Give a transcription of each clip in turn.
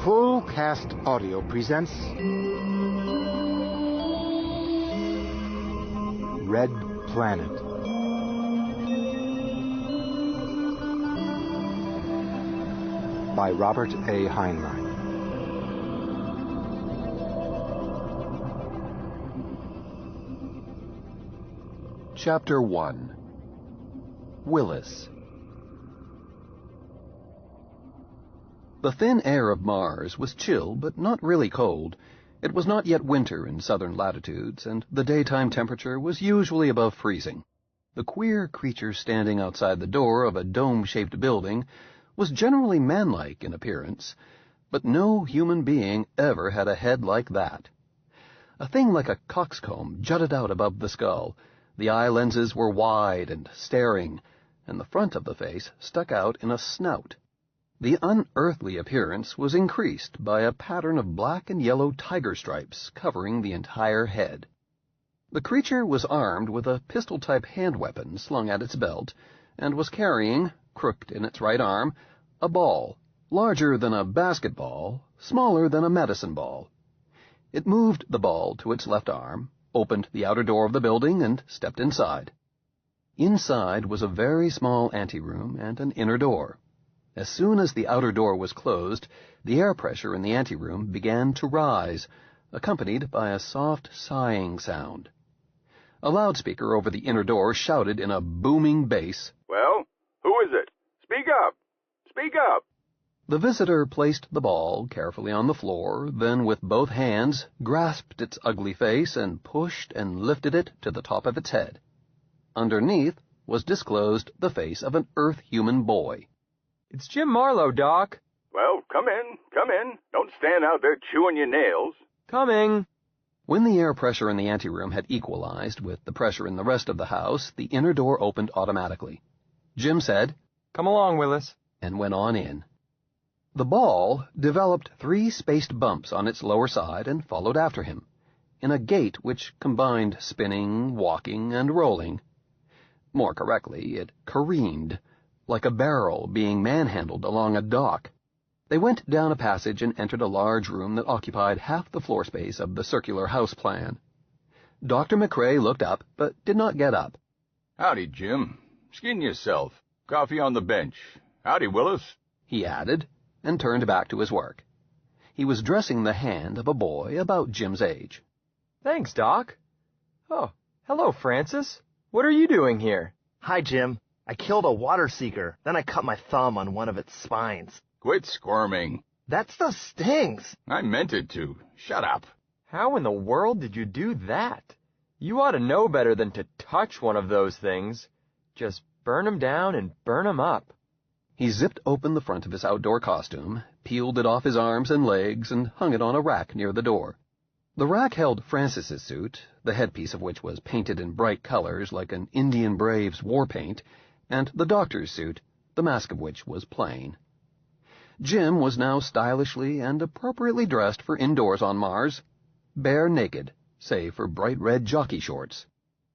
Full Cast Audio presents Red Planet. By Robert A. Heinlein. Chapter 1. Willis. The thin air of Mars was chill, but not really cold. It was not yet winter in southern latitudes, and the daytime temperature was usually above freezing. The queer creature standing outside the door of a dome-shaped building was generally manlike in appearance, but no human being ever had a head like that. A thing like a coxcomb jutted out above the skull. The eye lenses were wide and staring, and the front of the face stuck out in a snout. The unearthly appearance was increased by a pattern of black and yellow tiger stripes covering the entire head. The creature was armed with a pistol-type hand weapon slung at its belt, and was carrying, crooked in its right arm, a ball, larger than a basketball, smaller than a medicine ball. It moved the ball to its left arm, opened the outer door of the building, and stepped inside. Inside was a very small anteroom and an inner door. As soon as the outer door was closed, the air pressure in the anteroom began to rise, accompanied by a soft sighing sound. A loudspeaker over the inner door shouted in a booming bass, "Well, who is it? Speak up! Speak up!" The visitor placed the ball carefully on the floor, then with both hands grasped its ugly face and pushed and lifted it to the top of its head. Underneath was disclosed the face of an Earth-human boy. "It's Jim Marlowe, Doc." "Well, come in, come in. Don't stand out there chewing your nails." "Coming." When the air pressure in the anteroom had equalized with the pressure in the rest of the house, the inner door opened automatically. Jim said, "Come along, Willis," and went on in. The ball developed 3 spaced bumps on its lower side and followed after him, in a gait which combined spinning, walking, and rolling. More correctly, it careened, like a barrel being manhandled along a dock. They went down a passage and entered a large room that occupied half the floor space of the circular house plan. Dr. McCrae looked up, but did not get up. "Howdy, Jim. Skin yourself. Coffee on the bench. Howdy, Willis," he added, and turned back to his work. He was dressing the hand of a boy about Jim's age. "Thanks, Doc." "Oh, hello, Francis. What are you doing here?" "Hi, Jim. I killed a water seeker, then I cut my thumb on one of its spines." "Quit squirming." "That stuff stings." "I meant it to. Shut up." "How in the world did you do that? You ought to know better than to touch one of those things. Just burn 'em down and burn 'em up." He zipped open the front of his outdoor costume, peeled it off his arms and legs, and hung it on a rack near the door. The rack held Francis's suit, the headpiece of which was painted in bright colors like an Indian brave's war paint, and the doctor's suit, the mask of which was plain. Jim was now stylishly and appropriately dressed for indoors on Mars, bare naked, save for bright red jockey shorts.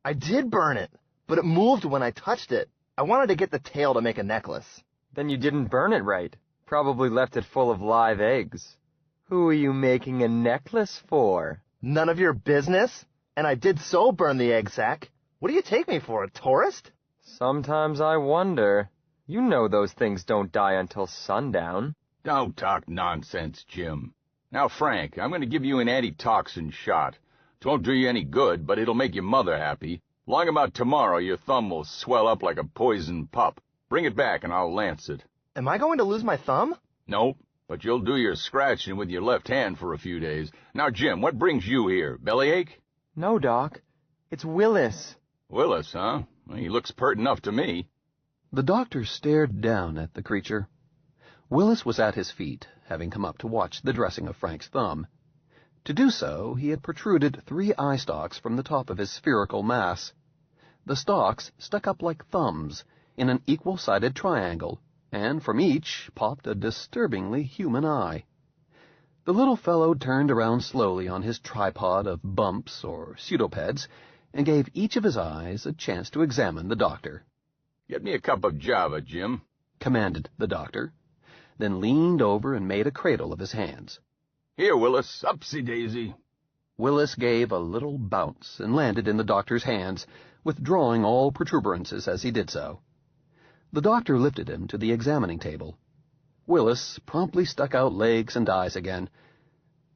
"I did burn it, but it moved when I touched it. I wanted to get the tail to make a necklace." "Then you didn't burn it right. Probably left it full of live eggs. Who are you making a necklace for?" "None of your business. And I did so burn the egg sac. What do you take me for, a tourist?" "Sometimes I wonder. You know those things don't die until sundown." "Don't talk nonsense, Jim. Now, Frank, I'm going to give you an antitoxin shot. It won't do you any good, but it'll make your mother happy. Long about tomorrow, your thumb will swell up like a poisoned pup. Bring it back and I'll lance it." "Am I going to lose my thumb?" "Nope, but you'll do your scratching with your left hand for a few days. Now, Jim, what brings you here? Bellyache?" "No, Doc. It's Willis." "Willis, huh? Well, he looks pert enough to me." The doctor stared down at the creature. Willis was at his feet, having come up to watch the dressing of Frank's thumb. To do so, he had protruded 3 eye stalks from the top of his spherical mass. The stalks stuck up like thumbs, in an equal-sided triangle, and from each popped a disturbingly human eye. The little fellow turned around slowly on his tripod of bumps or pseudopeds, and gave each of his eyes a chance to examine the doctor. "Get me a cup of Java, Jim," commanded the doctor. then leaned over and made a cradle of his hands. Here, Willis, upsy-daisy. Willis gave a little bounce and landed in the doctor's hands, withdrawing all protuberances as he did so. The doctor lifted him to the examining table. Willis promptly stuck out legs and eyes again.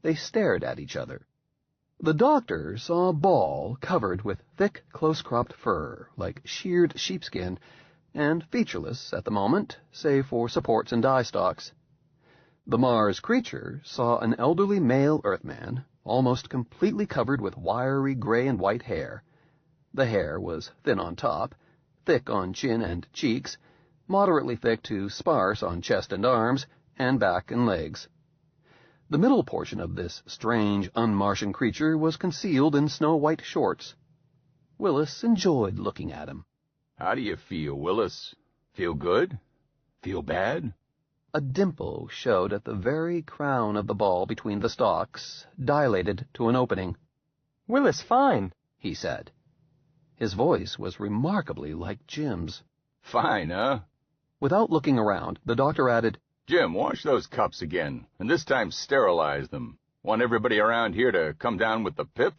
They stared at each other. The doctor saw a ball covered with thick, close-cropped fur, like sheared sheepskin, and featureless at the moment, save for supports and eye stalks. The Mars creature saw an elderly male Earthman, almost completely covered with wiry gray and white hair. The hair was thin on top, thick on chin and cheeks, moderately thick to sparse on chest and arms, and back and legs. The middle portion of this strange, un-Martian creature was concealed in snow-white shorts. Willis enjoyed looking at him. How do you feel, Willis? Feel good? Feel bad? A dimple showed at the very crown of the ball between the stalks, dilated to an opening. Willis, fine, he said. His voice was remarkably like Jim's. Fine, huh? Without looking around, the doctor added, Jim, wash those cups again, and this time sterilize them. Want everybody around here to come down with the pip?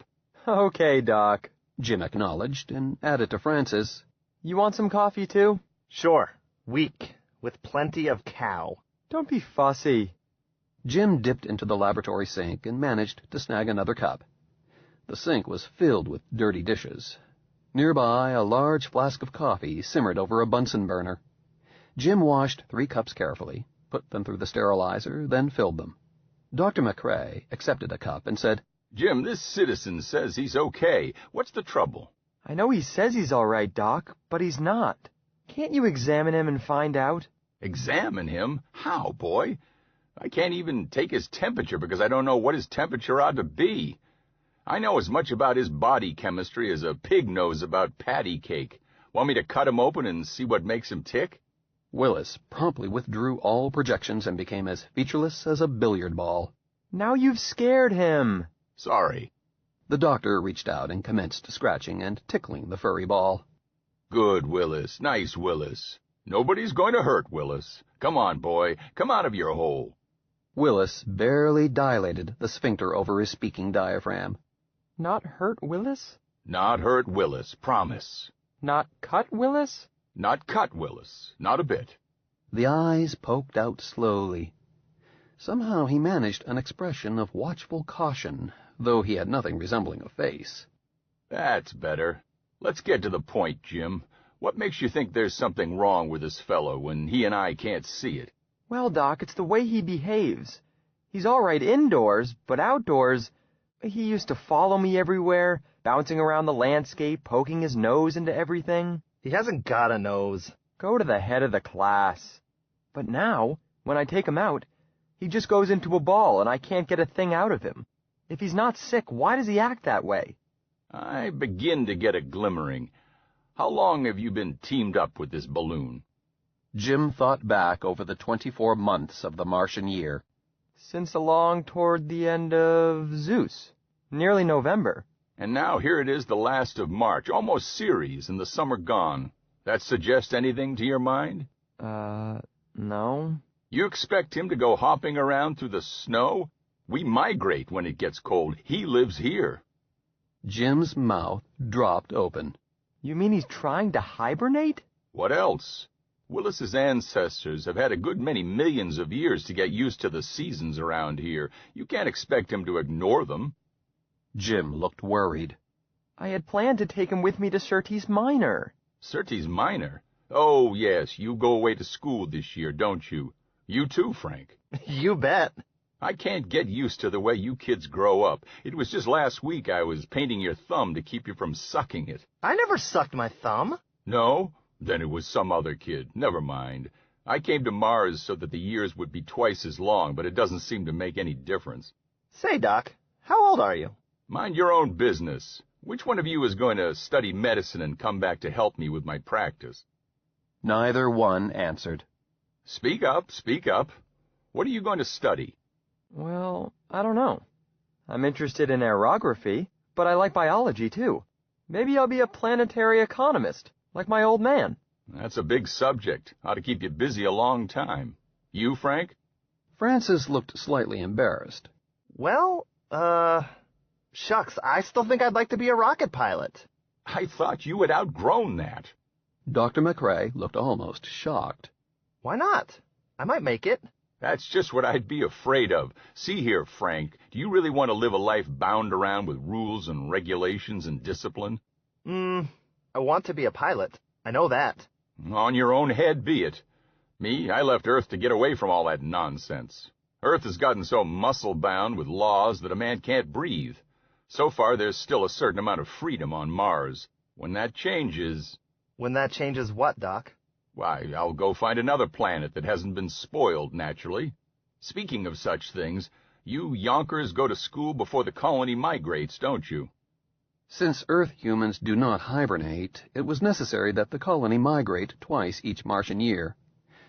Okay, Doc, Jim acknowledged, and added to Francis, You want some coffee, too? Sure. Weak, with plenty of cow. Don't be fussy. Jim dipped into the laboratory sink and managed to snag another cup. The sink was filled with dirty dishes. Nearby, a large flask of coffee simmered over a Bunsen burner. Jim washed 3 cups carefully, put them through the sterilizer, then filled them. Dr. McCrae accepted a cup and said, Jim, this citizen says he's okay. What's the trouble? I know he says he's all right, Doc, but he's not. Can't you examine him and find out? Examine him? How, boy? I can't even take his temperature because I don't know what his temperature ought to be. I know as much about his body chemistry as a pig knows about patty cake. Want me to cut him open and see what makes him tick? Willis promptly withdrew all projections and became as featureless as a billiard ball. Now you've scared him. Sorry. The doctor reached out and commenced scratching and tickling the furry ball. Good, Willis. Nice, Willis. Nobody's going to hurt Willis. Come on, boy. Come out of your hole. Willis barely dilated the sphincter over his speaking diaphragm. Not hurt Willis? Not hurt Willis, promise. Not cut Willis? Not cut Willis. Not a bit. The eyes poked out slowly. Somehow he managed an expression of watchful caution, though he had nothing resembling a face. That's better. Let's get to the point, Jim. What makes you think there's something wrong with this fellow when he and I can't see it? Well, Doc, it's the way he behaves. He's all right indoors, but outdoors, he used to follow me everywhere, bouncing around the landscape, poking his nose into everything. He hasn't got a nose. Go to the head of the class. But now, when I take him out, he just goes into a ball and I can't get a thing out of him. If he's not sick, why does he act that way? I begin to get a glimmering. How long have you been teamed up with this balloon? Jim thought back over the 24 months of the Martian year. Since along toward the end of Zeus, nearly November. And now here it is the last of March, almost Ceres, and the summer gone. That suggest anything to your mind? No. You expect him to go hopping around through the snow? We migrate when it gets cold. He lives here. Jim's mouth dropped open. You mean he's trying to hibernate? What else? Willis's ancestors have had a good many millions of years to get used to the seasons around here. You can't expect him to ignore them. Jim looked worried. I had planned to take him with me to Surtees Minor. Surtees Minor? Oh, yes, you go away to school this year, don't you? You too, Frank. You bet. I can't get used to the way you kids grow up. It was just last week I was painting your thumb to keep you from sucking it. I never sucked my thumb. No? Then it was some other kid. Never mind. I came to Mars so that the years would be twice as long, but it doesn't seem to make any difference. Say, Doc, how old are you? Mind your own business. Which one of you is going to study medicine and come back to help me with my practice? Neither one answered. Speak up, speak up. What are you going to study? Well, I don't know. I'm interested in aerography, but I like biology, too. Maybe I'll be a planetary economist, like my old man. That's a big subject. Ought to keep you busy a long time. You, Frank? Francis looked slightly embarrassed. Well, shucks, I still think I'd like to be a rocket pilot. I thought you had outgrown that. Dr. McRae looked almost shocked. Why not? I might make it. That's just what I'd be afraid of. See here, Frank, do you really want to live a life bound around with rules and regulations and discipline? I want to be a pilot. I know that. On your own head be it. Me, I left Earth to get away from all that nonsense. Earth has gotten so muscle-bound with laws that a man can't breathe. So far, there's still a certain amount of freedom on Mars. When that changes... When that changes what, Doc? Why, I'll go find another planet that hasn't been spoiled naturally. Speaking of such things, you Yonkers go to school before the colony migrates, don't you? Since Earth humans do not hibernate, it was necessary that the colony migrate twice each Martian year.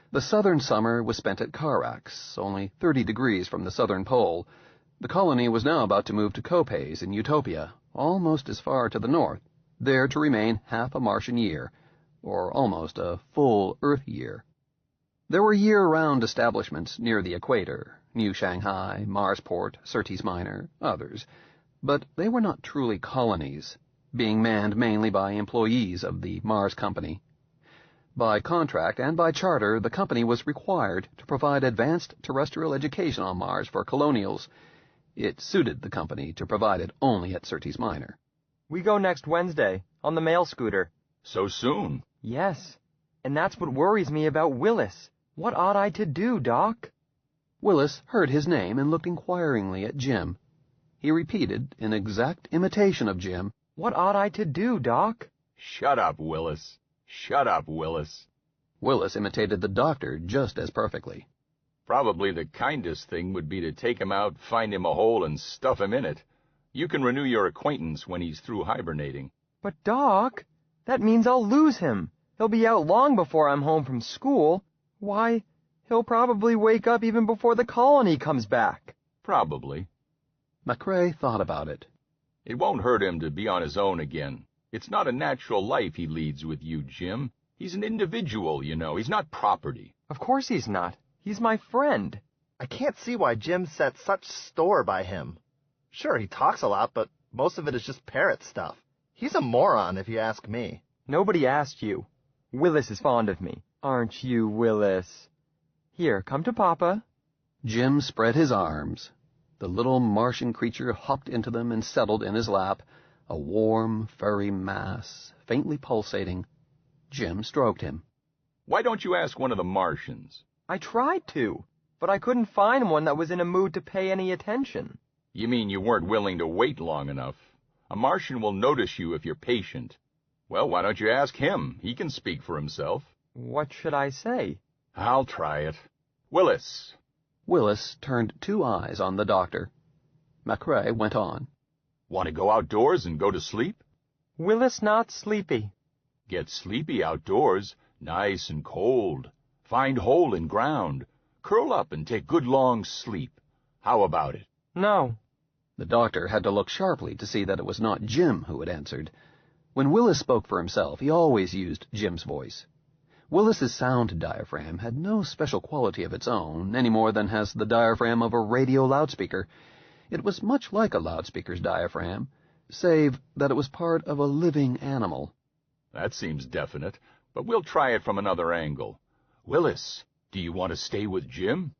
The southern summer was spent at Carax, only 30 degrees from the southern pole. The colony was now about to move to Copes in Utopia, almost as far to the north, there to remain half a Martian year, or almost a full Earth year. There were year-round establishments near the equator, New Shanghai, Marsport, Syrtis Minor, others, but they were not truly colonies, being manned mainly by employees of the Mars Company. By contract and by charter, the company was required to provide advanced terrestrial education on Mars for colonials. It suited the company to provide it only at Syrtis Minor. We go next Wednesday, on the mail scooter. So soon? Yes, and that's what worries me about Willis. What ought I to do, Doc? Willis heard his name and looked inquiringly at Jim. He repeated, in exact imitation of Jim, What ought I to do, Doc? Shut up, Willis. Shut up, Willis. Willis imitated the doctor just as perfectly. Probably the kindest thing would be to take him out, find him a hole, and stuff him in it. You can renew your acquaintance when he's through hibernating. But, Doc, that means I'll lose him. He'll be out long before I'm home from school. Why, he'll probably wake up even before the colony comes back. Probably. McRae thought about it. It won't hurt him to be on his own again. It's not a natural life he leads with you, Jim. He's an individual, you know. He's not property. Of course he's not. He's my friend. I can't see why Jim set such store by him. Sure, he talks a lot, but most of it is just parrot stuff. He's a moron, if you ask me. Nobody asked you. Willis is fond of me. Aren't you, Willis? Here, come to Papa. Jim spread his arms. The little Martian creature hopped into them and settled in his lap, a warm, furry mass, faintly pulsating. Jim stroked him. Why don't you ask one of the Martians? I tried to, but I couldn't find one that was in a mood to pay any attention. You mean you weren't willing to wait long enough? A Martian will notice you if you're patient. Well, why don't you ask him? He can speak for himself. What should I say? I'll try it. Willis. Willis turned 2 eyes on the doctor. McRae went on. Want to go outdoors and go to sleep? Willis not sleepy. Get sleepy outdoors, nice and cold. Find hole in ground. Curl up and take good long sleep. How about it? No. The doctor had to look sharply to see that it was not Jim who had answered. When Willis spoke for himself, he always used Jim's voice. Willis's sound diaphragm had no special quality of its own, any more than has the diaphragm of a radio loudspeaker. It was much like a loudspeaker's diaphragm, save that it was part of a living animal. That seems definite, but we'll try it from another angle. Willis, do you want to stay with Jim?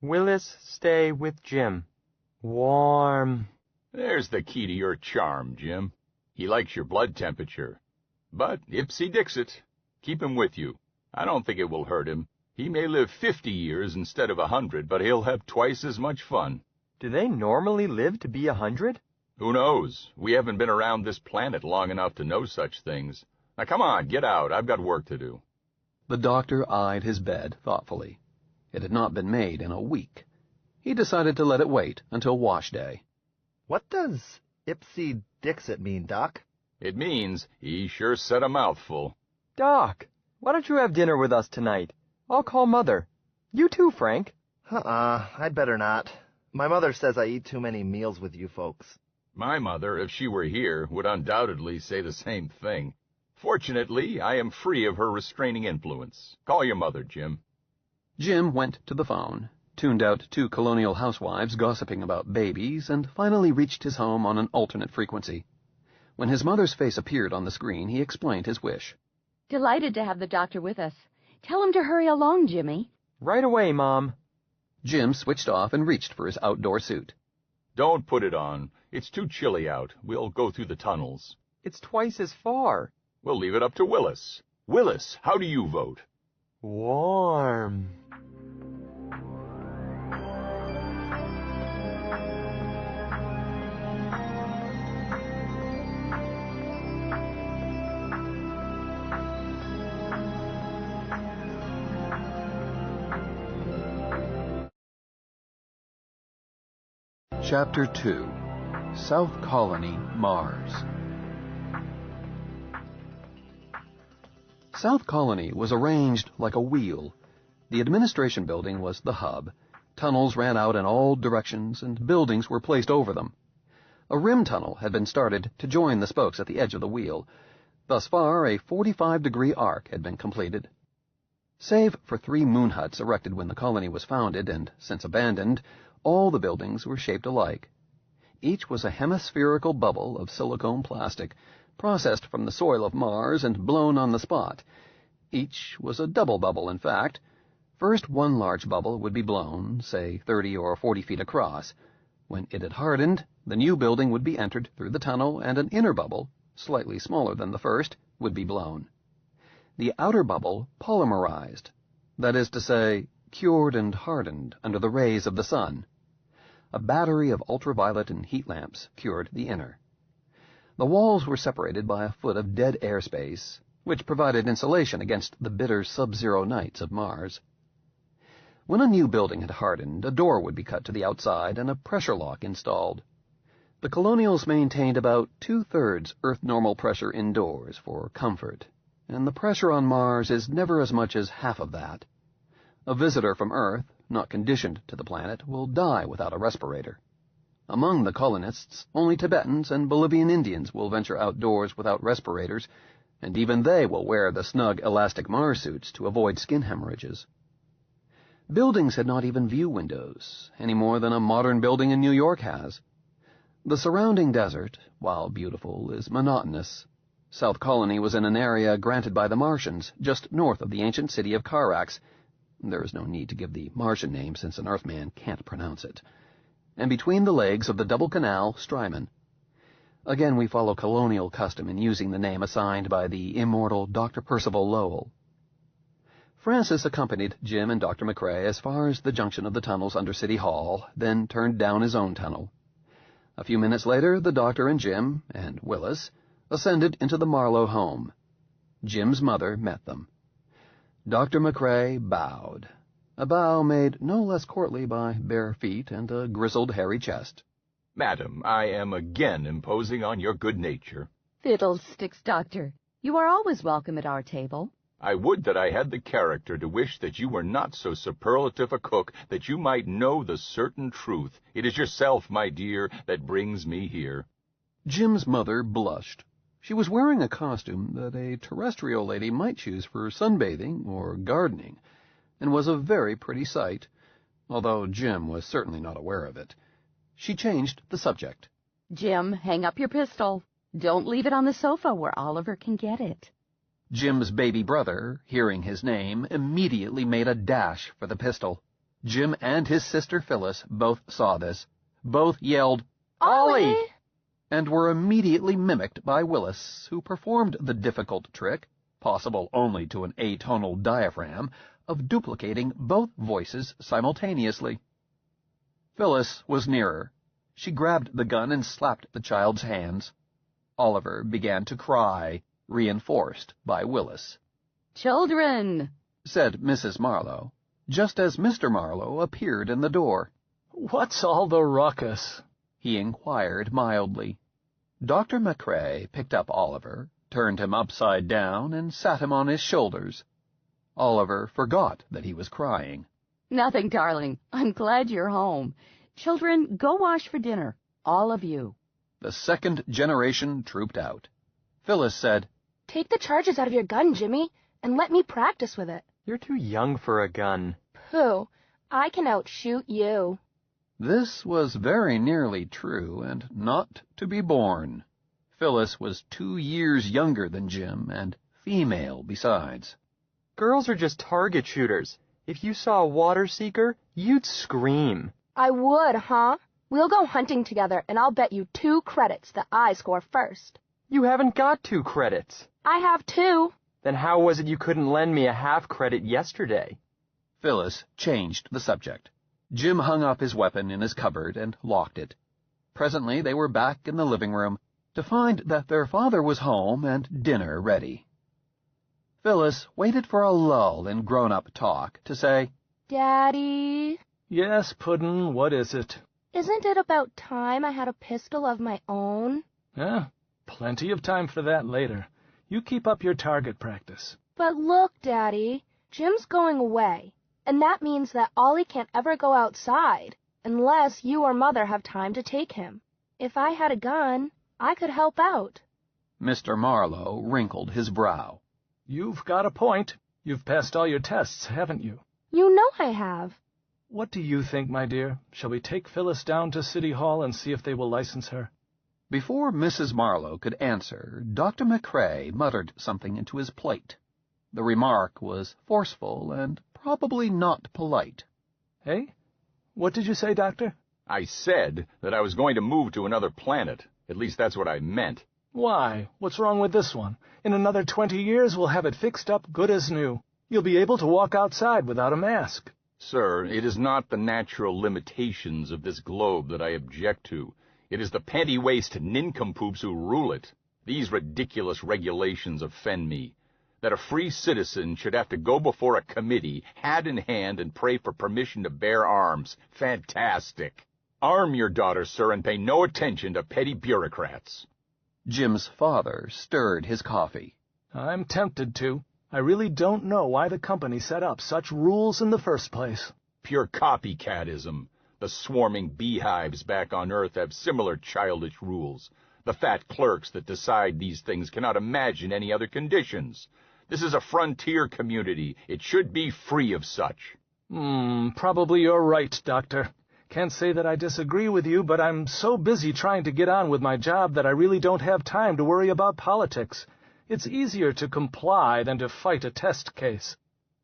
Willis stay with Jim. Warm. There's the key to your charm, Jim. He likes your blood temperature. But ipsy-dixit, keep him with you. I don't think it will hurt him. He may live 50 years instead of 100, but he'll have twice as much fun. Do they normally live to be 100? Who knows? We haven't been around this planet long enough to know such things. Now come on, get out. I've got work to do. The doctor eyed his bed thoughtfully. It had not been made in a week. He decided to let it wait until wash day. What does ipsy-dixit mean, Doc? It means he sure said a mouthful. Doc, why don't you have dinner with us tonight? I'll call Mother. You too, Frank. I'd better not. My mother says I eat too many meals with you folks. My mother, if she were here, would undoubtedly say the same thing. Fortunately, I am free of her restraining influence. Call your mother, Jim. Jim went to the phone, tuned out 2 colonial housewives gossiping about babies, and finally reached his home on an alternate frequency. When his mother's face appeared on the screen, he explained his wish. Delighted to have the doctor with us. Tell him to hurry along, Jimmy. Right away, Mom. Jim switched off and reached for his outdoor suit. Don't put it on. It's too chilly out. We'll go through the tunnels. It's twice as far. We'll leave it up to Willis. Willis, how do you vote? Warm. Chapter 2. South Colony, Mars. South Colony was arranged like a wheel. The administration building was the hub. Tunnels ran out in all directions, and buildings were placed over them. A rim tunnel had been started to join the spokes at the edge of the wheel. Thus far, a 45-degree arc had been completed. Save for 3 moon huts erected when the colony was founded and since abandoned, all the buildings were shaped alike. Each was a hemispherical bubble of silicone plastic, processed from the soil of Mars and blown on the spot. Each was a double bubble, in fact. First, one large bubble would be blown, say 30 or 40 feet across. When it had hardened, the new building would be entered through the tunnel, and an inner bubble, slightly smaller than the first, would be blown. The outer bubble polymerized, that is to say, cured and hardened under the rays of the sun. A battery of ultraviolet and heat lamps cured the inner. The walls were separated by a foot of dead airspace, which provided insulation against the bitter sub-zero nights of Mars. When a new building had hardened, a door would be cut to the outside and a pressure lock installed. The colonials maintained about 2/3 Earth normal pressure indoors for comfort, and the pressure on Mars is never as much as half of that. A visitor from Earth, not conditioned to the planet, will die without a respirator. Among the colonists, only Tibetans and Bolivian Indians will venture outdoors without respirators, and even they will wear the snug elastic Mars suits to avoid skin hemorrhages. Buildings had not even view windows, any more than a modern building in New York has. The surrounding desert, while beautiful, is monotonous. South Colony was in an area granted by the Martians, just north of the ancient city of Karax. There is no need to give the Martian name since an Earthman can't pronounce it. And between the legs of the double canal, Strymon. Again we follow colonial custom in using the name assigned by the immortal Dr. Percival Lowell. Francis accompanied Jim and Dr. McCrae as far as the junction of the tunnels under City Hall, then turned down his own tunnel. A few minutes later, the doctor and Jim, and Willis, ascended into the Marlowe home. Jim's mother met them. Dr. McCrae bowed, a bow made no less courtly by bare feet and a grizzled, hairy chest. Madam, I am again imposing on your good nature. Fiddlesticks, Doctor. You are always welcome at our table. I would that I had the character to wish that you were not so superlative a cook that you might know the certain truth. It is yourself, my dear, that brings me here. Jim's mother blushed. She was wearing a costume that a terrestrial lady might choose for sunbathing or gardening, and was a very pretty sight, although Jim was certainly not aware of it. She changed the subject. Jim, hang up your pistol. Don't leave it on the sofa where Oliver can get it. Jim's baby brother, hearing his name, immediately made a dash for the pistol. Jim and his sister Phyllis both saw this. Both yelled, "Ollie!" and were immediately mimicked by Willis, who performed the difficult trick, possible only to an atonal diaphragm, of duplicating both voices simultaneously. Phyllis was nearer. She grabbed the gun and slapped the child's hands. Oliver began to cry, reinforced by Willis. "Children," said Mrs. Marlowe, just as Mr. Marlowe appeared in the door. "What's all the ruckus?" he inquired mildly. Dr. McCrae picked up Oliver, turned him upside down, and sat him on his shoulders. Oliver forgot that he was crying. "Nothing, darling. I'm glad you're home. Children, go wash for dinner. All of you." The second generation trooped out. Phyllis said, "Take the charges out of your gun, Jimmy, and let me practice with it." You're too young for a gun. Pooh, I can outshoot you. This was very nearly true and not to be borne. Phyllis was 2 years younger than Jim, and female besides. Girls are just target shooters. If you saw a water seeker, you'd scream. I would, huh? We'll go hunting together, and I'll bet you 2 credits that I score first. You haven't got 2 credits. I have 2. Then how was it you couldn't lend me a half credit yesterday? Phyllis changed the subject. Jim hung up his weapon in his cupboard and locked it. Presently they were back in the living room to find that their father was home and dinner ready. Phyllis waited for a lull in grown-up talk to say, Daddy? Yes, Puddin', what is it? Isn't it about time I had a pistol of my own? Plenty of time for that later. You keep up your target practice. But look, Daddy, Jim's going away, and that means that Ollie can't ever go outside unless you or Mother have time to take him. If I had a gun, I could help out. Mr. Marlowe wrinkled his brow. You've got a point. You've passed all your tests, haven't you? You know I have. What do you think, my dear? Shall we take Phyllis down to City Hall and see if they will license her? Before Mrs. Marlowe could answer, Dr. McCrae muttered something into his plate. The remark was forceful and probably not polite. Hey? What did you say, Doctor? I said that I was going to move to another planet. At least that's what I meant. Why? What's wrong with this one? In another 20 years, we'll have it fixed up good as new. You'll be able to walk outside without a mask. Sir, it is not the natural limitations of this globe that I object to. It is the panty-waist nincompoops who rule it. These ridiculous regulations offend me. That a free citizen should have to go before a committee, hat in hand, and pray for permission to bear arms. Fantastic. Arm your daughter, sir, and pay no attention to petty bureaucrats. Jim's father stirred his coffee. I'm tempted to. I really don't know why the company set up such rules in the first place. Pure copycatism. The swarming beehives back on Earth have similar childish rules. The fat clerks that decide these things cannot imagine any other conditions. This is a frontier community. It should be free of such. Probably you're right, Doctor. Can't say that I disagree with you, but I'm so busy trying to get on with my job that I really don't have time to worry about politics. It's easier to comply than to fight a test case.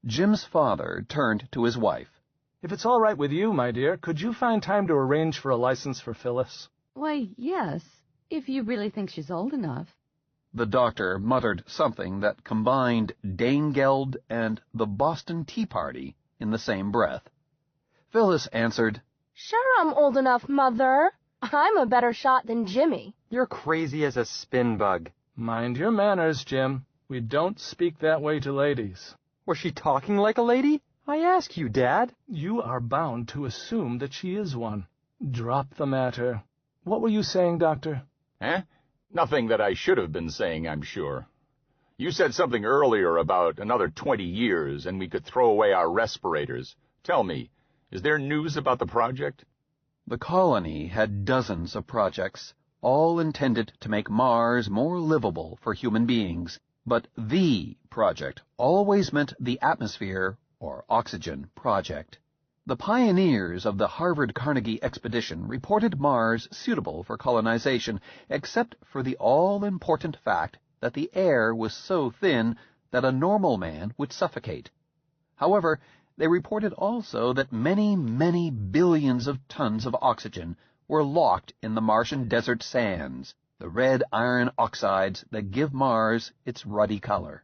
Jim's father turned to his wife. If it's all right with you, my dear, could you find time to arrange for a license for Phyllis? Why, yes, if you really think she's old enough. The doctor muttered something that combined Danegeld and the Boston Tea Party in the same breath. Phyllis answered, Sure I'm old enough, Mother. I'm a better shot than Jimmy. You're crazy as a spin bug. Mind your manners, Jim. We don't speak that way to ladies. Was she talking like a lady? I ask you, Dad. You are bound to assume that she is one. Drop the matter. What were you saying, Doctor? Nothing that I should have been saying, I'm sure. You said something earlier about another 20 years and we could throw away our respirators. Tell me, is there news about the project? The colony had dozens of projects, all intended to make Mars more livable for human beings. But the project always meant the atmosphere, or oxygen, project. The pioneers of the Harvard-Carnegie expedition reported Mars suitable for colonization, except for the all-important fact that the air was so thin that a normal man would suffocate. However, they reported also that many, many billions of tons of oxygen were locked in the Martian desert sands, the red iron oxides that give Mars its ruddy color.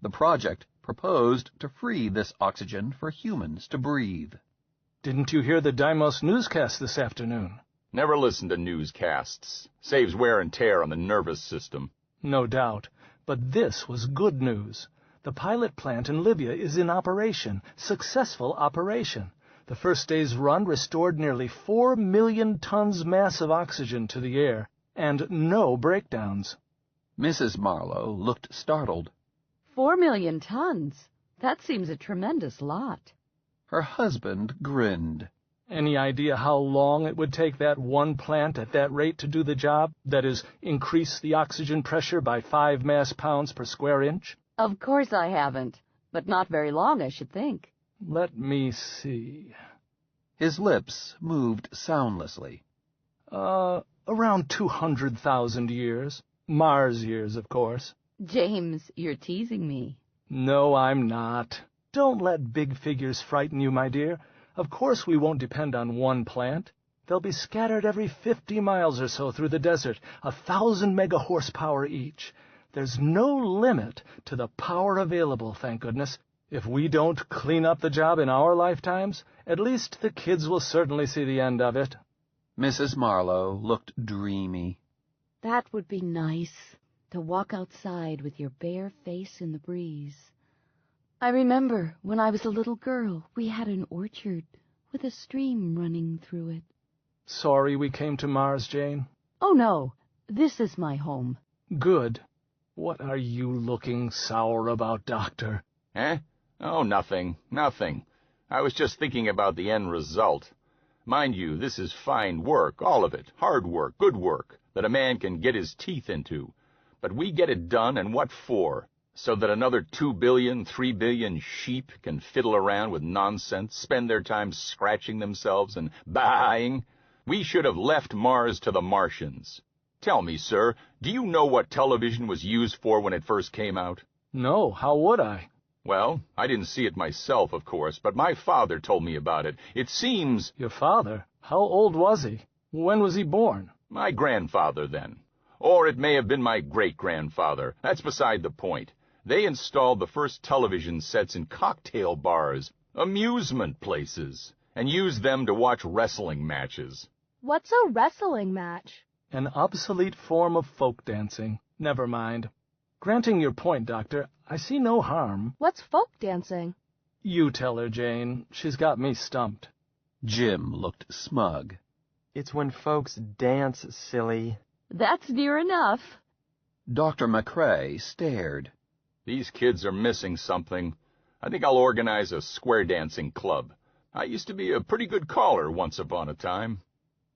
The project proposed to free this oxygen for humans to breathe. Didn't you hear the Dimos newscast this afternoon? Never listen to newscasts. Saves wear and tear on the nervous system. No doubt. But this was good news. The pilot plant in Libya is in operation. Successful operation. The first day's run restored nearly 4 million tons mass of oxygen to the air, and no breakdowns. Mrs. Marlowe looked startled. 4 million tons? That seems a tremendous lot. Her husband grinned. Any idea how long it would take that one plant at that rate to do the job? That is, increase the oxygen pressure by 5 mass pounds per square inch? Of course I haven't, but not very long, I should think. Let me see. His lips moved soundlessly. Around 200,000 years. Mars years, of course. James, you're teasing me. No, I'm not. Don't let big figures frighten you, my dear. Of course we won't depend on one plant. They'll be scattered every 50 miles or so through the desert, 1,000 mega-horsepower each. There's no limit to the power available, thank goodness. If we don't clean up the job in our lifetimes, at least the kids will certainly see the end of it. Mrs. Marlowe looked dreamy. That would be nice, to walk outside with your bare face in the breeze. I remember when I was a little girl, we had an orchard with a stream running through it. Sorry we came to Mars, Jane. Oh, no, this is my home. Good. What are you looking sour about, Doctor? Eh? Oh, nothing. I was just thinking about the end result. Mind you, this is fine work, all of it. Hard work, good work, that a man can get his teeth into. But we get it done, and what for? So that another 2 billion, 3 billion sheep can fiddle around with nonsense, spend their time scratching themselves and baaing? We should have left Mars to the Martians. Tell me, sir, do you know what television was used for when it first came out? No, how would I? Well, I didn't see it myself, of course, but my father told me about it. It seems... Your father? How old was he? When was he born? My grandfather, then. Or it may have been my great-grandfather. That's beside the point. They installed the first television sets in cocktail bars, amusement places, and used them to watch wrestling matches. What's a wrestling match? An obsolete form of folk dancing. Never mind. Granting your point, Doctor, I see no harm. What's folk dancing? You tell her, Jane. She's got me stumped. Jim looked smug. It's when folks dance, silly. That's near enough. Dr. McCrae stared. These kids are missing something. I think I'll organize a square dancing club. I used to be a pretty good caller once upon a time.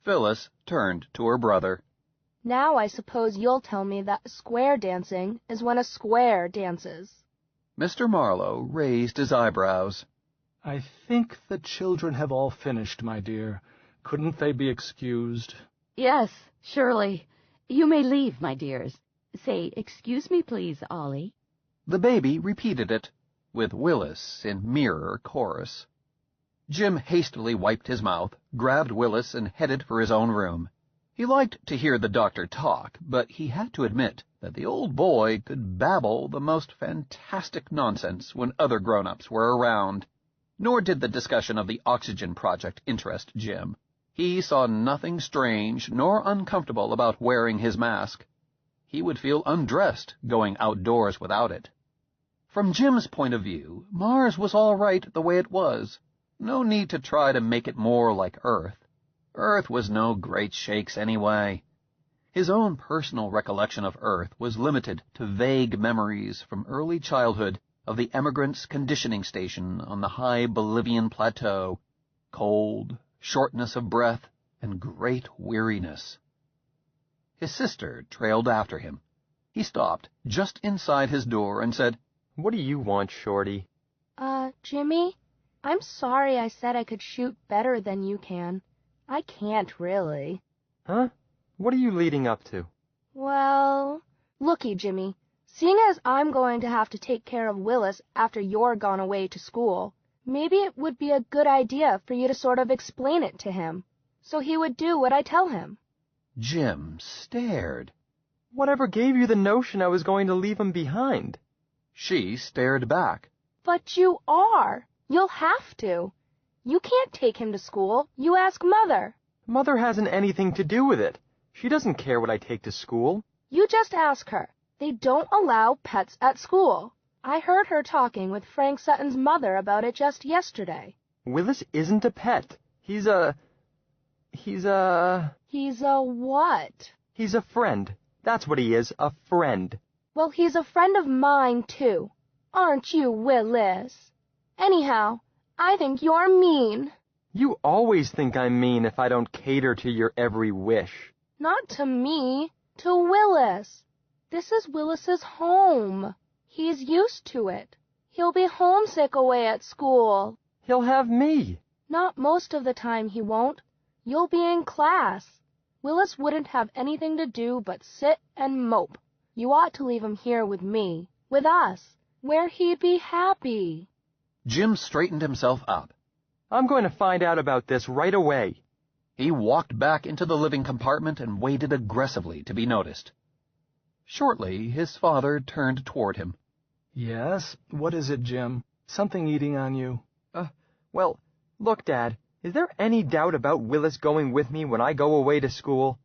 Phyllis turned to her brother. Now I suppose you'll tell me that square dancing is when a square dances. Mr. Marlowe raised his eyebrows. I think the children have all finished, my dear. Couldn't they be excused? Yes, surely. You may leave, my dears. Say, excuse me, please, Ollie. The baby repeated it, with Willis in mirror chorus. Jim hastily wiped his mouth, grabbed Willis, and headed for his own room. He liked to hear the doctor talk, but he had to admit that the old boy could babble the most fantastic nonsense when other grown-ups were around. Nor did the discussion of the oxygen project interest Jim. He saw nothing strange nor uncomfortable about wearing his mask. He would feel undressed going outdoors without it. From Jim's point of view, Mars was all right the way it was. No need to try to make it more like Earth. Earth was no great shakes anyway. His own personal recollection of Earth was limited to vague memories from early childhood of the emigrants' conditioning station on the high Bolivian plateau, cold, shortness of breath, and great weariness. His sister trailed after him. He stopped just inside his door and said, What do you want, Shorty? Jimmy, I'm sorry I said I could shoot better than you can. I can't really. Huh? What are you leading up to? Well, looky, Jimmy. Seeing as I'm going to have to take care of Willis after you're gone away to school, maybe it would be a good idea for you to sort of explain it to him, so he would do what I tell him. Jim stared. Whatever gave you the notion I was going to leave him behind? She stared back. But you are. You'll have to. You can't take him to school. You ask Mother. Mother hasn't anything to do with it. She doesn't care what I take to school. You just ask her. They don't allow pets at school. I heard her talking with Frank Sutton's mother about it just yesterday. Willis isn't a pet. He's a what? He's a friend. That's what he is, a friend. Well, he's a friend of mine, too. Aren't you, Willis? Anyhow, I think you're mean. You always think I'm mean if I don't cater to your every wish. Not to me, to Willis. This is Willis's home. He's used to it. He'll be homesick away at school. He'll have me. Not most of the time he won't. You'll be in class. Willis wouldn't have anything to do but sit and mope. You ought to leave him here with me, with us, where he'd be happy. Jim straightened himself up. I'm going to find out about this right away. He walked back into the living compartment and waited aggressively to be noticed. Shortly, his father turned toward him. Yes? What is it, Jim? Something eating on you? Well, look, Dad, is there any doubt about Willis going with me when I go away to school?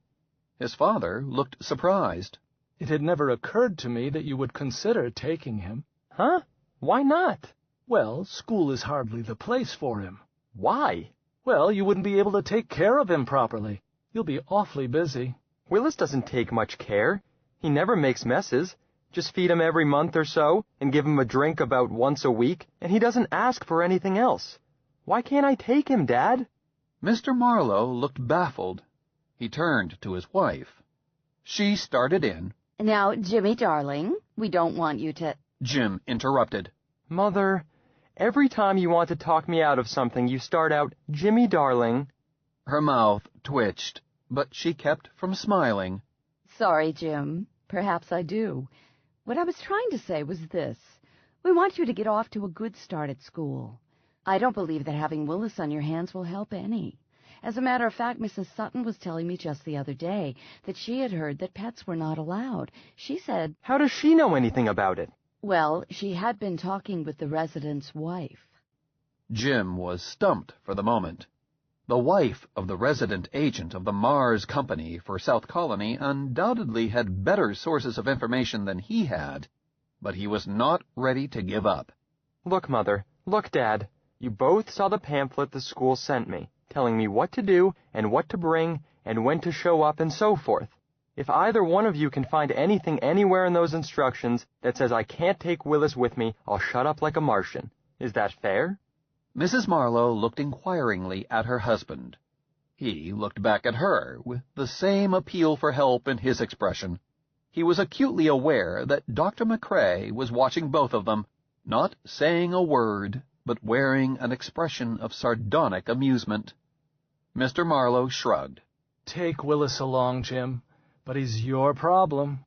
His father looked surprised. It had never occurred to me that you would consider taking him. Huh? Why not? Well, school is hardly the place for him. Why? Well, you wouldn't be able to take care of him properly. You'll be awfully busy. Willis doesn't take much care. He never makes messes. Just feed him every month or so, and give him a drink about once a week, and he doesn't ask for anything else. Why can't I take him, Dad? Mr. Marlowe looked baffled. He turned to his wife. She started in. Now, Jimmy, darling, we don't want you to... Jim interrupted. Mother, every time you want to talk me out of something, you start out, Jimmy, darling. Her mouth twitched, but she kept from smiling. Sorry, Jim. Perhaps I do. What I was trying to say was this. We want you to get off to a good start at school. I don't believe that having Willis on your hands will help any. As a matter of fact, Mrs. Sutton was telling me just the other day that she had heard that pets were not allowed. She said... How does she know anything about it? Well, she had been talking with the resident's wife. Jim was stumped for the moment. The wife of the resident agent of the Mars Company for South Colony undoubtedly had better sources of information than he had, but he was not ready to give up. Look, Mother. Look, Dad. You both saw the pamphlet the school sent me, telling me what to do and what to bring and when to show up and so forth. If either one of you can find anything anywhere in those instructions that says I can't take Willis with me, I'll shut up like a Martian. Is that fair? Mrs. Marlowe looked inquiringly at her husband. He looked back at her with the same appeal for help in his expression. He was acutely aware that Dr. McCrae was watching both of them, not saying a word, but wearing an expression of sardonic amusement. Mr. Marlowe shrugged. Take Willis along, Jim, but he's your problem.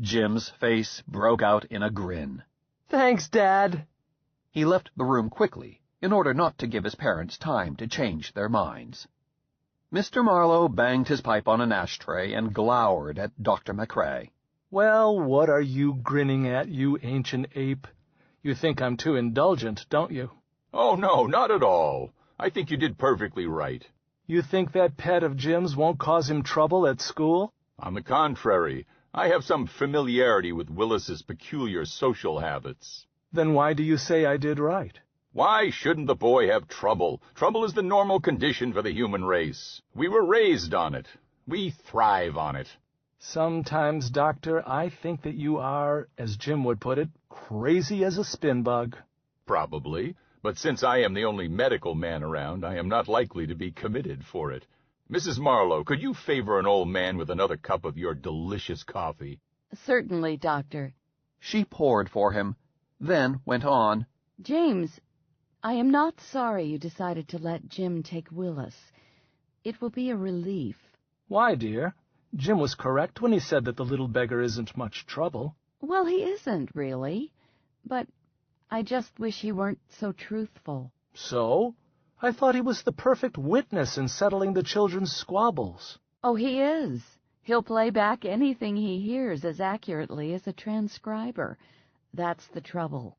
Jim's face broke out in a grin. Thanks, Dad. He left the room quickly, in order not to give his parents time to change their minds. Mr. Marlowe banged his pipe on an ashtray and glowered at Dr. McCrae. Well, what are you grinning at, you ancient ape? You think I'm too indulgent, don't you? Oh, no, not at all. I think you did perfectly right. You think that pet of Jim's won't cause him trouble at school? On the contrary, I have some familiarity with Willis's peculiar social habits. Then why do you say I did right? Why shouldn't the boy have trouble? Trouble is the normal condition for the human race. We were raised on it. We thrive on it. Sometimes, Doctor, I think that you are, as Jim would put it, crazy as a spin bug. Probably, but since I am the only medical man around, I am not likely to be committed for it. Mrs. Marlowe, could you favor an old man with another cup of your delicious coffee? Certainly, Doctor. She poured for him, then went on. James, I am not sorry you decided to let Jim take Willis. It will be a relief. Why, dear? Jim was correct when he said that the little beggar isn't much trouble. Well, he isn't, really. But I just wish he weren't so truthful. So? I thought he was the perfect witness in settling the children's squabbles. Oh, he is. He'll play back anything he hears as accurately as a transcriber. That's the trouble.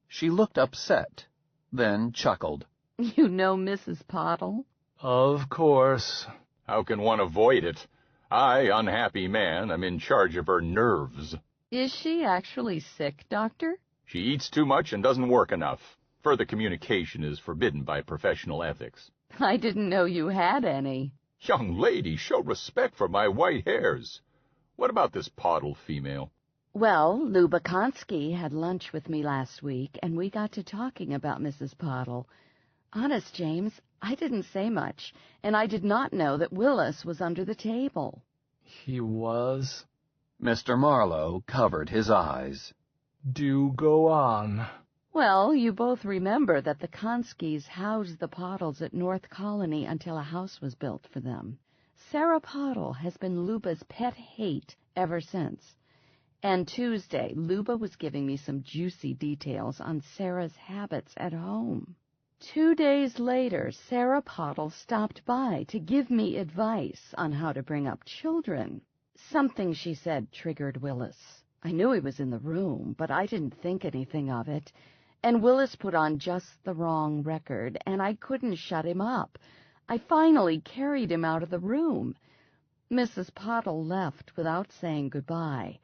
She looked upset, then chuckled. You know Mrs. Pottle? Of course. How can one avoid it? I, unhappy man, am in charge of her nerves. Is she actually sick, Doctor? She eats too much and doesn't work enough. Further communication is forbidden by professional ethics. I didn't know you had any. Young lady, show respect for my white hairs. What about this Pottle female? Well, Lou Bakonsky had lunch with me last week, and we got to talking about Mrs. Pottle. Honest, James, I didn't say much, and I did not know that Willis was under the table. He was? Mr. Marlowe covered his eyes. Do go on. Well, you both remember that the Konskis housed the Pottles at North Colony until a house was built for them. Sarah Pottle has been Luba's pet hate ever since. And Tuesday, Luba was giving me some juicy details on Sarah's habits at home. 2 days later, Sarah Pottle stopped by to give me advice on how to bring up children. Something she said triggered Willis. I knew he was in the room, but I didn't think anything of it. And Willis put on just the wrong record, and I couldn't shut him up. I finally carried him out of the room. Mrs. Pottle left without saying goodbye,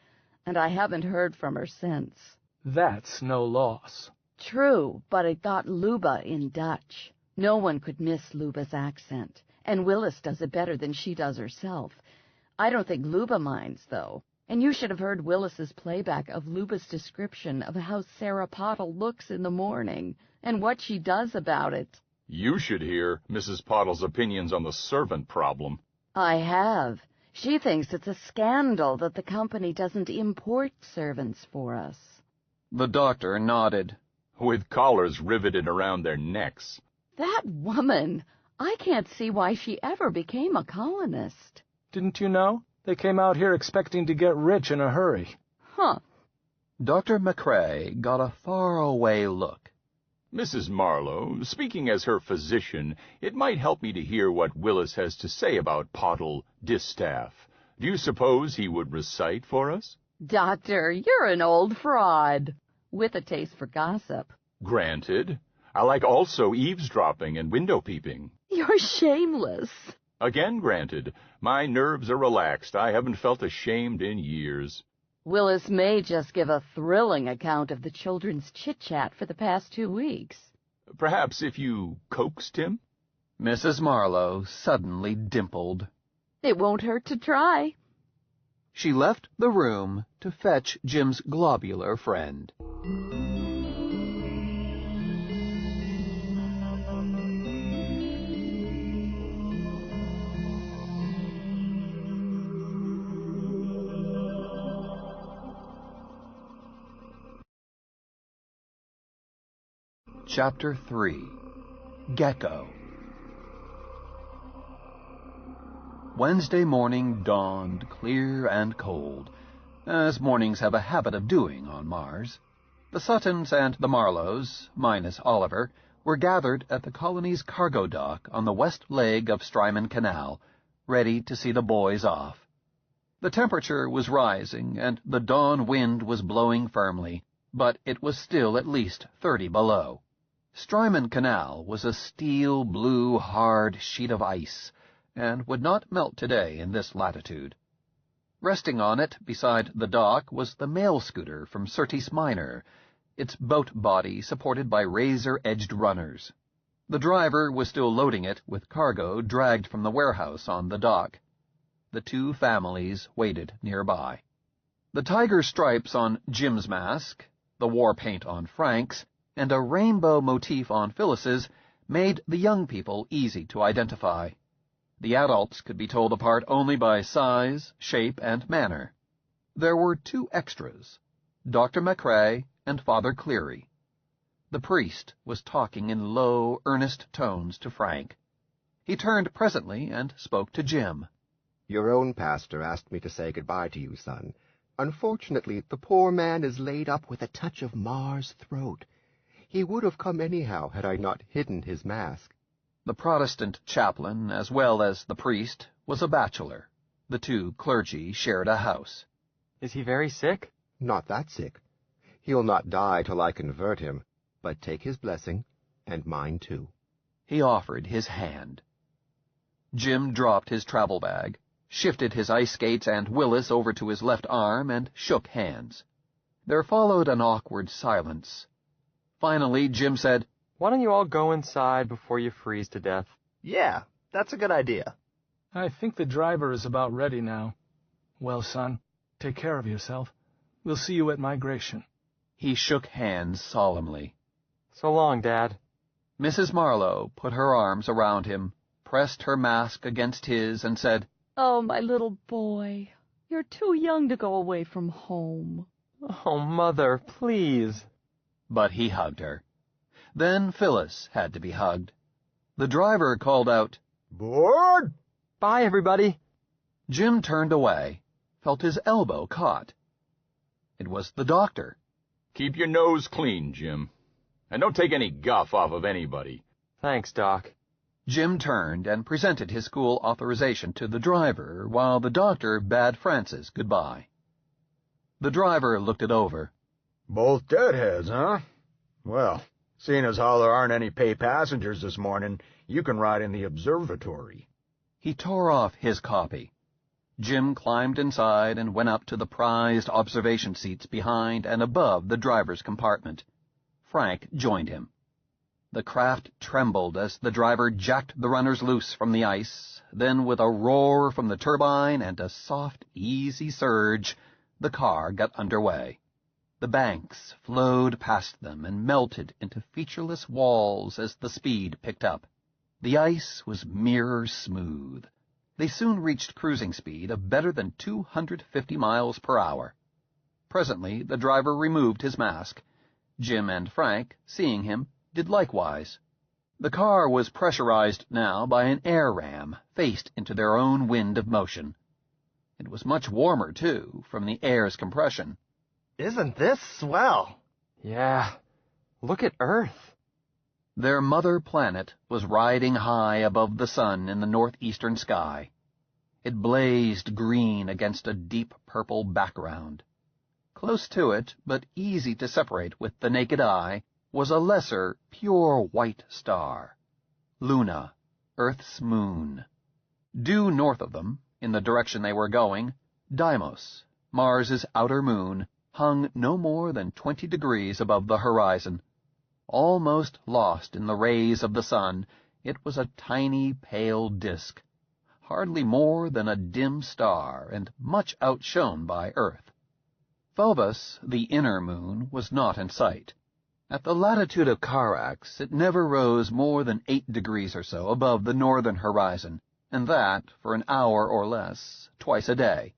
and I haven't heard from her since. That's no loss. True, but it got Luba in Dutch. No one could miss Luba's accent, and Willis does it better than she does herself. I don't think Luba minds, though. And you should have heard Willis's playback of Luba's description of how Sarah Pottle looks in the morning, and what she does about it. You should hear Mrs. Pottle's opinions on the servant problem. I have. She thinks it's a scandal that the company doesn't import servants for us. The doctor nodded. With collars riveted around their necks. That woman! I can't see why she ever became a colonist. Didn't you know? They came out here expecting to get rich in a hurry. Huh. Dr. McCrae got a faraway look. Mrs. Marlowe, speaking as her physician, it might help me to hear what Willis has to say about Pottle Distaff. Do you suppose he would recite for us? Doctor, you're an old fraud. With a taste for gossip. Granted. I like also eavesdropping and window peeping. You're shameless. Again granted. My nerves are relaxed. I haven't felt ashamed in years. Willis may just give a thrilling account of the children's chit-chat for the past 2 weeks. Perhaps if you coaxed him? Mrs. Marlowe suddenly dimpled. It won't hurt to try. She left the room to fetch Jim's globular friend. Chapter 3. Gecko. Wednesday morning dawned clear and cold, as mornings have a habit of doing on Mars. The Suttons and the Marlowes, minus Oliver, were gathered at the colony's cargo dock on the west leg of Strymon Canal, ready to see the boys off. The temperature was rising, and the dawn wind was blowing firmly, but it was still at least 30 below. Strymon Canal was a steel-blue, hard sheet of ice, and would not melt today in this latitude. Resting on it, beside the dock, was the mail scooter from Surtees Minor, its boat body supported by razor-edged runners. The driver was still loading it with cargo dragged from the warehouse on the dock. The two families waited nearby. The tiger stripes on Jim's mask, the war paint on Frank's, and a rainbow motif on Phyllis's made the young people easy to identify. The adults could be told apart only by size, shape, and manner. There were 2 extras, Dr. McCrae and Father Cleary. The priest was talking in low, earnest tones to Frank. He turned presently and spoke to Jim. Your own pastor asked me to say goodbye to you, son. Unfortunately, the poor man is laid up with a touch of Mars' throat. He would have come anyhow had I not hidden his mask. The Protestant chaplain, as well as the priest, was a bachelor. The 2 clergy shared a house. Is he very sick? Not that sick. He'll not die till I convert him, but take his blessing, and mine too. He offered his hand. Jim dropped his travel bag, shifted his ice skates and Willis over to his left arm, and shook hands. There followed an awkward silence. Finally, Jim said, Why don't you all go inside before you freeze to death? Yeah, that's a good idea. I think the driver is about ready now. Well, son, take care of yourself. We'll see you at migration. He shook hands solemnly. So long, Dad. Mrs. Marlowe put her arms around him, pressed her mask against his, and said, Oh, my little boy, you're too young to go away from home. Oh, Mother, please. but he hugged her. Then Phyllis had to be hugged. The driver called out, "Board!" Bye, everybody. Jim turned away, felt his elbow caught. It was the doctor. Keep your nose clean, Jim. And don't take any guff off of anybody. Thanks, Doc. Jim turned and presented his school authorization to the driver while the doctor bade Francis goodbye. The driver looked it over. "Both deadheads, huh? Well, seeing as how there aren't any pay passengers this morning, you can ride in the observatory." He tore off his copy. Jim climbed inside and went up to the prized observation seats behind and above the driver's compartment. Frank joined him. The craft trembled as the driver jacked the runners loose from the ice, then with a roar from the turbine and a soft, easy surge, the car got underway. The banks flowed past them and melted into featureless walls as the speed picked up. The ice was mirror smooth. They soon reached cruising speed of better than 250 miles per hour. Presently the driver removed his mask. Jim and Frank, seeing him, did likewise. The car was pressurized now by an air ram faced into their own wind of motion. It was much warmer, too, from the air's compression. Isn't this swell? Yeah. Look at Earth. Their mother planet was riding high above the sun in the northeastern sky. It blazed green against a deep purple background. Close to it, but easy to separate with the naked eye, was a lesser, pure white star, Luna, Earth's moon. Due north of them, in the direction they were going, Deimos, Mars's outer moon, hung no more than 20 degrees above the horizon. Almost lost in the rays of the sun, it was a tiny, pale disk, hardly more than a dim star and much outshone by Earth. Phobos, the inner moon, was not in sight. At the latitude of Carax, it never rose more than 8 degrees or so above the northern horizon, and that for an hour or less, twice a day.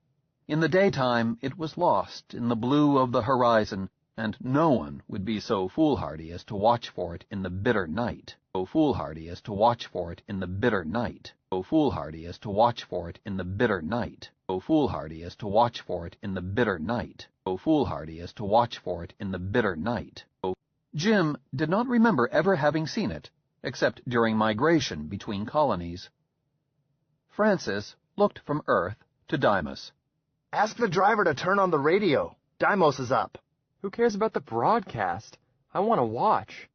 In the daytime it was lost in the blue of the horizon, and no one would be so foolhardy as to watch for it in the bitter night. So foolhardy as to watch for it in the bitter night. So foolhardy as to watch for it in the bitter night. So foolhardy as to watch for it in the bitter night. So foolhardy as to watch for it in the bitter night. Jim did not remember ever having seen it, except during migration between colonies. Francis looked from Earth to Deimos. Ask the driver to turn on the radio. Deimos is up. Who cares about the broadcast? I want to watch.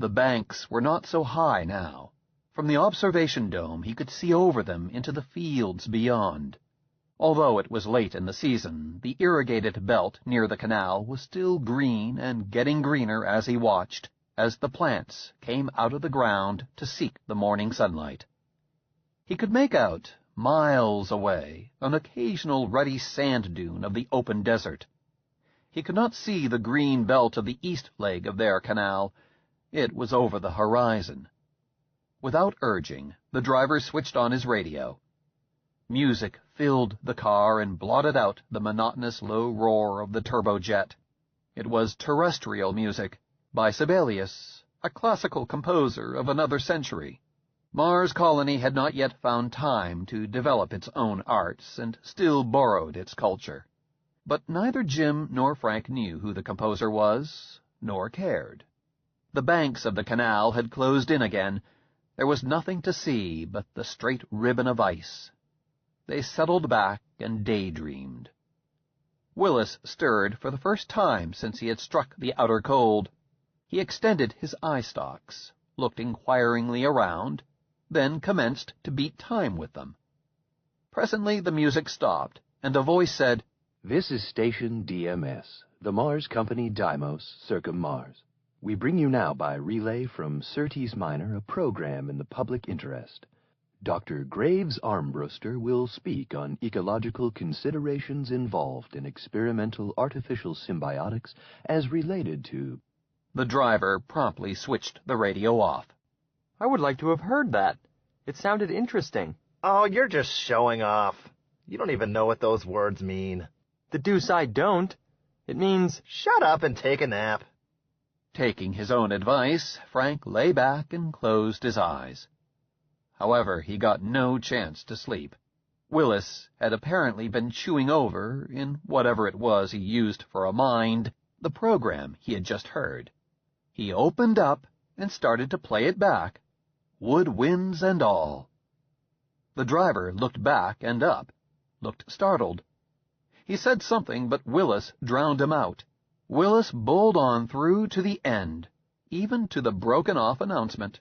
The banks were not so high now. From the observation dome he could see over them into the fields beyond. Although it was late in the season, the irrigated belt near the canal was still green and getting greener as he watched, as the plants came out of the ground to seek the morning sunlight. He could make out, miles away, an occasional ruddy sand dune of the open desert. He could not see the green belt of the east leg of their canal. It was over the horizon. Without urging, the driver switched on his radio. Music filled the car and blotted out the monotonous low roar of the turbojet. It was terrestrial music, by Sibelius, a classical composer of another century. Mars Colony had not yet found time to develop its own arts, and still borrowed its culture. But neither Jim nor Frank knew who the composer was, nor cared. The banks of the canal had closed in again. There was nothing to see but the straight ribbon of ice. They settled back and daydreamed. Willis stirred for the first time since he had struck the outer cold. He extended his eye stalks, looked inquiringly around, then commenced to beat time with them. Presently the music stopped, and a voice said, "This is Station DMS, the Mars Company Deimos, Circum Mars. We bring you now by relay from Surtees Minor a program in the public interest. Dr. Graves Armbruster will speak on ecological considerations involved in experimental artificial symbiotics as related to..." The driver promptly switched the radio off. I would like to have heard that. It sounded interesting. Oh, you're just showing off. You don't even know what those words mean. The deuce I don't. It means... Shut up and take a nap. Taking his own advice, Frank lay back and closed his eyes. However, he got no chance to sleep. Willis had apparently been chewing over, in whatever it was he used for a mind, the program he had just heard. He opened up and started to play it back, woodwinds and all. The driver looked back and up, looked startled. He said something, but Willis drowned him out. Willis bowled on through to the end, even to the broken-off announcement.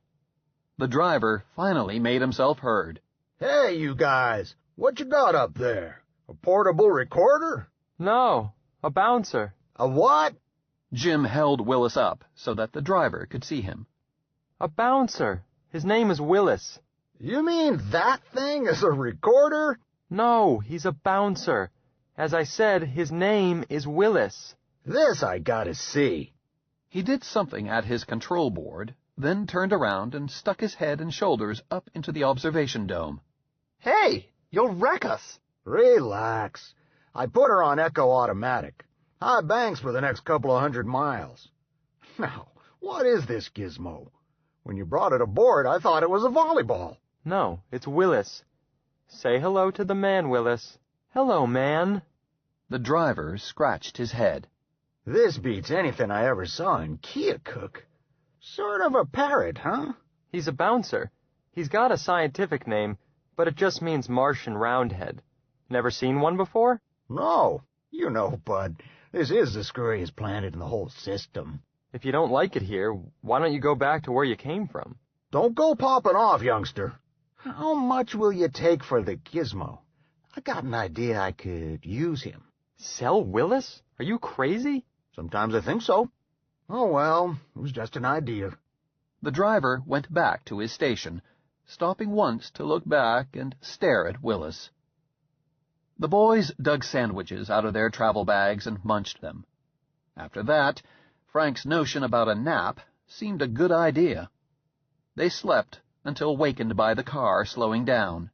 The driver finally made himself heard. Hey, you guys, what you got up there? A portable recorder? No, a bouncer. A what? Jim held Willis up so that the driver could see him. A bouncer. His name is Willis. You mean that thing is a recorder? No, he's a bouncer. As I said, his name is Willis. This I gotta see. He did something at his control board, then turned around and stuck his head and shoulders up into the observation dome. Hey, you'll wreck us. Relax. I put her on Echo Automatic. High banks for the next couple of 100 miles. Now, what is this gizmo? When you brought it aboard, I thought it was a volleyball. No, it's Willis. Say hello to the man, Willis. Hello, man. The driver scratched his head. This beats anything I ever saw in Keokuk. Sort of a parrot, huh? He's a bouncer. He's got a scientific name, but it just means Martian roundhead. Never seen one before? No. You know, Bud, this is the screwiest planet in the whole system. If you don't like it here, why don't you go back to where you came from? Don't go popping off, youngster. How much will you take for the gizmo? I got an idea I could use him. Sell Willis? Are you crazy? Sometimes I think so. Oh, well, it was just an idea. The driver went back to his station, stopping once to look back and stare at Willis. The boys dug sandwiches out of their travel bags and munched them. After that, Frank's notion about a nap seemed a good idea. They slept until wakened by the car slowing down.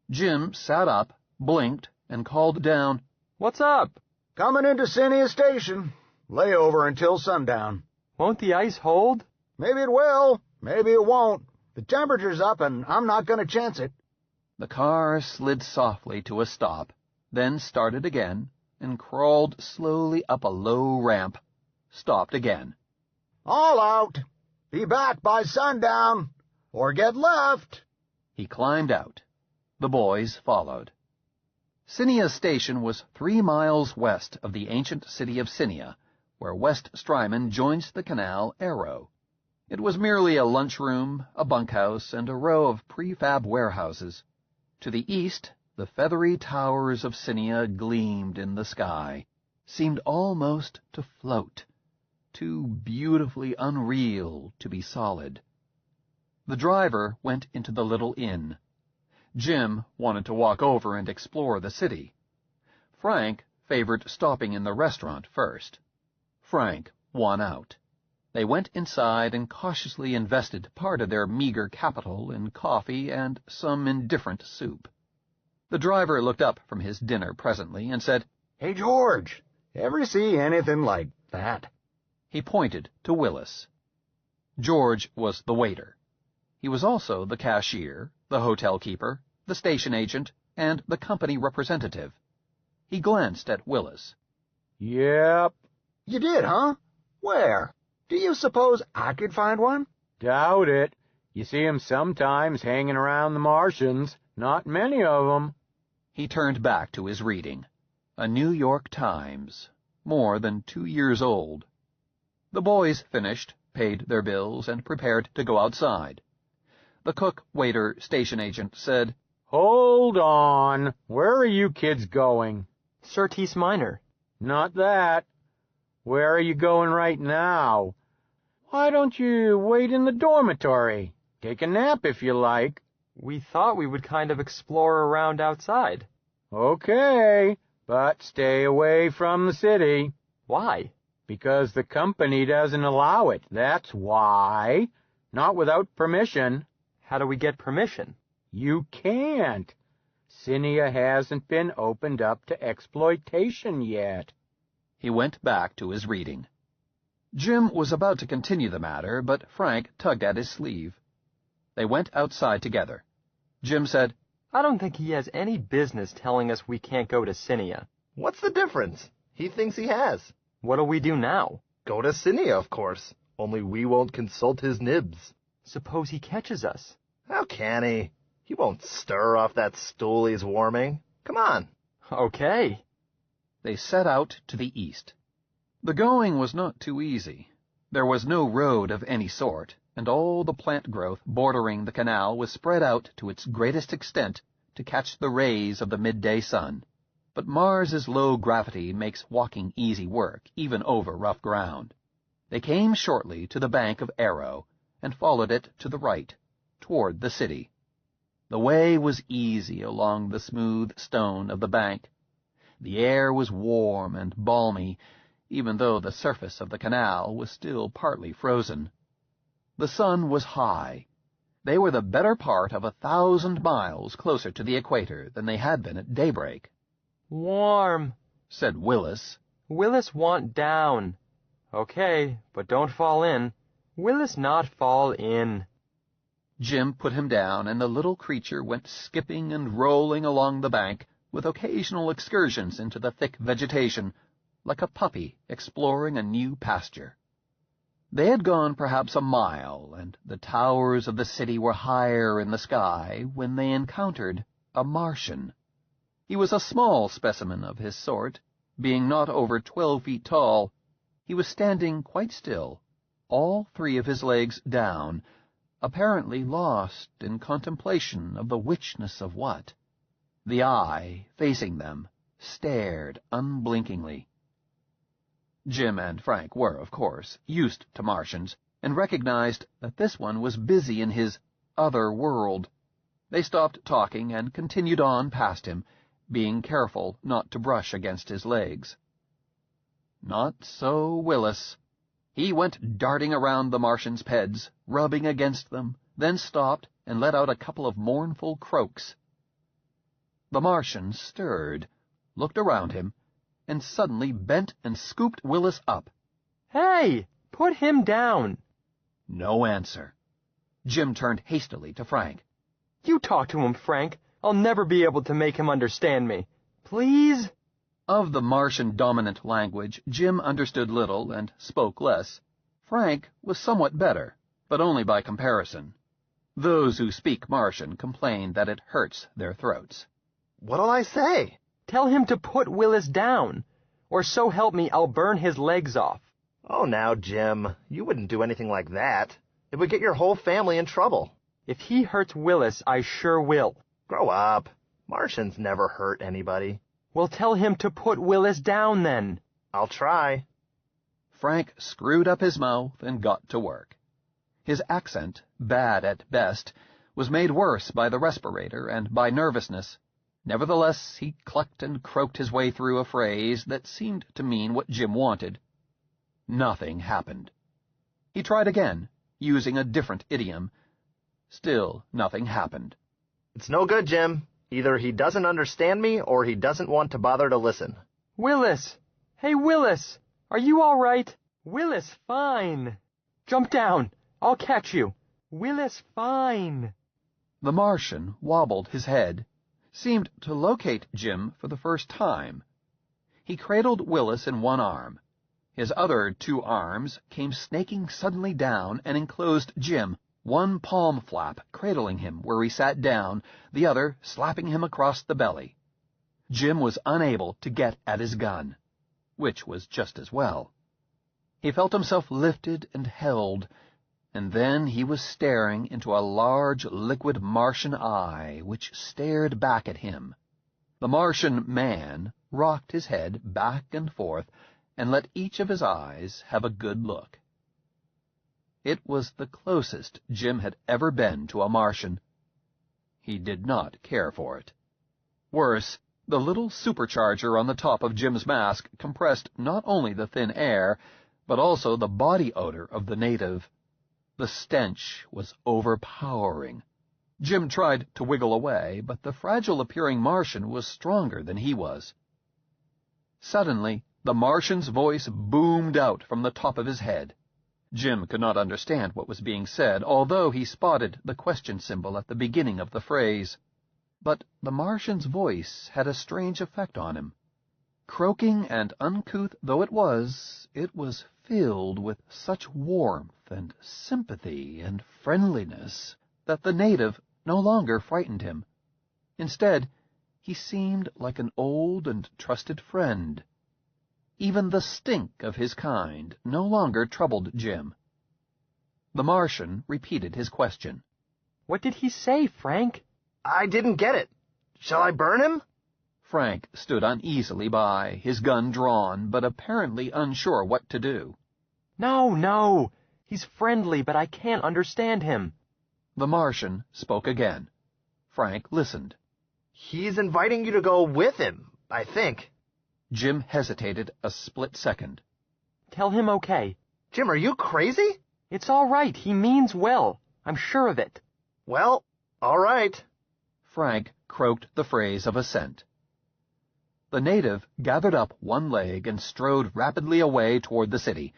Jim sat up, blinked, and called down, "What's up?" "Coming into Cinia Station. Layover until sundown." "Won't the ice hold?" "Maybe it will, maybe it won't. The temperature's up and I'm not going to chance it." The car slid softly to a stop, then started again, and crawled slowly up a low ramp, stopped again. "All out. Be back by sundown, or get left." He climbed out. The boys followed. Cinia Station was 3 miles west of the ancient city of Cinia, where West Strymon joins the canal Arrow. It was merely a lunchroom, a bunkhouse, and a row of prefab warehouses. To the east, the feathery towers of Cinia gleamed in the sky, seemed almost to float, too beautifully unreal to be solid. The driver went into the little inn. Jim wanted to walk over and explore the city. Frank favored stopping in the restaurant first. Frank won out. They went inside and cautiously invested part of their meager capital in coffee and some indifferent soup. The driver looked up from his dinner presently and said, "Hey, George, ever see anything like that?" He pointed to Willis. George was the waiter. He was also the cashier, the hotel keeper, the station agent, and the company representative. He glanced at Willis. "Yep." "You did, huh? Where? Do you suppose I could find one?" "Doubt it. You see 'em sometimes hanging around the Martians. Not many of 'em." He turned back to his reading. A New York Times, more than 2 years old. The boys finished, paid their bills, and prepared to go outside. The cook, waiter, station agent said, "Hold on. Where are you kids going?" "Surtees Minor." "Not that. Where are you going right now? Why don't you wait in the dormitory? Take a nap if you like." "We thought we would kind of explore around outside." "Okay, but stay away from the city." "Why?" "Because the company doesn't allow it, that's why. Not without permission." "How do we get permission?" "You can't. Cinia hasn't been opened up to exploitation yet." He went back to his reading. Jim was about to continue the matter, but Frank tugged at his sleeve. They went outside together. Jim said, I don't think he has any business telling us we can't go to Cinia. What's the difference? He thinks he has. What'll we do now? Go to Cinia, of course. Only we won't consult his nibs. Suppose he catches us. How can he? He won't stir off that stool he's warming. Come on. Okay. They set out to the east. The going was not too easy. There was no road of any sort, and all the plant growth bordering the canal was spread out to its greatest extent to catch the rays of the midday sun. But Mars's low gravity makes walking easy work, even over rough ground. They came shortly to the bank of Arrow, and followed it to the right, toward the city. The way was easy along the smooth stone of the bank. The air was warm and balmy, even though the surface of the canal was still partly frozen. The sun was high. They were the better part of 1,000 miles closer to the equator than they had been at daybreak. Warm, said Willis. Willis want down. Okay, but don't fall in. Willis not fall in. Jim put him down, and the little creature went skipping and rolling along the bank, with occasional excursions into the thick vegetation, like a puppy exploring a new pasture. They had gone perhaps a mile, and the towers of the city were higher in the sky, when they encountered a Martian. He was a small specimen of his sort, being not over 12 feet tall. He was standing quite still, all 3 of his legs down, apparently lost in contemplation of the whichness of what. The eye, facing them, stared unblinkingly. Jim and Frank were, of course, used to Martians, and recognized that this one was busy in his other world. They stopped talking and continued on past him, being careful not to brush against his legs. Not so Willis. He went darting around the Martians' heads, rubbing against them, then stopped and let out a couple of mournful croaks. The Martian stirred, looked around him, and suddenly bent and scooped Willis up. Hey, put him down. No answer. Jim turned hastily to Frank. You talk to him, Frank. I'll never be able to make him understand me. Please? Of the Martian-dominant language, Jim understood little and spoke less. Frank was somewhat better, but only by comparison. Those who speak Martian complain that it hurts their throats. What'll I say? Tell him to put Willis down, or so help me, I'll burn his legs off. Oh, now, Jim, you wouldn't do anything like that. It would get your whole family in trouble. If he hurts Willis, I sure will. Grow up. Martians never hurt anybody. Well, tell him to put Willis down, then. I'll try. Frank screwed up his mouth and got to work. His accent, bad at best, was made worse by the respirator and by nervousness. Nevertheless, he clucked and croaked his way through a phrase that seemed to mean what Jim wanted. Nothing happened. He tried again, using a different idiom. Still nothing happened. It's no good, Jim. Either he doesn't understand me, or he doesn't want to bother to listen. Willis! Hey, Willis! Are you all right? Willis, fine! Jump down! I'll catch you! Willis, fine! The Martian wobbled his head, seemed to locate Jim for the first time. He cradled Willis in one arm. His other 2 arms came snaking suddenly down and enclosed Jim, one palm flap cradling him where he sat down, the other slapping him across the belly. Jim was unable to get at his gun, which was just as well. He felt himself lifted and held, and then he was staring into a large liquid Martian eye which stared back at him. The Martian man rocked his head back and forth and let each of his eyes have a good look. It was the closest Jim had ever been to a Martian. He did not care for it. Worse, the little supercharger on the top of Jim's mask compressed not only the thin air, but also the body odor of the native. The stench was overpowering. Jim tried to wiggle away, but the fragile-appearing Martian was stronger than he was. Suddenly, The Martian's voice boomed out from the top of his head. Jim could not understand what was being said, although he spotted the question symbol at the beginning of the phrase. But the Martian's voice had a strange effect on him. Croaking and uncouth though it was filled with such warmth and sympathy and friendliness that the native no longer frightened him. Instead, he seemed like an old and trusted friend. Even the stink of his kind no longer troubled Jim. The Martian repeated his question. What did he say, Frank? I didn't get it. Shall I burn him? Frank stood uneasily by, his gun drawn, but apparently unsure what to do. No. He's friendly, but I can't understand him. The Martian spoke again. Frank listened. He's inviting you to go with him, I think. Jim hesitated a split second. Tell him okay. Jim, are you crazy? It's all right. He means well. I'm sure of it. Well, all right. Frank croaked the phrase of assent. The native gathered up one leg and strode rapidly away toward the city.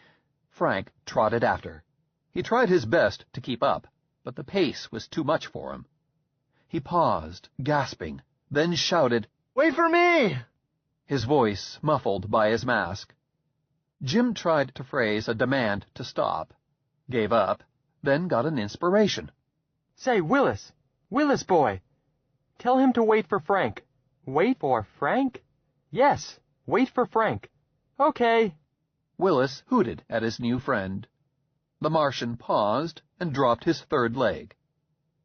Frank trotted after. He tried his best to keep up, but the pace was too much for him. He paused, gasping, then shouted, "Wait for me!" his voice muffled by his mask. Jim tried to phrase a demand to stop, gave up, then got an inspiration. Say, Willis boy, tell him to wait for Frank. Wait for Frank? Yes, wait for Frank. Okay. Willis hooted at his new friend. The Martian paused and dropped his third leg.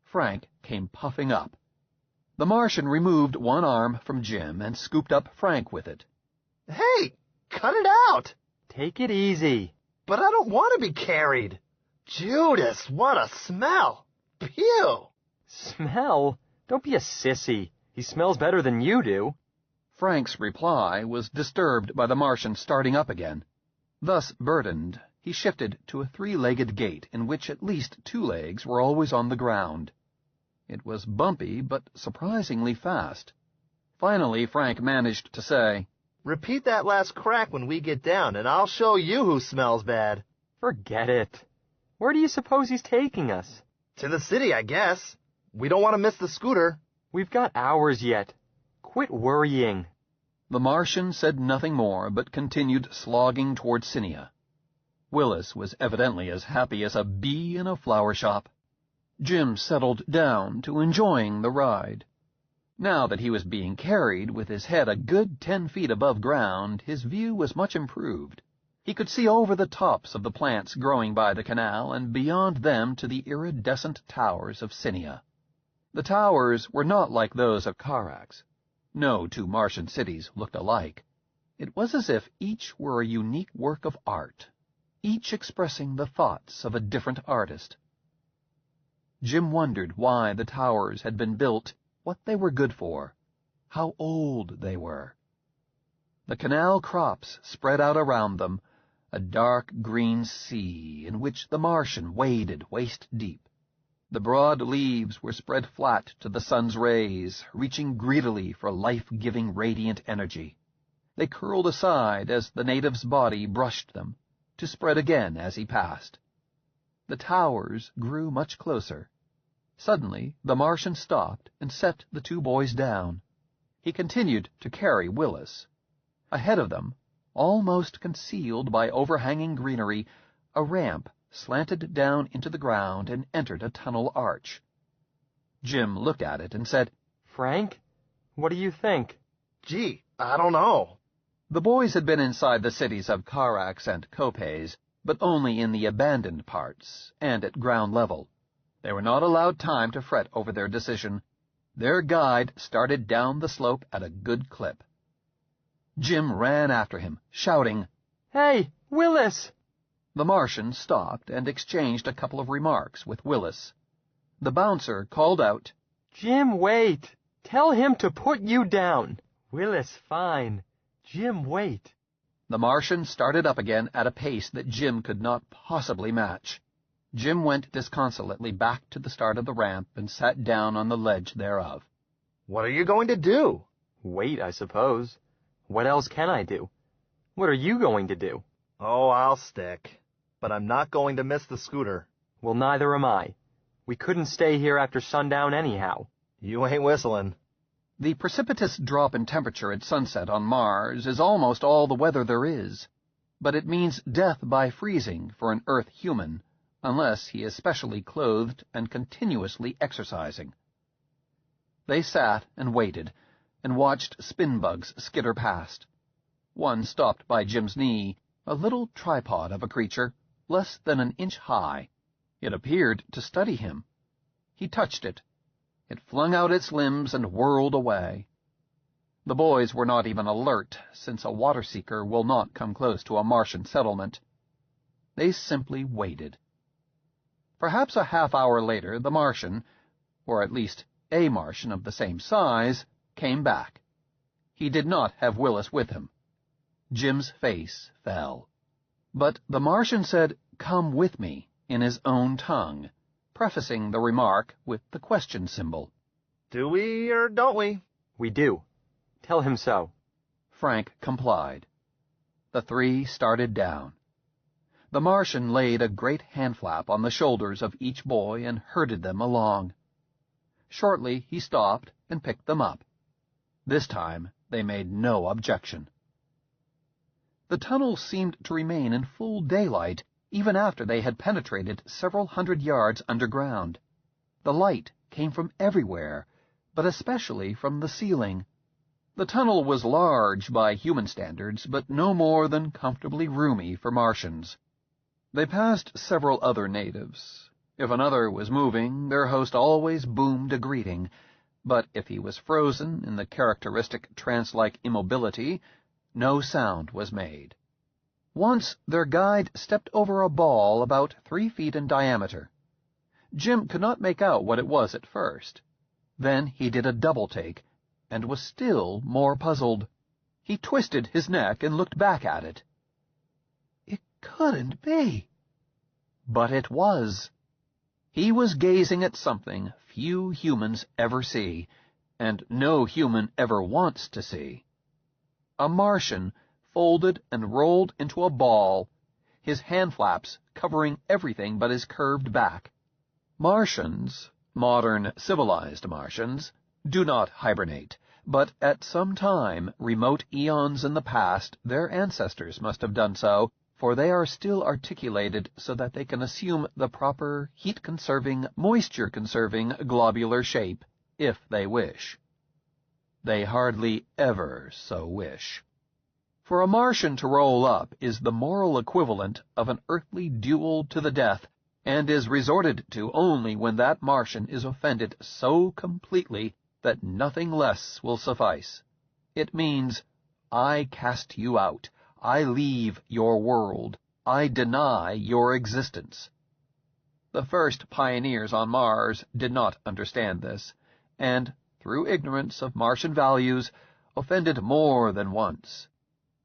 Frank came puffing up. The Martian removed one arm from Jim and scooped up Frank with it. Hey, cut it out! Take it easy. But I don't want to be carried. Judas, what a smell! Pew! Smell? Don't be a sissy. He smells better than you do. Frank's reply was disturbed by the Martian starting up again. Thus burdened, he shifted to a three-legged gait in which at least two legs were always on the ground. It was bumpy, but surprisingly fast. Finally, Frank managed to say, "Repeat that last crack when we get down, and I'll show you who smells bad." Forget it. Where do you suppose he's taking us? To the city, I guess. We don't want to miss the scooter. We've got hours yet. Quit worrying. The Martian said nothing more, but continued slogging toward Cinia. Willis was evidently as happy as a bee in a flower shop. Jim settled down to enjoying the ride. Now that he was being carried with his head a good 10 feet above ground, his view was much improved. He could see over the tops of the plants growing by the canal and beyond them to the iridescent towers of Cinia. The towers were not like those of Carax. No two Martian cities looked alike. It was as if each were a unique work of art, each expressing the thoughts of a different artist. Jim wondered why the towers had been built, what they were good for, how old they were. The canal crops spread out around them, a dark green sea in which the Martian waded waist-deep. The broad leaves were spread flat to the sun's rays, reaching greedily for life-giving radiant energy. They curled aside as the native's body brushed them, to spread again as he passed. The towers grew much closer. Suddenly, the Martian stopped and set the two boys down. He continued to carry Willis. Ahead of them, almost concealed by overhanging greenery, a ramp slanted down into the ground and entered a tunnel arch. Jim looked at it and said, "Frank, what do you think?" "Gee, I don't know." The boys had been inside the cities of Carax and Copes, but only in the abandoned parts, and at ground level. They were not allowed time to fret over their decision. Their guide started down the slope at a good clip. Jim ran after him, shouting, "Hey, Willis!" The Martian stopped and exchanged a couple of remarks with Willis. The bouncer called out, "Jim, wait! Tell him to put you down!" "Willis, fine. Jim, wait." The Martian started up again at a pace that Jim could not possibly match. Jim went disconsolately back to the start of the ramp and sat down on the ledge thereof. "What are you going to do?" "Wait, I suppose. What else can I do? What are you going to do? Oh, I'll stick. But I'm not going to miss the scooter. Well, neither am I. We couldn't stay here after sundown anyhow. You ain't whistling. The precipitous drop in temperature at sunset on Mars is almost all the weather there is, but it means death by freezing for an Earth human, unless he is specially clothed and continuously exercising. They sat and waited, and watched spin bugs skitter past. One stopped by Jim's knee, a little tripod of a creature, less than an inch high. It appeared to study him. He touched it. It flung out its limbs and whirled away. The boys were not even alert, since a water-seeker will not come close to a Martian settlement. They simply waited. Perhaps a half-hour later, the Martian, or at least a Martian of the same size, came back. He did not have Willis with him. Jim's face fell. But the Martian said, "Come with me," in his own tongue, prefacing the remark with the question symbol. Do we or don't we? We do. Tell him so. Frank complied. The three started down. The Martian laid a great handflap on the shoulders of each boy and herded them along. Shortly he stopped and picked them up. This time they made no objection. The tunnel seemed to remain in full daylight even after they had penetrated several hundred yards underground. The light came from everywhere, but especially from the ceiling. The tunnel was large by human standards, but no more than comfortably roomy for Martians. They passed several other natives. If another was moving, their host always boomed a greeting, but if he was frozen in the characteristic trance-like immobility, no sound was made. Once their guide stepped over a ball about 3 feet in diameter. Jim could not make out what it was at first. Then he did a double-take, and was still more puzzled. He twisted his neck and looked back at it. It couldn't be. But it was. He was gazing at something few humans ever see, and no human ever wants to see. A Martian folded and rolled into a ball, his handflaps covering everything but his curved back. Martians, modern civilized Martians, do not hibernate, but at some time, remote eons in the past, their ancestors must have done so, for they are still articulated so that they can assume the proper heat-conserving, moisture-conserving globular shape, if they wish. They hardly ever so wish. For a Martian to roll up is the moral equivalent of an earthly duel to the death, and is resorted to only when that Martian is offended so completely that nothing less will suffice. It means, I cast you out, I leave your world, I deny your existence. The first pioneers on Mars did not understand this, and, through ignorance of Martian values, offended more than once.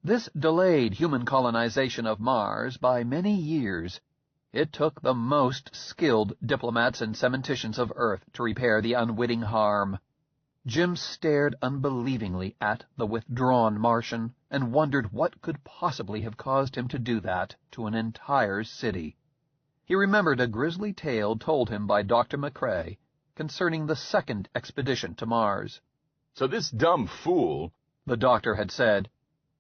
This delayed human colonization of Mars by many years. It took the most skilled diplomats and cementicians of Earth to repair the unwitting harm. Jim stared unbelievingly at the withdrawn Martian and wondered what could possibly have caused him to do that to an entire city. He remembered a grisly tale told him by Dr. McCrae concerning the second expedition to Mars. So this dumb fool, the doctor had said,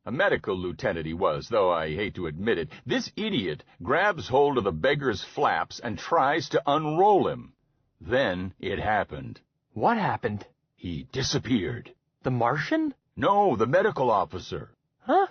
a medical lieutenant he was, though I hate to admit it, this idiot grabs hold of the beggar's flaps and tries to unroll him. Then it happened. What happened? He disappeared. The Martian? No, the medical officer. Huh?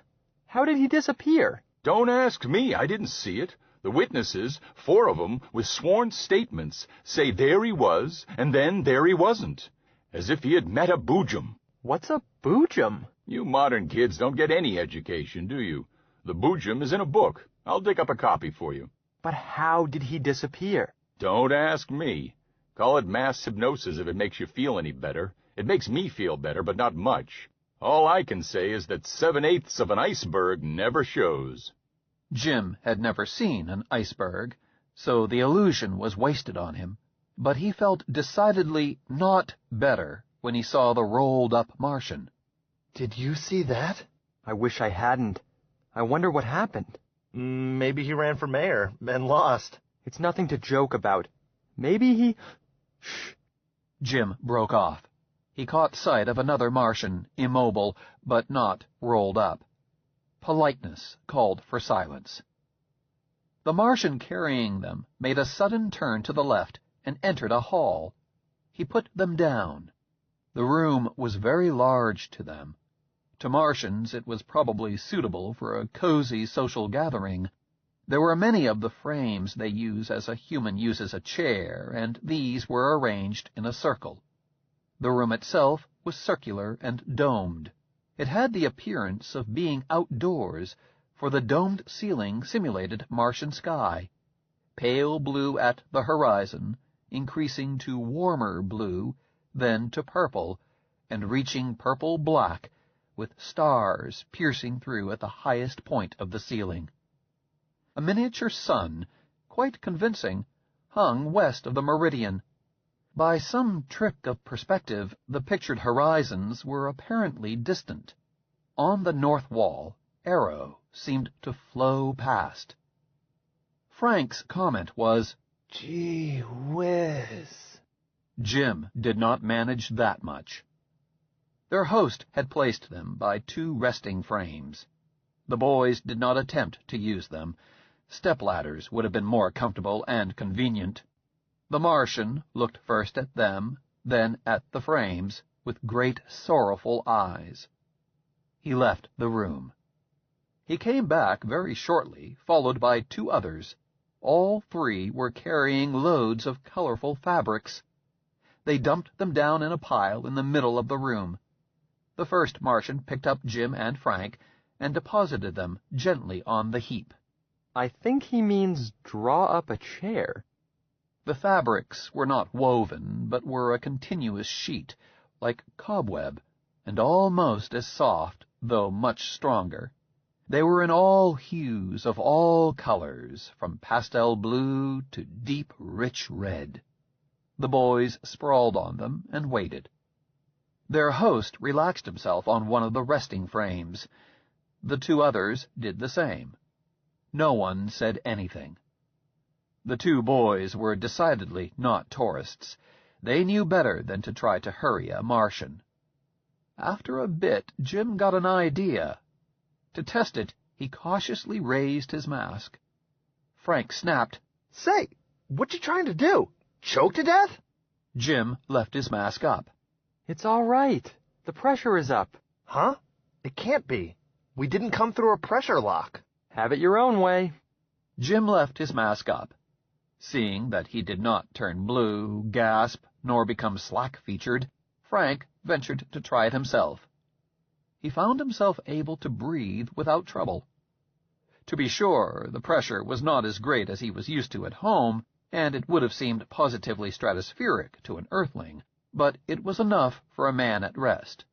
How did he disappear? Don't ask me. I didn't see it. The witnesses, 4 of them, with sworn statements, say there he was, and then there he wasn't, as if he had met a boojum. What's a boojum? You modern kids don't get any education, do you? The boojum is in a book. I'll dig up a copy for you. But how did he disappear? Don't ask me. Call it mass hypnosis if it makes you feel any better. It makes me feel better, but not much. All I can say is that 7/8 of an iceberg never shows. Jim had never seen an iceberg, so the illusion was wasted on him, but he felt decidedly not better when he saw the rolled-up Martian. Did you see that? I wish I hadn't. I wonder what happened. Maybe he ran for mayor and lost. It's nothing to joke about. Maybe he... Shh. Jim broke off. He caught sight of another Martian, immobile, but not rolled up. Politeness called for silence. The Martian carrying them made a sudden turn to the left and entered a hall. He put them down. The room was very large to them. To Martians it was probably suitable for a cozy social gathering. There were many of the frames they use as a human uses a chair, and these were arranged in a circle. The room itself was circular and domed. It had the appearance of being outdoors, for the domed ceiling simulated Martian sky, pale blue at the horizon, increasing to warmer blue, then to purple, and reaching purple-black, with stars piercing through at the highest point of the ceiling. A miniature sun, quite convincing, hung west of the meridian. By some trick of perspective, the pictured horizons were apparently distant. On the north wall, Arrow seemed to flow past. Frank's comment was, "Gee whiz." Jim did not manage that much. Their host had placed them by 2 resting frames. The boys did not attempt to use them. Stepladders would have been more comfortable and convenient. The Martian looked first at them, then at the frames, with great sorrowful eyes. He left the room. He came back very shortly, followed by 2 others. All 3 were carrying loads of colorful fabrics. They dumped them down in a pile in the middle of the room. The first Martian picked up Jim and Frank and deposited them gently on the heap. I think he means draw up a chair. The fabrics were not woven, but were a continuous sheet, like cobweb, and almost as soft, though much stronger. They were in all hues of all colors, from pastel blue to deep, rich red. The boys sprawled on them and waited. Their host relaxed himself on one of the resting frames. The 2 others did the same. No one said anything. The 2 boys were decidedly not tourists. They knew better than to try to hurry a Martian. After a bit, Jim got an idea. To test it, he cautiously raised his mask. Frank snapped, "Say, what you trying to do? Choke to death?" Jim left his mask up. It's all right. The pressure is up. Huh? It can't be. We didn't come through a pressure lock. Have it your own way. Jim left his mask up. Seeing that he did not turn blue, gasp, nor become slack-featured, Frank ventured to try it himself. He found himself able to breathe without trouble. To be sure, the pressure was not as great as he was used to at home, and it would have seemed positively stratospheric to an earthling, but it was enough for a man at rest.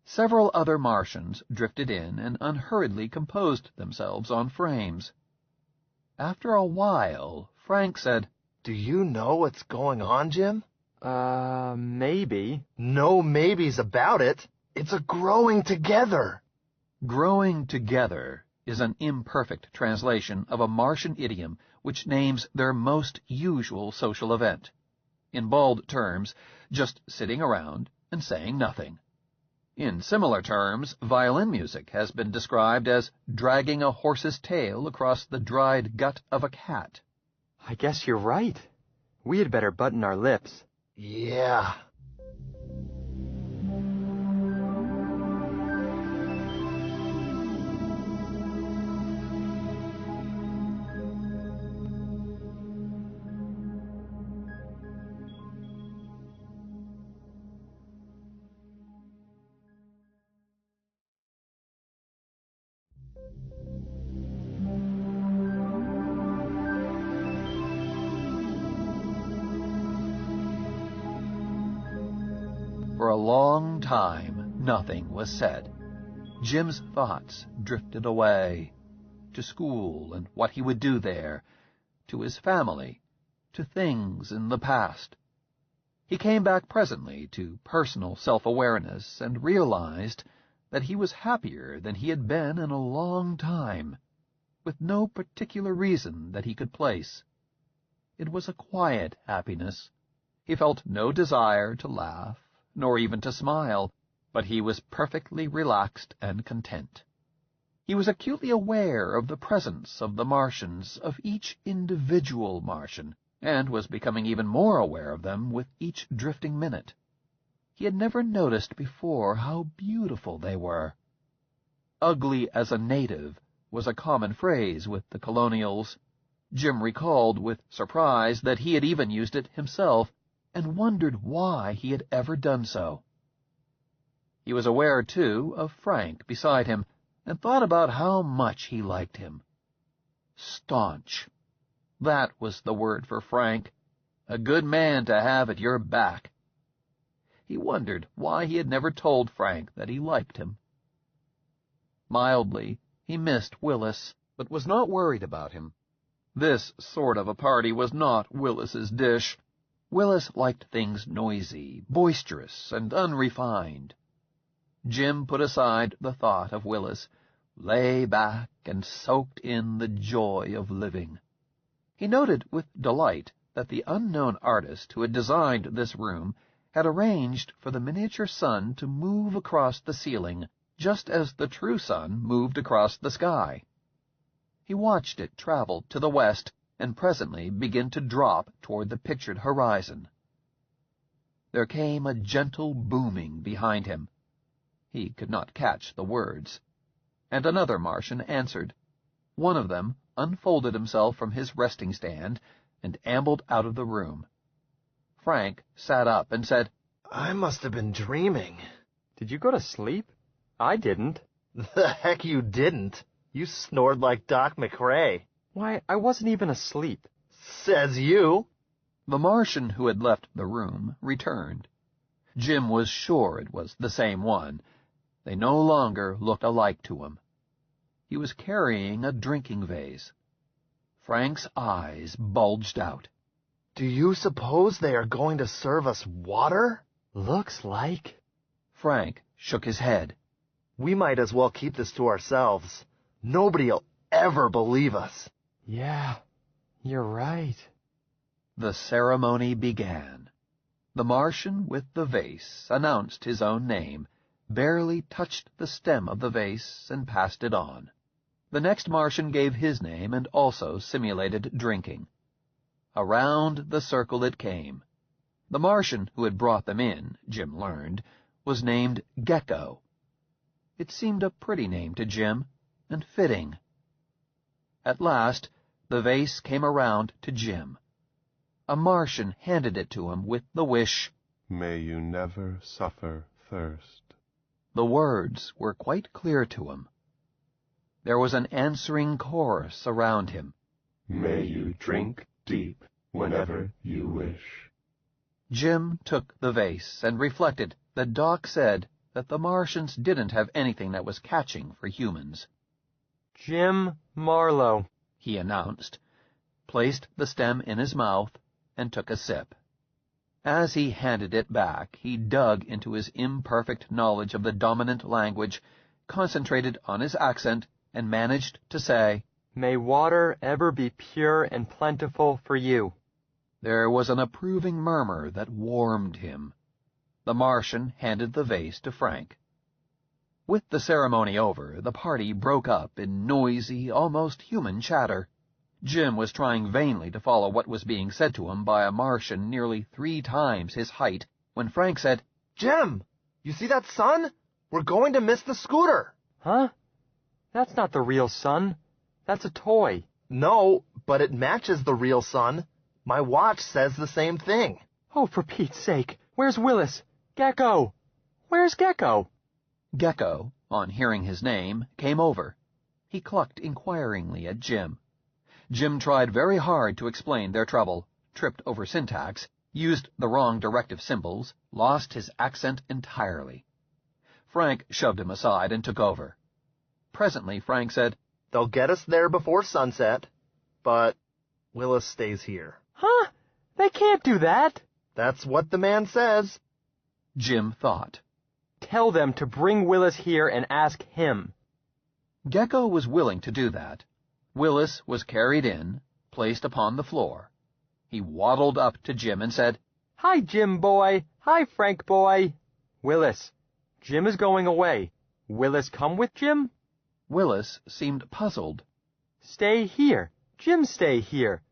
Several other Martians drifted in and unhurriedly composed themselves on frames. After a while, Frank said, "Do you know what's going on, Jim?" Maybe. No maybes about it. It's a growing together. Growing together is an imperfect translation of a Martian idiom which names their most usual social event. In bald terms, just sitting around and saying nothing. In similar terms, violin music has been described as dragging a horse's tail across the dried gut of a cat. I guess you're right. We had better button our lips. Yeah. For a long time, nothing was said. Jim's thoughts drifted away, to school and what he would do there, to his family, to things in the past. He came back presently to personal self-awareness and realized that he was happier than he had been in a long time, with no particular reason that he could place. It was a quiet happiness. He felt no desire to laugh, nor even to smile, but he was perfectly relaxed and content. He was acutely aware of the presence of the Martians, of each individual Martian, and was becoming even more aware of them with each drifting minute. He had never noticed before how beautiful they were. Ugly as a native was a common phrase with the colonials. Jim recalled with surprise that he had even used it himself, and wondered why he had ever done so. He was aware, too, of Frank beside him, and thought about how much he liked him. Staunch. That was the word for Frank. A good man to have at your back. He wondered why he had never told Frank that he liked him. Mildly, he missed Willis, but was not worried about him. This sort of a party was not Willis's dish. Willis liked things noisy, boisterous, and unrefined. Jim put aside the thought of Willis, lay back and soaked in the joy of living. He noted with delight that the unknown artist who had designed this room had arranged for the miniature sun to move across the ceiling, just as the true sun moved across the sky. He watched it travel to the west and presently begin to drop toward the pictured horizon. There came a gentle booming behind him. He could not catch the words, and another Martian answered. One of them unfolded himself from his resting stand and ambled out of the room. Frank sat up and said, I must have been dreaming. Did you go to sleep? I didn't. The heck you didn't. You snored like Doc McRae. Why, I wasn't even asleep. Says you. The Martian who had left the room returned. Jim was sure it was the same one. They no longer looked alike to him. He was carrying a drinking vase. Frank's eyes bulged out. Do you suppose they are going to serve us water? Looks like. Frank shook his head. We might as well keep this to ourselves. Nobody'll ever believe us. Yeah, you're right. The ceremony began. The Martian with the vase announced his own name, barely touched the stem of the vase, and passed it on. The next Martian gave his name and also simulated drinking. Around the circle it came. The Martian who had brought them in, Jim learned, was named Gecko. It seemed a pretty name to Jim, and fitting. At last, the vase came around to Jim. A Martian handed it to him with the wish, May you never suffer thirst. The words were quite clear to him. There was an answering chorus around him. May you drink deep whenever you wish. Jim took the vase and reflected that Doc said that the Martians didn't have anything that was catching for humans. Jim Marlowe, he announced, placed the stem in his mouth, and took a sip. As he handed it back, he dug into his imperfect knowledge of the dominant language, concentrated on his accent, and managed to say, May water ever be pure and plentiful for you. There was an approving murmur that warmed him. The Martian handed the vase to Frank. With the ceremony over, the party broke up in noisy, almost human chatter. Jim was trying vainly to follow what was being said to him by a Martian nearly 3 times his height, when Frank said, Jim, you see that sun? We're going to miss the scooter. Huh? That's not the real sun. That's a toy. No, but it matches the real sun. My watch says the same thing. Oh, for Pete's sake, where's Willis? Gecko! Where's Gecko? Gecko, on hearing his name, came over. He clucked inquiringly at Jim. Jim tried very hard to explain their trouble, tripped over syntax, used the wrong directive symbols, lost his accent entirely. Frank shoved him aside and took over. Presently, Frank said, They'll get us there before sunset, but Willis stays here. Huh? They can't do that. That's what the man says. Jim thought. tell them to bring Willis here and ask him. Gecko was willing to do that. Willis was carried in, placed upon the floor. He waddled up to Jim and said, "Hi, Jim boy. Hi, Frank boy. Willis, Jim is going away. Willis come with Jim?" Willis seemed puzzled. "Stay here. Jim stay here.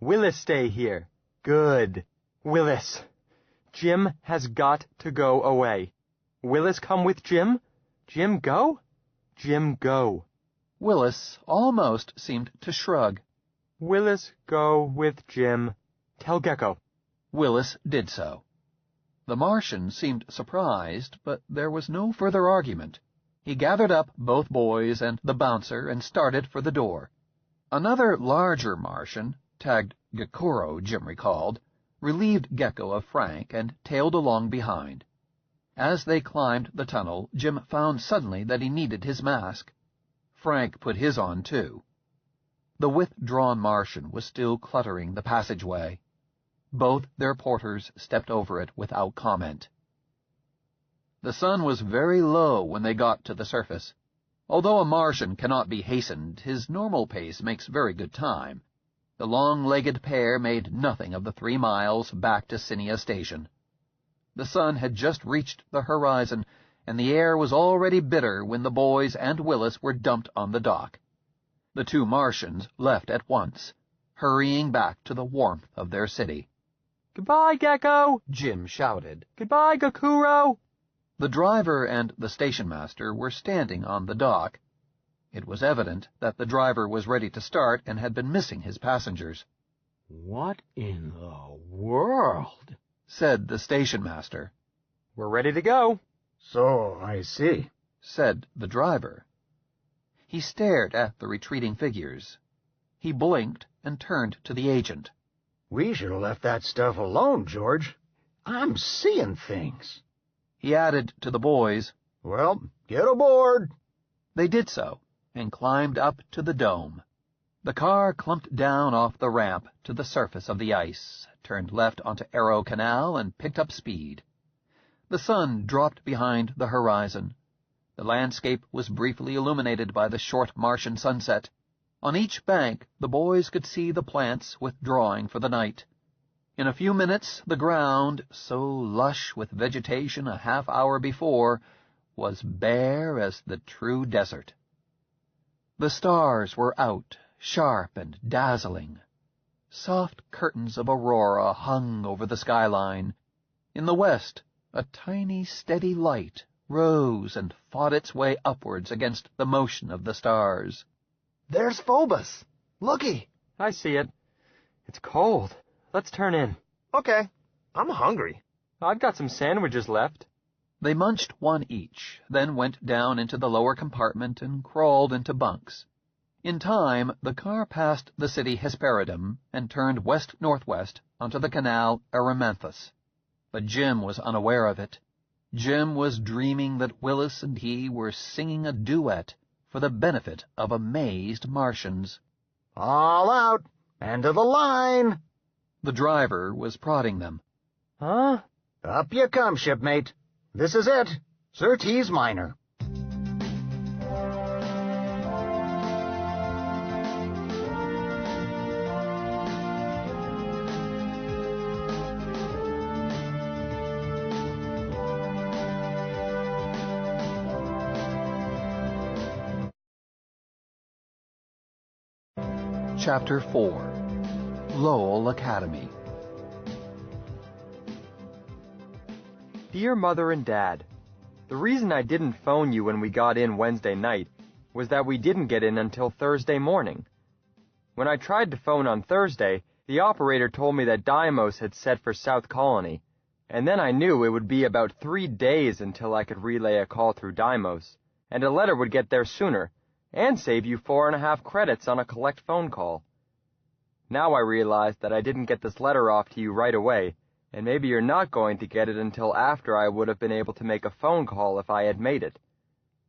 Willis stay here. Good. Willis, Jim has got to go away. Willis come with Jim? Jim go? Jim go." Willis almost seemed to shrug. "Willis go with Jim. Tell Gecko." Willis did so. The Martian seemed surprised, but there was no further argument. He gathered up both boys and the bouncer and started for the door. Another larger Martian, tagged Gekuro, Jim recalled, relieved Gecko of Frank and tailed along behind. As they climbed the tunnel, Jim found suddenly that he needed his mask. Frank put his on, too. The withdrawn Martian was still cluttering the passageway. Both their porters stepped over it without comment. The sun was very low when they got to the surface. Although a Martian cannot be hastened, his normal pace makes very good time. The long-legged pair made nothing of the 3 miles back to Cinia Station. The sun had just reached the horizon, and the air was already bitter when the boys and Willis were dumped on the dock. The 2 Martians left at once, hurrying back to the warmth of their city. "Goodbye, Gecko!" Jim shouted. "Goodbye, Gekuro!" The driver and the station master were standing on the dock. It was evident that the driver was ready to start and had been missing his passengers. "What in the world?" said the station master. "We're ready to go." "So I see," said the driver. He stared at the retreating figures. He blinked and turned to the agent. "We should have left that stuff alone, George. I'm seeing things." He added to the boys, "Well, get aboard." They did so, and climbed up to the dome. The car clumped down off the ramp to the surface of the ice, turned left onto Arrow Canal, and picked up speed. The sun dropped behind the horizon. The landscape was briefly illuminated by the short Martian sunset. On each bank the boys could see the plants withdrawing for the night. In a few minutes the ground, so lush with vegetation a half-hour before, was bare as the true desert. The stars were out, sharp and dazzling. Soft curtains of aurora hung over the skyline. In the west, a tiny, steady light rose and fought its way upwards against the motion of the stars. "There's Phobos. Looky." "I see it. It's cold. Let's turn in." "Okay. I'm hungry." "I've got some sandwiches left." They munched one each, then went down into the lower compartment and crawled into bunks. In time, the car passed the city Hesperidum and turned west-northwest onto the canal Erymanthus. But Jim was unaware of it. Jim was dreaming that Willis and he were singing a duet for the benefit of amazed Martians. "All out! And to the line!" The driver was prodding them. "Huh?" "Up you come, shipmate. This is it. Surtees Minor." Chapter 4. Lowell Academy. Dear Mother and Dad, the reason I didn't phone you when we got in Wednesday night was that we didn't get in until Thursday morning. When I tried to phone on Thursday, the operator told me that Deimos had set for South Colony, and then I knew it would be about 3 days until I could relay a call through Deimos, and a letter would get there sooner, and save you 4.5 credits on a collect phone call. Now I realize that I didn't get this letter off to you right away, and maybe you're not going to get it until after I would have been able to make a phone call if I had made it.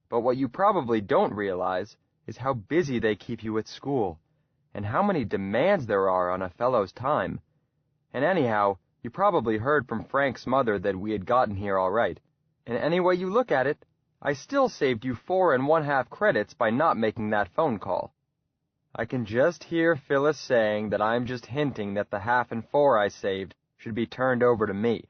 But what you probably don't realize is how busy they keep you at school, and how many demands there are on a fellow's time. And anyhow, you probably heard from Frank's mother that we had gotten here all right. And any way you look at it, I still saved you 4 1/2 credits by not making that phone call. I can just hear Phyllis saying that I'm just hinting that the 1/2 and 4 I saved should be turned over to me,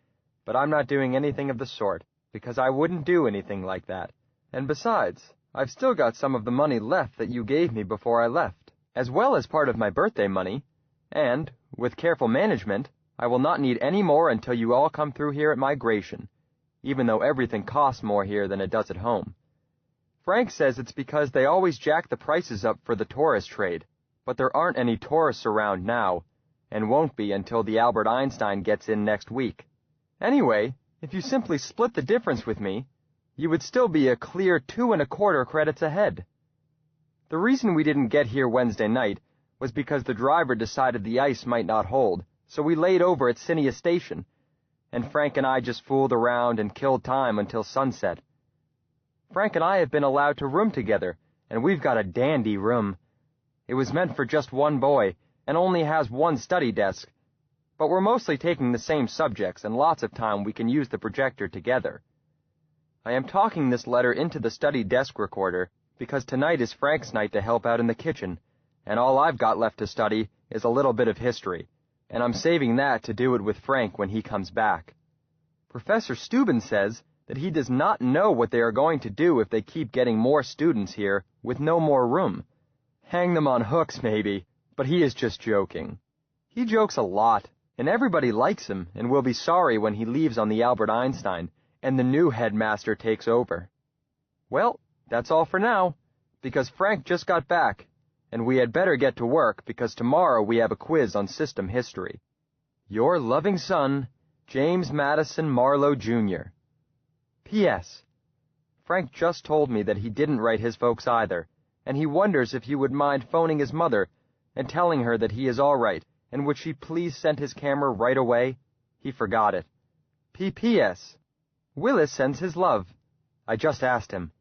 but I'm not doing anything of the sort, because I wouldn't do anything like that. And besides, I've still got some of the money left that you gave me before I left, as well as part of my birthday money, and, with careful management, I will not need any more until you all come through here at migration, even though everything costs more here than it does at home. Frank says it's because they always jack the prices up for the tourist trade, but there aren't any tourists around now, and won't be until the Albert Einstein gets in next week. Anyway, if you simply split the difference with me, you would still be a clear 2 1/4 credits ahead. The reason we didn't get here Wednesday night was because the driver decided the ice might not hold, so we laid over at Cineas Station, and Frank and I just fooled around and killed time until sunset. Frank and I have been allowed to room together, and we've got a dandy room. It was meant for just one boy, and only has one study desk, but we're mostly taking the same subjects, and lots of time we can use the projector together. I am talking this letter into the study desk recorder, because tonight is Frank's night to help out in the kitchen, and all I've got left to study is a little bit of history, and I'm saving that to do it with Frank when he comes back. Professor Steuben says that he does not know what they are going to do if they keep getting more students here with no more room. Hang them on hooks, maybe, but he is just joking. He jokes a lot, and everybody likes him and will be sorry when he leaves on the Albert Einstein and the new headmaster takes over. Well, that's all for now, because Frank just got back, and we had better get to work because tomorrow we have a quiz on system history. Your loving son, James Madison Marlowe, Jr. P.S. Frank just told me that he didn't write his folks either, and he wonders if you would mind phoning his mother and telling her that he is all right, and would she please send his camera right away? He forgot it. P.P.S. Willis sends his love. I just asked him.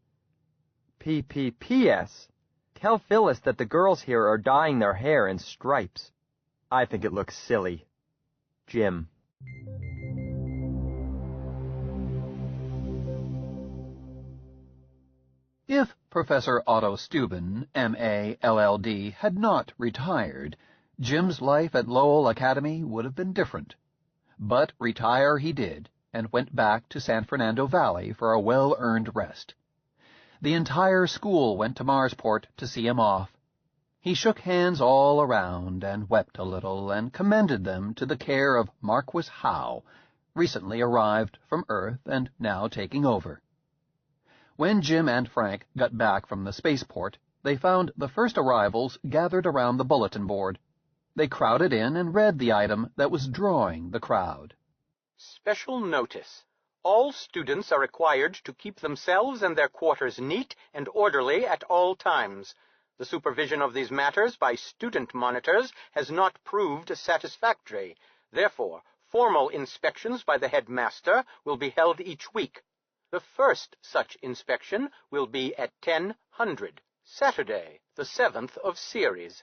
P.P.P.S. Tell Phyllis that the girls here are dyeing their hair in stripes. I think it looks silly. Jim. If Professor Otto Steuben, M.A., LL.D., had not retired, Jim's life at Lowell Academy would have been different. But retire he did, and went back to San Fernando Valley for a well-earned rest. The entire school went to Marsport to see him off. He shook hands all around and wept a little and commended them to the care of Marquis Howe, recently arrived from Earth and now taking over. When Jim and Frank got back from the spaceport, they found the first arrivals gathered around the bulletin board. They crowded in and read the item that was drawing the crowd. Special notice. All students are required to keep themselves and their quarters neat and orderly at all times. The supervision of these matters by student monitors has not proved satisfactory. Therefore, formal inspections by the headmaster will be held each week. The first such inspection will be at 1000, Saturday, the 7th of series.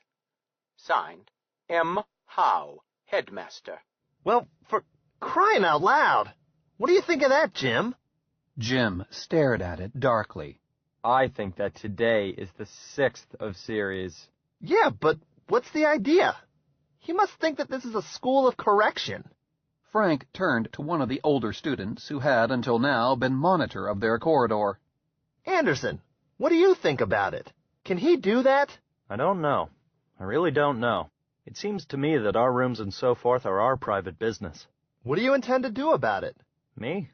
Signed, M. Howe, Headmaster. Well, for crying out loud! What do you think of that, Jim? Jim stared at it darkly. I think that today is the 6th of series. Yeah, but what's the idea? He must think that this is a school of correction. Frank turned to one of the older students who had until now been monitor of their corridor. Anderson, what do you think about it? Can he do that? I don't know. I really don't know. It seems to me that our rooms and so forth are our private business. What do you intend to do about it? Me?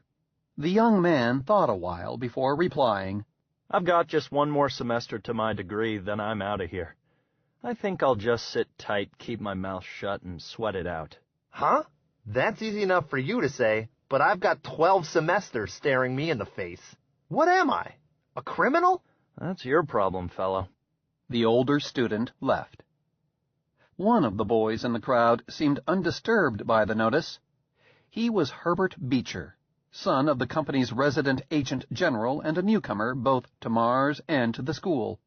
The young man thought a while before replying. I've got just one more semester to my degree, then I'm out of here. I think I'll just sit tight, keep my mouth shut, and sweat it out. Huh? That's easy enough for you to say, but I've got 12 semesters staring me in the face. What am I? A criminal? That's your problem, fellow. The older student left. One of the boys in the crowd seemed undisturbed by the notice. He was Herbert Beecher, son of the company's resident agent general and a newcomer both to Mars and to the school.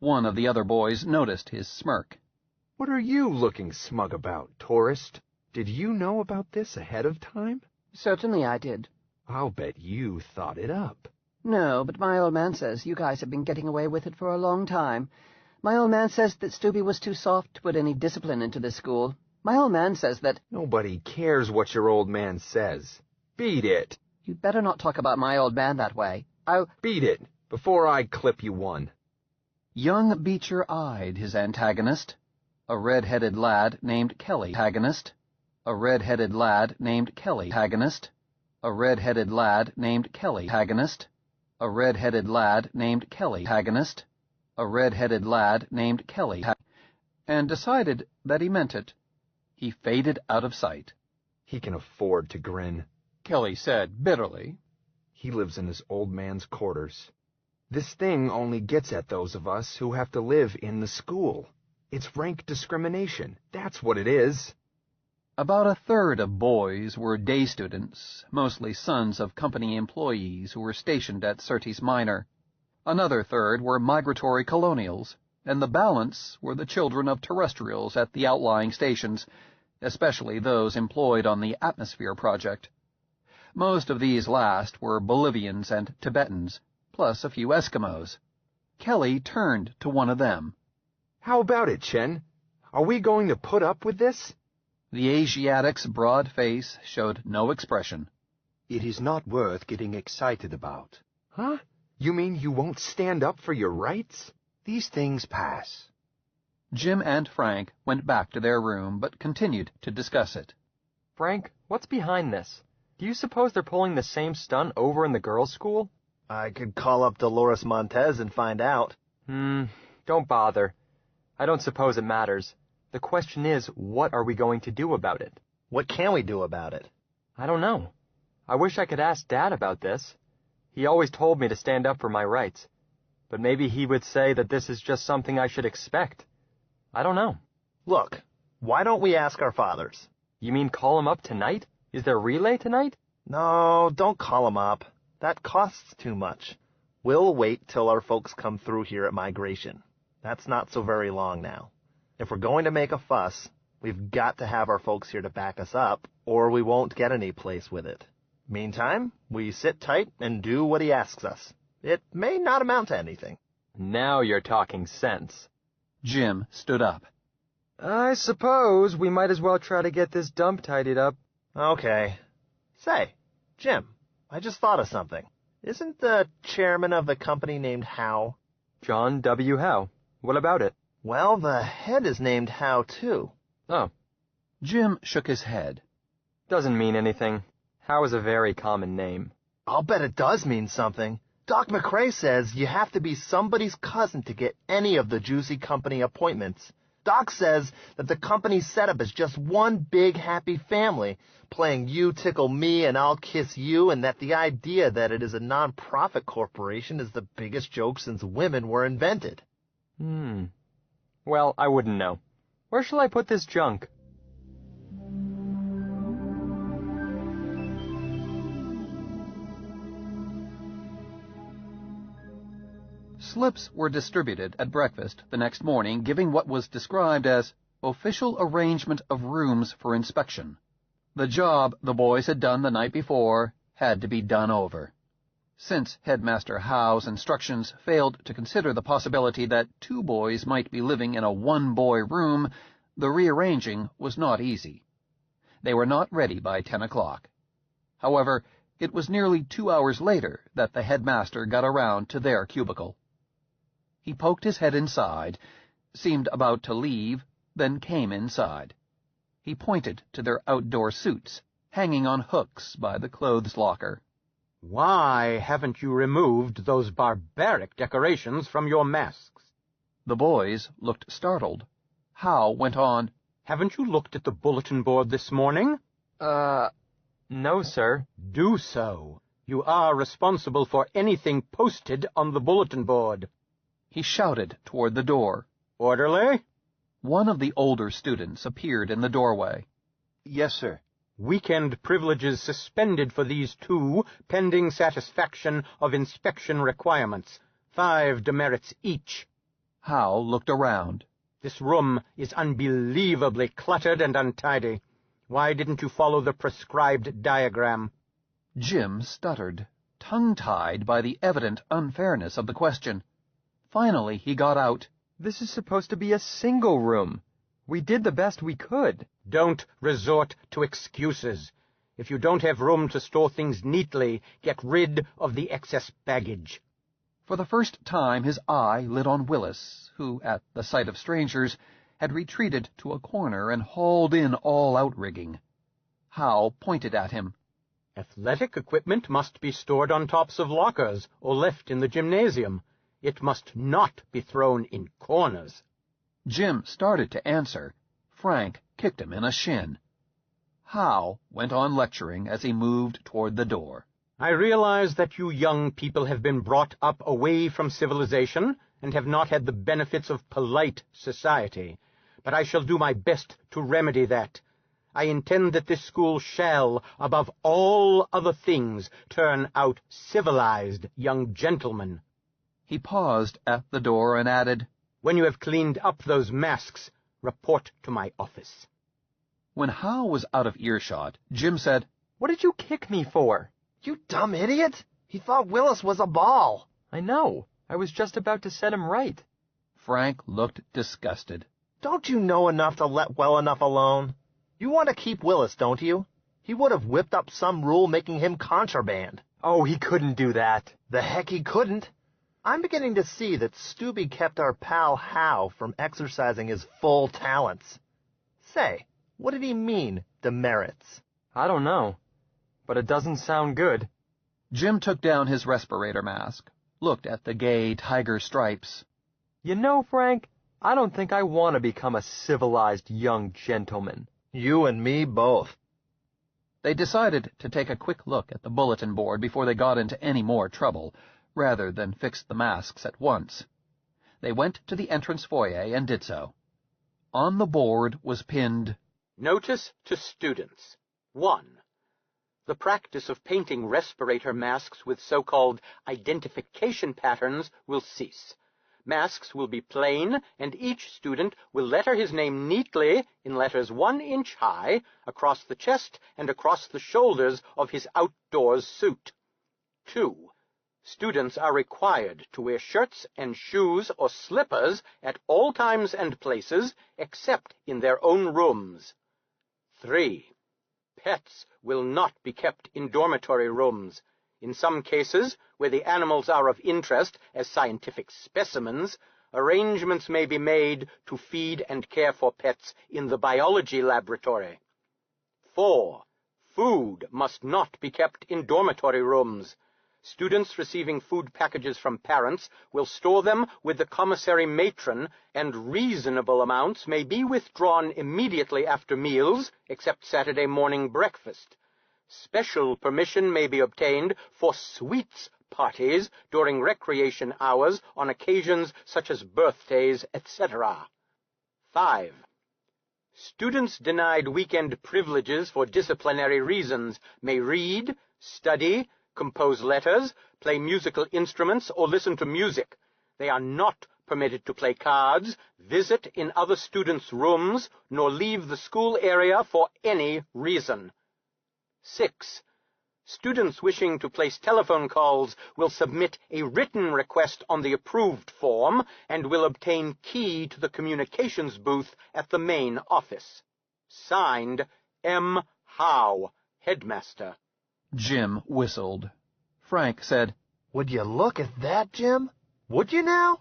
One of the other boys noticed his smirk. What are you looking smug about, tourist? Did you know about this ahead of time? Certainly I did. I'll bet you thought it up. No, but my old man says you guys have been getting away with it for a long time. My old man says that Stubby was too soft to put any discipline into this school. My old man says that... Nobody cares what your old man says. Beat it. You'd better not talk about my old man that way. Beat it, before I clip you one. Young Beecher eyed his antagonist, a red-headed lad named Kelly. Antagonist, a red-headed lad named Kelly. Antagonist, a red-headed lad named Kelly. Antagonist, a red-headed lad named Kelly. Antagonist, a red-headed lad named Kelly. And decided that he meant it. He faded out of sight. He can afford to grin, Kelly said bitterly. He lives in his old man's quarters. This thing only gets at those of us who have to live in the school. It's rank discrimination. That's what it is. About a third of boys were day students, mostly sons of company employees who were stationed at Surtees Minor. Another third were migratory colonials, and the balance were the children of terrestrials at the outlying stations, especially those employed on the Atmosphere Project. Most of these last were Bolivians and Tibetans, plus a few Eskimos. Kelly turned to one of them. How about it, Chen? Are we going to put up with this? The Asiatic's broad face showed no expression. It is not worth getting excited about. Huh? You mean you won't stand up for your rights? These things pass. Jim and Frank went back to their room, but continued to discuss it. Frank, what's behind this? Do you suppose they're pulling the same stunt over in the girls' school? I could call up Dolores Montez and find out. Don't bother. I don't suppose it matters. The question is, what are we going to do about it? What can we do about it? I don't know. I wish I could ask Dad about this. He always told me to stand up for my rights. But maybe he would say that this is just something I should expect. I don't know. Look, why don't we ask our fathers? You mean call him up tonight? Is there relay tonight? No, don't call him up. That costs too much. We'll wait till our folks come through here at migration. That's not so very long now. If we're going to make a fuss, we've got to have our folks here to back us up, or we won't get any place with it. Meantime, we sit tight and do what he asks us. It may not amount to anything. Now you're talking sense. Jim stood up. I suppose we might as well try to get this dump tidied up. Okay. Say, Jim, I just thought of something. Isn't the chairman of the company named Howe? John W. Howe. What about it? Well, the head is named Howe, too. Oh. Jim shook his head. Doesn't mean anything. Howe is a very common name. I'll bet it does mean something. Doc McRae says you have to be somebody's cousin to get any of the juicy company appointments. Doc says that the company's setup is just one big happy family, playing you tickle me and I'll kiss you, and that the idea that it is a non-profit corporation is the biggest joke since women were invented. Well, I wouldn't know. Where shall I put this junk? Slips were distributed at breakfast the next morning, giving what was described as official arrangement of rooms for inspection. The job the boys had done the night before had to be done over. Since Headmaster Howe's instructions failed to consider the possibility that 2 boys might be living in a 1-boy room, the rearranging was not easy. They were not ready by 10 o'clock. However, it was nearly 2 hours later that the headmaster got around to their cubicle. He poked his head inside, seemed about to leave, then came inside. He pointed to their outdoor suits, hanging on hooks by the clothes locker. Why haven't you removed those barbaric decorations from your masks? The boys looked startled. Howe went on, Haven't you looked at the bulletin board this morning? No, sir. Do so. You are responsible for anything posted on the bulletin board. He shouted toward the door. Orderly? One of the older students appeared in the doorway. Yes, sir. Weekend privileges suspended for these 2, pending satisfaction of inspection requirements. 5 demerits each. Howe looked around. This room is unbelievably cluttered and untidy. Why didn't you follow the prescribed diagram? Jim stuttered, tongue-tied by the evident unfairness of the question. Finally, he got out, "This is supposed to be a single room. We did the best we could." Don't resort to excuses. If you don't have room to store things neatly, get rid of the excess baggage. For the first time his eye lit on Willis, who, at the sight of strangers, had retreated to a corner and hauled in all outrigging. Hal pointed at him. Athletic equipment must be stored on tops of lockers or left in the gymnasium. It must not be thrown in corners. Jim started to answer. Frank kicked him in a shin. Hal went on lecturing as he moved toward the door. I realize that you young people have been brought up away from civilization and have not had the benefits of polite society, but I shall do my best to remedy that. I intend that this school shall, above all other things, turn out civilized young gentlemen. He paused at the door and added, When you have cleaned up those masks, report to my office. When Hal was out of earshot, Jim said, "What did you kick me for?" You dumb idiot! He thought Willis was a ball. "I know. I was just about to set him right." Frank looked disgusted. Don't you know enough to let well enough alone? You want to keep Willis, don't you? He would have whipped up some rule making him contraband. Oh, he couldn't do that. The heck he couldn't. I'm beginning to see that Stubby kept our pal Hal from exercising his full talents. Say, what did he mean, demerits? I don't know, but it doesn't sound good. Jim took down his respirator mask, looked at the gay tiger stripes. You know, Frank, I don't think I want to become a civilized young gentleman. You and me both. They decided to take a quick look at the bulletin board before they got into any more trouble, rather than fix the masks at once. They went to the entrance foyer and did so. On the board was pinned, Notice to students. 1. The practice of painting respirator masks with so-called identification patterns will cease. Masks will be plain, and each student will letter his name neatly in letters 1 inch high across the chest and across the shoulders of his outdoors suit. 2. Students are required to wear shirts and shoes or slippers at all times and places except in their own rooms. 3. Pets will not be kept in dormitory rooms. In some cases, where the animals are of interest as scientific specimens, arrangements may be made to feed and care for pets in the biology laboratory. 4. Food must not be kept in dormitory rooms. Students receiving food packages from parents will store them with the commissary matron, and reasonable amounts may be withdrawn immediately after meals, except Saturday morning breakfast. Special permission may be obtained for sweets parties during recreation hours on occasions such as birthdays, etc. 5. Students denied weekend privileges for disciplinary reasons may read, study, compose letters, play musical instruments, or listen to music. They are not permitted to play cards, visit in other students' rooms, nor leave the school area for any reason. 6. Students wishing to place telephone calls will submit a written request on the approved form and will obtain key to the communications booth at the main office. Signed, M. Howe, Headmaster. Jim whistled. Frank said, Would you look at that, Jim? Would you now?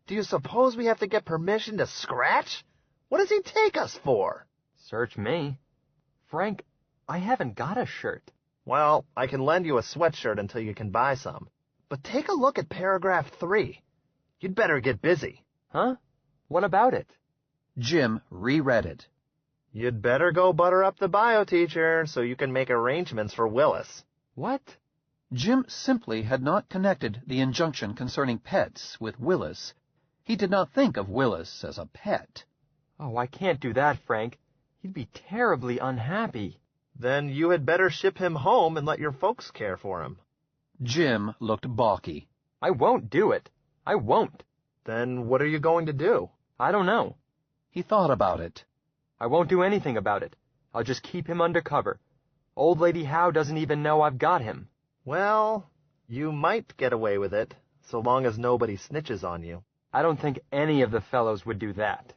Do you suppose we have to get permission to scratch? What does he take us for? Search me. Frank, I haven't got a shirt. Well, I can lend you a sweatshirt until you can buy some. But take a look at paragraph 3. You'd better get busy. Huh? What about it? Jim reread it. You'd better go butter up the bio teacher so you can make arrangements for Willis. What? Jim simply had not connected the injunction concerning pets with Willis. He did not think of Willis as a pet. Oh, I can't do that, Frank. He'd be terribly unhappy. Then you had better ship him home and let your folks care for him. Jim looked balky. I won't do it. I won't. Then what are you going to do? I don't know. He thought about it. I won't do anything about it. I'll just keep him under cover. Old Lady Howe doesn't even know I've got him. Well, you might get away with it, so long as nobody snitches on you. I don't think any of the fellows would do that.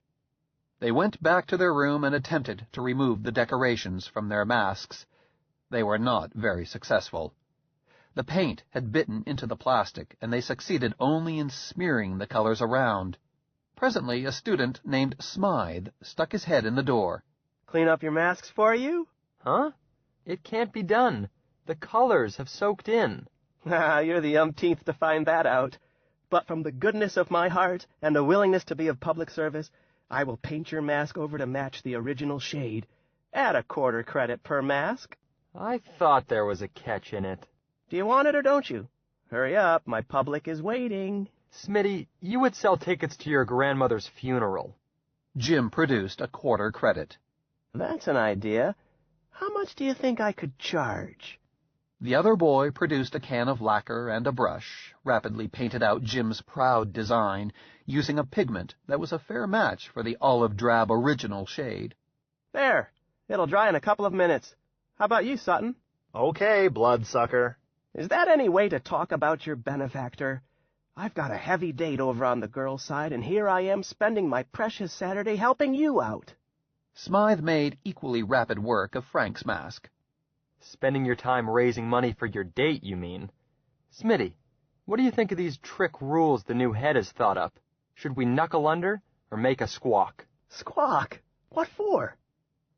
They went back to their room and attempted to remove the decorations from their masks. They were not very successful. The paint had bitten into the plastic, and they succeeded only in smearing the colors around. Presently, a student named Smythe stuck his head in the door. Clean up your masks for you? Huh? It can't be done. The colors have soaked in. You're the umpteenth to find that out. But from the goodness of my heart and a willingness to be of public service, I will paint your mask over to match the original shade. Add a quarter credit per mask. I thought there was a catch in it. Do you want it or don't you? Hurry up, my public is waiting. Smitty, you would sell tickets to your grandmother's funeral. Jim produced a quarter credit. That's an idea. How much do you think I could charge? The other boy produced a can of lacquer and a brush, rapidly painted out Jim's proud design, using a pigment that was a fair match for the olive-drab original shade. There. It'll dry in a couple of minutes. How about you, Sutton? Okay, bloodsucker. Is that any way to talk about your benefactor? I've got a heavy date over on the girls' side, and here I am spending my precious Saturday helping you out. Smythe made equally rapid work of Frank's mask. Spending your time raising money for your date, you mean? Smitty, what do you think of these trick rules the new head has thought up? Should we knuckle under or make a squawk? Squawk? What for?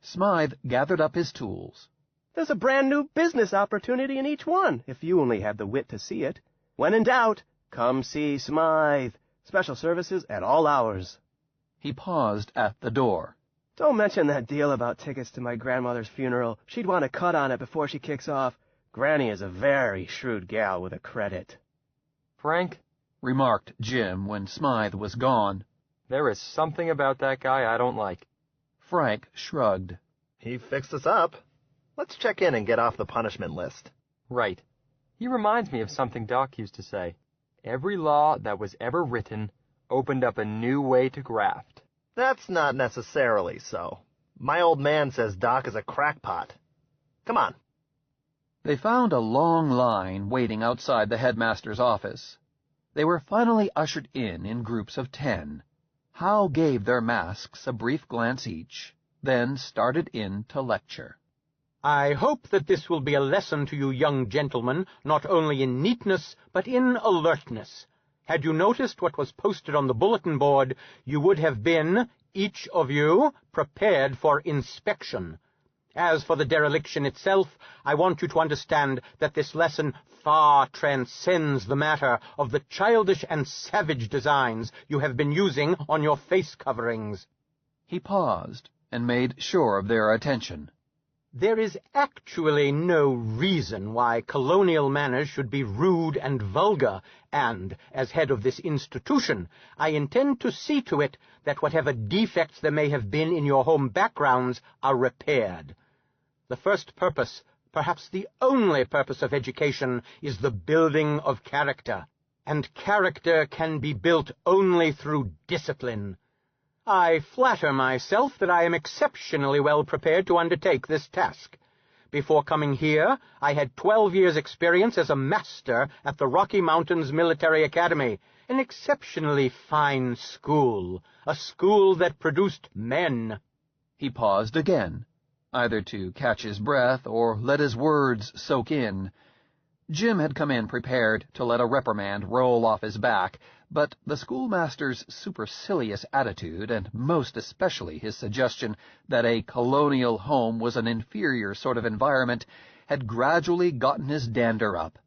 Smythe gathered up his tools. There's a brand new business opportunity in each one, if you only had the wit to see it. When in doubt, come see Smythe. Special services at all hours. He paused at the door. Don't mention that deal about tickets to my grandmother's funeral. She'd want to cut on it before she kicks off. Granny is a very shrewd gal with a credit. Frank, remarked Jim when Smythe was gone, there is something about that guy I don't like. Frank shrugged. He fixed us up. Let's check in and get off the punishment list. Right. He reminds me of something Doc used to say. Every law that was ever written opened up a new way to graft. That's not necessarily so. My old man says Doc is a crackpot. Come on. They found a long line waiting outside the headmaster's office. They were finally ushered in groups of 10. Howe gave their masks a brief glance each, then started in to lecture. I hope that this will be a lesson to you young gentlemen, not only in neatness, but in alertness. Had you noticed what was posted on the bulletin board, you would have been, each of you, prepared for inspection. As for the dereliction itself, I want you to understand that this lesson far transcends the matter of the childish and savage designs you have been using on your face coverings. He paused and made sure of their attention. There is actually no reason why colonial manners should be rude and vulgar, and, as head of this institution, I intend to see to it that whatever defects there may have been in your home backgrounds are repaired. The first purpose, perhaps the only purpose of education, is the building of character, and character can be built only through discipline. I flatter myself that I am exceptionally well prepared to undertake this task. Before coming here, I had 12 years' experience as a master at the Rocky Mountains Military Academy, an exceptionally fine school, a school that produced men. He paused again, either to catch his breath or let his words soak in. Jim had come in prepared to let a reprimand roll off his back, but the schoolmaster's supercilious attitude, and most especially his suggestion that a colonial home was an inferior sort of environment, had gradually gotten his dander up.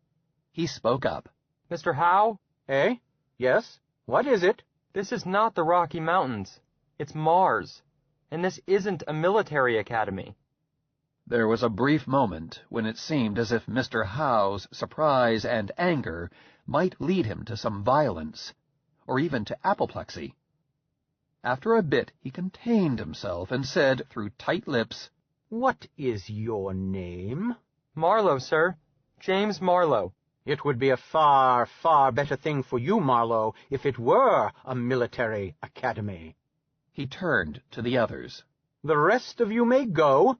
He spoke up. Mr. Howe? Eh? Yes? What is it? This is not the Rocky Mountains. It's Mars. And this isn't a military academy. There was a brief moment when it seemed as if Mr. Howe's surprise and anger might lead him to some violence, or even to apoplexy. After a bit he contained himself and said through tight lips, What is your name? Marlowe, sir. James Marlowe. It would be a far, far better thing for you, Marlowe, if it were a military academy. He turned to the others. The rest of you may go.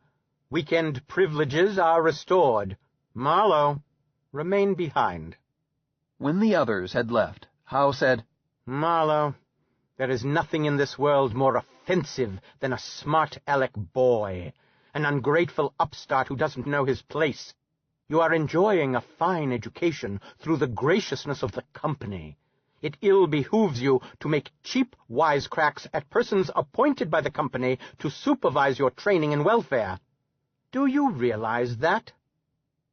Weekend privileges are restored. Marlowe, remain behind. When the others had left, Howe said, Marlowe, there is nothing in this world more offensive than a smart aleck boy, an ungrateful upstart who doesn't know his place. You are enjoying a fine education through the graciousness of the company. It ill behooves you to make cheap wisecracks at persons appointed by the company to supervise your training and welfare. Do you realize that?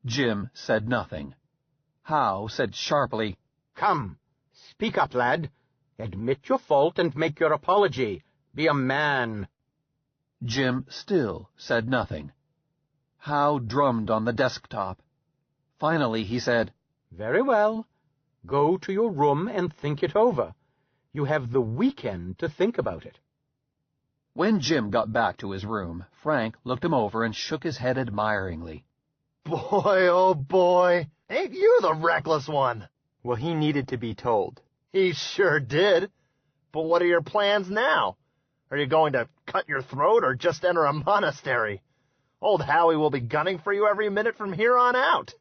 Jim said nothing. Howe said sharply, Come, speak up, lad. Admit your fault and make your apology. Be a man. Jim still said nothing. Howe drummed on the desktop. Finally he said, Very well. Go to your room and think it over. You have the weekend to think about it. When Jim got back to his room, Frank looked him over and shook his head admiringly. Boy, oh boy, ain't you the reckless one? Well, he needed to be told. He sure did. But what are your plans now? Are you going to cut your throat or just enter a monastery? Old Howie will be gunning for you every minute from here on out.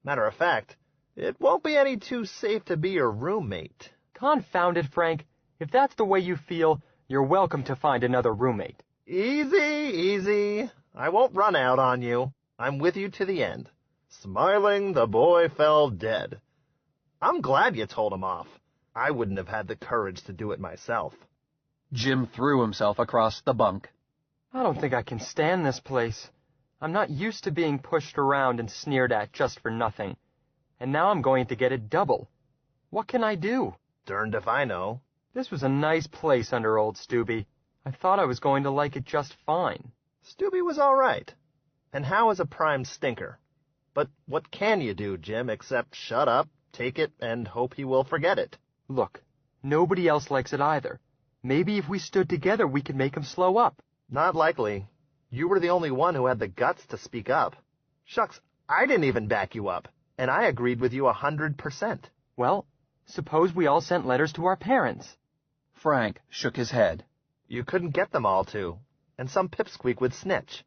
Matter of fact, it won't be any too safe to be your roommate. Confound it, Frank. If that's the way you feel, you're welcome to find another roommate. Easy, easy. I won't run out on you. I'm with you to the end. Smiling, the boy fell dead. I'm glad you told him off. I wouldn't have had the courage to do it myself. Jim threw himself across the bunk. I don't think I can stand this place. I'm not used to being pushed around and sneered at just for nothing. And now I'm going to get it double. What can I do? Derned if I know. This was a nice place under old Stubby. I thought I was going to like it just fine. Stubby was all right. And Howe is a prime stinker. But what can you do, Jim, except shut up, take it, and hope he will forget it? Look, nobody else likes it either. Maybe if we stood together, we could make him slow up. Not likely. You were the only one who had the guts to speak up. Shucks, I didn't even back you up, and I agreed with you 100%. Well, suppose we all sent letters to our parents. Frank shook his head. You couldn't get them all to, and some pipsqueak would snitch.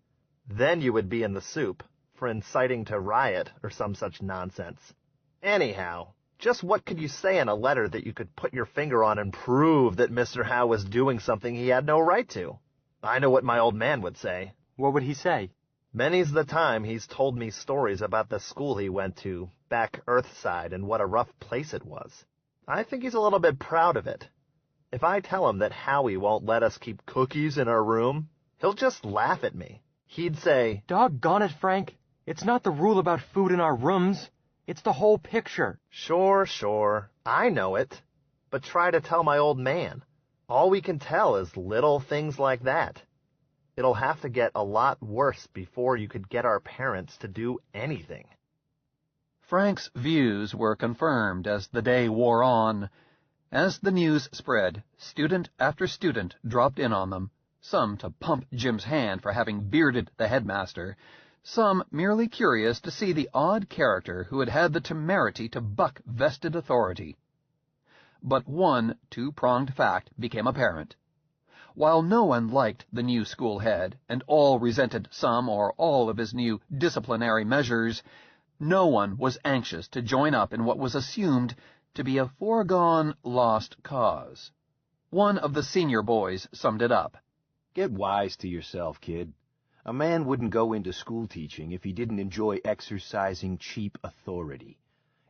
Then you would be in the soup for inciting to riot or some such nonsense. Anyhow, just what could you say in a letter that you could put your finger on and prove that Mr. Howe was doing something he had no right to? I know what my old man would say. What would he say? Many's the time he's told me stories about the school he went to, back Earthside, and what a rough place it was. I think he's a little bit proud of it. If I tell him that Howie won't let us keep cookies in our room, he'll just laugh at me. He'd say, Doggone it, Frank. It's not the rule about food in our rooms. It's the whole picture. Sure. I know it. But try to tell my old man. All we can tell is little things like that. It'll have to get a lot worse before you could get our parents to do anything. Frank's views were confirmed as the day wore on. As the news spread, student after student dropped in on them, some to pump Jim's hand for having bearded the headmaster, some merely curious to see the odd character who had had the temerity to buck vested authority. But one two-pronged fact became apparent. While no one liked the new school head, and all resented some or all of his new disciplinary measures, no one was anxious to join up in what was assumed to be a foregone lost cause. One of the senior boys summed it up. Get wise to yourself, kid. A man wouldn't go into school teaching if he didn't enjoy exercising cheap authority.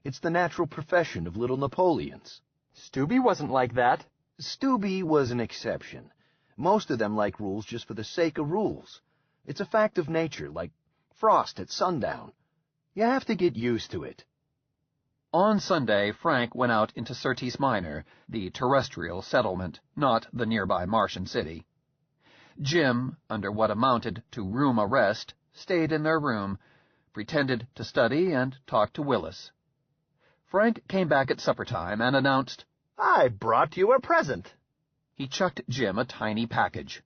It's the natural profession of little Napoleons. Stubby wasn't like that. Stubby was an exception. Most of them like rules just for the sake of rules. It's a fact of nature, like frost at sundown. You have to get used to it. On Sunday, Frank went out into Syrtis Minor, the terrestrial settlement, not the nearby Martian city. Jim, under what amounted to room arrest, stayed in their room, pretended to study, and talked to Willis. Frank came back at supper time and announced, I brought you a present. He chucked Jim a tiny package.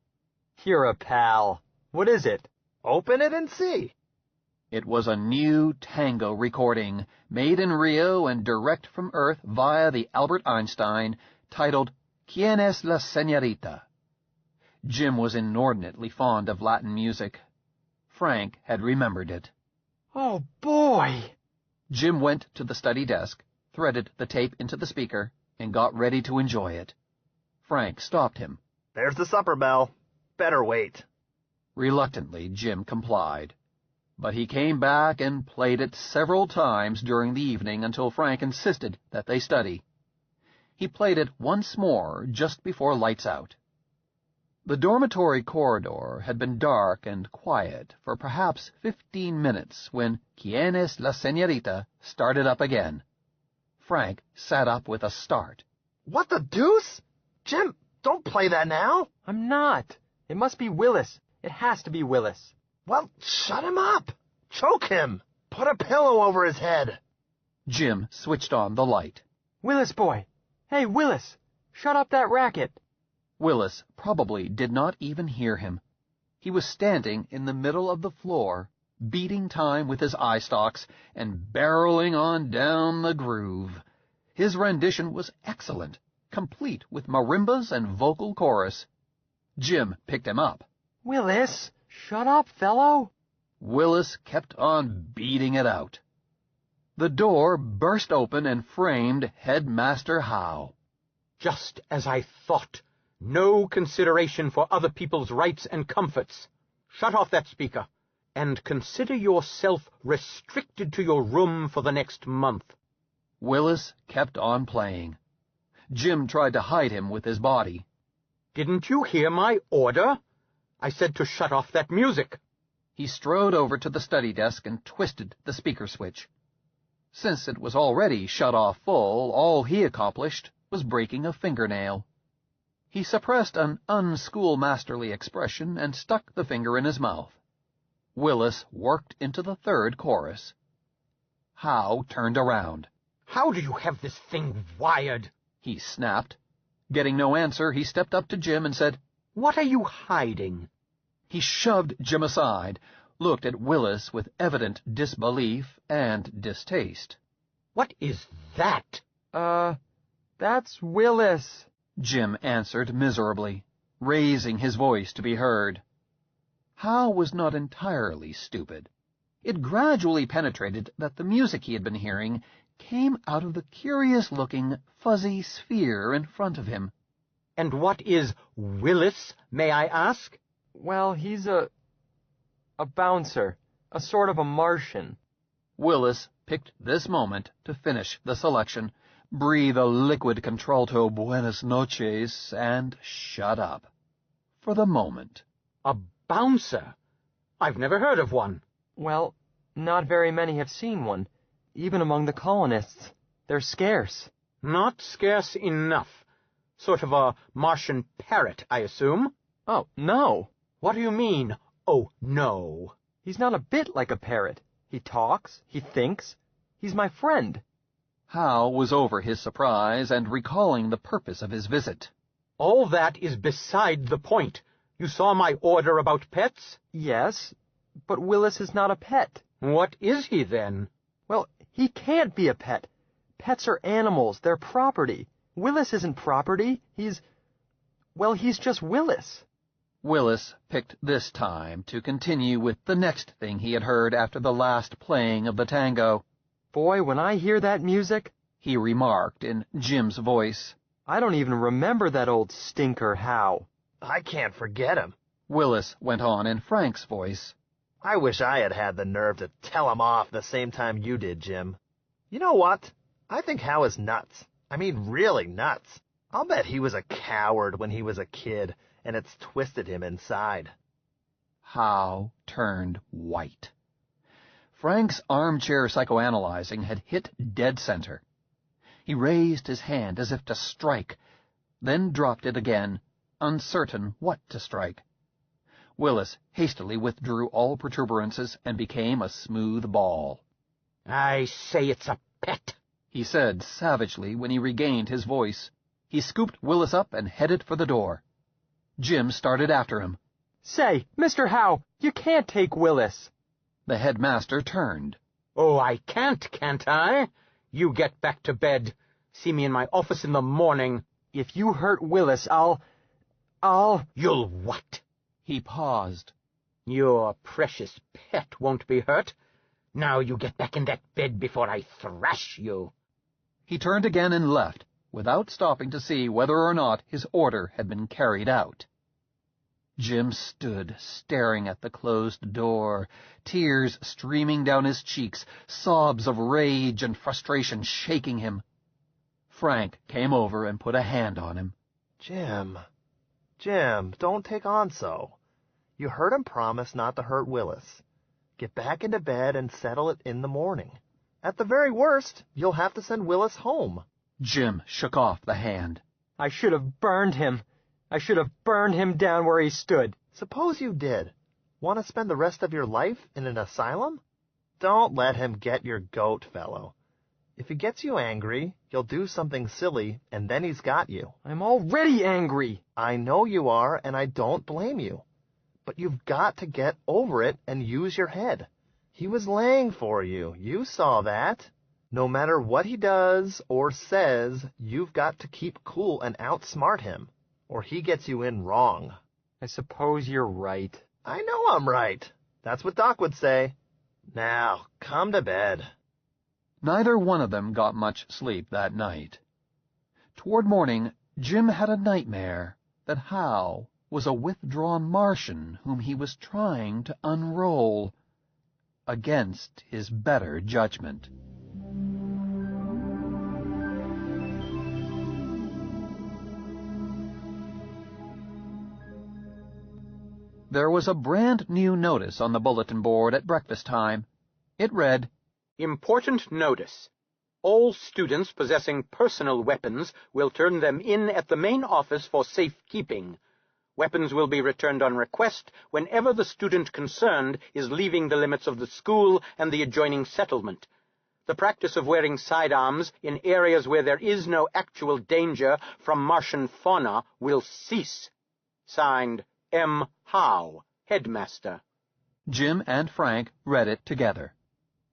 You're a pal. What is it? Open it and see. It was a new tango recording, made in Rio and direct from Earth via the Albert Einstein, titled ¿Quién es la señorita? Jim was inordinately fond of Latin music. Frank had remembered it. Oh, boy! Jim went to the study desk, threaded the tape into the speaker, and got ready to enjoy it. Frank stopped him. There's the supper bell. Better wait. Reluctantly, Jim complied. But he came back and played it several times during the evening until Frank insisted that they study. He played it once more just before lights out. The dormitory corridor had been dark and quiet for perhaps 15 minutes when "Quién es la señorita" started up again. Frank sat up with a start. What the deuce? Jim, don't play that now. I'm not. It must be Willis. It has to be Willis. Well, shut him up. Choke him. Put a pillow over his head. Jim switched on the light. Willis boy. Hey, Willis. Shut up that racket. Willis probably did not even hear him. He was standing in the middle of the floor, beating time with his eye stalks and barreling on down the groove. His rendition was excellent, complete with marimbas and vocal chorus. Jim picked him up. Willis, shut up, fellow. Willis kept on beating it out. The door burst open and framed Headmaster Howe. Just as I thought. No consideration for other people's rights and comforts. Shut off that speaker, and consider yourself restricted to your room for the next month. Willis kept on playing. Jim tried to hide him with his body. Didn't you hear my order? I said to shut off that music. He strode over to the study desk and twisted the speaker switch. Since it was already shut off full, all he accomplished was breaking a fingernail. He suppressed an unschoolmasterly expression and stuck the finger in his mouth. Willis worked into the third chorus. Howe turned around. How do you have this thing wired? He snapped. Getting no answer, he stepped up to Jim and said, What are you hiding? He shoved Jim aside, looked at Willis with evident disbelief and distaste. What is that? That's Willis, Jim answered miserably, raising his voice to be heard. Howe was not entirely stupid. It gradually penetrated that the music he had been hearing came out of the curious-looking, fuzzy sphere in front of him. And what is Willis, may I ask? Well, he's a bouncer, a sort of a Martian. Willis picked this moment to finish the selection, breathe a liquid contralto buenas noches, and shut up. For the moment. A bouncer? I've never heard of one. Well, not very many have seen one, even among the colonists. They're scarce. Not scarce enough. Sort of a Martian parrot, I assume? Oh, no. What do you mean, oh, no? He's not a bit like a parrot. He talks, he thinks. He's my friend. Howe was over his surprise and recalling the purpose of his visit. All that is beside the point. You saw my order about pets? Yes, but Willis is not a pet. What is he, then? Well, he can't be a pet. Pets are animals. They're property. Willis isn't property. He's just Willis. Willis picked this time to continue with the next thing he had heard after the last playing of the tango. Boy, when I hear that music, he remarked in Jim's voice, I don't even remember that old stinker Howe. I can't forget him. Willis went on in Frank's voice. I wish I had had the nerve to tell him off the same time you did, Jim. You know what? I think Howe is nuts. I mean, really nuts. I'll bet he was a coward when he was a kid, and it's twisted him inside. Howe turned white. Frank's armchair psychoanalyzing had hit dead center. He raised his hand as if to strike, then dropped it again, uncertain what to strike. Willis hastily withdrew all protuberances and became a smooth ball. I say it's a pet, he said savagely when he regained his voice. He scooped Willis up and headed for the door. Jim started after him. Say, Mr. Howe, you can't take Willis. The headmaster turned. Oh, I can't I? You get back to bed. See me in my office in the morning. If you hurt Willis, I'll... You'll what? He paused. Your precious pet won't be hurt. Now you get back in that bed before I thrash you. He turned again and left, without stopping to see whether or not his order had been carried out. Jim stood staring at the closed door, tears streaming down his cheeks, sobs of rage and frustration shaking him. Frank came over and put a hand on him. Jim, don't take on so. You heard him promise not to hurt Willis. Get back into bed and settle it in the morning. At the very worst, you'll have to send Willis home. Jim shook off the hand. I should have burned him. I should have burned him down where he stood. Suppose you did. Want to spend the rest of your life in an asylum? Don't let him get your goat, fellow. If he gets you angry, you'll do something silly, and then he's got you. I'm already angry. I know you are, and I don't blame you. But you've got to get over it and use your head. He was laying for you. You saw that. No matter what he does or says, you've got to keep cool and outsmart him, or he gets you in wrong. I suppose you're right. I know I'm right. That's what Doc would say. Now, come to bed. Neither one of them got much sleep that night. Toward morning, Jim had a nightmare that Hal was a withdrawn Martian whom he was trying to unroll, against his better judgment. There was a brand new notice on the bulletin board at breakfast time. It read, Important notice. All students possessing personal weapons will turn them in at the main office for safekeeping. Weapons will be returned on request whenever the student concerned is leaving the limits of the school and the adjoining settlement. The practice of wearing sidearms in areas where there is no actual danger from Martian fauna will cease. Signed, M. Howe, Headmaster. Jim and Frank read it together.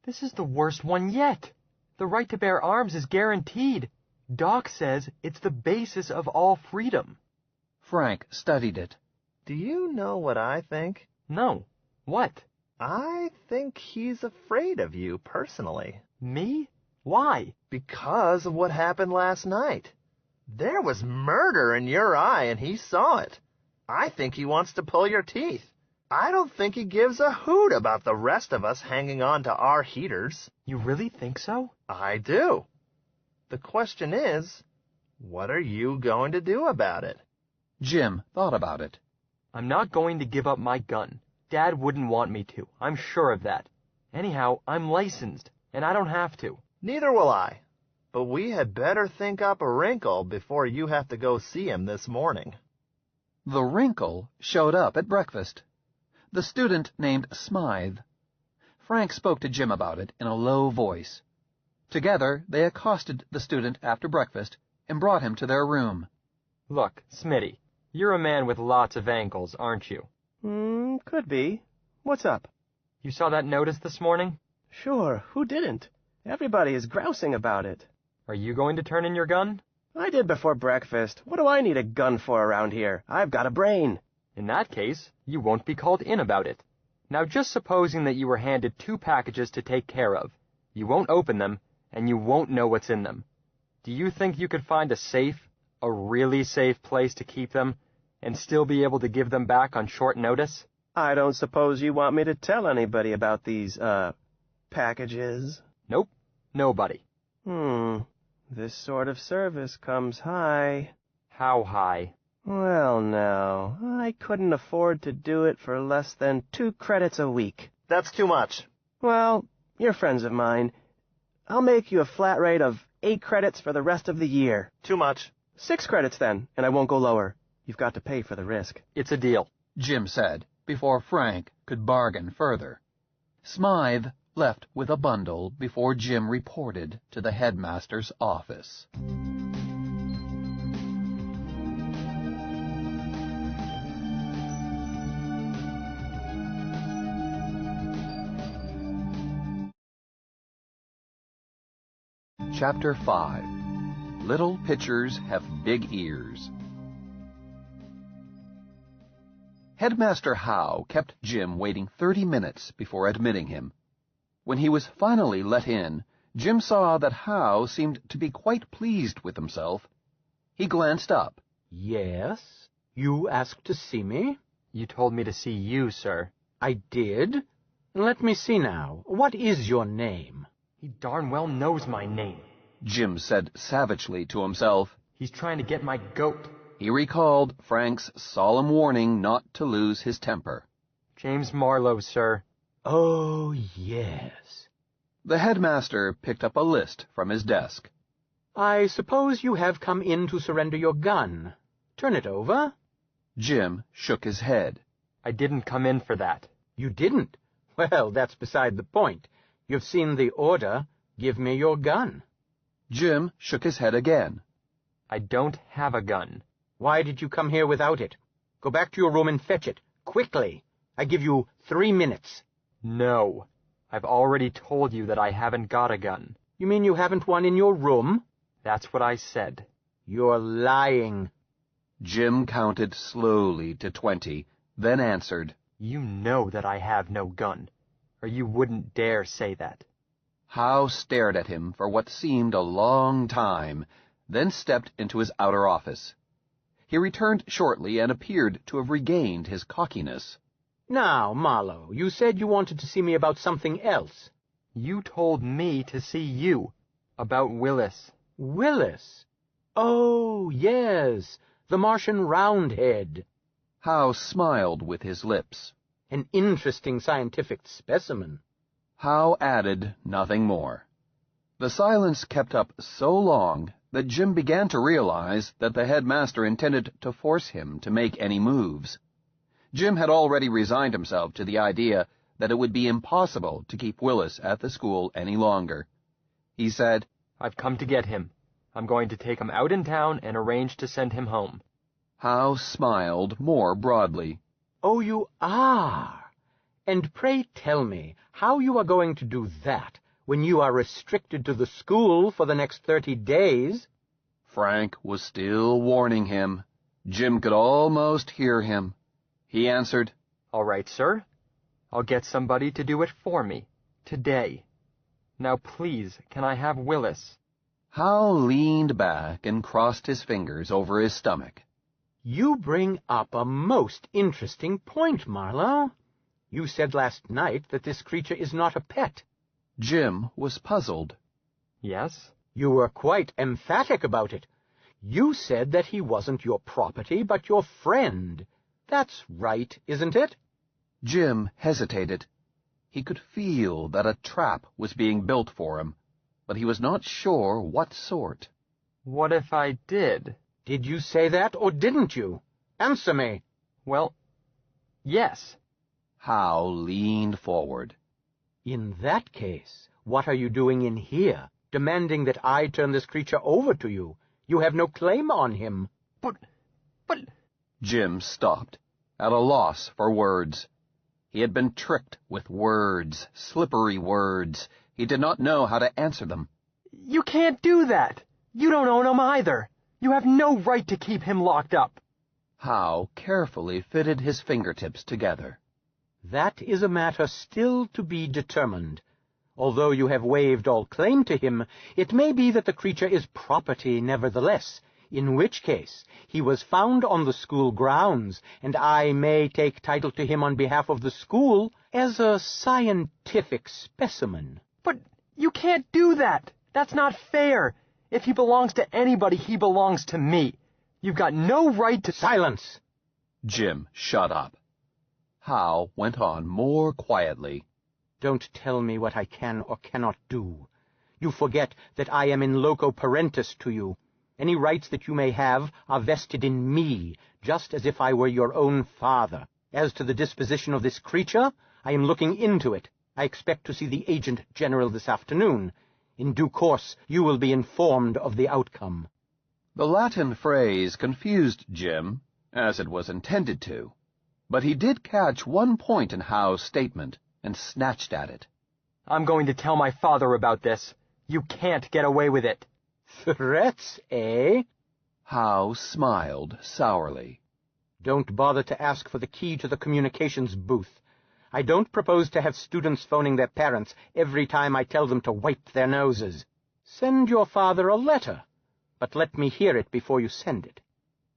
This is the worst one yet. The right to bear arms is guaranteed. Doc says it's the basis of all freedom. Frank studied it. Do you know what I think? No. What? I think he's afraid of you personally. Me? Why? Because of what happened last night. There was murder in your eye, and he saw it. I think he wants to pull your teeth. I don't think he gives a hoot about the rest of us hanging on to our heaters. You really think so? I do. The question is, what are you going to do about it? Jim thought about it. I'm not going to give up my gun. Dad wouldn't want me to. I'm sure of that. Anyhow, I'm licensed, and I don't have to. Neither will I. But we had better think up a wrinkle before you have to go see him this morning. The wrinkle showed up at breakfast. The student named Smythe. Frank spoke to Jim about it in a low voice. Together, they accosted the student after breakfast and brought him to their room. Look, Smitty, you're a man with lots of ankles, aren't you? Could be. What's up? You saw that notice this morning? Sure, who didn't? Everybody is grousing about it. Are you going to turn in your gun? I did before breakfast. What do I need a gun for around here? I've got a brain. In that case, you won't be called in about it. Now, just supposing that you were handed 2 packages to take care of. You won't open them, and you won't know what's in them. Do you think you could find a really safe place to keep them, and still be able to give them back on short notice? I don't suppose you want me to tell anybody about these, packages? Nope, nobody. This sort of service comes high. How high? Well, now, I couldn't afford to do it for less than 2 credits a week. That's too much. Well, you're friends of mine. I'll make you a flat rate of 8 credits for the rest of the year. Too much. 6 credits then, and I won't go lower. You've got to pay for the risk. It's a deal, Jim said, before Frank could bargain further. Smythe left with a bundle before Jim reported to the headmaster's office. Chapter 5. Little Pitchers Have Big Ears. Headmaster Howe kept Jim waiting 30 minutes before admitting him. When he was finally let in, Jim saw that Howe seemed to be quite pleased with himself. He glanced up. Yes? You asked to see me? You told me to see you, sir. I did? Let me see now. What is your name? He darn well knows my name, Jim said savagely to himself. He's trying to get my goat. He recalled Frank's solemn warning not to lose his temper. James Marlowe, sir. Oh, yes. The headmaster picked up a list from his desk. I suppose you have come in to surrender your gun. Turn it over. Jim shook his head. I didn't come in for that. You didn't? Well, that's beside the point. You've seen the order. Give me your gun. Jim shook his head again. I don't have a gun. Why did you come here without it? Go back to your room and fetch it. Quickly. I give you 3 minutes. No. I've already told you that I haven't got a gun. You mean you haven't one in your room? That's what I said. You're lying. Jim counted slowly to 20, then answered. You know that I have no gun, or you wouldn't dare say that. Howe stared at him for what seemed a long time, then stepped into his outer office. He returned shortly and appeared to have regained his cockiness. Now, Marlowe, you said you wanted to see me about something else. You told me to see you, about Willis. Willis? Oh, yes, the Martian Roundhead. Howe smiled with his lips. An interesting scientific specimen. Howe added nothing more. The silence kept up so long that Jim began to realize that the headmaster intended to force him to make any moves. Jim had already resigned himself to the idea that it would be impossible to keep Willis at the school any longer. He said, I've come to get him. I'm going to take him out in town and arrange to send him home. Howe smiled more broadly. Oh, you are? And pray tell me how you are going to do that when you are restricted to the school for the next 30 days. Frank was still warning him. Jim could almost hear him. He answered, All right, sir. I'll get somebody to do it for me, today. Now, please, can I have Willis? Howe leaned back and crossed his fingers over his stomach. You bring up a most interesting point, Marlowe. You said last night that this creature is not a pet. Jim was puzzled. Yes? You were quite emphatic about it. You said that he wasn't your property, but your friend. That's right, isn't it? Jim hesitated. He could feel that a trap was being built for him, but he was not sure what sort. What if I did? Did you say that, or didn't you? Answer me. Well, yes. Howe leaned forward. In that case, what are you doing in here, demanding that I turn this creature over to you? You have no claim on him. But... Jim stopped, at a loss for words. He had been tricked with words, slippery words. He did not know how to answer them. You can't do that. You don't own him either. You have no right to keep him locked up. Howe carefully fitted his fingertips together. That is a matter still to be determined. Although you have waived all claim to him, it may be that the creature is property nevertheless, in which case he was found on the school grounds, and I may take title to him on behalf of the school as a scientific specimen. But you can't do that. That's not fair. If he belongs to anybody, he belongs to me. You've got no right to— Silence! Jim shut up. Howe went on more quietly. Don't tell me what I can or cannot do. You forget that I am in loco parentis to you. Any rights that you may have are vested in me, just as if I were your own father. As to the disposition of this creature, I am looking into it. I expect to see the Agent General this afternoon. In due course, you will be informed of the outcome. The Latin phrase confused Jim, as it was intended to, but he did catch one point in Howe's statement and snatched at it. I'm going to tell my father about this. You can't get away with it. Threats, eh? Howe smiled sourly. Don't bother to ask for the key to the communications booth. I don't propose to have students phoning their parents every time I tell them to wipe their noses. Send your father a letter, but let me hear it before you send it.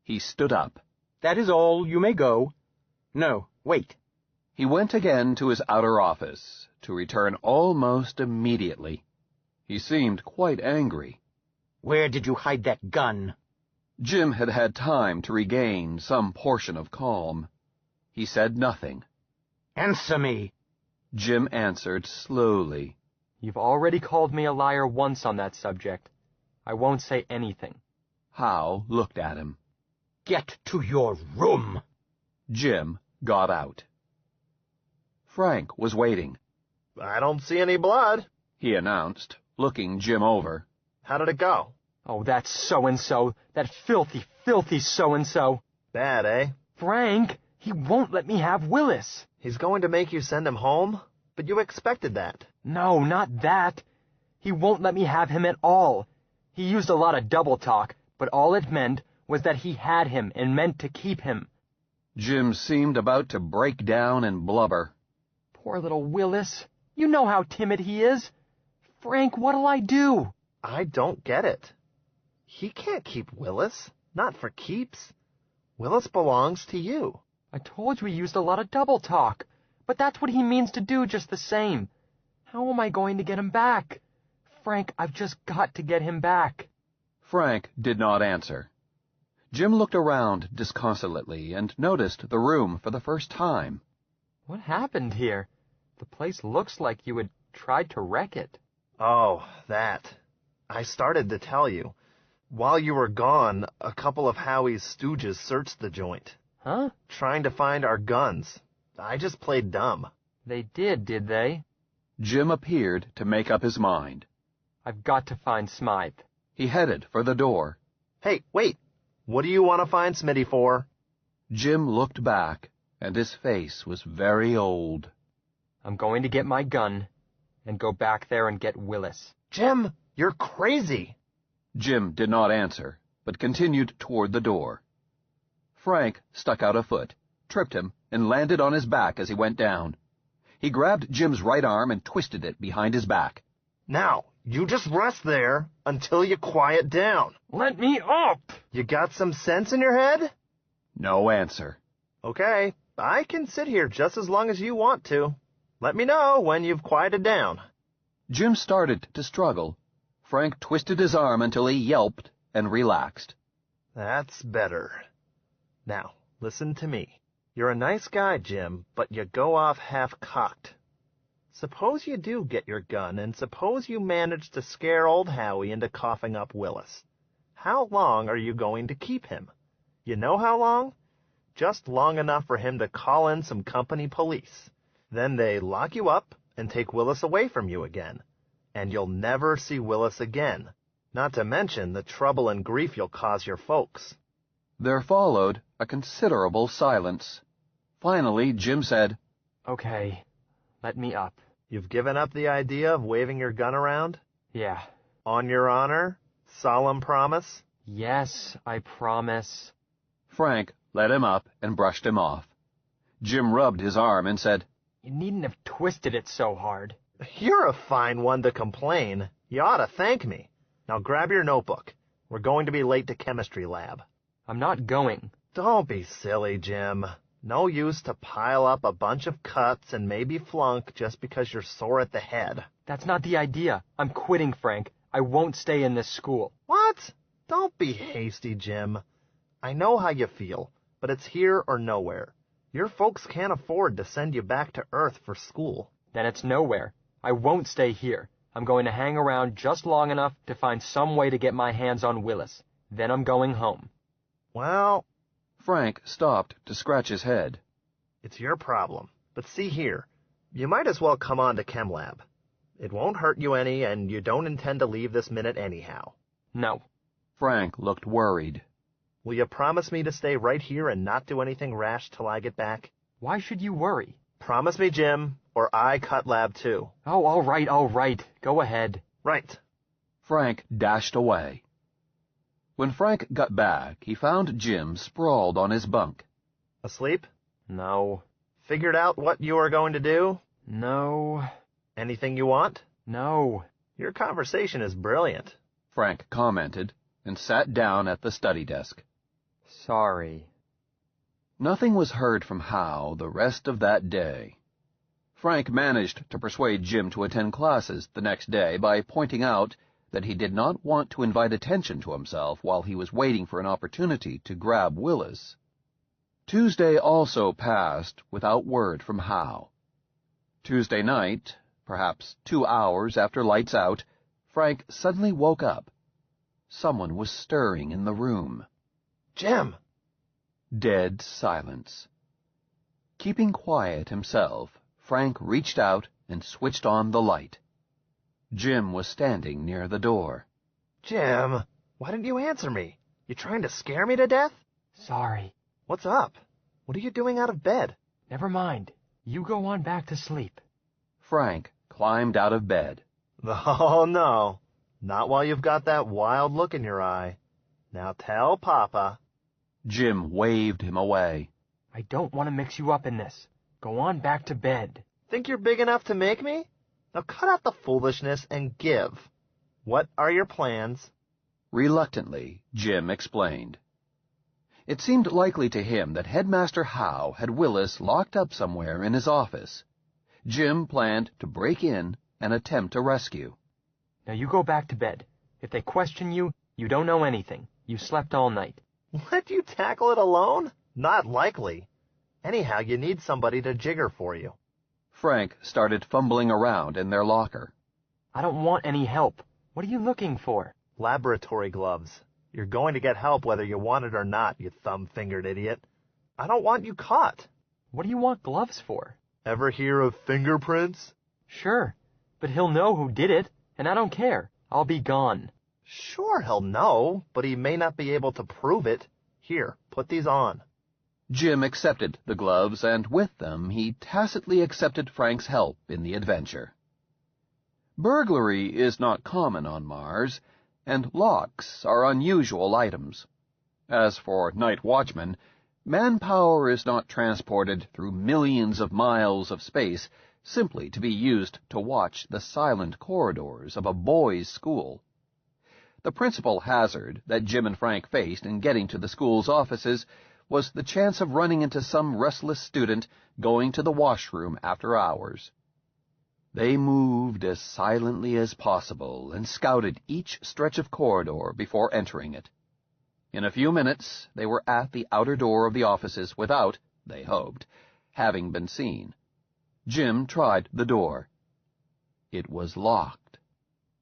He stood up. That is all. You may go. No, wait. He went again to his outer office, to return almost immediately. He seemed quite angry. Where did you hide that gun? Jim had had time to regain some portion of calm. He said nothing. Answer me. Jim answered slowly. You've already called me a liar once on that subject. I won't say anything. Hal looked at him. Get to your room. Jim got out. Frank was waiting. I don't see any blood, he announced, looking Jim over. How did it go? Oh, that so-and-so. That filthy, filthy so-and-so. Bad, eh? Frank, he won't let me have Willis. He's going to make you send him home? But you expected that. No, not that. He won't let me have him at all. He used a lot of double talk, but all it meant was that he had him and meant to keep him. Jim seemed about to break down and blubber. Poor little Willis. You know how timid he is. Frank, what'll I do? I don't get it. He can't keep Willis. Not for keeps. Willis belongs to you. I told you he used a lot of double talk, but that's what he means to do just the same. How am I going to get him back? Frank, I've just got to get him back. Frank did not answer. Jim looked around disconsolately and noticed the room for the first time. What happened here? The place looks like you had tried to wreck it. Oh, that. I started to tell you. While you were gone, a couple of Howie's stooges searched the joint. Huh? Trying to find our guns. I just played dumb. They did they? Jim appeared to make up his mind. I've got to find Smythe. He headed for the door. Hey, wait. What do you want to find Smitty for? Jim looked back, and his face was very old. I'm going to get my gun and go back there and get Willis. Jim, you're crazy. Jim did not answer, but continued toward the door. Frank stuck out a foot, tripped him, and landed on his back as he went down. He grabbed Jim's right arm and twisted it behind his back. Now, you just rest there until you quiet down. Let me up! You got some sense in your head? No answer. Okay, I can sit here just as long as you want to. Let me know when you've quieted down. Jim started to struggle. Frank twisted his arm until he yelped and relaxed. That's better. Now, listen to me. You're a nice guy, Jim, but you go off half-cocked. Suppose you do get your gun, and suppose you manage to scare old Howie into coughing up Willis. How long are you going to keep him? You know how long? Just long enough for him to call in some company police. Then they lock you up and take Willis away from you again. And you'll never see Willis again. Not to mention the trouble and grief you'll cause your folks. There followed a considerable silence. Finally, Jim said, Okay, let me up. You've given up the idea of waving your gun around? Yeah. On your honor? Solemn promise? Yes, I promise. Frank let him up and brushed him off. Jim rubbed his arm and said, You needn't have twisted it so hard. You're a fine one to complain. You ought to thank me. Now grab your notebook. We're going to be late to chemistry lab. I'm not going. Don't be silly, Jim. No use to pile up a bunch of cuts and maybe flunk just because you're sore at the head. That's not the idea. I'm quitting, Frank. I won't stay in this school. What? Don't be hasty, Jim. I know how you feel, but it's here or nowhere. Your folks can't afford to send you back to Earth for school. Then it's nowhere. I won't stay here. I'm going to hang around just long enough to find some way to get my hands on Willis. Then I'm going home. Well... Frank stopped to scratch his head. It's your problem. But see here, you might as well come on to Chem Lab. It won't hurt you any, and you don't intend to leave this minute anyhow. No. Frank looked worried. Will you promise me to stay right here and not do anything rash till I get back? Why should you worry? Promise me, Jim, or I cut lab too. Oh, all right. Go ahead. Right. Frank dashed away. When Frank got back, he found Jim sprawled on his bunk. Asleep? No. Figured out what you are going to do? No. Anything you want? No. Your conversation is brilliant, Frank commented, and sat down at the study desk. Sorry. Nothing was heard from Hal the rest of that day. Frank managed to persuade Jim to attend classes the next day by pointing out that he did not want to invite attention to himself while he was waiting for an opportunity to grab Willis. Tuesday also passed without word from Hal. Tuesday night, perhaps 2 hours after lights out, Frank suddenly woke up. Someone was stirring in the room. Jim! Dead silence. Keeping quiet himself, Frank reached out and switched on the light. Jim was standing near the door. Jim, why didn't you answer me? You trying to scare me to death? Sorry. What's up? What are you doing out of bed? Never mind. You go on back to sleep. Frank climbed out of bed. Oh, no. Not while you've got that wild look in your eye. Now tell Papa. Jim waved him away. I don't want to mix you up in this. Go on back to bed. Think you're big enough to make me? Now cut out the foolishness and give. What are your plans? Reluctantly, Jim explained. It seemed likely to him that Headmaster Howe had Willis locked up somewhere in his office. Jim planned to break in and attempt a rescue. Now you go back to bed. If they question you, you don't know anything. You slept all night. Let you tackle it alone? Not likely. Anyhow, you need somebody to jigger for you. Frank started fumbling around in their locker. I don't want any help. What are you looking for? Laboratory gloves. You're going to get help whether you want it or not, you thumb-fingered idiot. I don't want you caught. What do you want gloves for? Ever hear of fingerprints? Sure, but he'll know who did it, and I don't care. I'll be gone. Sure, he'll know, but he may not be able to prove it. Here, put these on. Jim accepted the gloves, and with them he tacitly accepted Frank's help in the adventure. Burglary is not common on Mars, and locks are unusual items. As for night watchmen, manpower is not transported through millions of miles of space simply to be used to watch the silent corridors of a boys' school. The principal hazard that Jim and Frank faced in getting to the school's offices was the chance of running into some restless student going to the washroom after hours. They moved as silently as possible and scouted each stretch of corridor before entering it. In a few minutes, they were at the outer door of the offices without, they hoped, having been seen. Jim tried the door. It was locked.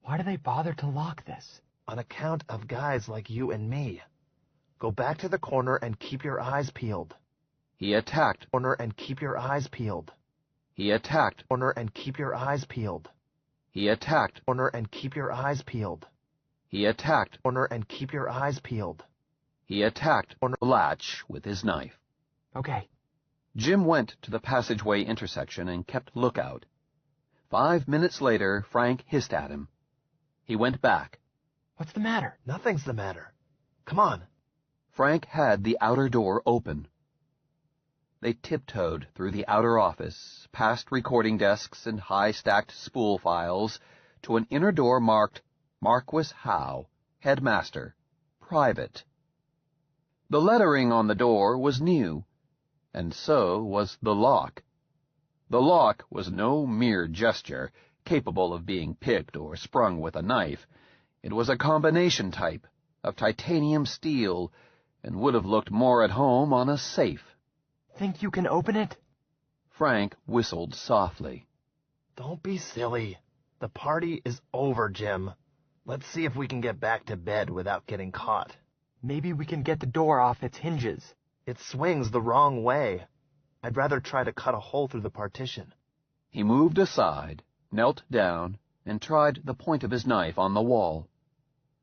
Why do they bother to lock this? On account of guys like you and me. Go back to the corner and keep your eyes peeled. He attacked. Corner and keep your eyes peeled. He attacked. Corner and keep your eyes peeled. He attacked. Corner and keep your eyes peeled. He attacked. Corner and keep your eyes peeled. He attacked the latch with his knife. Okay. Jim went to the passageway intersection and kept lookout. 5 minutes later, Frank hissed at him. He went back. What's the matter? Nothing's the matter. Come on. Frank had the outer door open. They tiptoed through the outer office, past recording desks and high-stacked spool files, to an inner door marked Marquis Howe, Headmaster, Private. The lettering on the door was new, and so was the lock. The lock was no mere gesture, capable of being picked or sprung with a knife. It was a combination type, of titanium steel, and would have looked more at home on a safe. Think you can open it? Frank whistled softly. Don't be silly. The party is over, Jim. Let's see if we can get back to bed without getting caught. Maybe we can get the door off its hinges. It swings the wrong way. I'd rather try to cut a hole through the partition. He moved aside, knelt down, and tried the point of his knife on the wall.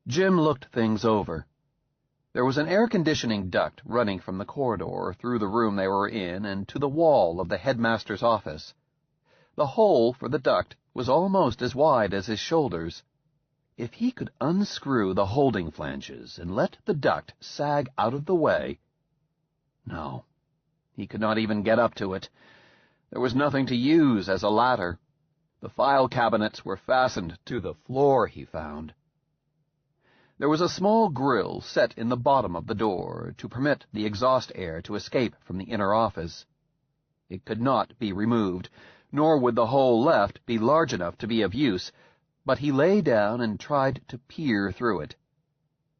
Jim looked things over. There was an air-conditioning duct running from the corridor through the room they were in and to the wall of the headmaster's office. The hole for the duct was almost as wide as his shoulders. If he could unscrew the holding flanges and let the duct sag out of the way... No, He could not even get up to it. There was nothing to use as a ladder. The file cabinets were fastened to the floor, he found. There was a small grill set in the bottom of the door to permit the exhaust air to escape from the inner office. It could not be removed, nor would the hole left be large enough to be of use, but he lay down and tried to peer through it.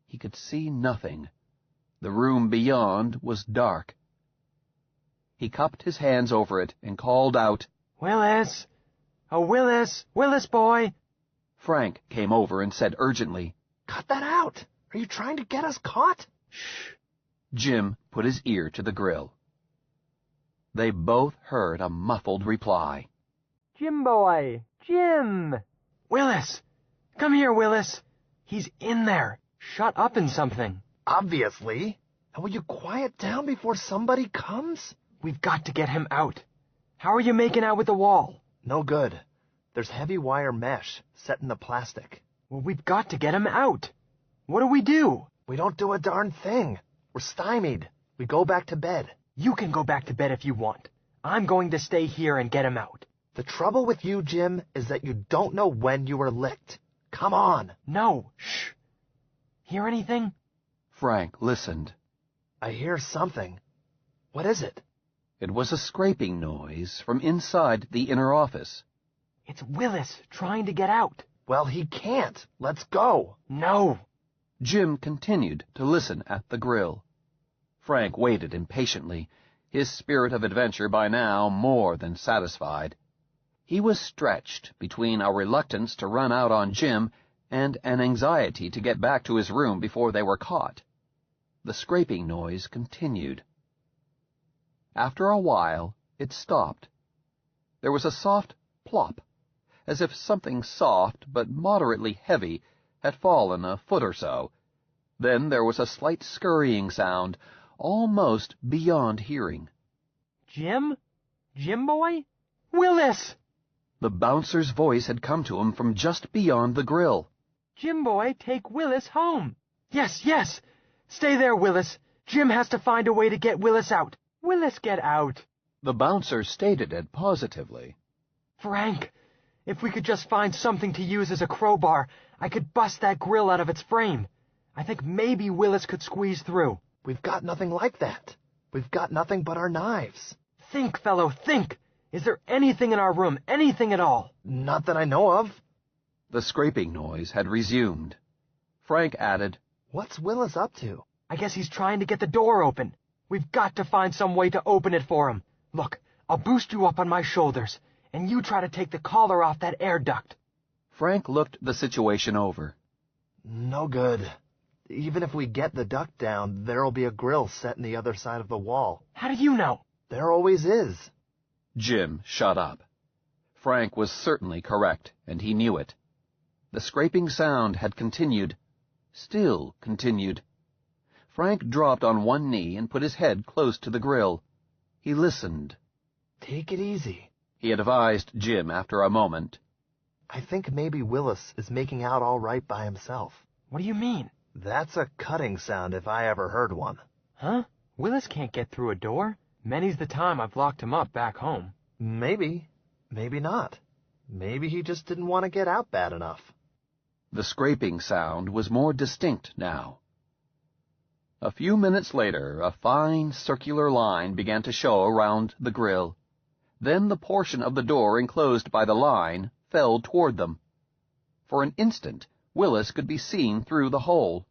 He could see nothing. The room beyond was dark. He cupped his hands over it and called out, "Willis! Oh, Willis! Willis, boy!" Frank came over and said urgently, "Cut that out! Are you trying to get us caught?" "Shh!" Jim put his ear to the grill. They both heard a muffled reply. "Jim, boy! Jim!" "Willis! Come here, Willis! He's in there, shut up in something." "Obviously. And will you quiet down before somebody comes?" "We've got to get him out. How are you making out with the wall?" "No good. There's heavy wire mesh set in the plastic." "Well, we've got to get him out. What do we do?" "We don't do a darn thing. We're stymied. We go back to bed." "You can go back to bed if you want. I'm going to stay here and get him out." "The trouble with you, Jim, is that you don't know when you were licked. Come on." "No. Shh. Hear anything?" Frank listened. "I hear something. What is it?" It was a scraping noise from inside the inner office. "It's Willis trying to get out." "Well, he can't. Let's go." "No." Jim continued to listen at the grill. Frank waited impatiently, his spirit of adventure by now more than satisfied. He was stretched between a reluctance to run out on Jim and an anxiety to get back to his room before they were caught. The scraping noise continued. After a while, it stopped. There was a soft plop, as if something soft but moderately heavy had fallen a foot or so. Then there was a slight scurrying sound, almost beyond hearing. "Jim? Jim, boy? Willis!" The bouncer's voice had come to him from just beyond the grill. "Jim, boy, take Willis home." "Yes, yes! Stay there, Willis. Jim has to find a way to get Willis out. Willis, get out." The bouncer stated it positively. "Frank, if we could just find something to use as a crowbar, I could bust that grill out of its frame. I think maybe Willis could squeeze through." "We've got nothing like that. We've got nothing but our knives." "Think, fellow, think! Is there anything in our room, anything at all?" "Not that I know of." The scraping noise had resumed. Frank added, "What's Willis up to?" "I guess he's trying to get the door open. We've got to find some way to open it for him. Look, I'll boost you up on my shoulders, and you try to take the collar off that air duct." Frank looked the situation over. "No good. Even if we get the duct down, there'll be a grill set in the other side of the wall." "How do you know?" "There always is." Jim shut up. Frank was certainly correct, and he knew it. The scraping sound had continued, still continued. Frank dropped on one knee and put his head close to the grill. He listened. "Take it easy," he advised Jim after a moment. "I think maybe Willis is making out all right by himself." "What do you mean?" "That's a cutting sound if I ever heard one." "Huh? Willis can't get through a door. Many's the time I've locked him up back home." "Maybe. Maybe not. Maybe he just didn't want to get out bad enough." The scraping sound was more distinct now. A few minutes later, a fine circular line began to show around the grill. Then the portion of the door enclosed by the line fell toward them. For an instant, Willis could be seen through the hole.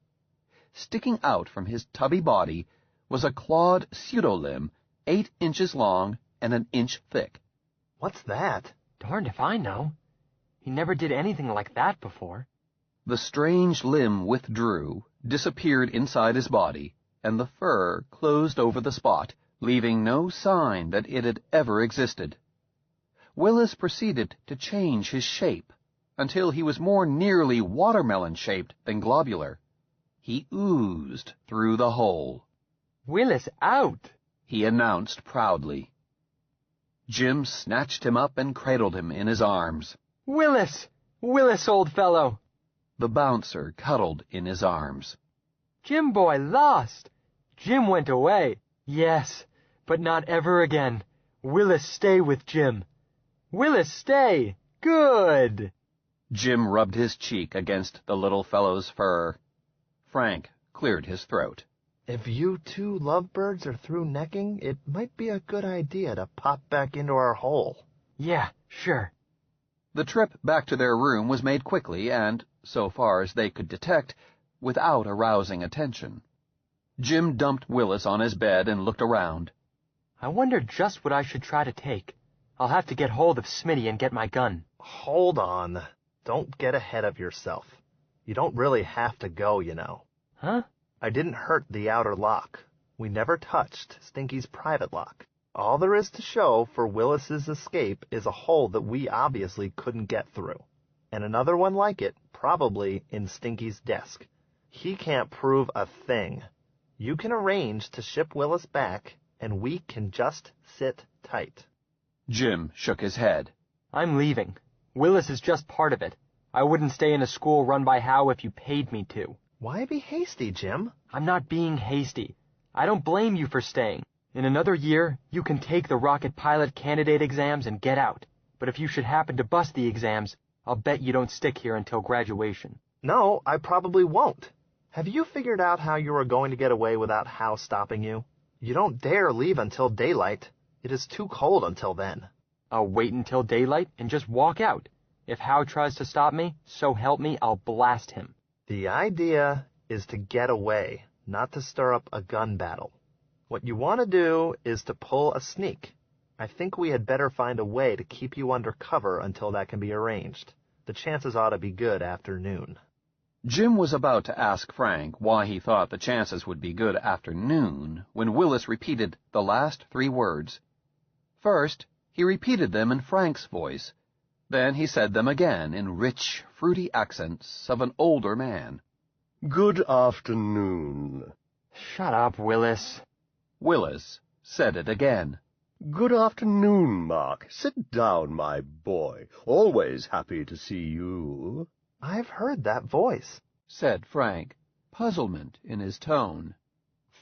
Sticking out from his tubby body was a clawed pseudolimb 8 inches long and an inch thick. "What's that?" "Darned if I know. He never did anything like that before." The strange limb withdrew, disappeared inside his body, and the fur closed over the spot, leaving no sign that it had ever existed. Willis proceeded to change his shape until he was more nearly watermelon-shaped than globular. He oozed through the hole. "Willis out!" he announced proudly. Jim snatched him up and cradled him in his arms. "Willis! Willis, old fellow!" The bouncer cuddled in his arms. "Jim boy lost! Jim went away. Yes, But not ever again. Willis, stay with Jim. Willis, stay! Good! Jim rubbed his cheek against the little fellow's fur. Frank cleared his throat. If you two lovebirds are through necking, it might be a good idea to pop back into our hole. Yeah, sure. The trip back to their room was made quickly and, so far as they could detect, without arousing attention. Jim dumped Willis on his bed and looked around. I wonder just what I should try to take. I'll have to get hold of Smitty and get my gun. Hold on. Don't get ahead of yourself. You don't really have to go, you know. Huh? I didn't hurt the outer lock. We never touched Stinky's private lock. All there is to show for Willis's escape is a hole that we obviously couldn't get through. And another one like it, probably in Stinky's desk. He can't prove a thing. You can arrange to ship Willis back, and we can just sit tight. Jim shook his head. I'm leaving. Willis is just part of it. I wouldn't stay in a school run by Howe if you paid me to. Why be hasty, Jim? I'm not being hasty. I don't blame you for staying. In another year, you can take the rocket pilot candidate exams and get out. But if you should happen to bust the exams, I'll bet you don't stick here until graduation. No, I probably won't. Have you figured out how you are going to get away without Howe stopping you? You don't dare leave until daylight. It is too cold until then. I'll wait until daylight and just walk out. If Howe tries to stop me, so help me, I'll blast him. The idea is to get away, not to stir up a gun battle. What you want to do is to pull a sneak. I think we had better find a way to keep you under cover until that can be arranged. The chances ought to be good after noon. Jim was about to ask Frank why he thought the chances would be good after noon when Willis repeated the last 3 words. First, he repeated them in Frank's voice. Then he said them again in rich, fruity accents of an older man. Good afternoon. Shut up, Willis. Willis said it again. Good afternoon, Mark. Sit down, my boy. Always happy to see you. I've heard that voice, said Frank, puzzlement in his tone.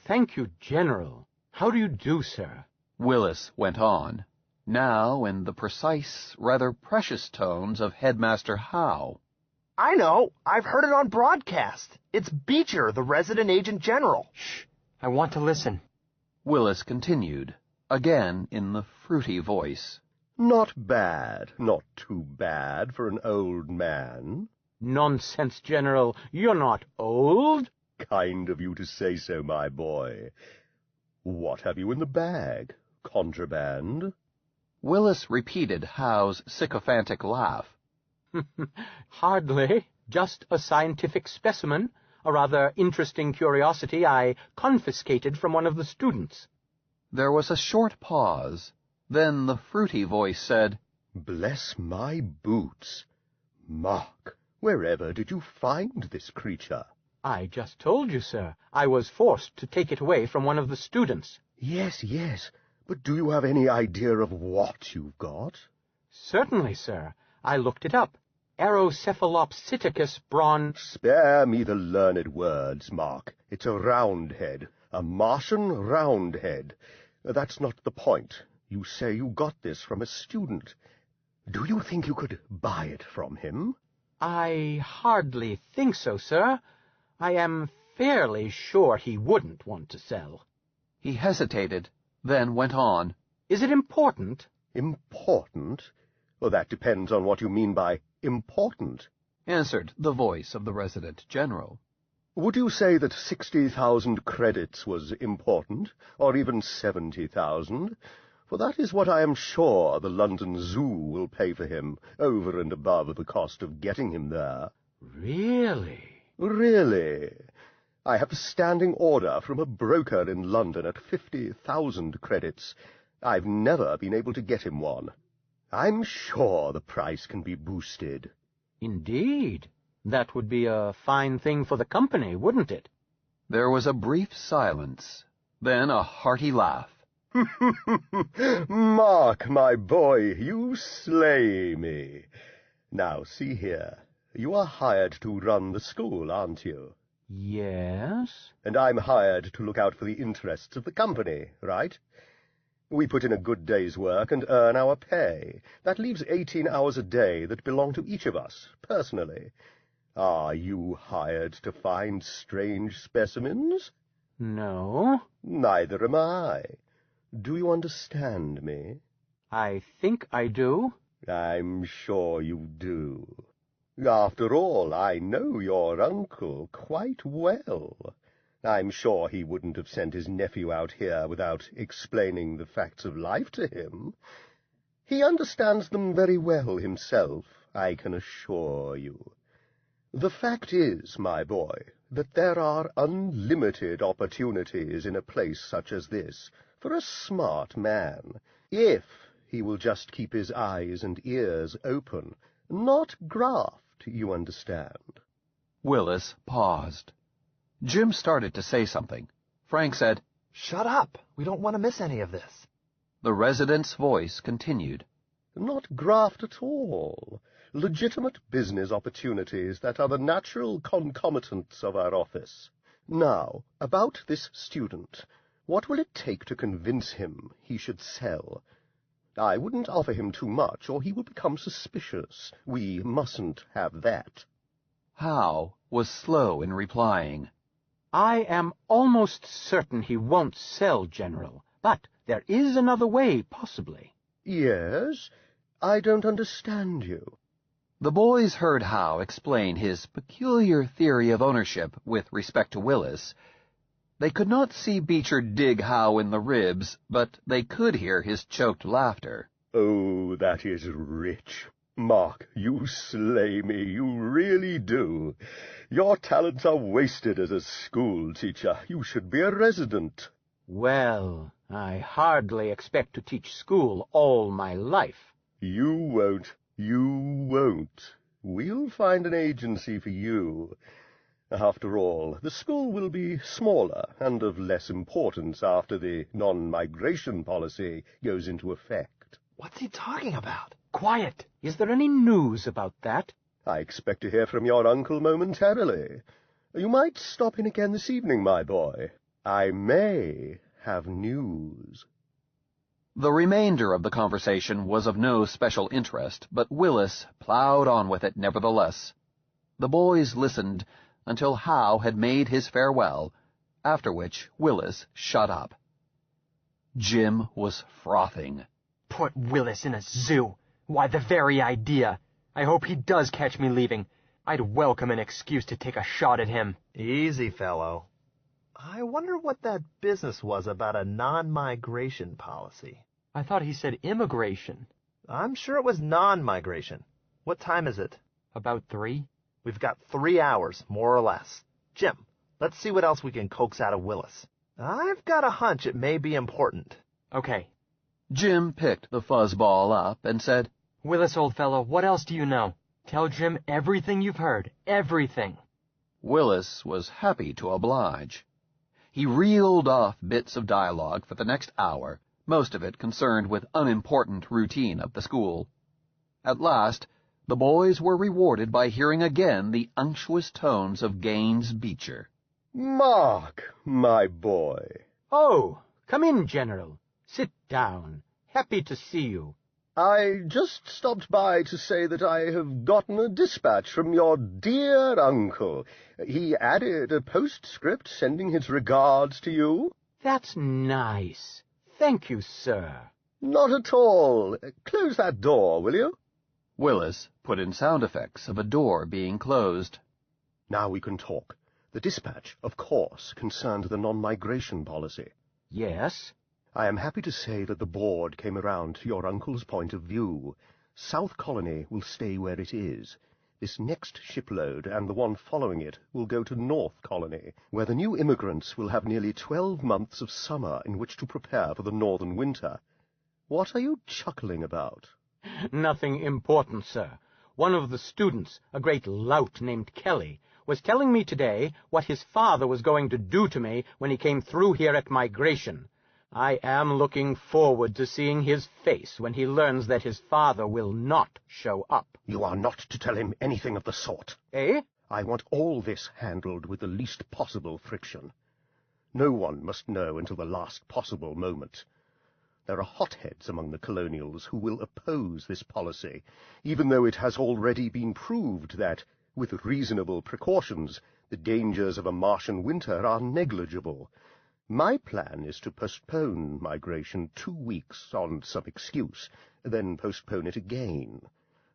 Thank you, General. How do you do, sir? Willis went on, now in the precise, rather precious tones of Headmaster Howe. I know. I've heard it on broadcast. It's Beecher, the resident agent general. Shh. I want to listen. Willis continued, again in the fruity voice. Not bad. Not too bad for an old man. Nonsense, General. You're not old. Kind of you to say so, my boy. What have you in the bag? Contraband? Willis repeated Howe's sycophantic laugh. Hardly. Just a scientific specimen, a rather interesting curiosity I confiscated from one of the students. There was a short pause. Then the fruity voice said, Bless my boots. Mark, wherever did you find this creature? I just told you, sir. I was forced to take it away from one of the students. Yes, but do you have any idea of what you've got? Certainly, sir. I looked it up. Aerocephalopsiticus Spare me the learned words, Mark. It's a roundhead, a Martian roundhead. That's not the point. You say you got this from a student. Do you think you could buy it from him? I hardly think so, sir. I am fairly sure he wouldn't want to sell. He hesitated, then went on. Is it important? Important? Well, that depends on what you mean by important, answered the voice of the resident general. Would you say that 60,000 credits was important, or even 70,000? For that is what I am sure the London Zoo will pay for him, over and above the cost of getting him there. Really? Really. I have a standing order from a broker in London at 50,000 credits. I've never been able to get him one. I'm sure the price can be boosted. Indeed. That would be a fine thing for the company, wouldn't it? There was a brief silence, then a hearty laugh. Mark, my boy, you slay me. Now, see here. You are hired to run the school, aren't you? Yes. And I'm hired to look out for the interests of the company, right? We put in a good day's work and earn our pay. That leaves 18 hours a day that belong to each of us, personally. Are you hired to find strange specimens? No. Neither am I. Do you understand me? I think I do. I'm sure you do. After all, I know your uncle quite well. I'm sure he wouldn't have sent his nephew out here without explaining the facts of life to him. He understands them very well himself, I can assure you. The fact is, my boy, that there are unlimited opportunities in a place such as this for a smart man, if he will just keep his eyes and ears open, not graft, you understand. Willis paused. Jim started to say something. Frank said, "Shut up! We don't want to miss any of this." The resident's voice continued. Not graft at all. Legitimate business opportunities that are the natural concomitants of our office. Now, about this student. What will it take to convince him he should sell? I wouldn't offer him too much, or he will become suspicious. We mustn't have that. Howe was slow in replying. I am almost certain he won't sell, General, but there is another way, possibly. Yes? I don't understand you. The boys heard Howe explain his peculiar theory of ownership with respect to Willis. They could not see Beecher dig Howe in the ribs, but they could hear his choked laughter. Oh, that is rich. Mark, you slay me, you really do. Your talents are wasted as a school teacher. You should be a resident. Well, I hardly expect to teach school all my life. You won't. You won't. We'll find an agency for you. After all, the school will be smaller and of less importance after the non-migration policy goes into effect. What's he talking about? Quiet! Is there any news about that? I expect to hear from your uncle momentarily. You might stop in again this evening, my boy. I may have news. The remainder of the conversation was of no special interest, but Willis plowed on with it nevertheless. The boys listened until Howe had made his farewell, after which Willis shut up. Jim was frothing. Put Willis in a zoo. Why, the very idea. I hope he does catch me leaving. I'd welcome an excuse to take a shot at him. Easy, fellow. I wonder what that business was about a non-migration policy. I thought he said immigration. I'm sure it was non-migration. What time is it? About 3. We've got 3 hours, more or less. Jim, let's see what else we can coax out of Willis. I've got a hunch it may be important. Okay. Jim picked the fuzzball up and said, Willis, old fellow, what else do you know? Tell Jim everything you've heard. Everything. Willis was happy to oblige. He reeled off bits of dialogue for the next hour, most of it concerned with unimportant routine of the school. At last, the boys were rewarded by hearing again the unctuous tones of Gaines Beecher. Mark, my boy. Oh, come in, General. Sit down. Happy to see you. I just stopped by to say that I have gotten a dispatch from your dear uncle. He added a postscript sending his regards to you. That's nice. Thank you, sir. Not at all. Close that door, will you? Willis put in sound effects of a door being closed. Now we can talk. The dispatch, of course, concerned the non-migration policy. Yes? I am happy to say that the board came around to your uncle's point of view. South Colony will stay where it is. This next shipload and the one following it will go to North Colony, where the new immigrants will have nearly 12 months of summer in which to prepare for the northern winter. What are you chuckling about? Nothing important, sir. One of the students, a great lout named Kelly, was telling me today what his father was going to do to me when he came through here at migration. I am looking forward to seeing his face when he learns that his father will not show up. You are not to tell him anything of the sort. Eh? I want all this handled with the least possible friction. No one must know until the last possible moment. There are hotheads among the colonials who will oppose this policy, even though it has already been proved that, with reasonable precautions, the dangers of a Martian winter are negligible. My plan is to postpone migration 2 weeks on some excuse, then postpone it again.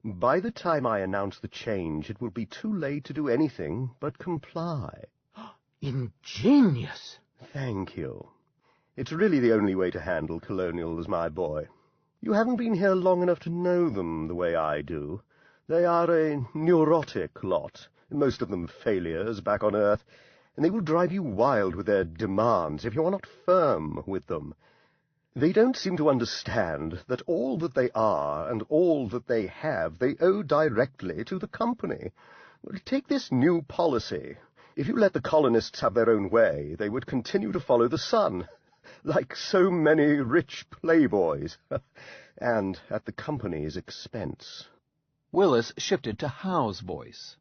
By the time I announce the change, it will be too late to do anything but comply. Ingenious! Thank you. It's really the only way to handle colonials, my boy. You haven't been here long enough to know them the way I do. They are a neurotic lot, most of them failures back on Earth, and they will drive you wild with their demands if you are not firm with them. They don't seem to understand that all that they are and all that they have they owe directly to the company. Take this new policy. If you let the colonists have their own way, they would continue to follow the sun, like so many rich playboys, and at the company's expense. Willis shifted to Howe's voice.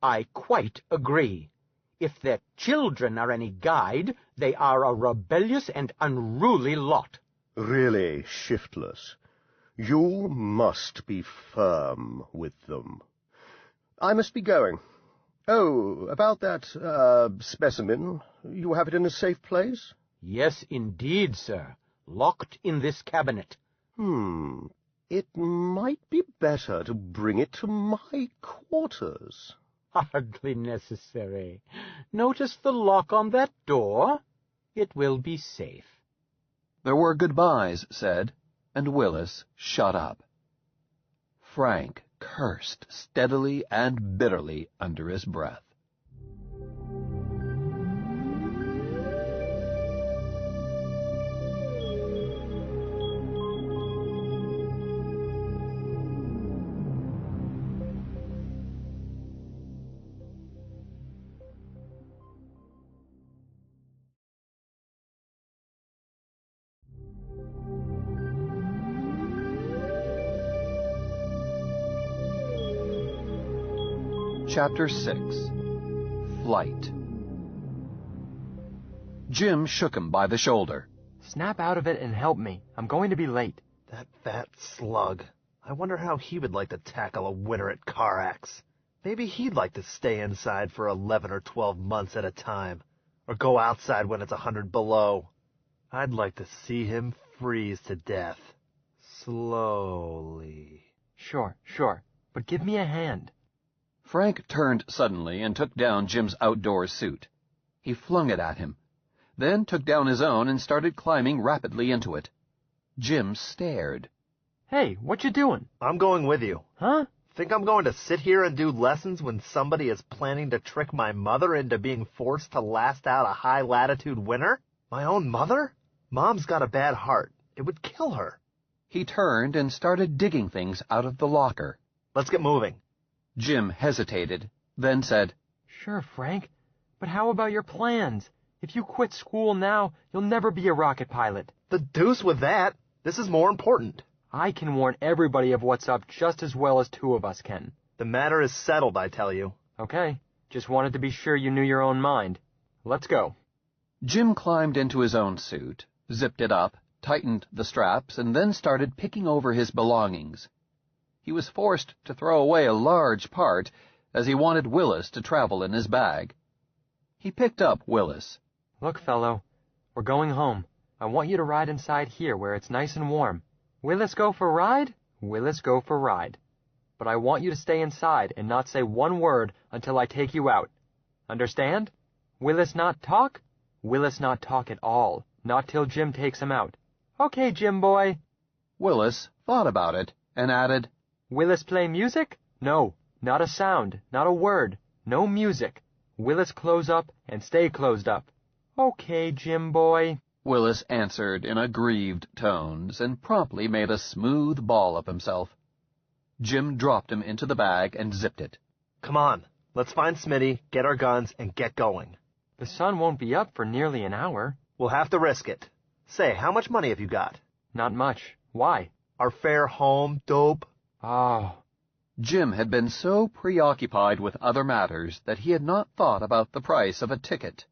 I quite agree. If their children are any guide, they are a rebellious and unruly lot. Really shiftless. You must be firm with them. I must be going. Oh, about that, specimen, you have it in a safe place? Yes, indeed, sir. Locked in this cabinet. It might be better to bring it to my quarters. Hardly necessary. Notice the lock on that door? It will be safe. There were goodbyes said, and Willis shut up. Frank cursed steadily and bitterly under his breath. Chapter 6. Flight. Jim shook him by the shoulder. Snap out of it and help me. I'm going to be late. That fat slug. I wonder how he would like to tackle a winter at Carax. Maybe he'd like to stay inside for 11 or 12 months at a time, or go outside when it's 100 below. I'd like to see him freeze to death. Slowly. Sure, but give me a hand. Frank turned suddenly and took down Jim's outdoor suit. He flung it at him, then took down his own and started climbing rapidly into it. Jim stared. Hey, what you doing? I'm going with you. Huh? Think I'm going to sit here and do lessons when somebody is planning to trick my mother into being forced to last out a high-latitude winter? My own mother? Mom's got a bad heart. It would kill her. He turned and started digging things out of the locker. Let's get moving. Jim hesitated, then said, Sure, Frank, but how about your plans? If you quit school now, you'll never be a rocket pilot. The deuce with that. This is more important. I can warn everybody of what's up just as well as two of us can. The matter is settled, I tell you. Okay, just wanted to be sure you knew your own mind. Let's go. Jim climbed into his own suit, zipped it up, tightened the straps, and then started picking over his belongings. He was forced to throw away a large part, as he wanted Willis to travel in his bag. He picked up Willis. Look, fellow, we're going home. I want you to ride inside here where it's nice and warm. Willis go for ride? Willis go for ride. But I want you to stay inside and not say one word until I take you out. Understand? Willis not talk? Willis not talk at all. Not till Jim takes him out. Okay, Jim boy. Willis thought about it and added, Willis play music? No, not a sound, not a word, no music. Willis close up and stay closed up. Okay, Jim boy. Willis answered in aggrieved tones and promptly made a smooth ball of himself. Jim dropped him into the bag and zipped it. Come on, let's find Smitty, get our guns, and get going. The sun won't be up for nearly an hour. We'll have to risk it. Say, how much money have you got? Not much. Why? Our fare home, dope. Oh. Jim had been so preoccupied with other matters that he had not thought about the price of a ticket.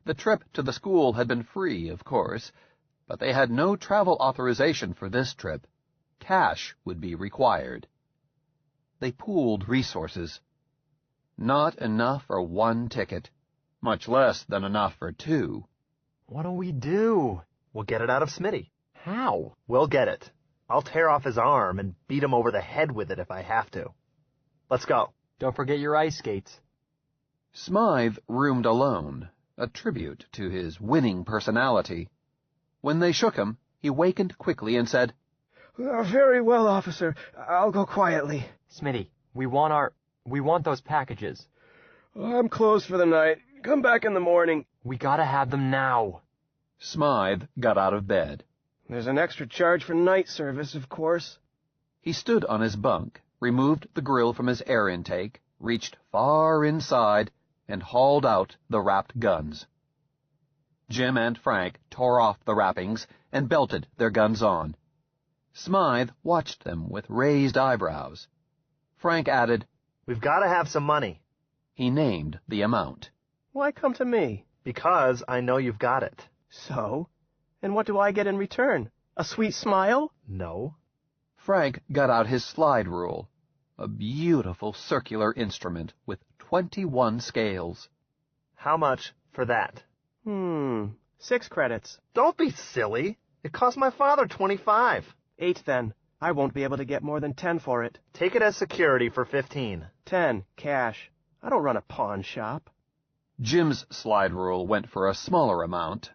The trip to the school had been free, of course, but they had no travel authorization for this trip. Cash would be required. They pooled resources. Not enough for one ticket, much less than enough for two. What'll we do? We'll get it out of Smitty. How? We'll get it. I'll tear off his arm and beat him over the head with it if I have to. Let's go. Don't forget your ice skates. Smythe roomed alone, a tribute to his winning personality. When they shook him, he wakened quickly and said, Very well, officer. I'll go quietly. Smitty, we want those packages. I'm closed for the night. Come back in the morning. We gotta have them now. Smythe got out of bed. There's an extra charge for night service, of course. He stood on his bunk, removed the grill from his air intake, reached far inside, and hauled out the wrapped guns. Jim and Frank tore off the wrappings and belted their guns on. Smythe watched them with raised eyebrows. Frank added, We've got to have some money. He named the amount. Why come to me? Because I know you've got it. So? And what do I get in return? A sweet smile? No. Frank got out his slide rule, a beautiful circular instrument with 21 scales. How much for that? 6 credits. Don't be silly. It cost my father 25. 8 then. I won't be able to get more than 10 for it. Take it as security for 15. 10, cash. I don't run a pawn shop. Jim's slide rule went for a smaller amount,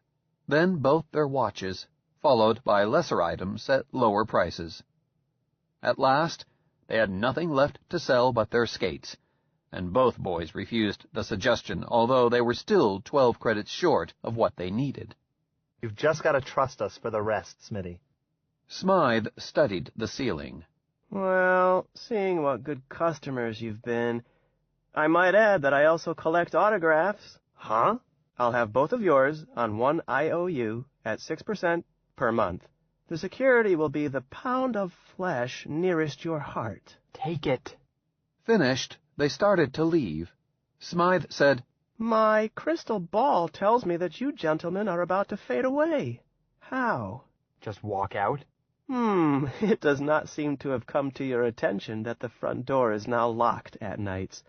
then both their watches, followed by lesser items at lower prices. At last, they had nothing left to sell but their skates, and both boys refused the suggestion, although they were still 12 credits short of what they needed. You've just got to trust us for the rest, Smitty. Smythe studied the ceiling. Well, seeing what good customers you've been, I might add that I also collect autographs. Huh? I'll have both of yours on one IOU at 6% per month. The security will be the pound of flesh nearest your heart. Take it. Finished, they started to leave. Smythe said, My crystal ball tells me that you gentlemen are about to fade away. How? Just walk out? It does not seem to have come to your attention that the front door is now locked at nights.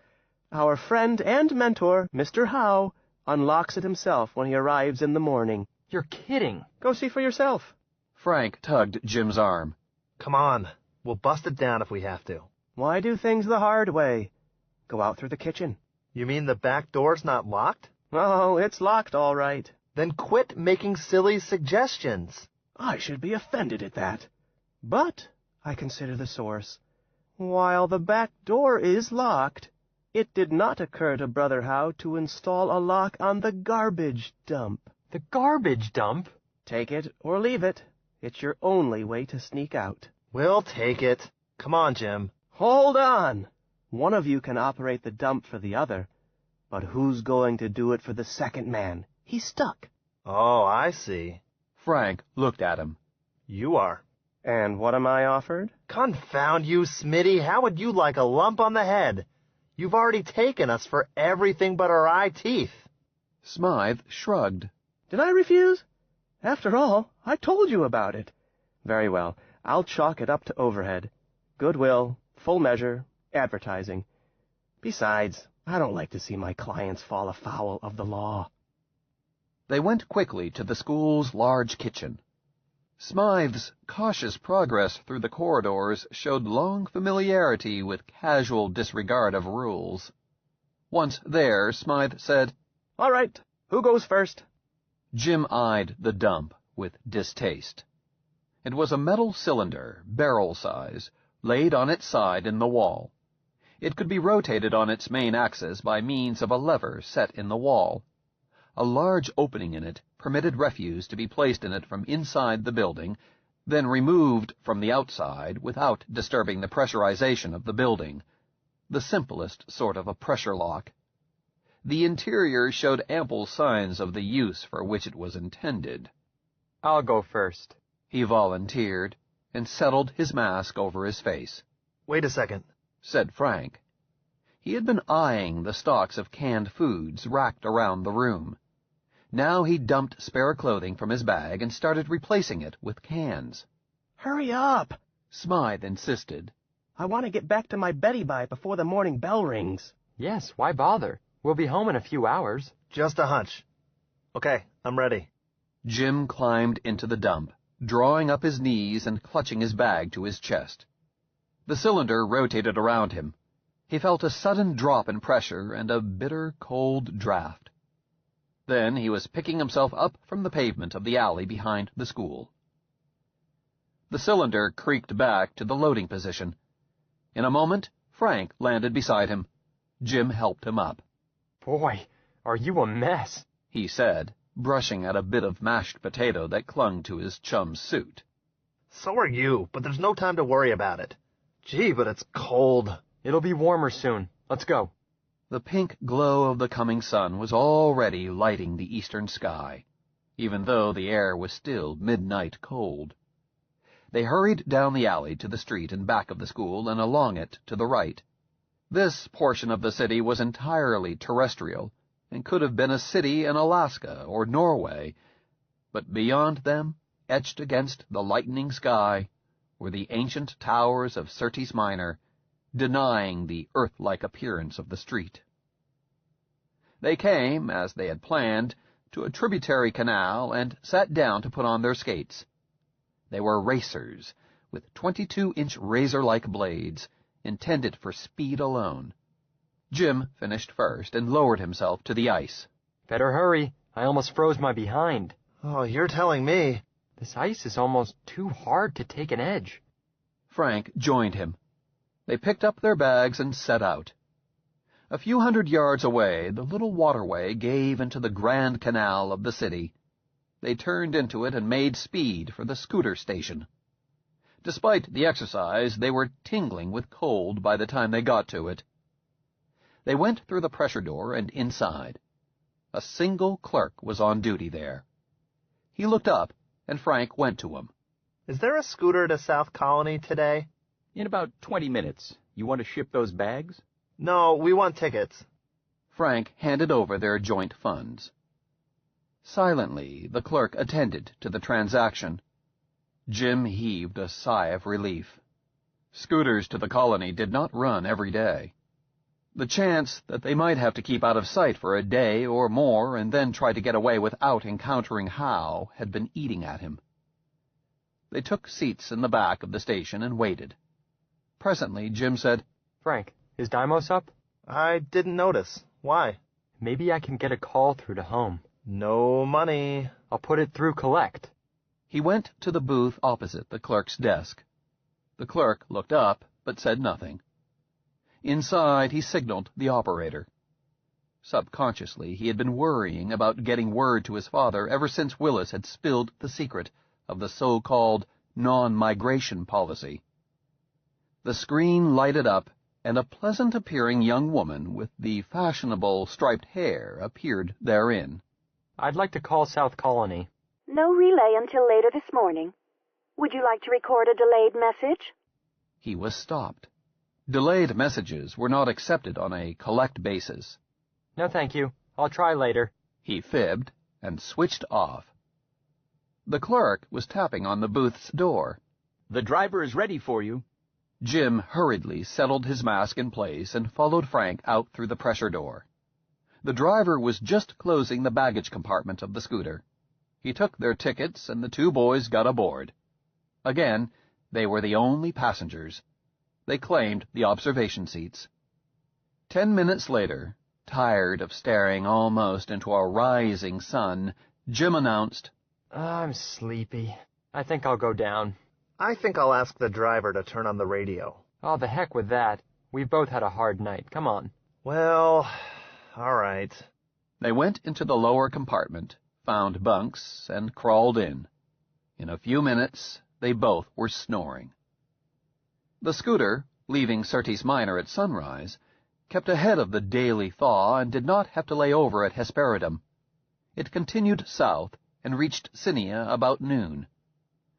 Our friend and mentor, Mr. Howe, unlocks it himself when he arrives in the morning. You're kidding. Go see for yourself. Frank tugged Jim's arm. Come on. We'll bust it down if we have to. Why do things the hard way? Go out through the kitchen. You mean the back door's not locked? Oh, it's locked all right. Then quit making silly suggestions. I should be offended at that. But I consider the source. While the back door is locked, it did not occur to Brother Howe to install a lock on the garbage dump. The garbage dump? Take it or leave it. It's your only way to sneak out. We'll take it. Come on, Jim. Hold on. One of you can operate the dump for the other. But who's going to do it for the second man? He's stuck. Oh, I see. Frank looked at him. You are. And what am I offered? Confound you, Smitty. How would you like a lump on the head? You've already taken us for everything but our eye teeth. Smythe shrugged. Did I refuse? After all, I told you about it. Very well. I'll chalk it up to overhead. Goodwill, full measure, advertising. Besides, I don't like to see my clients fall afoul of the law. They went quickly to the school's large kitchen. Smythe's cautious progress through the corridors showed long familiarity with casual disregard of rules. Once there, Smythe said, All right, who goes first? Jim eyed the dump with distaste. It was a metal cylinder, barrel size, laid on its side in the wall. It could be rotated on its main axis by means of a lever set in the wall. A large opening in it permitted refuse to be placed in it from inside the building, then removed from the outside without disturbing the pressurization of the building. The simplest sort of a pressure lock. The interior showed ample signs of the use for which it was intended. I'll go first, he volunteered, and settled his mask over his face. Wait a second, said Frank. He had been eyeing the stocks of canned foods racked around the room. Now he dumped spare clothing from his bag and started replacing it with cans. Hurry up! Smythe insisted. I want to get back to my Betty Bye before the morning bell rings. Yes, why bother? We'll be home in a few hours. Just a hunch. Okay, I'm ready. Jim climbed into the dump, drawing up his knees and clutching his bag to his chest. The cylinder rotated around him. He felt a sudden drop in pressure and a bitter, cold draft. Then he was picking himself up from the pavement of the alley behind the school. The cylinder creaked back to the loading position. In a moment, Frank landed beside him. Jim helped him up. Boy, are you a mess, he said, brushing at a bit of mashed potato that clung to his chum's suit. So are you, but there's no time to worry about it. Gee, but it's cold. It'll be warmer soon. Let's go. The pink glow of the coming sun was already lighting the eastern sky, even though the air was still midnight cold. They hurried down the alley to the street in back of the school and along it to the right. This portion of the city was entirely terrestrial and could have been a city in Alaska or Norway, but beyond them, etched against the lightening sky, were the ancient towers of Syrtis Minor, denying the earth-like appearance of the street. They came, as they had planned, to a tributary canal and sat down to put on their skates. They were racers, with 22-inch razor-like blades, intended for speed alone. Jim finished first and lowered himself to the ice. Better hurry. I almost froze my behind. Oh, you're telling me. This ice is almost too hard to take an edge. Frank joined him. They picked up their bags and set out. A few hundred yards away, the little waterway gave into the Grand Canal of the city. They turned into it and made speed for the scooter station. Despite the exercise, they were tingling with cold by the time they got to it. They went through the pressure door and inside. A single clerk was on duty there. He looked up, and Frank went to him. Is there a scooter to South Colony today? In about 20 minutes. You want to ship those bags? No, we want tickets. Frank handed over their joint funds. Silently, the clerk attended to the transaction. Jim heaved a sigh of relief. Scooters to the colony did not run every day. The chance that they might have to keep out of sight for a day or more and then try to get away without encountering Howe had been eating at him. They took seats in the back of the station and waited. Presently, Jim said, Frank, is Dimos up? I didn't notice. Why? Maybe I can get a call through to home. No money. I'll put it through collect. He went to the booth opposite the clerk's desk. The clerk looked up, but said nothing. Inside, he signaled the operator. Subconsciously, he had been worrying about getting word to his father ever since Willis had spilled the secret of the so-called non-migration policy. The screen lighted up, and a pleasant-appearing young woman with the fashionable striped hair appeared therein. I'd like to call South Colony. No relay until later this morning. Would you like to record a delayed message? He was stopped. Delayed messages were not accepted on a collect basis. No, thank you. I'll try later. He fibbed and switched off. The clerk was tapping on the booth's door. The driver is ready for you. Jim hurriedly settled his mask in place and followed Frank out through the pressure door. The driver was just closing the baggage compartment of the scooter. He took their tickets, and the two boys got aboard. Again, they were the only passengers. They claimed the observation seats. 10 minutes later, tired of staring almost into a rising sun, Jim announced, I'm sleepy. I think I'll go down. I think I'll ask the driver to turn on the radio. Oh, the heck with that. We've both had a hard night. Come on. Well, all right. They went into the lower compartment, found bunks, and crawled in. In a few minutes, they both were snoring. The scooter, leaving Syrtis Minor at sunrise, kept ahead of the daily thaw and did not have to lay over at Hesperidum. It continued south and reached Cinia about noon.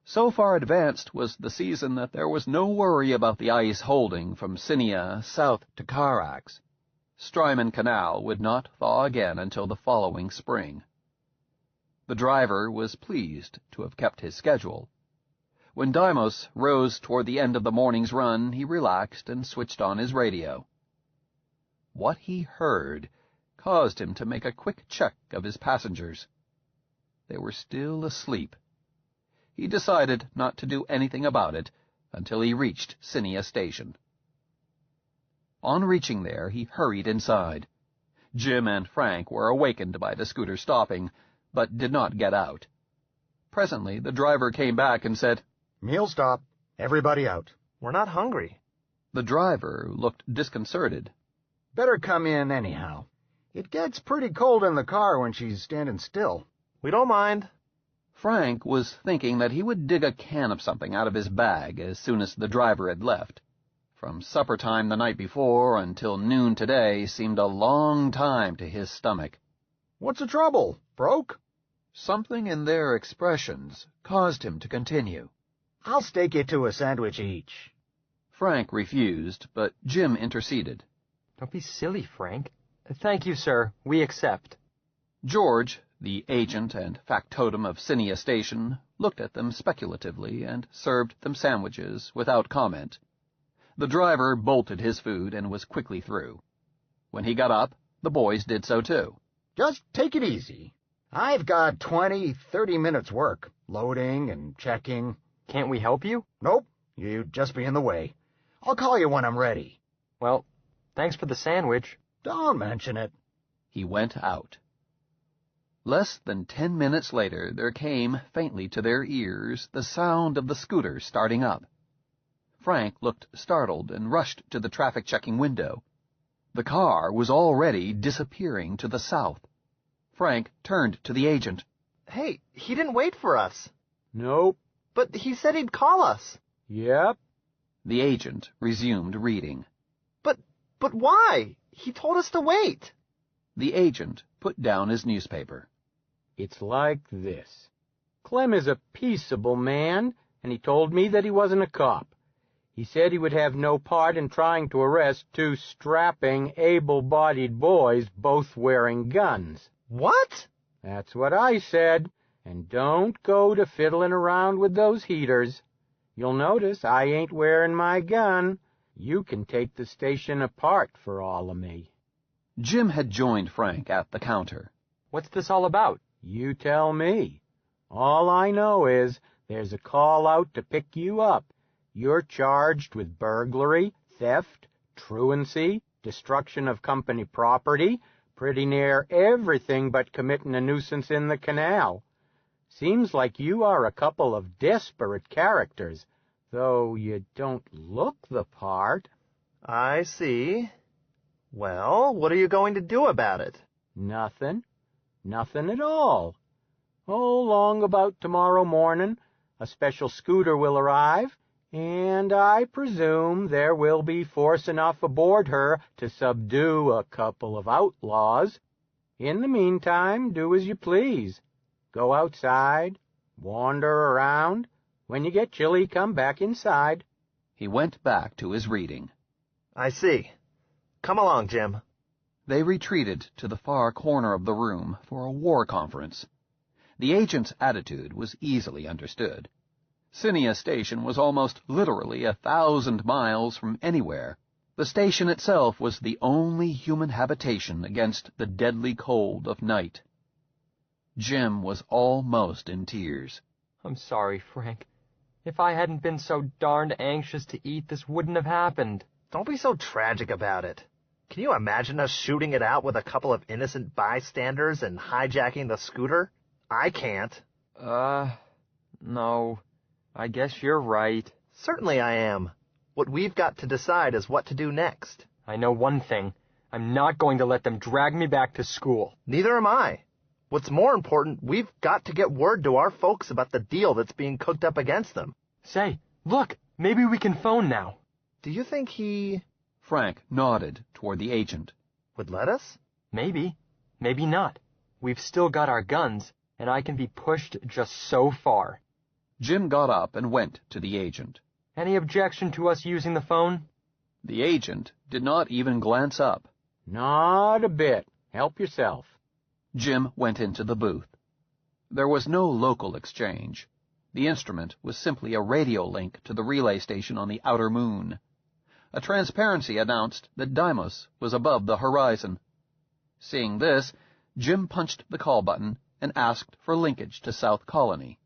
So far advanced was the season that there was no worry about the ice holding from Cinia south to Carax. Strymon Canal would not thaw again until the following spring. The driver was pleased to have kept his schedule. When Deimos rose toward the end of the morning's run, he relaxed and switched on his radio. What he heard caused him to make a quick check of his passengers. They were still asleep. He decided not to do anything about it until he reached Cinia Station. On reaching there, he hurried inside. Jim and Frank were awakened by the scooter stopping, but did not get out. Presently, the driver came back and said, "Meal stop. Everybody out." "We're not hungry." The driver looked disconcerted. "Better come in anyhow. It gets pretty cold in the car when she's standing still." "We don't mind." Frank was thinking that he would dig a can of something out of his bag as soon as the driver had left. From supper time the night before until noon today seemed a long time to his stomach. "What's the trouble? Broke?" Something in their expressions caused him to continue. "I'll stake you to a sandwich each." Frank refused, but Jim interceded. "Don't be silly, Frank." "Thank you, sir. We accept." George, the agent and factotum of Cinia Station, looked at them speculatively and served them sandwiches without comment. The driver bolted his food and was quickly through. When he got up, the boys did so too. "Just take it easy. I've got 20-30 minutes work, loading and checking." "Can't we help you?" "Nope. You'd just be in the way. I'll call you when I'm ready." "Well, thanks for the sandwich." "Don't mention it." He went out. Less than 10 minutes later, there came, faintly to their ears, the sound of the scooter starting up. Frank looked startled and rushed to the traffic-checking window. The car was already disappearing to the south. Frank turned to the agent. "Hey, he didn't wait for us." "Nope." "But he said he'd call us." "Yep." The agent resumed reading. But why? He told us to wait." The agent put down his newspaper. "It's like this. Clem is a peaceable man, and he told me that he wasn't a cop. He said he would have no part in trying to arrest two strapping, able-bodied boys, both wearing guns." "What?" "That's what I said. And don't go to fiddling around with those heaters. You'll notice I ain't wearing my gun. You can take the station apart for all of me." Jim had joined Frank at the counter. "What's this all about?" "You tell me. All I know is there's a call out to pick you up. You're charged with burglary, theft, truancy, destruction of company property, pretty near everything but committing a nuisance in the canal. Seems like you are a couple of desperate characters, though you don't look the part." "I see. Well, what are you going to do about it?" "Nothing. Nothing at all. Oh, long about tomorrow morning, a special scooter will arrive, and I presume there will be force enough aboard her to subdue a couple of outlaws. In the meantime, do as you please. Go outside, wander around. When you get chilly, come back inside." He went back to his reading. "I see. Come along, Jim." They retreated to the far corner of the room for a war conference. The agent's attitude was easily understood. Cinia Station was almost literally 1,000 miles from anywhere. The station itself was the only human habitation against the deadly cold of night. Jim was almost in tears. "I'm sorry, Frank. If I hadn't been so darned anxious to eat, this wouldn't have happened." "Don't be so tragic about it. Can you imagine us shooting it out with a couple of innocent bystanders and hijacking the scooter? I can't." No. I guess you're right." "Certainly I am. What we've got to decide is what to do next." "I know one thing. I'm not going to let them drag me back to school." "Neither am I. What's more important, we've got to get word to our folks about the deal that's being cooked up against them." "Say, look, maybe we can phone now." "Do you think he—" Frank nodded toward the agent. "Would let us?" "Maybe. Maybe not. We've still got our guns, and I can be pushed just so far." Jim got up and went to the agent. "Any objection to us using the phone?" The agent did not even glance up. "Not a bit. Help yourself." Jim went into the booth. There was no local exchange. The instrument was simply a radio link to the relay station on the outer moon. A transparency announced that Deimos was above the horizon. Seeing this, Jim punched the call button and asked for linkage to South Colony.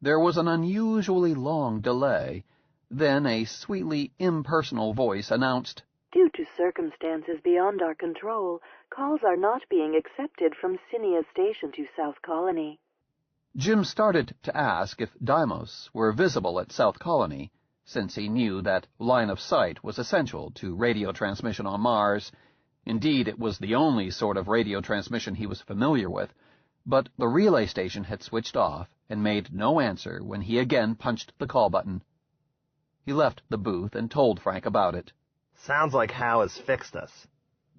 There was an unusually long delay. Then a sweetly impersonal voice announced, "Due to circumstances beyond our control, calls are not being accepted from Cinia Station to South Colony." Jim started to ask if Deimos were visible at South Colony, since he knew that line of sight was essential to radio transmission on Mars. Indeed, it was the only sort of radio transmission he was familiar with, but the relay station had switched off and made no answer when he again punched the call button. He left the booth and told Frank about it. Sounds like Howe has fixed us.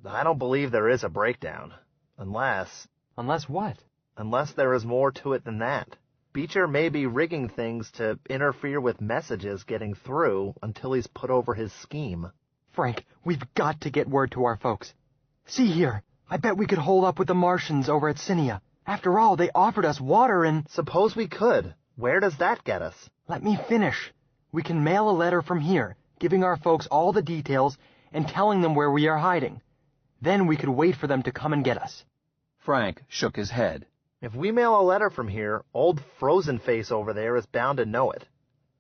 I don't believe there is a breakdown. Unless... Unless what? Unless there is more to it than that. Beecher may be rigging things to interfere with messages getting through until he's put over his scheme. Frank, we've got to get word to our folks. See here, I bet we could hold up with the Martians over at Cinia. After all, they offered us water and... Suppose we could. Where does that get us? Let me finish. We can mail a letter from here, giving our folks all the details and telling them where we are hiding. Then we could wait for them to come and get us. Frank shook his head. If we mail a letter from here, old Frozen Face over there is bound to know it.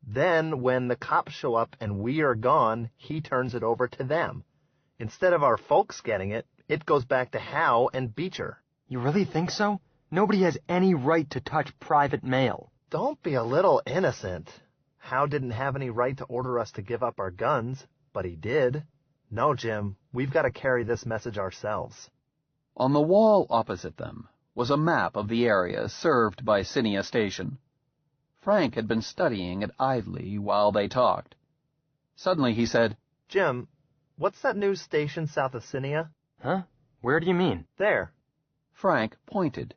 Then, when the cops show up and we are gone, he turns it over to them. Instead of our folks getting it, it goes back to Howe and Beecher. You really think so? Nobody has any right to touch private mail. Don't be a little innocent. Howe didn't have any right to order us to give up our guns, but he did. No, Jim, we've got to carry this message ourselves. On the wall opposite them was a map of the area served by Cinia Station. Frank had been studying it idly while they talked. Suddenly he said, "Jim, what's that new station south of Cinia?" "Huh? Where do you mean?" "There." Frank pointed.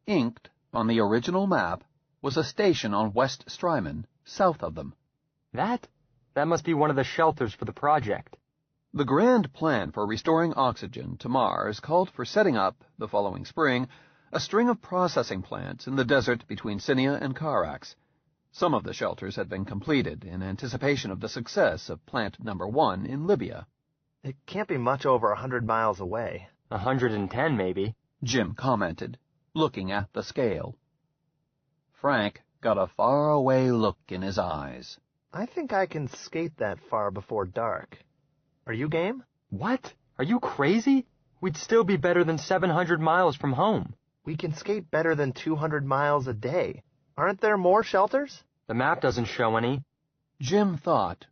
Inked on the original map was a station on West Strymon, south of them. That must be one of the shelters for the project. The grand plan for restoring oxygen to Mars called for setting up, the following spring, a string of processing plants in the desert between Cinia and Carax. Some of the shelters had been completed in anticipation of the success of Plant No. 1 in Libya. "It can't be much over 100 miles away." 110, maybe, Jim commented, looking at the scale. Frank got a faraway look in his eyes. "I think I can skate that far before dark. Are you game?" "What? Are you crazy? We'd still be better than 700 miles from home." "We can skate better than 200 miles a day. Aren't there more shelters?" "The map doesn't show any." Jim thought.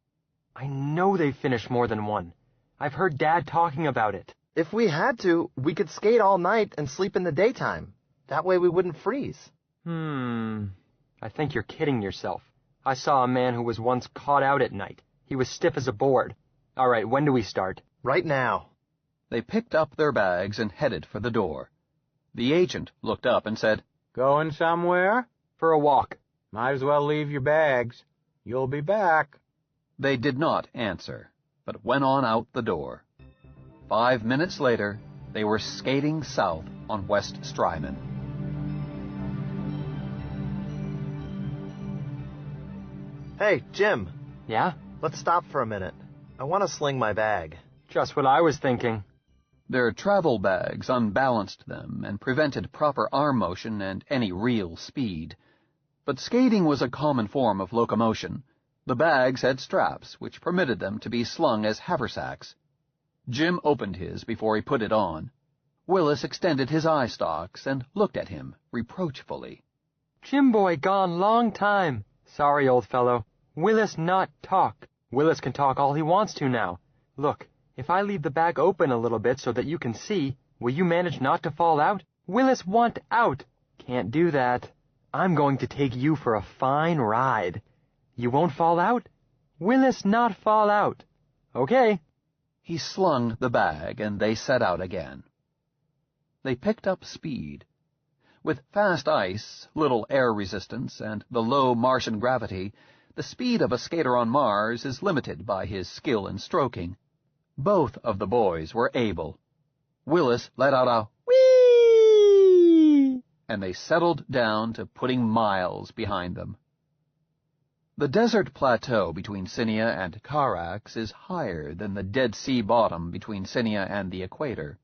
"I know they've finished more than one. I've heard Dad talking about it." "If we had to, we could skate all night and sleep in the daytime. That way we wouldn't freeze." I think you're kidding yourself. I saw a man who was once caught out at night. He was stiff as a board. All right, when do we start? "Right now." They picked up their bags and headed for the door. The agent looked up and said, "Going somewhere?" "For a walk." "Might as well leave your bags. You'll be back." They did not answer, but went on out the door. 5 minutes later, they were skating south on West Strymon. "Hey, Jim." "Yeah?" "Let's stop for a minute. I want to sling my bag." "Just what I was thinking." Their travel bags unbalanced them and prevented proper arm motion and any real speed. But skating was a common form of locomotion. The bags had straps which permitted them to be slung as haversacks. Jim opened his before he put it on. Willis extended his eye stalks and looked at him reproachfully. "Jim boy gone long time. Sorry, old fellow. Willis not talk. Willis can talk all he wants to now. Look, if I leave the bag open a little bit so that you can see, will you manage not to fall out? Willis want out. Can't do that. I'm going to take you for a fine ride. You won't fall out? Willis not fall out. Okay." He slung the bag, and they set out again. They picked up speed. With fast ice, little air resistance, and the low Martian gravity, the speed of a skater on Mars is limited by his skill in stroking. Both of the boys were able. Willis let out a whee and they settled down to putting miles behind them. The desert plateau between Cinia and Carax is higher than the Dead Sea bottom between Cinia and the equator.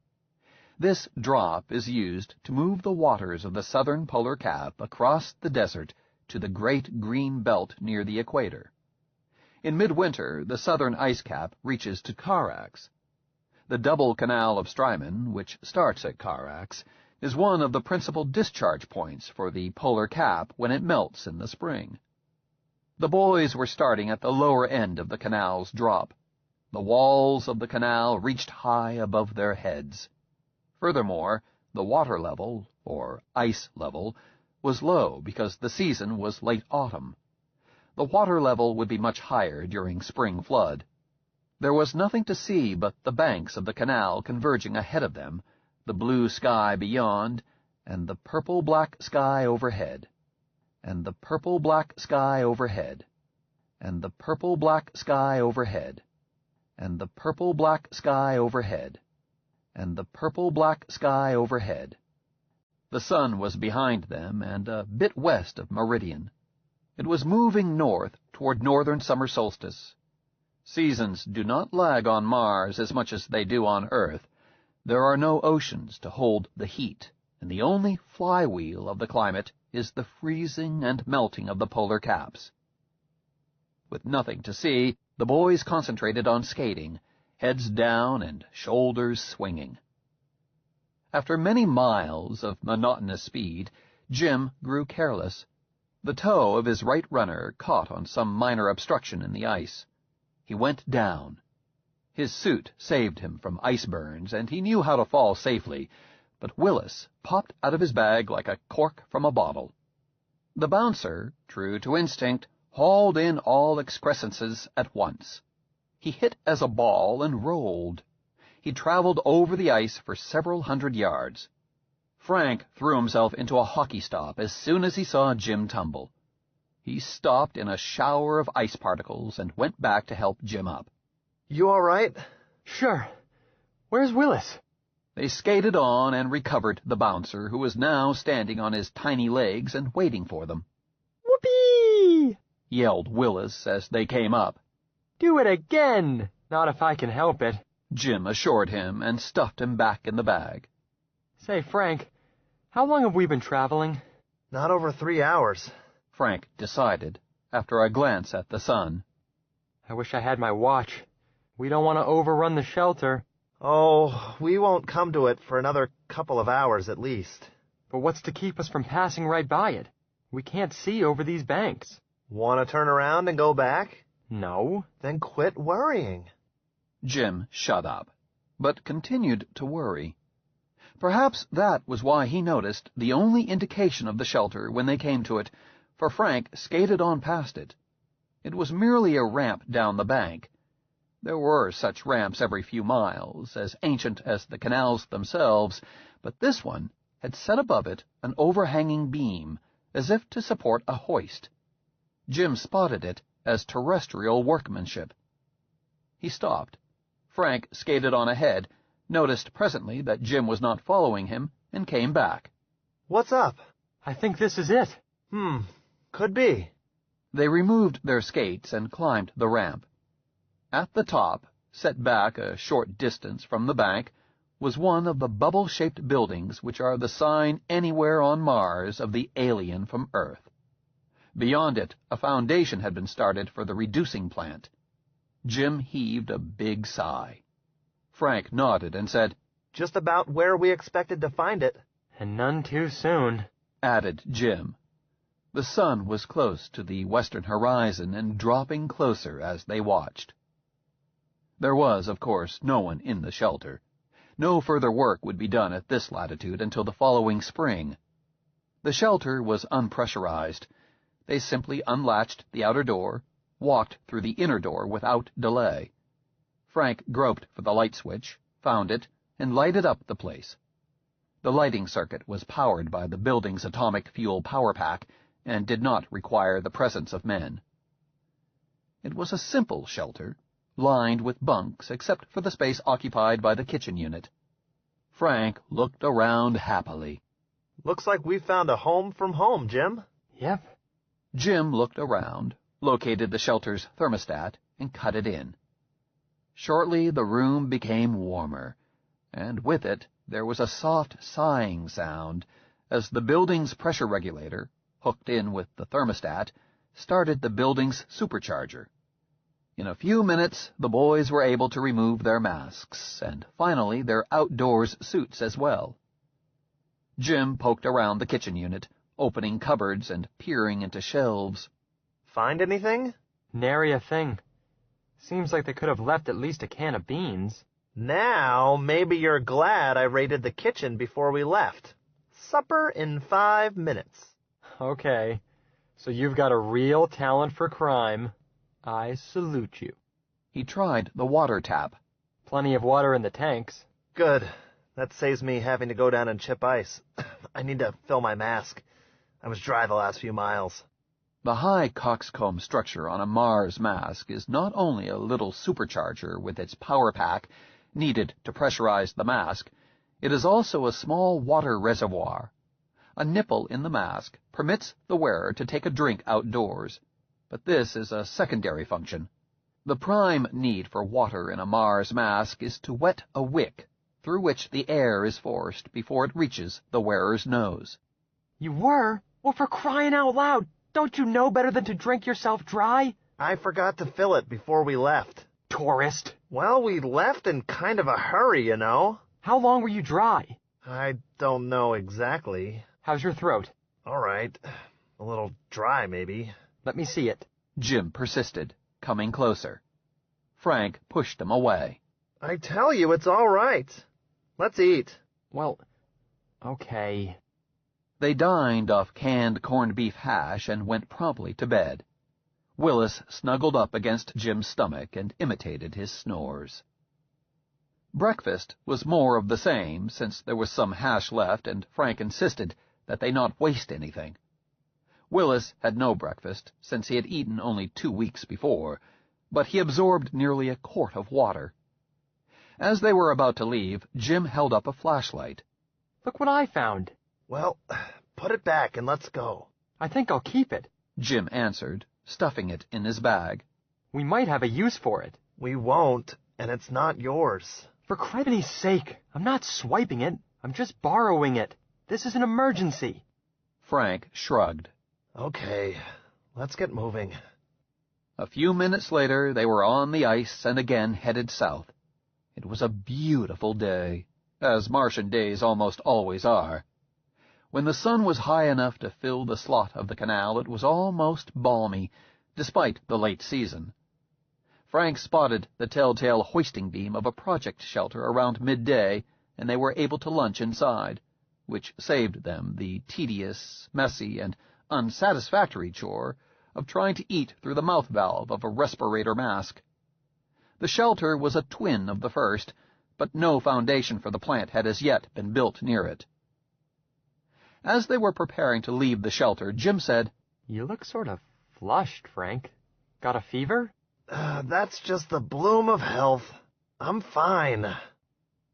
This drop is used to move the waters of the southern polar cap across the desert to the great green belt near the equator. In midwinter, the southern ice cap reaches to Carax. The double canal of Strymon, which starts at Carax, is one of the principal discharge points for the polar cap when it melts in the spring. The boys were starting at the lower end of the canal's drop. The walls of the canal reached high above their heads. Furthermore, the water level, or ice level, was low because the season was late autumn. The water level would be much higher during spring flood. There was nothing to see but the banks of the canal converging ahead of them, the blue sky beyond, and the purple-black sky overhead, and the purple-black sky overhead, and the purple-black sky overhead, and the purple-black sky overhead, and the purple-black sky overhead. The sun was behind them and a bit west of meridian. It was moving north toward northern summer solstice. Seasons do not lag on Mars as much as they do on Earth. There are no oceans to hold the heat, and the only flywheel of the climate is the freezing and melting of the polar caps. With nothing to see, the boys concentrated on skating, heads down and shoulders swinging. After many miles of monotonous speed, Jim grew careless. The toe of his right runner caught on some minor obstruction in the ice. He went down. His suit saved him from ice burns, and he knew how to fall safely, but Willis popped out of his bag like a cork from a bottle. The bouncer, true to instinct, hauled in all excrescences at once. He hit as a ball and rolled. He traveled over the ice for several hundred yards. Frank threw himself into a hockey stop as soon as he saw Jim tumble. He stopped in a shower of ice particles and went back to help Jim up. You all right? Sure. Where's Willis? They skated on and recovered the bouncer, who was now standing on his tiny legs and waiting for them. Whoopee! Yelled Willis as they came up. Do it again! Not if I can help it, Jim assured him and stuffed him back in the bag. Say, Frank, how long have we been traveling? Not over 3 hours, Frank decided, after a glance at the sun. I wish I had my watch. We don't want to overrun the shelter. Oh, we won't come to it for another couple of hours at least. But what's to keep us from passing right by it? We can't see over these banks. Want to turn around and go back? No. Then quit worrying. Jim shut up, but continued to worry. Perhaps that was why he noticed the only indication of the shelter when they came to it, for Frank skated on past it. It was merely a ramp down the bank. There were such ramps every few miles, as ancient as the canals themselves, but this one had set above it an overhanging beam, as if to support a hoist. Jim spotted it as terrestrial workmanship. He stopped. Frank skated on ahead, noticed presently that Jim was not following him, and came back. What's up? I think this is it. Could be. They removed their skates and climbed the ramp. At the top, set back a short distance from the bank, was one of the bubble-shaped buildings which are the sign anywhere on Mars of the alien from Earth. Beyond it, a foundation had been started for the reducing plant. Jim heaved a big sigh. Frank nodded and said, Just about where we expected to find it. And none too soon, added Jim. The sun was close to the western horizon and dropping closer as they watched. There was, of course, no one in the shelter. No further work would be done at this latitude until the following spring. The shelter was unpressurized. They simply unlatched the outer door, walked through the inner door without delay. Frank groped for the light switch, found it, and lighted up the place. The lighting circuit was powered by the building's atomic fuel power pack and did not require the presence of men. It was a simple shelter, lined with bunks except for the space occupied by the kitchen unit. Frank looked around happily. Looks like we found a home from home, Jim. Yep. Jim looked around, located the shelter's thermostat, and cut it in. Shortly the room became warmer, and with it there was a soft sighing sound as the building's pressure regulator, hooked in with the thermostat, started the building's supercharger. In a few minutes, the boys were able to remove their masks, and finally their outdoors suits as well. Jim poked around the kitchen unit, opening cupboards and peering into shelves. Find anything? Nary a thing. Seems like they could have left at least a can of beans. Now, maybe you're glad I raided the kitchen before we left. Supper in 5 minutes. Okay, so you've got a real talent for crime. I salute you. He tried the water tap. Plenty of water in the tanks. Good. That saves me having to go down and chip ice. I need to fill my mask. I was dry the last few miles. The high coxcomb structure on a Mars mask is not only a little supercharger with its power pack needed to pressurize the mask, it is also a small water reservoir. A nipple in the mask permits the wearer to take a drink outdoors, but this is a secondary function. The prime need for water in a Mars mask is to wet a wick, through which the air is forced before it reaches the wearer's nose. You were? Well, for crying out loud, don't you know better than to drink yourself dry? I forgot to fill it before we left. Tourist. Well, we left in kind of a hurry, you know. How long were you dry? I don't know exactly. How's your throat? All right. A little dry, maybe. Let me see it. Jim persisted, coming closer. Frank pushed him away. I tell you, it's all right. Let's eat. Well, okay. They dined off canned corned beef hash and went promptly to bed. Willis snuggled up against Jim's stomach and imitated his snores. Breakfast was more of the same, since there was some hash left and Frank insisted that they not waste anything. Willis had no breakfast, since he had eaten only 2 weeks before, but he absorbed nearly a quart of water. As they were about to leave, Jim held up a flashlight. Look what I found. Well, put it back and let's go. I think I'll keep it, Jim answered, stuffing it in his bag. We might have a use for it. We won't, and it's not yours. For criminy's sake, I'm not swiping it. I'm just borrowing it. This is an emergency. Frank shrugged. Okay, let's get moving. A few minutes later, they were on the ice and again headed south. It was a beautiful day, as Martian days almost always are. When the sun was high enough to fill the slot of the canal, it was almost balmy, despite the late season. Frank spotted the telltale hoisting beam of a project shelter around midday, and they were able to lunch inside, which saved them the tedious, messy, and unsatisfactory chore of trying to eat through the mouth valve of a respirator mask. The shelter was a twin of the first, but no foundation for the plant had as yet been built near it. As they were preparing to leave the shelter, Jim said, You look sort of flushed, Frank. Got a fever? That's just the bloom of health. I'm fine.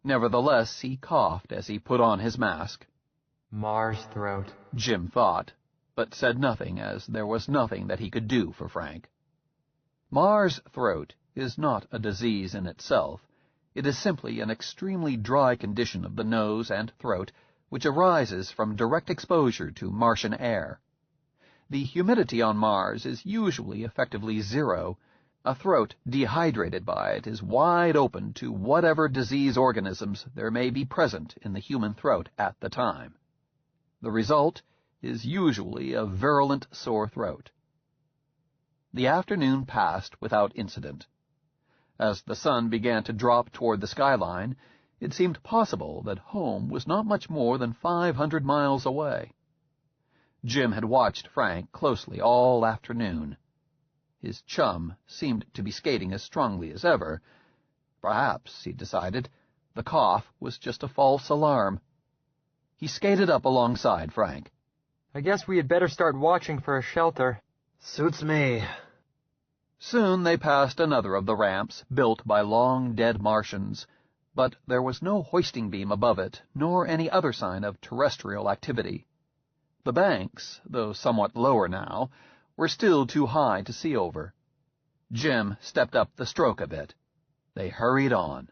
Nevertheless, he coughed as he put on his mask. Mars throat, Jim thought, but said nothing, as there was nothing that he could do for Frank. Mars throat is not a disease in itself. It is simply an extremely dry condition of the nose and throat, which arises from direct exposure to Martian air. The humidity on Mars is usually effectively zero. A throat dehydrated by it is wide open to whatever disease organisms there may be present in the human throat at the time. The result is usually a virulent sore throat. The afternoon passed without incident. As the sun began to drop toward the skyline, it seemed possible that home was not much more than 500 miles away. Jim had watched Frank closely all afternoon. His chum seemed to be skating as strongly as ever. Perhaps, he decided, the cough was just a false alarm. He skated up alongside Frank. I guess we had better start watching for a shelter. Suits me. Soon they passed another of the ramps built by long-dead Martians, but there was no hoisting beam above it, nor any other sign of terrestrial activity. The banks, though somewhat lower now, were still too high to see over. Jim stepped up the stroke a bit. They hurried on.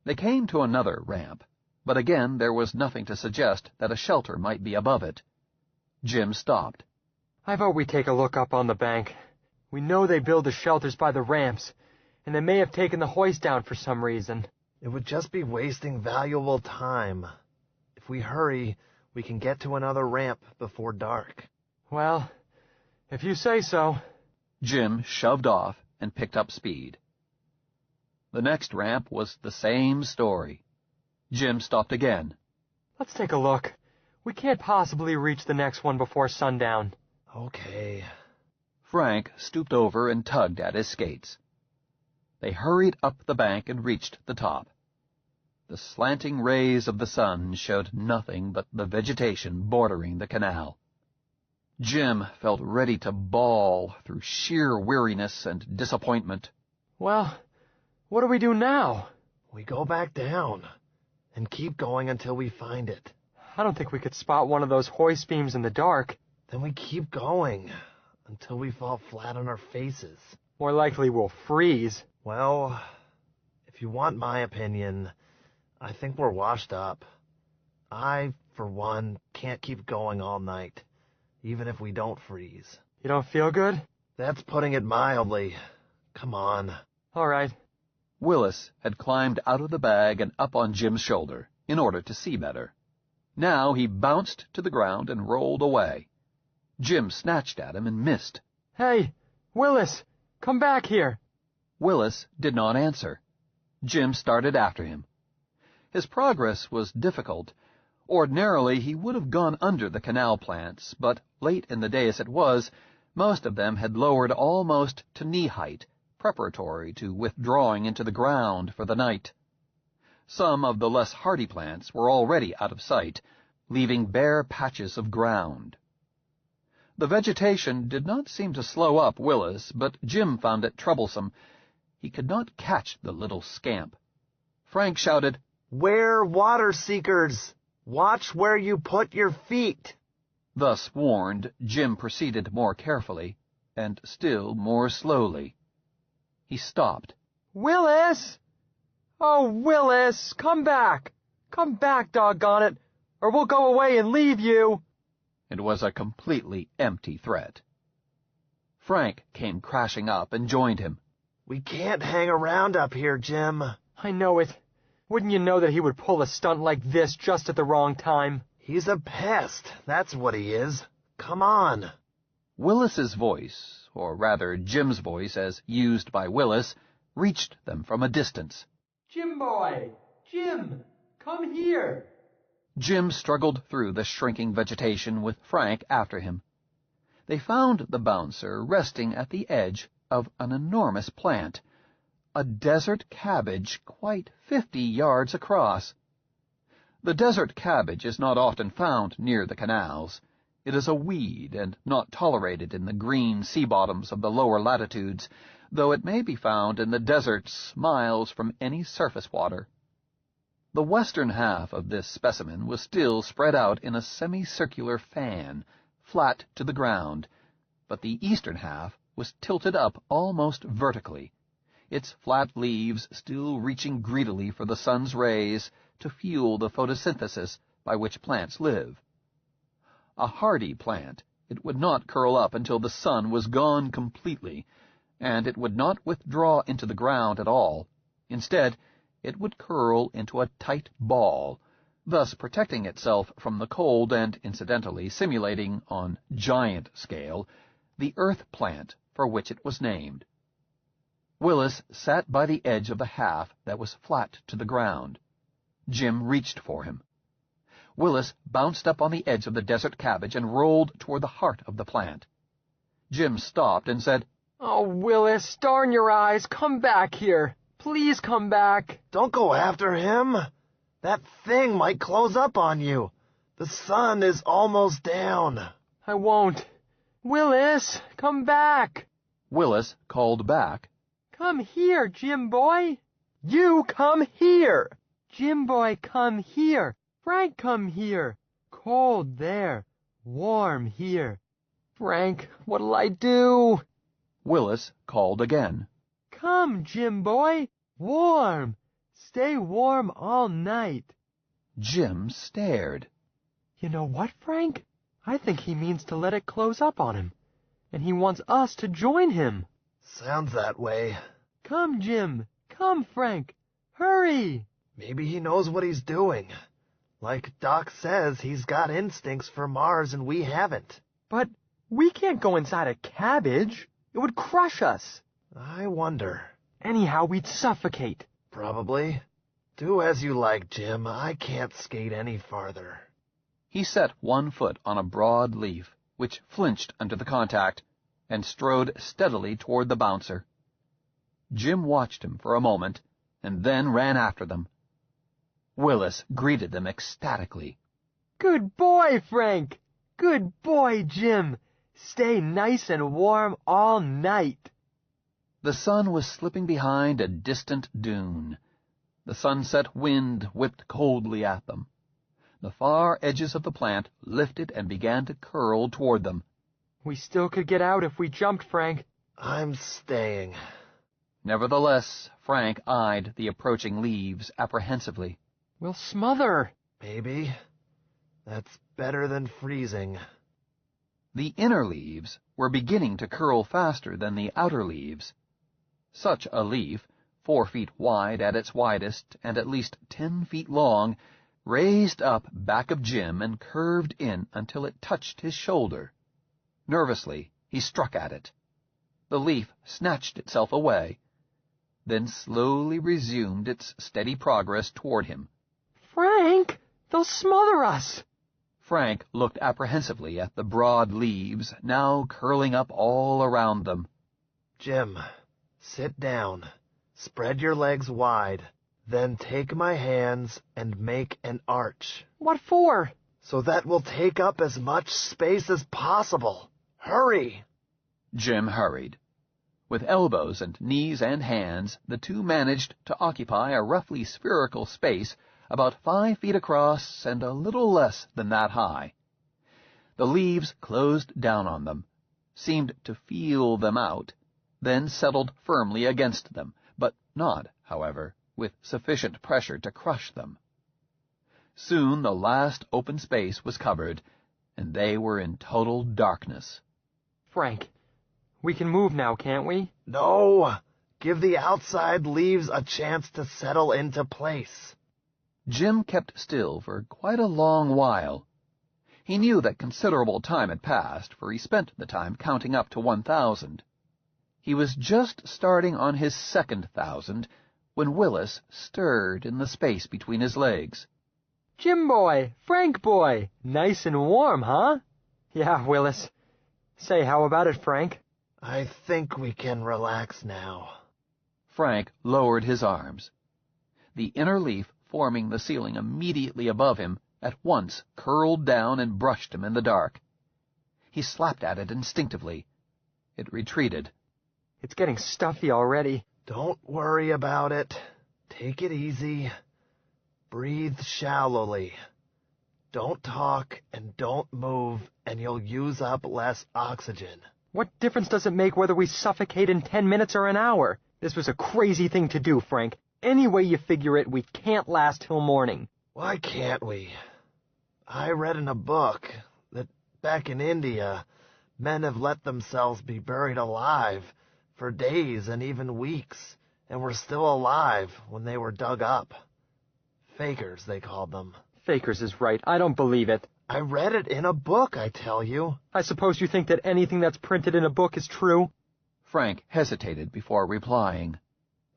They came to another ramp, but again there was nothing to suggest that a shelter might be above it. Jim stopped. I vote we take a look up on the bank. We know they build the shelters by the ramps, and they may have taken the hoist down for some reason. It would just be wasting valuable time. If we hurry, we can get to another ramp before dark. Well, if you say so. Jim shoved off and picked up speed. The next ramp was the same story. Jim stopped again. Let's take a look. We can't possibly reach the next one before sundown. Okay. Frank stooped over and tugged at his skates. They hurried up the bank and reached the top. The slanting rays of the sun showed nothing but the vegetation bordering the canal. Jim felt ready to bawl through sheer weariness and disappointment. Well, what do we do now? We go back down and keep going until we find it. I don't think we could spot one of those hoist beams in the dark. Then we keep going until we fall flat on our faces. More likely we'll freeze. Well, if you want my opinion, I think we're washed up. I, for one, can't keep going all night, even if we don't freeze. You don't feel good? That's putting it mildly. Come on. All right. Willis had climbed out of the bag and up on Jim's shoulder in order to see better. Now he bounced to the ground and rolled away. Jim snatched at him and missed. Hey, Willis, come back here. Willis did not answer. Jim started after him. His progress was difficult. Ordinarily, he would have gone under the canal plants, but late in the day as it was, most of them had lowered almost to knee-height, preparatory to withdrawing into the ground for the night. Some of the less hardy plants were already out of sight, leaving bare patches of ground. The vegetation did not seem to slow up Willis, but Jim found it troublesome. He could not catch the little scamp. Frank shouted, "We're water seekers! Watch where you put your feet!" Thus warned, Jim proceeded more carefully, and still more slowly. He stopped. Willis! Oh, Willis, come back! Come back, doggone it, or we'll go away and leave you! It was a completely empty threat. Frank came crashing up and joined him. We can't hang around up here, Jim. I know it. Wouldn't you know that he would pull a stunt like this just at the wrong time? He's a pest, that's what he is. Come on. Willis's voice, or rather Jim's voice as used by Willis, reached them from a distance. Jim boy! Jim! Come here! Jim struggled through the shrinking vegetation with Frank after him. They found the bouncer resting at the edge of an enormous plant, a desert cabbage quite 50 yards across. The desert cabbage is not often found near the canals. It is a weed and not tolerated in the green sea bottoms of the lower latitudes, though it may be found in the deserts miles from any surface water. The western half of this specimen was still spread out in a semicircular fan, flat to the ground, but the eastern half was tilted up almost vertically, its flat leaves still reaching greedily for the sun's rays to fuel the photosynthesis by which plants live. A hardy plant, it would not curl up until the sun was gone completely, and it would not withdraw into the ground at all. Instead, it would curl into a tight ball, thus protecting itself from the cold and incidentally simulating, on giant scale, the earth plant for which it was named. Willis sat by the edge of the half that was flat to the ground. Jim reached for him. Willis bounced up on the edge of the desert cabbage and rolled toward the heart of the plant. Jim stopped and said, "Oh, Willis, darn your eyes, come back here. Please come back." Don't go after him. That thing might close up on you. The sun is almost down. I won't. Willis, come back. Willis called back, "Come here, Jim boy." You come here! Jim boy, come here! Frank, come here! Cold there, warm here. Frank, what'll I do? Willis called again. Come, Jim boy, warm! Stay warm all night. Jim stared. You know what, Frank? I think he means to let it close up on him, and he wants us to join him. Sounds that way. Come, Jim. Come, Frank. Hurry! Maybe he knows what he's doing. Like Doc says, he's got instincts for Mars and we haven't. But we can't go inside a cabbage. It would crush us. I wonder. Anyhow, we'd suffocate. Probably. Do as you like, Jim. I can't skate any farther. He set one foot on a broad leaf, which flinched under the contact, and strode steadily toward the bouncer. Jim watched him for a moment, and then ran after them. Willis greeted them ecstatically. Good boy, Frank! Good boy, Jim! Stay nice and warm all night. The sun was slipping behind a distant dune. The sunset wind whipped coldly at them. The far edges of the plant lifted and began to curl toward them. We still could get out if we jumped, Frank. I'm staying. Nevertheless, Frank eyed the approaching leaves apprehensively. We'll smother. Maybe. That's better than freezing. The inner leaves were beginning to curl faster than the outer leaves. Such a leaf, 4 feet wide at its widest and at least 10 feet long, raised up back of Jim and curved in until it touched his shoulder. Nervously, he struck at it. The leaf snatched itself away, then slowly resumed its steady progress toward him. Frank, they'll smother us. Frank looked apprehensively at the broad leaves, now curling up all around them. Jim, sit down. Spread your legs wide. Then take my hands and make an arch. What for? So that we'll take up as much space as possible. Hurry! Jim hurried. With elbows and knees and hands, the two managed to occupy a roughly spherical space about 5 feet across and a little less than that high. The leaves closed down on them, seemed to feel them out, then settled firmly against them, but not, however, with sufficient pressure to crush them. Soon the last open space was covered, and they were in total darkness. Frank, we can move now, can't we? No! Give the outside leaves a chance to settle into place. Jim kept still for quite a long while. He knew that considerable time had passed, for he spent the time counting up to 1,000. He was just starting on his 2nd 1,000 when Willis stirred in the space between his legs. Jim boy, Frank boy, nice and warm, huh? Yeah, Willis. Say, how about it, Frank? I think we can relax now. Frank lowered his arms. The inner leaf, forming the ceiling immediately above him, at once curled down and brushed him in the dark. He slapped at it instinctively. It retreated. It's getting stuffy already. Don't worry about it. Take it easy. Breathe shallowly. Don't talk and don't move, and you'll use up less oxygen. What difference does it make whether we suffocate in 10 minutes or an hour? This was a crazy thing to do, Frank. Any way you figure it, we can't last till morning. Why can't we? I read in a book that back in India, men have let themselves be buried alive for days and even weeks, and were still alive when they were dug up. Fakers, they called them. Fakers is right. I don't believe it. I read it in a book, I tell you. I suppose you think that anything that's printed in a book is true? Frank hesitated before replying.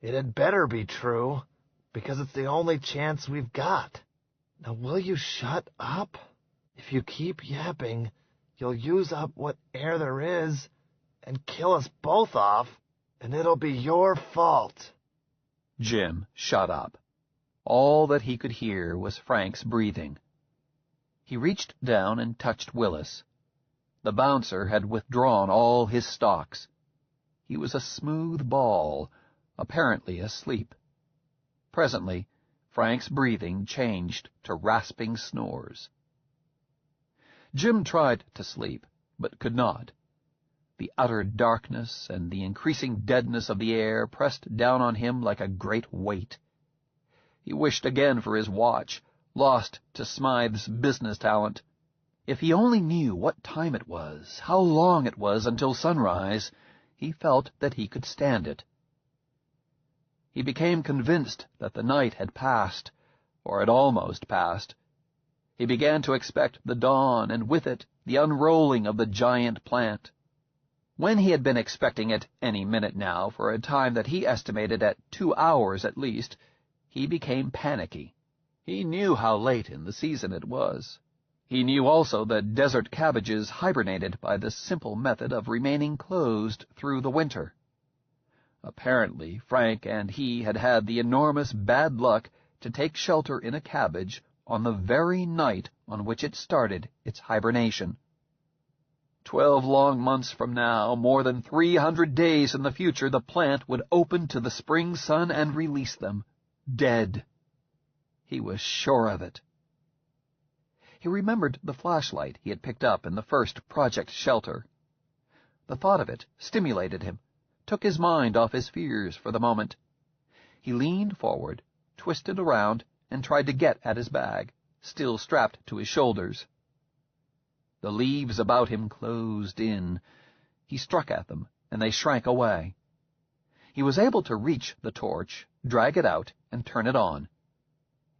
It had better be true, because it's the only chance we've got. Now, will you shut up? If you keep yapping, you'll use up what air there is and kill us both off, and it'll be your fault. Jim shut up. All that he could hear was Frank's breathing. He reached down and touched Willis. The bouncer had withdrawn all his stocks. He was a smooth ball, apparently asleep. Presently, Frank's breathing changed to rasping snores. Jim tried to sleep, but could not. The utter darkness and the increasing deadness of the air pressed down on him like a great weight. He wished again for his watch, lost to Smythe's business talent. If he only knew what time it was, how long it was until sunrise, he felt that he could stand it. He became convinced that the night had passed, or had almost passed. He began to expect the dawn, and with it the unrolling of the giant plant. When he had been expecting it any minute now for a time that he estimated at 2 hours at least, he became panicky. He knew how late in the season it was. He knew also that desert cabbages hibernated by the simple method of remaining closed through the winter. Apparently, Frank and he had had the enormous bad luck to take shelter in a cabbage on the very night on which it started its hibernation. 12 long months from now, more than 300 days in the future, the plant would open to the spring sun and release them, dead. He was sure of it. He remembered the flashlight he had picked up in the first project shelter. The thought of it stimulated him, took his mind off his fears for the moment. He leaned forward, twisted around, and tried to get at his bag, still strapped to his shoulders. The leaves about him closed in. He struck at them, and they shrank away. He was able to reach the torch, drag it out, and turn it on.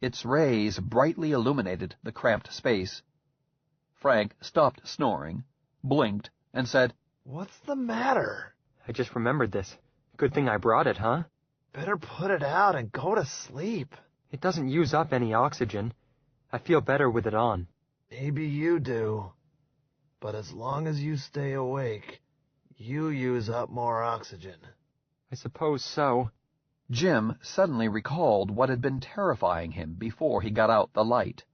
Its rays brightly illuminated the cramped space. Frank stopped snoring, blinked, and said, "What's the matter?" I just remembered this. Good thing I brought it, huh? Better put it out and go to sleep. It doesn't use up any oxygen. I feel better with it on. Maybe you do. But as long as you stay awake, you use up more oxygen. I suppose so. Jim suddenly recalled what had been terrifying him before he got out the light.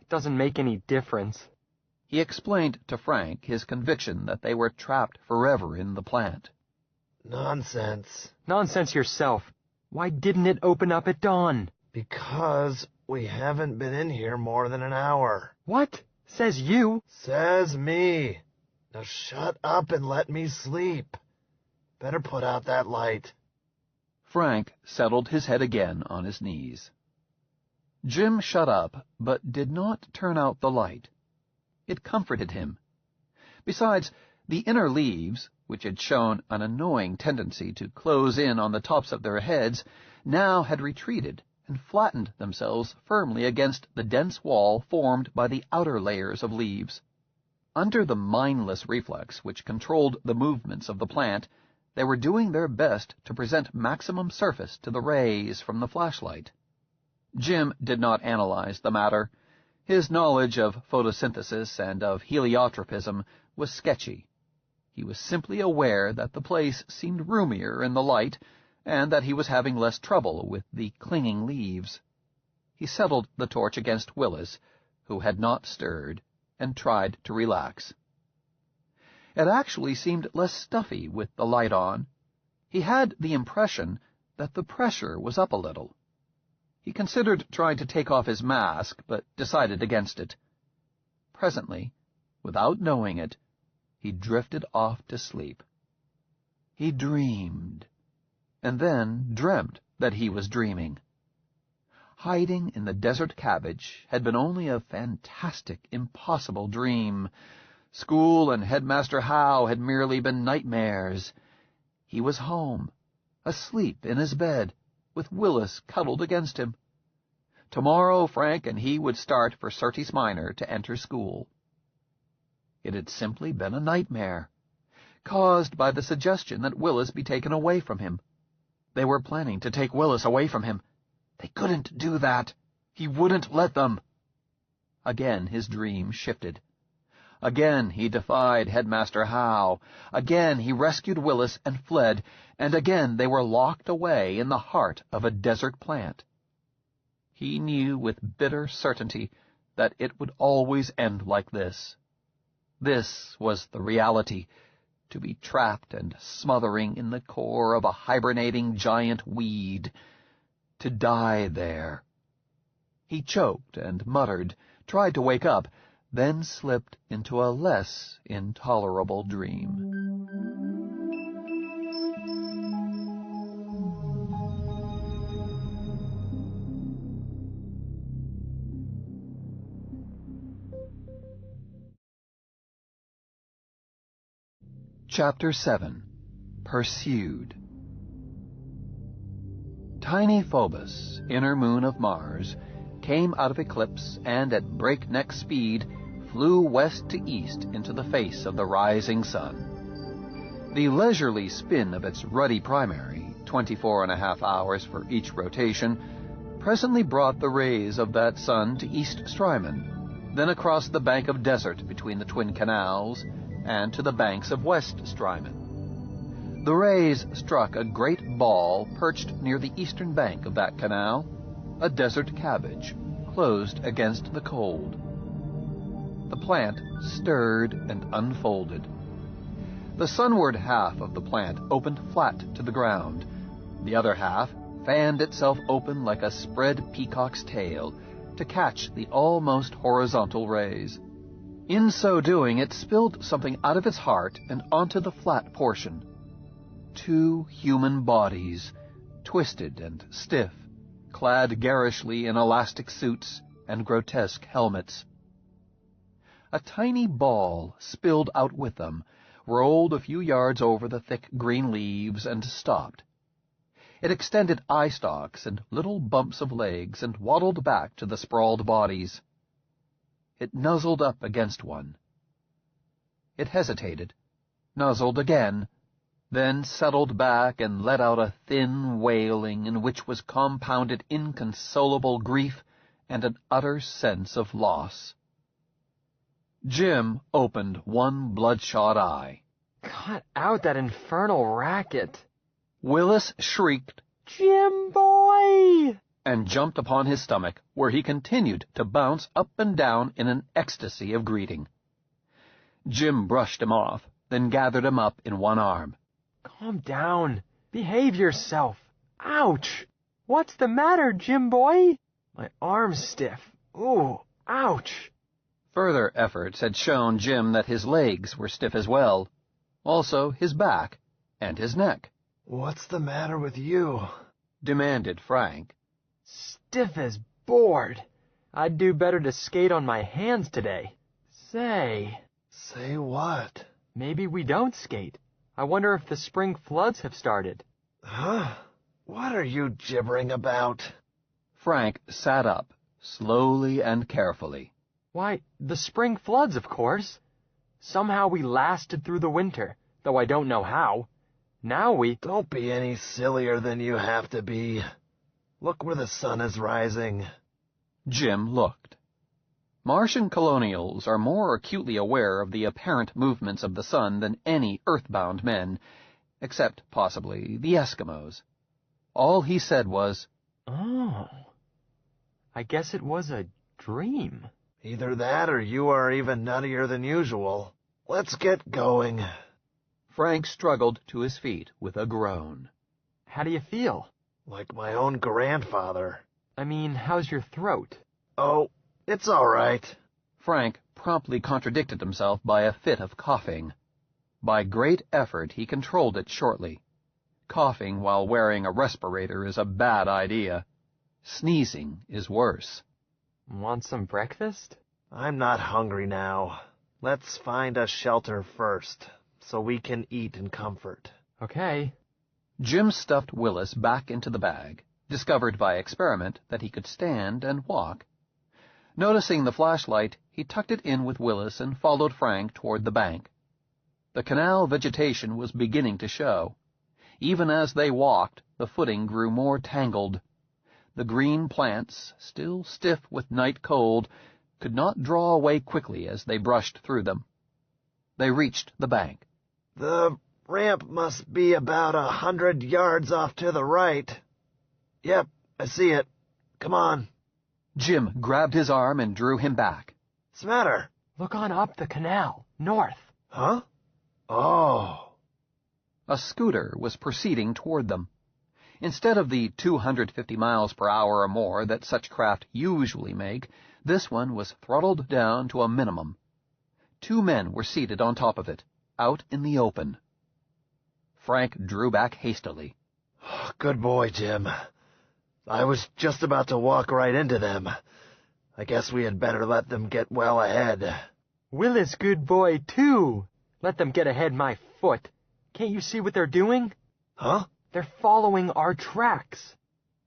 It doesn't make any difference. He explained to Frank his conviction that they were trapped forever in the plant. Nonsense. Nonsense yourself. Why didn't it open up at dawn? Because we haven't been in here more than an hour. What? Says you. Says me. Now shut up and let me sleep. Better put out that light. Frank settled his head again on his knees. Jim shut up, but did not turn out the light. It comforted him. Besides, the inner leaves, which had shown an annoying tendency to close in on the tops of their heads, now had retreated and flattened themselves firmly against the dense wall formed by the outer layers of leaves. Under the mindless reflex which controlled the movements of the plant, they were doing their best to present maximum surface to the rays from the flashlight. Jim did not analyze the matter. His knowledge of photosynthesis and of heliotropism was sketchy. He was simply aware that the place seemed roomier in the light, and that he was having less trouble with the clinging leaves. He settled the torch against Willis, who had not stirred, and tried to relax. It actually seemed less stuffy with the light on. He had the impression that the pressure was up a little. He considered trying to take off his mask, but decided against it. Presently, without knowing it, he drifted off to sleep. He dreamed, and then dreamt that he was dreaming. Hiding in the desert cabbage had been only a fantastic, impossible dream. School and Headmaster Howe had merely been nightmares. He was home, asleep in his bed, with Willis cuddled against him. Tomorrow Frank and he would start for Surtees Minor to enter school. It had simply been a nightmare, caused by the suggestion that Willis be taken away from him. They were planning to take Willis away from him. They couldn't do that. He wouldn't let them. Again his dream shifted. Again he defied Headmaster Howe. Again he rescued Willis and fled, and again they were locked away in the heart of a desert plant. He knew with bitter certainty that it would always end like this. This was the reality, to be trapped and smothering in the core of a hibernating giant weed. to die there. He choked and muttered, tried to wake up, then slipped into a less intolerable dream. Chapter 7. Pursued. Tiny Phobos, inner moon of Mars, came out of eclipse and at breakneck speed flew west to east into the face of the rising sun. The leisurely spin of its ruddy primary, 24.5 hours for each rotation, presently brought the rays of that sun to East Strymon, then across the bank of desert between the twin canals, and to the banks of West Strymon. The rays struck a great ball perched near the eastern bank of that canal, a desert cabbage, closed against the cold. The plant stirred and unfolded. The sunward half of the plant opened flat to the ground. The other half fanned itself open like a spread peacock's tail to catch the almost horizontal rays. In so doing, it spilled something out of its heart and onto the flat portion. 2 human bodies, twisted and stiff, clad garishly in elastic suits and grotesque helmets. A tiny ball spilled out with them, rolled a few yards over the thick green leaves, and stopped. It extended eye stalks and little bumps of legs and waddled back to the sprawled bodies. It nuzzled up against one. It hesitated, nuzzled again, then settled back and let out a thin wailing in which was compounded inconsolable grief and an utter sense of loss. Jim opened one bloodshot eye. Cut out that infernal racket. Willis shrieked, "Jim boy!" and jumped upon his stomach, where he continued to bounce up and down in an ecstasy of greeting. Jim brushed him off, then gathered him up in one arm. Calm down. Behave yourself. Ouch! What's the matter, Jim boy? My arm's stiff. Ooh, ouch! Further efforts had shown Jim that his legs were stiff as well, also his back and his neck. What's the matter with you? Demanded Frank. Stiff as board. I'd do better to skate on my hands today. Say what? Maybe we don't skate. I wonder if the spring floods have started. Huh? What are you gibbering about? Frank sat up, slowly and carefully. Why, the spring floods, of course. Somehow we lasted through the winter, though I don't know how. Now we... Don't be any sillier than you have to be. Look where the sun is rising. Jim looked. Martian colonials are more acutely aware of the apparent movements of the sun than any earthbound men, except, possibly, the Eskimos. All he said was, "Oh, I guess it was a dream." Either that or you are even nuttier than usual. Let's get going. Frank struggled to his feet with a groan. How do you feel? Like my own grandfather. I mean, how's your throat? Oh, it's all right. Frank promptly contradicted himself by a fit of coughing. By great effort he controlled it shortly. Coughing while wearing a respirator is a bad idea. Sneezing is worse. Want some breakfast? I'm not hungry now. Let's find a shelter first, so we can eat in comfort. Okay. Jim stuffed Willis back into the bag, discovered by experiment that he could stand and walk. Noticing the flashlight, he tucked it in with Willis and followed Frank toward the bank. The canal vegetation was beginning to show. Even as they walked, the footing grew more tangled. The green plants, still stiff with night cold, could not draw away quickly as they brushed through them. They reached the bank. The ramp must be about 100 yards off to the right. Yep, I see it. Come on. Jim grabbed his arm and drew him back. What's the matter? Look on up the canal, north. Huh? Oh. A scooter was proceeding toward them. Instead of the 250 miles per hour or more that such craft usually make, this one was throttled down to a minimum. 2 men were seated on top of it, out in the open. Frank drew back hastily. Good boy, Jim. I was just about to walk right into them. I guess we had better let them get well ahead. Willis, good boy, too. Let them get ahead my foot. Can't you see what they're doing? Huh? They're following our tracks.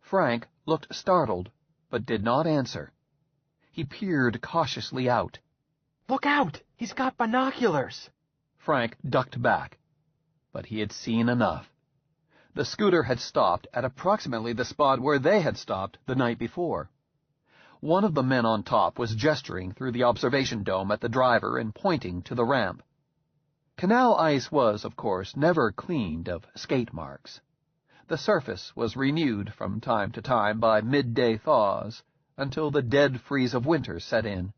Frank looked startled, but did not answer. He peered cautiously out. Look out! He's got binoculars! Frank ducked back, but he had seen enough. The scooter had stopped at approximately the spot where they had stopped the night before. One of the men on top was gesturing through the observation dome at the driver and pointing to the ramp. Canal ice was, of course, never cleaned of skate marks. The surface was renewed from time to time by midday thaws until the dead freeze of winter set in.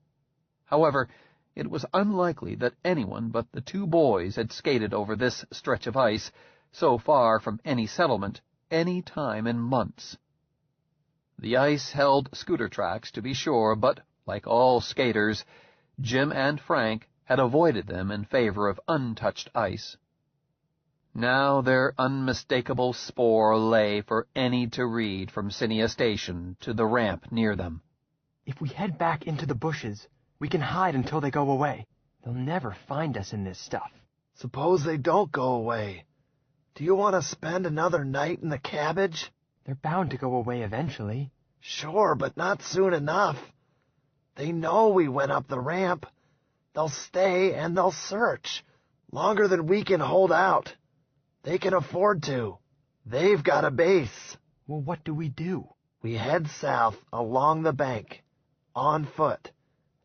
However, it was unlikely that anyone but the 2 boys had skated over this stretch of ice, so far from any settlement, any time in months. The ice held scooter tracks, to be sure, but, like all skaters, Jim and Frank had avoided them in favor of untouched ice. Now their unmistakable spoor lay for any to read from Cinia Station to the ramp near them. If we head back into the bushes, we can hide until they go away. They'll never find us in this stuff. Suppose they don't go away. Do you want to spend another night in the cabbage? They're bound to go away eventually. Sure, but not soon enough. They know we went up the ramp. They'll stay and they'll search. Longer than we can hold out. They can afford to. They've got a base. Well, what do? We head south along the bank, on foot,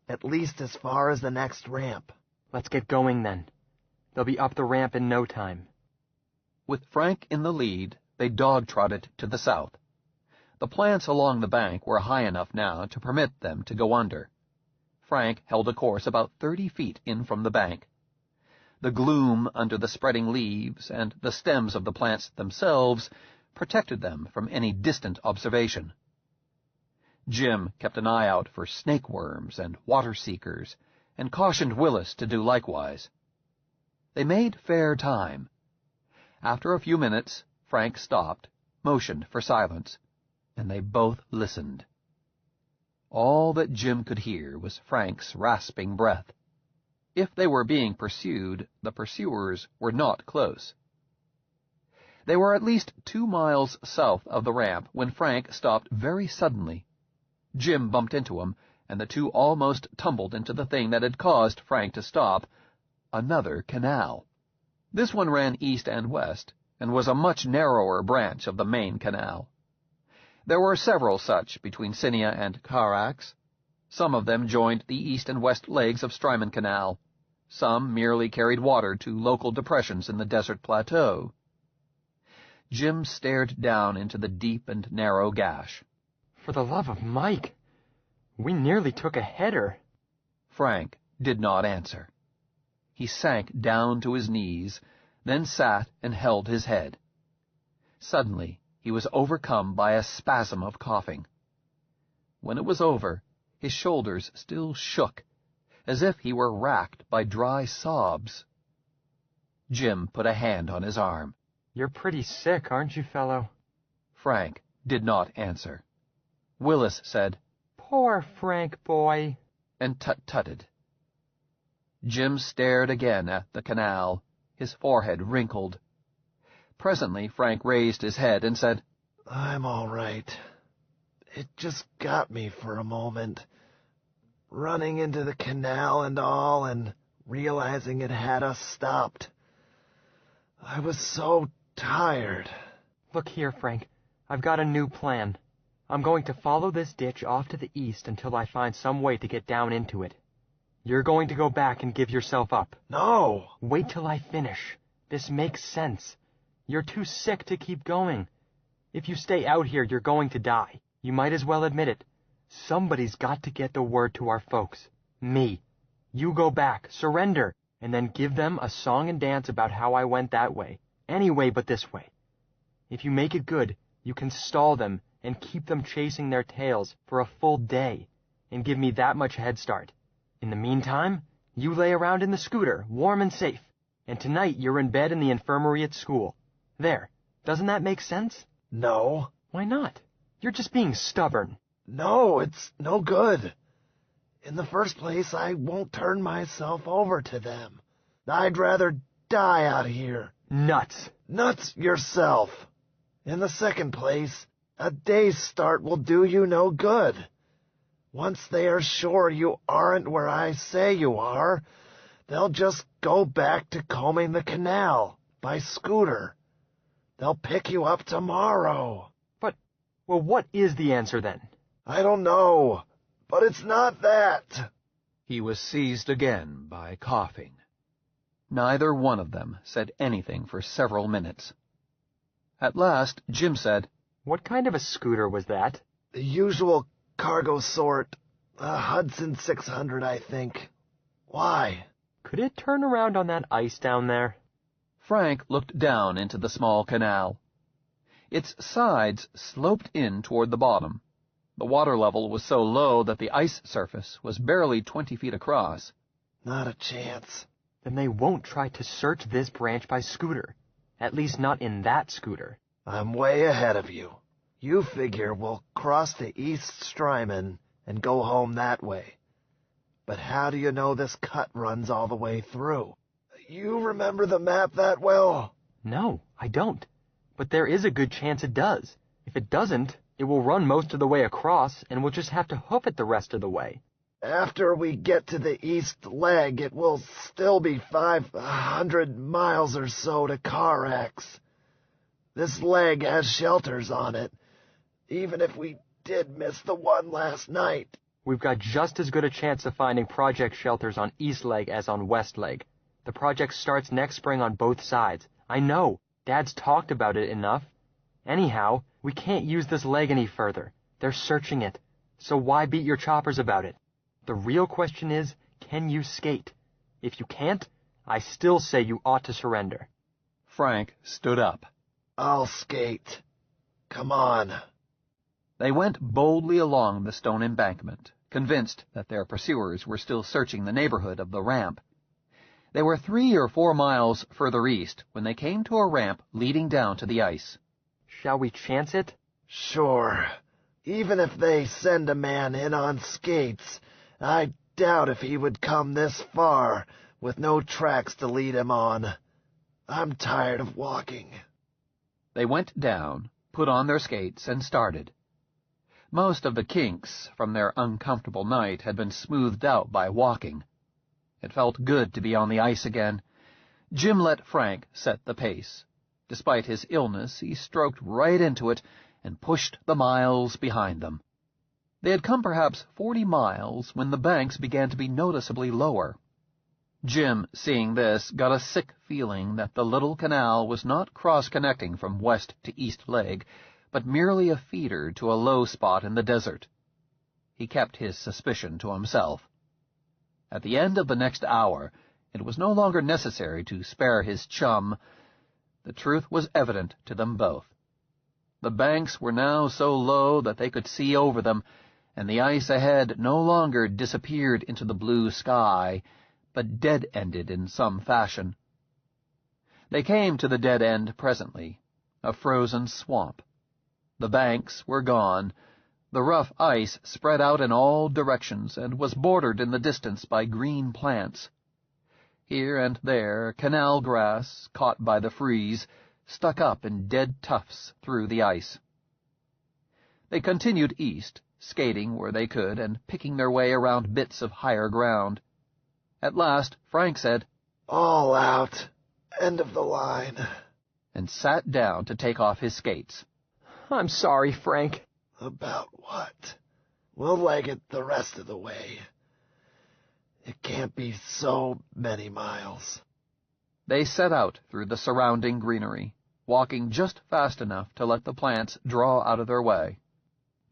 at least as far as the next ramp. Let's get going then. They'll be up the ramp in no time. With Frank in the lead, they dog-trotted to the south. The plants along the bank were high enough now to permit them to go under. Frank held a course about 30 feet in from the bank. The gloom under the spreading leaves and the stems of the plants themselves protected them from any distant observation. Jim kept an eye out for snakeworms and water-seekers, and cautioned Willis to do likewise. They made fair time. After a few minutes, Frank stopped, motioned for silence, and they both listened. All that Jim could hear was Frank's rasping breath. If they were being pursued, the pursuers were not close. They were at least 2 miles south of the ramp when Frank stopped very suddenly. Jim bumped into him, and the 2 almost tumbled into the thing that had caused Frank to stop, another canal. This one ran east and west, and was a much narrower branch of the main canal. There were several such between Cinia and Carax. Some of them joined the east and west legs of Strymon Canal. Some merely carried water to local depressions in the desert plateau. Jim stared down into the deep and narrow gash. For the love of Mike, we nearly took a header. Frank did not answer. He sank down to his knees, then sat and held his head. Suddenly, he was overcome by a spasm of coughing. When it was over, his shoulders still shook, as if he were racked by dry sobs. Jim put a hand on his arm. You're pretty sick, aren't you, fellow? Frank did not answer. Willis said, Poor Frank boy, and tut-tutted. Jim stared again at the canal, his forehead wrinkled. Presently Frank raised his head and said, I'm all right. It just got me for a moment. Running into the canal and all, and realizing it had us stopped. I was so tired. Look here, Frank. I've got a new plan. I'm going to follow this ditch off to the east until I find some way to get down into it. You're going to go back and give yourself up. No! Wait till I finish. This makes sense. You're too sick to keep going. If you stay out here, you're going to die. You might as well admit it. Somebody's got to get the word to our folks. Me. You go back, surrender, and then give them a song and dance about how I went that way. Any way but this way. If you make it good, You can stall them and keep them chasing their tails for a full day and give me that much head start. In the meantime, you lay around in the scooter, warm and safe, and tonight you're in bed in the infirmary at school. There. Doesn't that make sense? No. Why not? You're just being stubborn. No, it's no good. In the first place, I won't turn myself over to them. I'd rather die out here. Nuts. Nuts yourself. In the second place, a day's start will do you no good. Once they are sure you aren't where I say you are, they'll just go back to combing the canal by scooter. They'll pick you up tomorrow. Well, what is the answer then? I don't know, but it's not that. He was seized again by coughing. Neither one of them said anything for several minutes. At last, Jim said, What kind of a scooter was that? The usual cargo sort. A Hudson 600, I think. Why? Could it turn around on that ice down there? Frank looked down into the small canal. Its sides sloped in toward the bottom. The water level was so low that the ice surface was barely 20 feet across. Not a chance. Then they won't try to search this branch by scooter. At least not in that scooter. I'm way ahead of you. You figure we'll cross the East Strymon and go home that way. But how do you know this cut runs all the way through? You remember the map that well? No, I don't. But there is a good chance it does. If it doesn't, it will run most of the way across, and we'll just have to hoof it the rest of the way. After we get to the east leg, it will still be 500 miles or so to Carrax. This leg has shelters on it, even if we did miss the one last night. We've got just as good a chance of finding project shelters on east leg as on west leg. The project starts next spring on both sides. I know. Dad's talked about it enough. Anyhow, we can't use this leg any further. They're searching it. So why beat your choppers about it? The real question is, can you skate? If you can't, I still say you ought to surrender. Frank stood up. I'll skate. Come on. They went boldly along the stone embankment, convinced that their pursuers were still searching the neighborhood of the ramp. They were 3 or 4 miles further east when they came to a ramp leading down to the ice. Shall we chance it? Sure. Even if they send a man in on skates, I doubt if he would come this far with no tracks to lead him on. I'm tired of walking. They went down, put on their skates, and started. Most of the kinks from their uncomfortable night had been smoothed out by walking. It felt good to be on the ice again. Jim let Frank set the pace. Despite his illness, he stroked right into it and pushed the miles behind them. They had come perhaps 40 miles when the banks began to be noticeably lower. Jim, seeing this, got a sick feeling that the little canal was not cross-connecting from west to east leg, but merely a feeder to a low spot in the desert. He kept his suspicion to himself. At the end of the next hour, it was no longer necessary to spare his chum. The truth was evident to them both. The banks were now so low that they could see over them, and the ice ahead no longer disappeared into the blue sky, but dead-ended in some fashion. They came to the dead end presently, a frozen swamp. The banks were gone. The rough ice spread out in all directions and was bordered in the distance by green plants. Here and there, canal grass, caught by the freeze, stuck up in dead tufts through the ice. They continued east, skating where they could and picking their way around bits of higher ground. At last, Frank said, "All out. End of the line," and sat down to take off his skates. "I'm sorry, Frank." "About what? We'll leg it the rest of the way. It can't be so many miles." They set out through the surrounding greenery, walking just fast enough to let the plants draw out of their way.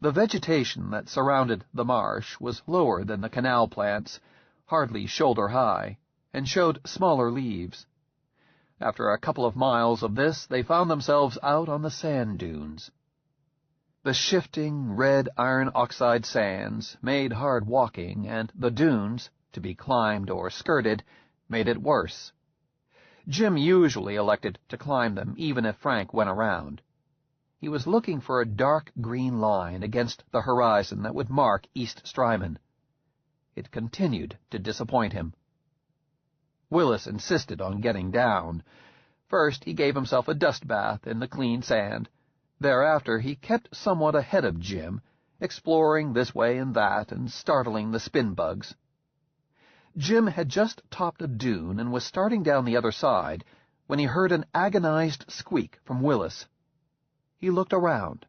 The vegetation that surrounded the marsh was lower than the canal plants, hardly shoulder-high, and showed smaller leaves. After a couple of miles of this, they found themselves out on the sand dunes. The shifting red iron oxide sands made hard walking, and the dunes, to be climbed or skirted, made it worse. Jim usually elected to climb them even if Frank went around. He was looking for a dark green line against the horizon that would mark East Strymon. It continued to disappoint him. Willis insisted on getting down. First he gave himself a dust bath in the clean sand. Thereafter he kept somewhat ahead of Jim, exploring this way and that and startling the spin bugs. Jim had just topped a dune and was starting down the other side when he heard an agonized squeak from Willis. He looked around.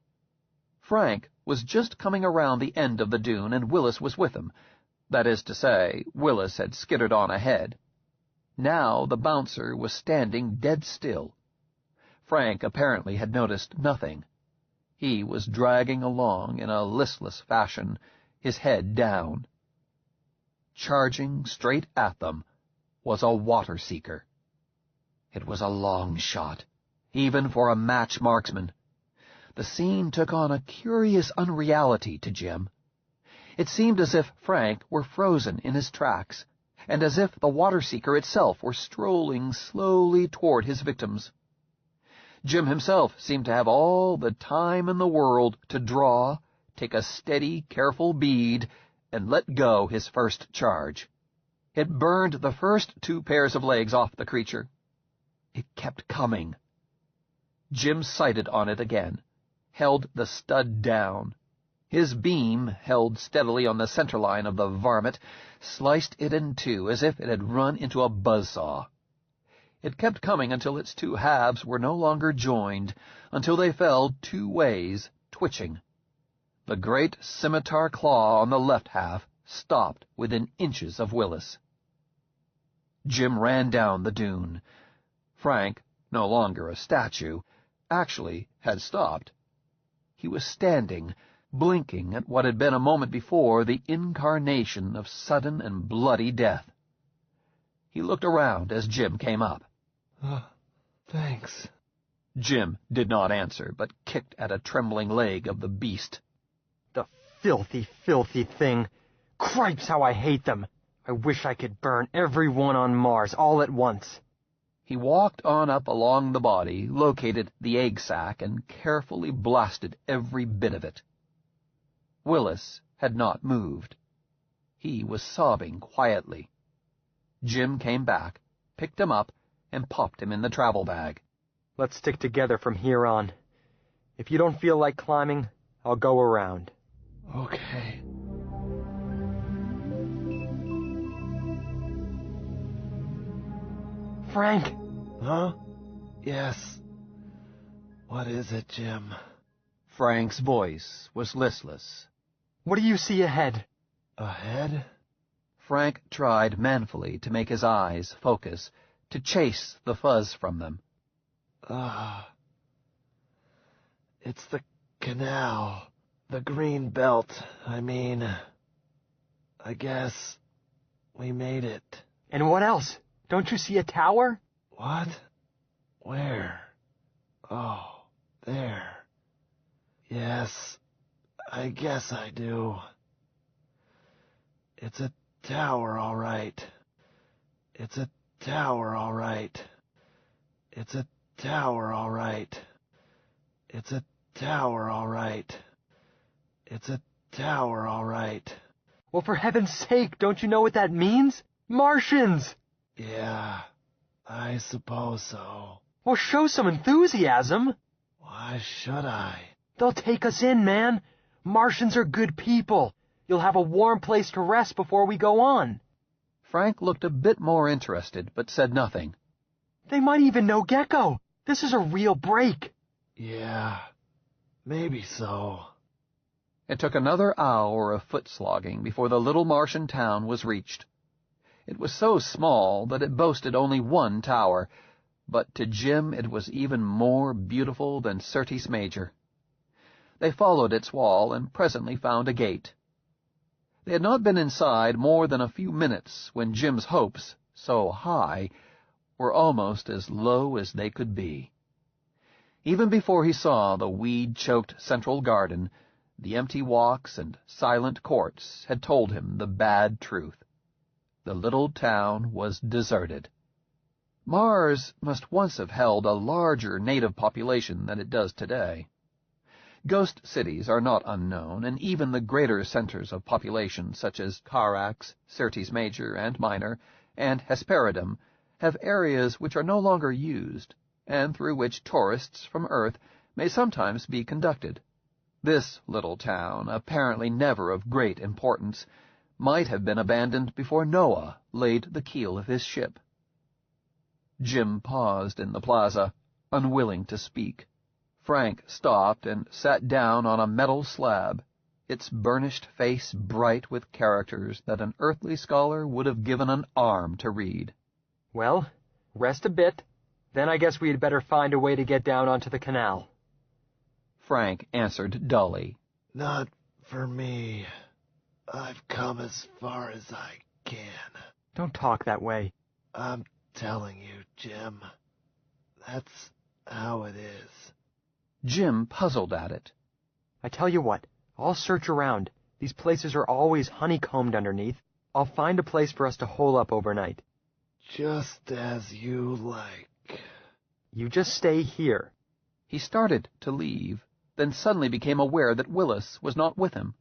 Frank was just coming around the end of the dune, and Willis was with him. That is to say, Willis had skittered on ahead. Now the bouncer was standing dead still. Frank apparently had noticed nothing. He was dragging along in a listless fashion, his head down. Charging straight at them was a water-seeker. It was a long shot, even for a match marksman. The scene took on a curious unreality to Jim. It seemed as if Frank were frozen in his tracks, and as if the water-seeker itself were strolling slowly toward his victims. Jim himself seemed to have all the time in the world to draw, take a steady, careful bead, and let go his first charge. It burned the first 2 pairs of legs off the creature. It kept coming. Jim sighted on it again, held the stud down. His beam, held steadily on the center line of the varmint, sliced it in two as if it had run into a buzzsaw. It kept coming until its 2 halves were no longer joined, until they fell 2 ways, twitching. The great scimitar claw on the left half stopped within inches of Willis. Jim ran down the dune. Frank, no longer a statue, actually had stopped. He was standing, blinking at what had been a moment before the incarnation of sudden and bloody death. He looked around as Jim came up. Thanks. Jim did not answer, but kicked at a trembling leg of the beast. The filthy, filthy thing. Cripes, how I hate them. I wish I could burn every one on Mars all at once. He walked on up along the body, located the egg sac, and carefully blasted every bit of it. Willis had not moved. He was sobbing quietly. Jim came back, picked him up, and popped him in the travel bag. Let's stick together from here on. If you don't feel like climbing, I'll go around. Okay. Frank! Huh? Yes. What is it, Jim? Frank's voice was listless. What do you see ahead? Ahead? Frank tried manfully to make his eyes focus, to chase the fuzz from them. It's the canal. The green belt, I mean. I guess we made it. And what else? Don't you see a tower? What? Where? Oh, there. Yes, I guess I do. It's a tower, all right. It's a tower, all right. It's a tower, all right. It's a tower, all right. It's a tower, all right. Well, for heaven's sake, don't you know what that means? Martians! Yeah, I suppose so. Well, show some enthusiasm. Why should I? They'll take us in, man. Martians are good people. You'll have a warm place to rest before we go on. Frank looked a bit more interested, but said nothing. They might even know Gecko. This is a real break. Yeah, maybe so. It took another hour of foot-slogging before the little Martian town was reached. It was so small that it boasted only 1 tower, but to Jim it was even more beautiful than Syrtis Major. They followed its wall and presently found a gate. They had not been inside more than a few minutes when Jim's hopes, so high, were almost as low as they could be. Even before he saw the weed-choked central garden, the empty walks and silent courts had told him the bad truth. The little town was deserted. Mars must once have held a larger native population than it does today. Ghost cities are not unknown, and even the greater centers of population, such as Carax, Syrtis Major and Minor, and Hesperidum, have areas which are no longer used, and through which tourists from Earth may sometimes be conducted. This little town, apparently never of great importance, might have been abandoned before Noah laid the keel of his ship. Jim paused in the plaza, unwilling to speak. Frank stopped and sat down on a metal slab, its burnished face bright with characters that an earthly scholar would have given an arm to read. Well, rest a bit. Then I guess we'd better find a way to get down onto the canal. Frank answered dully. Not for me. I've come as far as I can. Don't talk that way. I'm telling you, Jim. That's how it is. Jim puzzled at it. I tell you what, I'll search around. These places are always honeycombed underneath. I'll find a place for us to hole up overnight. Just as you like. You just stay here. He started to leave, then suddenly became aware that Willis was not with him.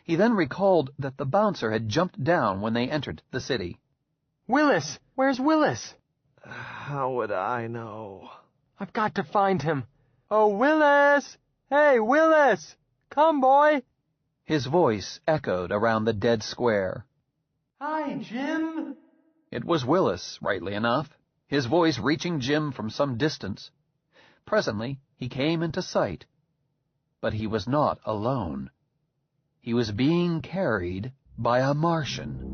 He then recalled that the bouncer had jumped down when they entered the city. Willis! Where's Willis? How would I know? I've got to find him. Oh, Willis! Hey, Willis! Come, boy! His voice echoed around the dead square. Hi, Jim! It was Willis, rightly enough, his voice reaching Jim from some distance. Presently he came into sight. But he was not alone. He was being carried by a Martian.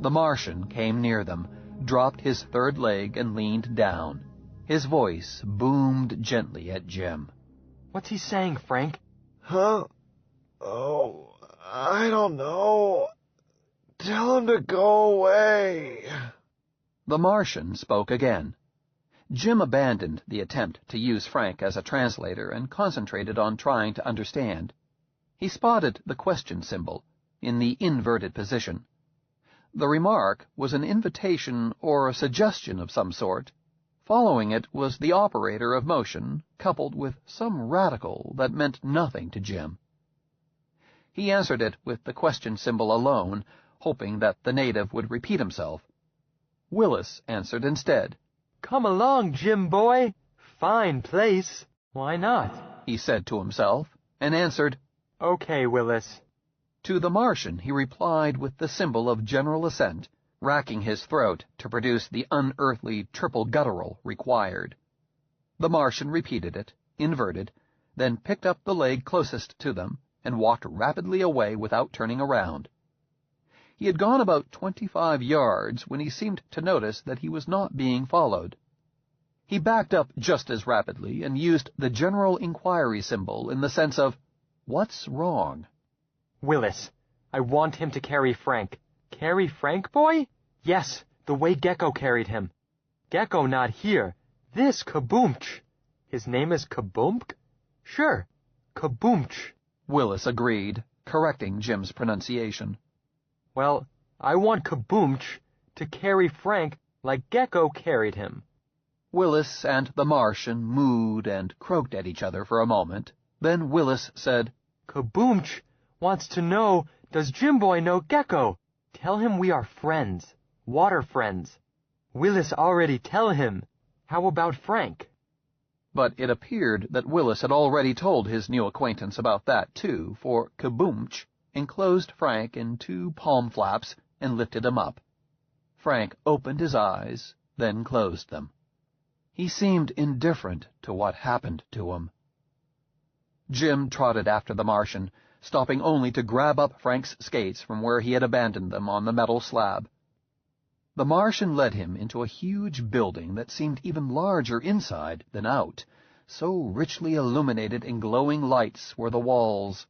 The Martian came near them, dropped his third leg, and leaned down. His voice boomed gently at Jim. What's he saying, Frank? Huh? Oh, I don't know. Tell him to go away. The Martian spoke again. Jim abandoned the attempt to use Frank as a translator and concentrated on trying to understand. He spotted the question symbol in the inverted position. The remark was an invitation or a suggestion of some sort. Following it was the operator of motion, coupled with some radical that meant nothing to Jim. He answered it with the question symbol alone, hoping that the native would repeat himself. Willis answered instead. Come along, Jim boy. Fine place. Why not? He said to himself, and answered, Okay, Willis. To the Martian he replied with the symbol of general assent, racking his throat to produce the unearthly triple guttural required. The Martian repeated it, inverted, then picked up the leg closest to them and walked rapidly away without turning around. He had gone about 25 yards when he seemed to notice that he was not being followed. He backed up just as rapidly and used the general inquiry symbol in the sense of, "What's wrong?" Willis, I want him to carry Frank. Carry Frank, boy? Yes, the way Gecko carried him. Gecko not here. This Kaboomch. His name is Kaboomk? Sure, Kaboomch. Willis agreed, correcting Jim's pronunciation. Well, I want Kaboomch to carry Frank like Gecko carried him. Willis and the Martian mooed and croaked at each other for a moment. Then Willis said, Kaboomch wants to know, does Jimboy know Gecko? Tell him we are friends, water friends. Willis already tell him. How about Frank? But it appeared that Willis had already told his new acquaintance about that, too, for Kaboomch enclosed Frank in 2 palm flaps and lifted him up. Frank opened his eyes, then closed them. He seemed indifferent to what happened to him. Jim trotted after the Martian, stopping only to grab up Frank's skates from where he had abandoned them on the metal slab. The Martian led him into a huge building that seemed even larger inside than out, so richly illuminated in glowing lights were the walls.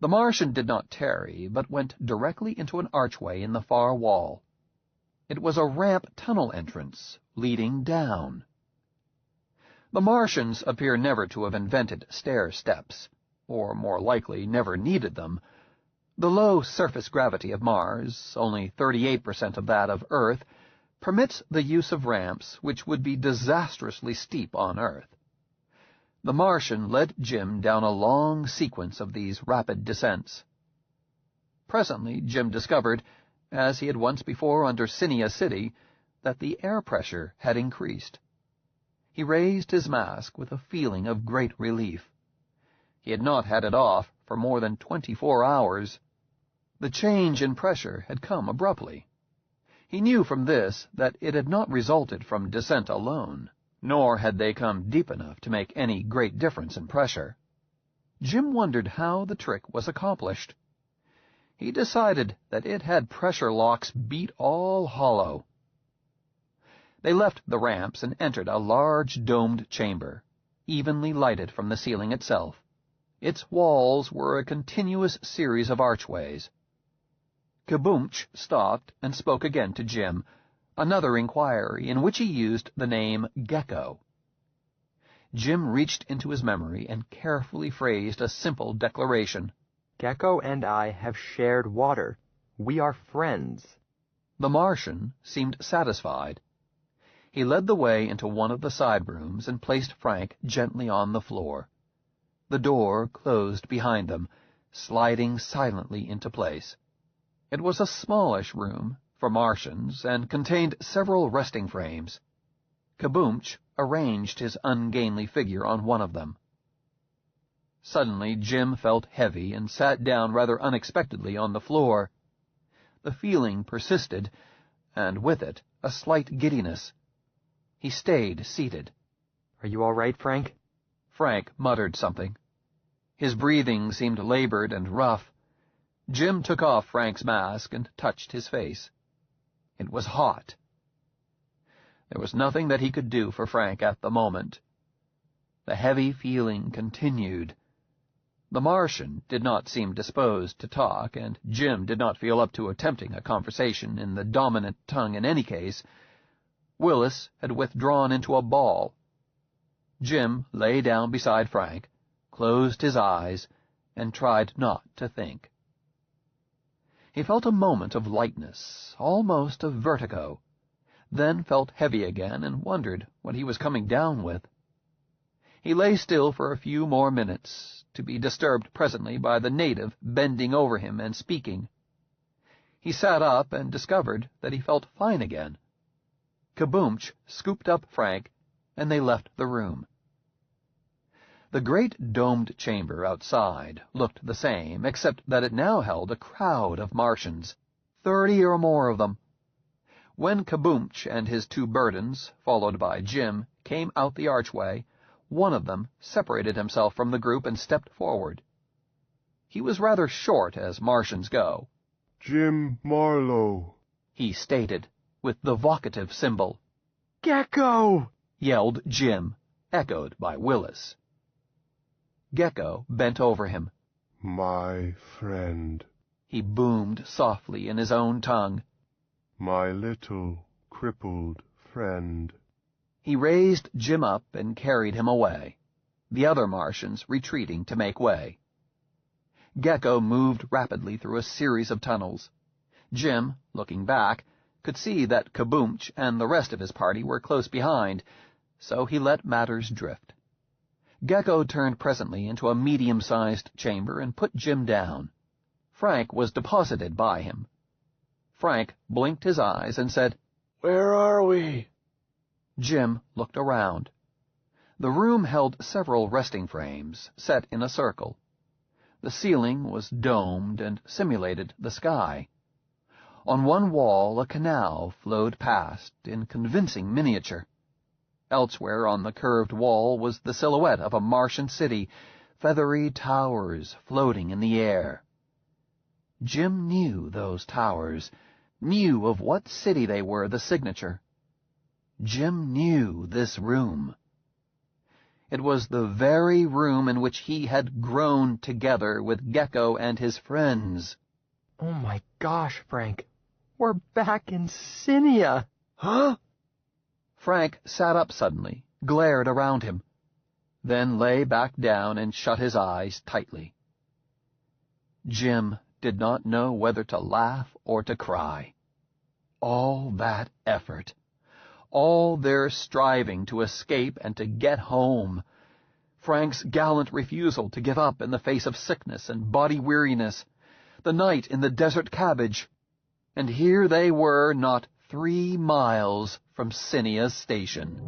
The Martian did not tarry, but went directly into an archway in the far wall. It was a ramp tunnel entrance, leading down. The Martians appear never to have invented stair-steps, or more likely never needed them. The low surface gravity of Mars, only 38% of that of Earth, permits the use of ramps which would be disastrously steep on Earth. The Martian led Jim down a long sequence of these rapid descents. Presently Jim discovered, as he had once before under Cinia City, that the air pressure had increased. He raised his mask with a feeling of great relief. He had not had it off for more than 24 hours. The change in pressure had come abruptly. He knew from this that it had not resulted from descent alone, nor had they come deep enough to make any great difference in pressure. Jim wondered how the trick was accomplished. He decided that it had pressure locks beat all hollow. They left the ramps and entered a large domed chamber, evenly lighted from the ceiling itself. Its walls were a continuous series of archways. Kaboomch stopped and spoke again to Jim, another inquiry in which he used the name Gecko. Jim reached into his memory and carefully phrased a simple declaration. Gecko and I have shared water. We are friends. The Martian seemed satisfied. He led the way into one of the side rooms and placed Frank gently on the floor. The door closed behind them, sliding silently into place. It was a smallish room, for Martians, and contained several resting frames. Kaboomch arranged his ungainly figure on one of them. Suddenly Jim felt heavy and sat down rather unexpectedly on the floor. The feeling persisted, and with it a slight giddiness. He stayed seated. "Are you all right, Frank?" Frank muttered something. His breathing seemed labored and rough. Jim took off Frank's mask and touched his face. It was hot. There was nothing that he could do for Frank at the moment. The heavy feeling continued. The Martian did not seem disposed to talk, and Jim did not feel up to attempting a conversation in the dominant tongue in any case. Willis had withdrawn into a ball. Jim lay down beside Frank, closed his eyes, and tried not to think. He felt a moment of lightness, almost of vertigo, then felt heavy again and wondered what he was coming down with. He lay still for a few more minutes, to be disturbed presently by the native bending over him and speaking. He sat up and discovered that he felt fine again. Kaboomch scooped up Frank, and they left the room. The great domed chamber outside looked the same, except that it now held a crowd of Martians, 30 or more of them. When Kaboomch and his two burdens, followed by Jim, came out the archway, one of them separated himself from the group and stepped forward. He was rather short as Martians go. "Jim Marlowe," he stated, with the vocative symbol. "Gecko!" yelled Jim, echoed by Willis. Gecko bent over him. "My friend," he boomed softly in his own tongue. "My little, crippled friend." He raised Jim up and carried him away, the other Martians retreating to make way. Gecko moved rapidly through a series of tunnels. Jim, looking back, could see that Kaboomch and the rest of his party were close behind, so he let matters drift. Gecko turned presently into a medium-sized chamber and put Jim down. Frank was deposited by him. Frank blinked his eyes and said, "Where are we?" Jim looked around. The room held several resting frames, set in a circle. The ceiling was domed and simulated the sky. On one wall a canal flowed past in convincing miniature. Elsewhere on the curved wall was the silhouette of a Martian city, feathery towers floating in the air. Jim knew those towers, knew of what city they were the signature. Jim knew this room. It was the very room in which he had grown together with Gecko and his friends. Oh my gosh, Frank. We're back in Cinia. Huh? Frank sat up suddenly, glared around him, then lay back down and shut his eyes tightly. Jim did not know whether to laugh or to cry. All that effort, all their striving to escape and to get home, Frank's gallant refusal to give up in the face of sickness and body weariness, the night in the desert cabbage, and here they were not 3 miles from Cinia Station.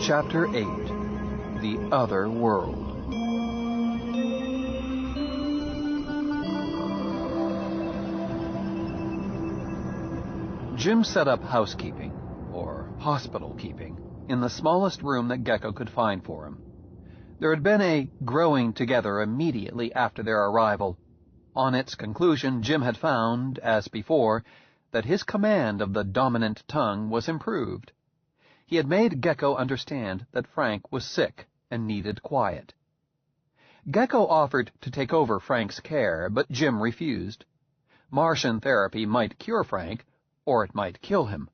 Chapter 8. The Other World. Jim set up housekeeping, or hospital keeping, in the smallest room that Gecko could find for him. There had been a growing together immediately after their arrival. On its conclusion, Jim had found, as before, that his command of the dominant tongue was improved. He had made Gecko understand that Frank was sick and needed quiet. Gecko offered to take over Frank's care, but Jim refused. Martian therapy might cure Frank, or it might kill him.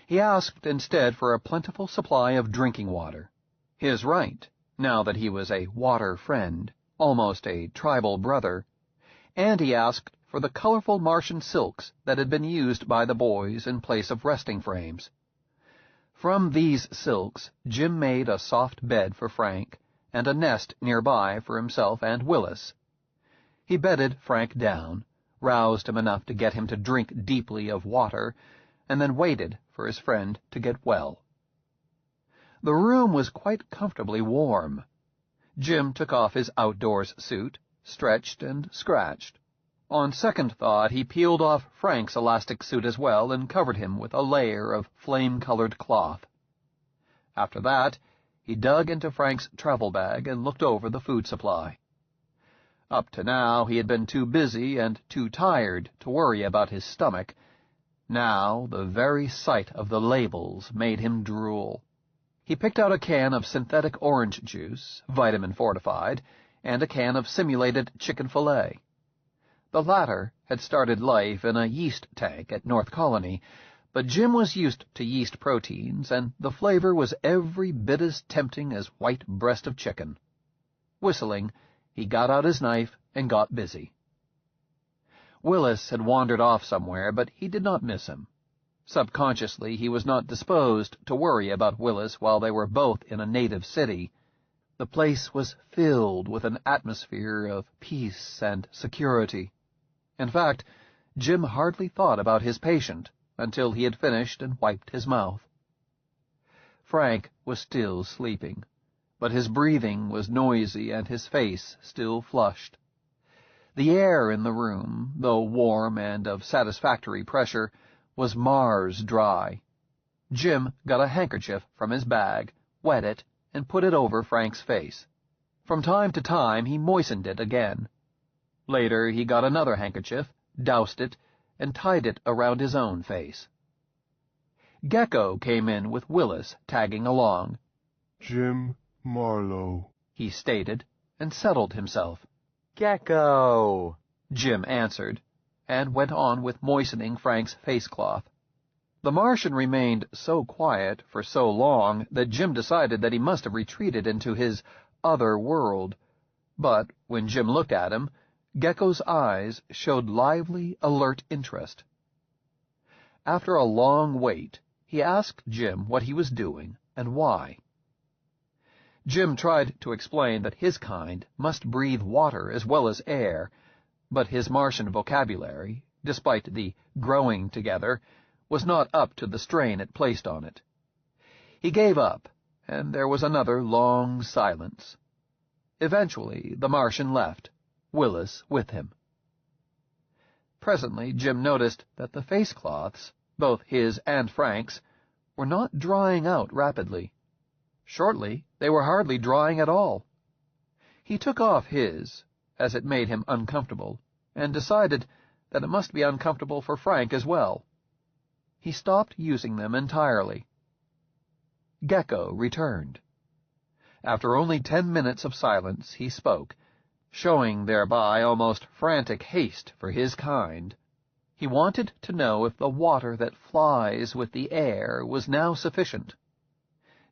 He asked instead for a plentiful supply of drinking water. His right, now that he was a water friend, almost a tribal brother. And he asked for the colorful Martian silks that had been used by the boys in place of resting frames. From these silks, Jim made a soft bed for Frank and a nest nearby for himself and Willis. He bedded Frank down, roused him enough to get him to drink deeply of water, and then waited for his friend to get well. The room was quite comfortably warm. Jim took off his outdoors suit, stretched and scratched. On second thought, he peeled off Frank's elastic suit as well and covered him with a layer of flame-colored cloth. After that, he dug into Frank's travel bag and looked over the food supply. Up to now, he had been too busy and too tired to worry about his stomach. Now, the very sight of the labels made him drool. He picked out a can of synthetic orange juice, vitamin-fortified, and a can of simulated chicken fillet. The latter had started life in a yeast tank at North Colony, but Jim was used to yeast proteins, and the flavor was every bit as tempting as white breast of chicken. Whistling, he got out his knife and got busy. Willis had wandered off somewhere, but he did not miss him. Subconsciously, he was not disposed to worry about Willis while they were both in a native city. The place was filled with an atmosphere of peace and security. In fact, Jim hardly thought about his patient until he had finished and wiped his mouth. Frank was still sleeping, but his breathing was noisy and his face still flushed. The air in the room, though warm and of satisfactory pressure, was Mars dry. Jim got a handkerchief from his bag, wet it, and put it over Frank's face. From time to time he moistened it again. Later he got another handkerchief, doused it, and tied it around his own face. Gecko came in with Willis tagging along. Jim Marlowe, he stated, and settled himself. Gecko, Jim answered, and went on with moistening Frank's face-cloth. The Martian remained so quiet for so long that Jim decided that he must have retreated into his other world. But when Jim looked at him, Gecko's eyes showed lively, alert interest. After a long wait, he asked Jim what he was doing and why. Jim tried to explain that his kind must breathe water as well as air, but his Martian vocabulary, despite the growing together, was not up to the strain it placed on it. He gave up, and there was another long silence. Eventually, the Martian left, Willis with him. Presently, Jim noticed that the face-cloths, both his and Frank's, were not drying out rapidly. Shortly, they were hardly drying at all. He took off his, as it made him uncomfortable, and decided that it must be uncomfortable for Frank as well. He stopped using them entirely. Gecko returned. After only 10 minutes of silence, he spoke, showing thereby almost frantic haste for his kind. He wanted to know if the water that flies with the air was now sufficient.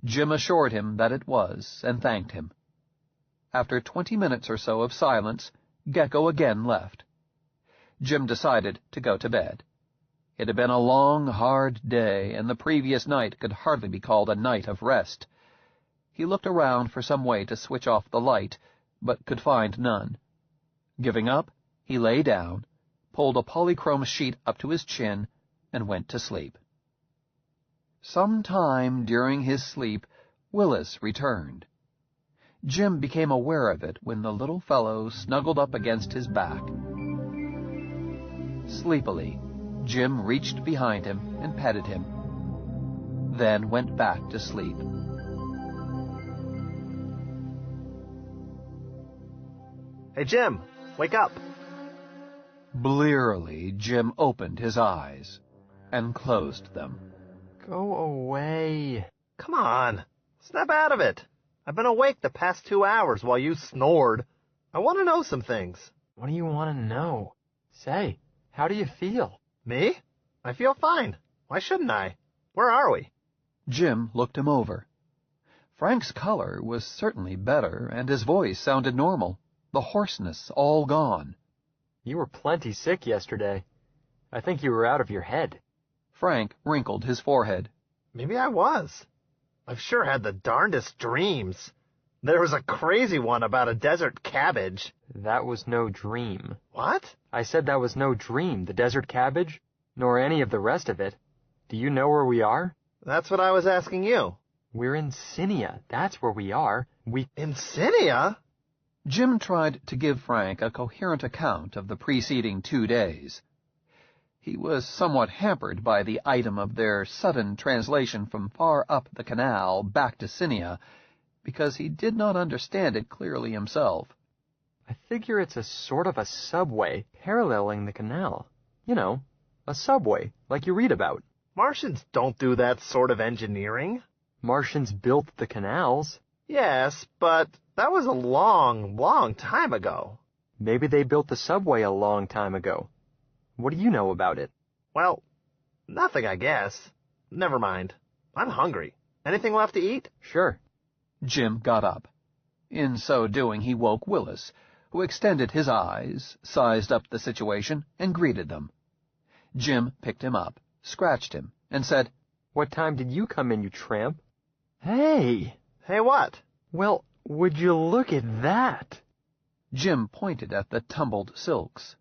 Jim assured him that it was, and thanked him. After 20 minutes or so of silence, Gecko again left. Jim decided to go to bed. It had been a long, hard day, and the previous night could hardly be called a night of rest. He looked around for some way to switch off the light, but could find none. Giving up, he lay down, pulled a polychrome sheet up to his chin, and went to sleep. Some time during his sleep, Willis returned. Jim became aware of it when the little fellow snuggled up against his back. Sleepily, Jim reached behind him and petted him, then went back to sleep. Hey, Jim, wake up. Blearily, Jim opened his eyes and closed them. Go away. Come on, snap out of it. I've been awake the past 2 hours while you snored. I want to know some things. What do you want to know? Say, how do you feel? Me? I feel fine. Why shouldn't I? Where are we? Jim looked him over. Frank's color was certainly better, and his voice sounded normal, the hoarseness all gone. You were plenty sick yesterday. I think you were out of your head. Frank wrinkled his forehead. Maybe I was. I've sure had the darndest dreams. There was a crazy one about a desert cabbage. That was no dream. What? I said that was no dream, the desert cabbage, nor any of the rest of it. Do you know where we are? That's what I was asking you. We're in Cinia. That's where we are. In Cinia? Jim tried to give Frank a coherent account of the preceding 2 days. He was somewhat hampered by the item of their sudden translation from far up the canal back to Cinia, because he did not understand it clearly himself. I figure it's a sort of a subway paralleling the canal. You know, a subway, like you read about. Martians don't do that sort of engineering. Martians built the canals. Yes, but that was a long, long time ago. Maybe they built the subway a long time ago. What do you know about it? Well, nothing, I guess. Never mind. I'm hungry. Anything left to eat? Sure. Jim got up. In so doing, he woke Willis, who extended his eyes, sized up the situation, and greeted them. Jim picked him up, scratched him, and said, "What time did you come in, you tramp?" Hey! Hey, what? Well, would you look at that? Jim pointed at the tumbled silks.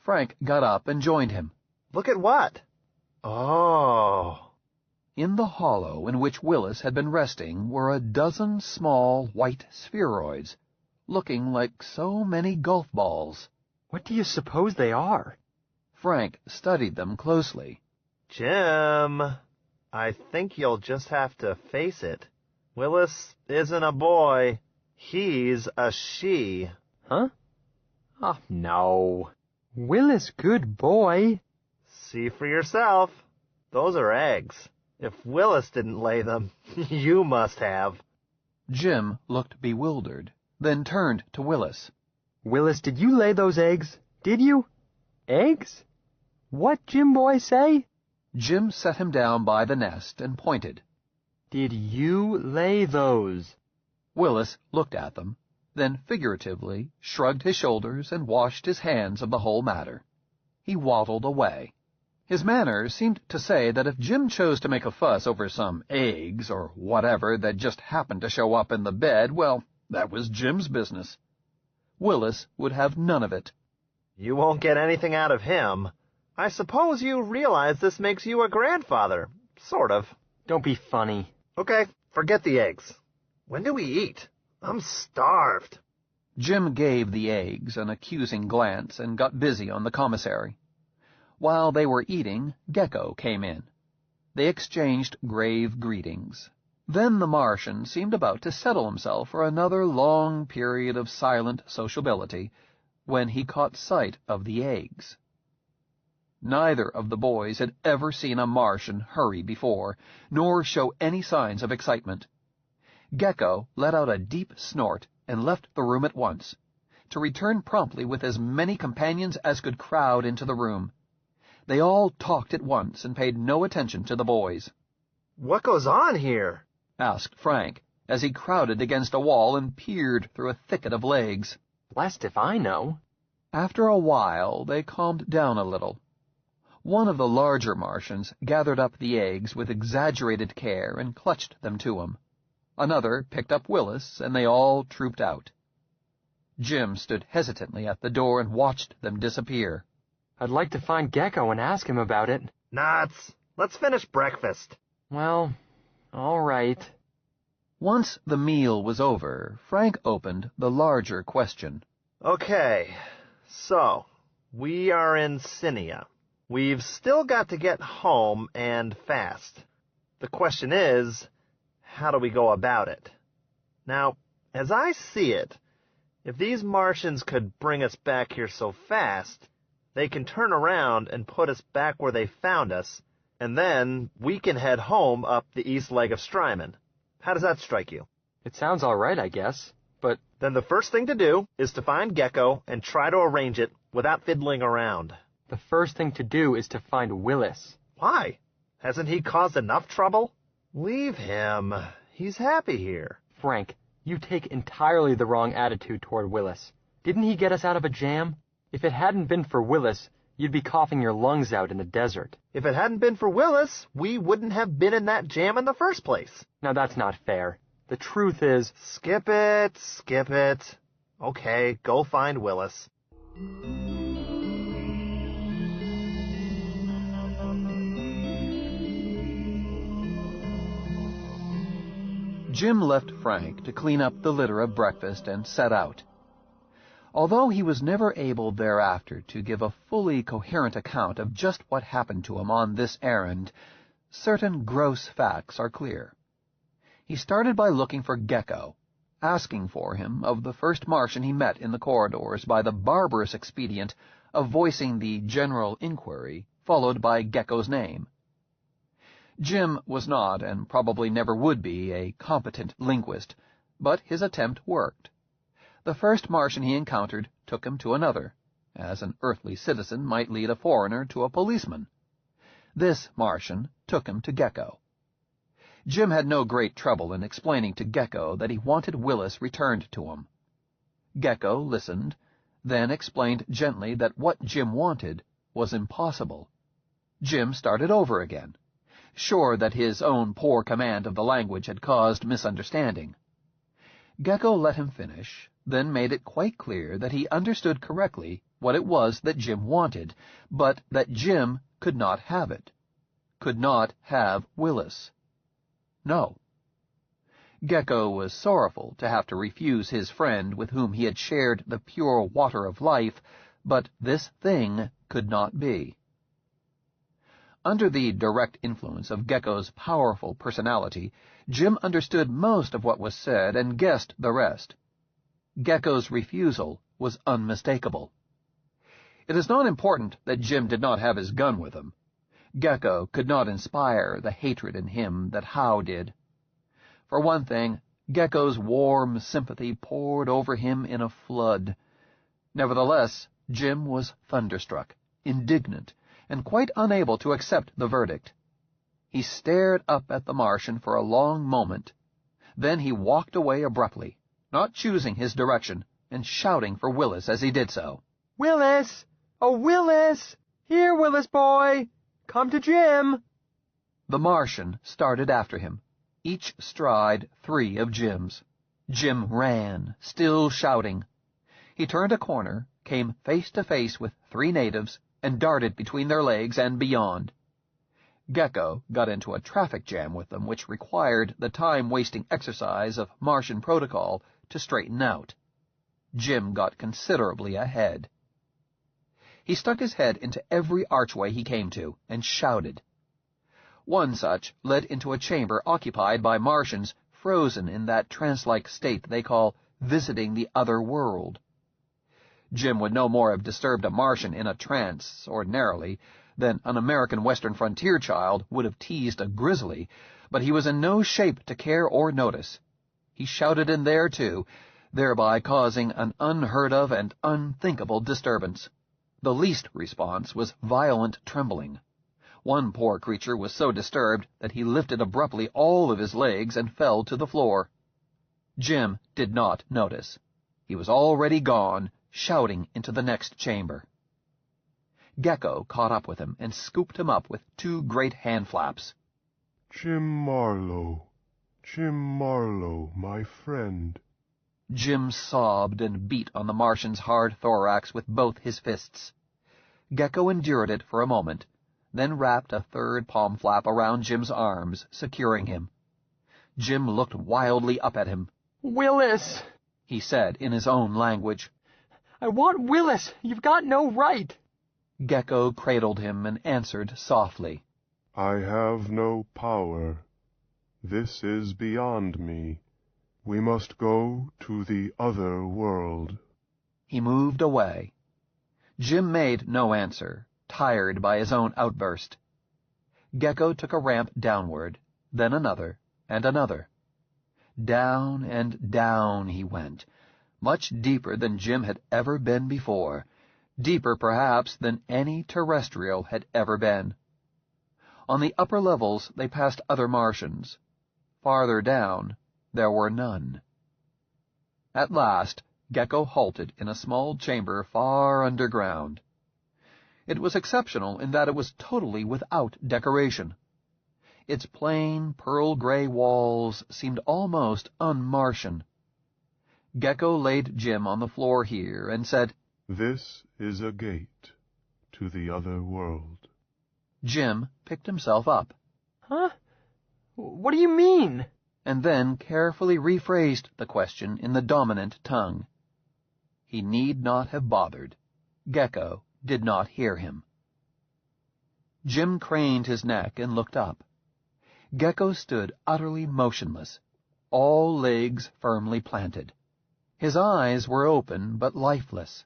Frank got up and joined him. Look at what? Oh. In the hollow in which Willis had been resting were a dozen small white spheroids, looking like so many golf balls. What do you suppose they are? Frank studied them closely. Jim, I think you'll just have to face it. Willis isn't a boy. He's a she. Huh? Oh, no. Willis, good boy. See for yourself. Those are eggs. If Willis didn't lay them, you must have. Jim looked bewildered, then turned to Willis. Willis, did you lay those eggs? Did you? Eggs? What, Jim boy, say? Jim set him down by the nest and pointed. Did you lay those? Willis looked at them, then figuratively shrugged his shoulders and washed his hands of the whole matter. He waddled away. His manner seemed to say that if Jim chose to make a fuss over some eggs or whatever that just happened to show up in the bed, well, that was Jim's business. Willis would have none of it. You won't get anything out of him. I suppose you realize this makes you a grandfather. Sort of. Don't be funny. Okay, forget the eggs. When do we eat? I'm starved. Jim gave the eggs an accusing glance and got busy on the commissary. While they were eating, Gecko came in. They exchanged grave greetings. Then the Martian seemed about to settle himself for another long period of silent sociability when he caught sight of the eggs. Neither of the boys had ever seen a Martian hurry before, nor show any signs of excitement. Gecko let out a deep snort and left the room at once, to return promptly with as many companions as could crowd into the room. They all talked at once and paid no attention to the boys. "What goes on here?" asked Frank, as he crowded against a wall and peered through a thicket of legs. Blessed if I know. After a while, they calmed down a little. One of the larger Martians gathered up the eggs with exaggerated care and clutched them to him. Another picked up Willis, and they all trooped out. Jim stood hesitantly at the door and watched them disappear. I'd like to find Gecko and ask him about it. Nuts! Let's finish breakfast. Well, all right. Once the meal was over, Frank opened the larger question. Okay, so, we are in Cinia. We've still got to get home, and fast. The question is, how do we go about it? Now, as I see it, if these Martians could bring us back here so fast, they can turn around and put us back where they found us, and then we can head home up the east leg of Strymon. How does that strike you? It sounds all right, I guess, but... Then the first thing to do is to find Gecko and try to arrange it without fiddling around. The first thing to do is to find Willis. Why? Hasn't he caused enough trouble? Leave him. He's happy here. Frank, you take entirely the wrong attitude toward Willis. Didn't he get us out of a jam? If it hadn't been for Willis, you'd be coughing your lungs out in the desert. If it hadn't been for Willis, we wouldn't have been in that jam in the first place. Now that's not fair. The truth is... Skip it. Okay, go find Willis. Jim left Frank to clean up the litter of breakfast and set out. Although he was never able thereafter to give a fully coherent account of just what happened to him on this errand, certain gross facts are clear. He started by looking for Gecko, asking for him of the first Martian he met in the corridors by the barbarous expedient of voicing the general inquiry, followed by Gecko's name. Jim was not, and probably never would be, a competent linguist, but his attempt worked. The first Martian he encountered took him to another, as an earthly citizen might lead a foreigner to a policeman. This Martian took him to Gecko. Jim had no great trouble in explaining to Gecko that he wanted Willis returned to him. Gecko listened, then explained gently that what Jim wanted was impossible. Jim started over again, sure that his own poor command of the language had caused misunderstanding. Gecko let him finish, then made it quite clear that he understood correctly what it was that Jim wanted, but that Jim could not have it, could not have Willis. No. Gecko was sorrowful to have to refuse his friend with whom he had shared the pure water of life, but this thing could not be. Under the direct influence of Gecko's powerful personality, Jim understood most of what was said and guessed the rest. Gecko's refusal was unmistakable. It is not important that Jim did not have his gun with him. Gecko could not inspire the hatred in him that Howe did. For one thing, Gecko's warm sympathy poured over him in a flood. Nevertheless, Jim was thunderstruck, indignant, and quite unable to accept the verdict. He stared up at the Martian for a long moment. Then he walked away abruptly, not choosing his direction, and shouting for Willis as he did so. Willis! Oh, Willis! Here, Willis boy! Come to Jim! The Martian started after him, each stride 3 of Jim's. Jim ran, still shouting. He turned a corner, came face to face with 3 natives, and darted between their legs and beyond. Gecko got into a traffic jam with them, which required the time-wasting exercise of Martian protocol to straighten out. Jim got considerably ahead. He stuck his head into every archway he came to, and shouted. One such led into a chamber occupied by Martians frozen in that trance-like state they call visiting the other world. Jim would no more have disturbed a Martian in a trance, ordinarily, than an American Western frontier child would have teased a grizzly, but he was in no shape to care or notice. He shouted in there, too, thereby causing an unheard-of and unthinkable disturbance. The least response was violent trembling. One poor creature was so disturbed that he lifted abruptly all of his legs and fell to the floor. Jim did not notice. He was already gone, shouting into the next chamber. Gecko caught up with him and scooped him up with 2 great hand flaps. Jim Marlowe, my friend. Jim sobbed and beat on the Martian's hard thorax with both his fists. Gecko endured it for a moment, then wrapped a 3rd palm flap around Jim's arms, securing him. Jim looked wildly up at him. "Willis," he said in his own language. "I want Willis. You've got no right." Gecko cradled him and answered softly. I have no power. This is beyond me. We must go to the other world. He moved away. Jim made no answer, tired by his own outburst. Gecko took a ramp downward, then another, and another. Down and down he went, much deeper than Jim had ever been before, deeper perhaps than any terrestrial had ever been. On the upper levels they passed other Martians. Farther down there were none. At last Gecko halted in a small chamber far underground. It was exceptional in that it was totally without decoration. Its plain, pearl-gray walls seemed almost un-Martian. Gecko laid Jim on the floor here and said, This is a gate to the other world. Jim picked himself up. Huh? What do you mean? And then carefully rephrased the question in the dominant tongue. He need not have bothered. Gecko did not hear him. Jim craned his neck and looked up. Gecko stood utterly motionless, all legs firmly planted. His eyes were open but lifeless.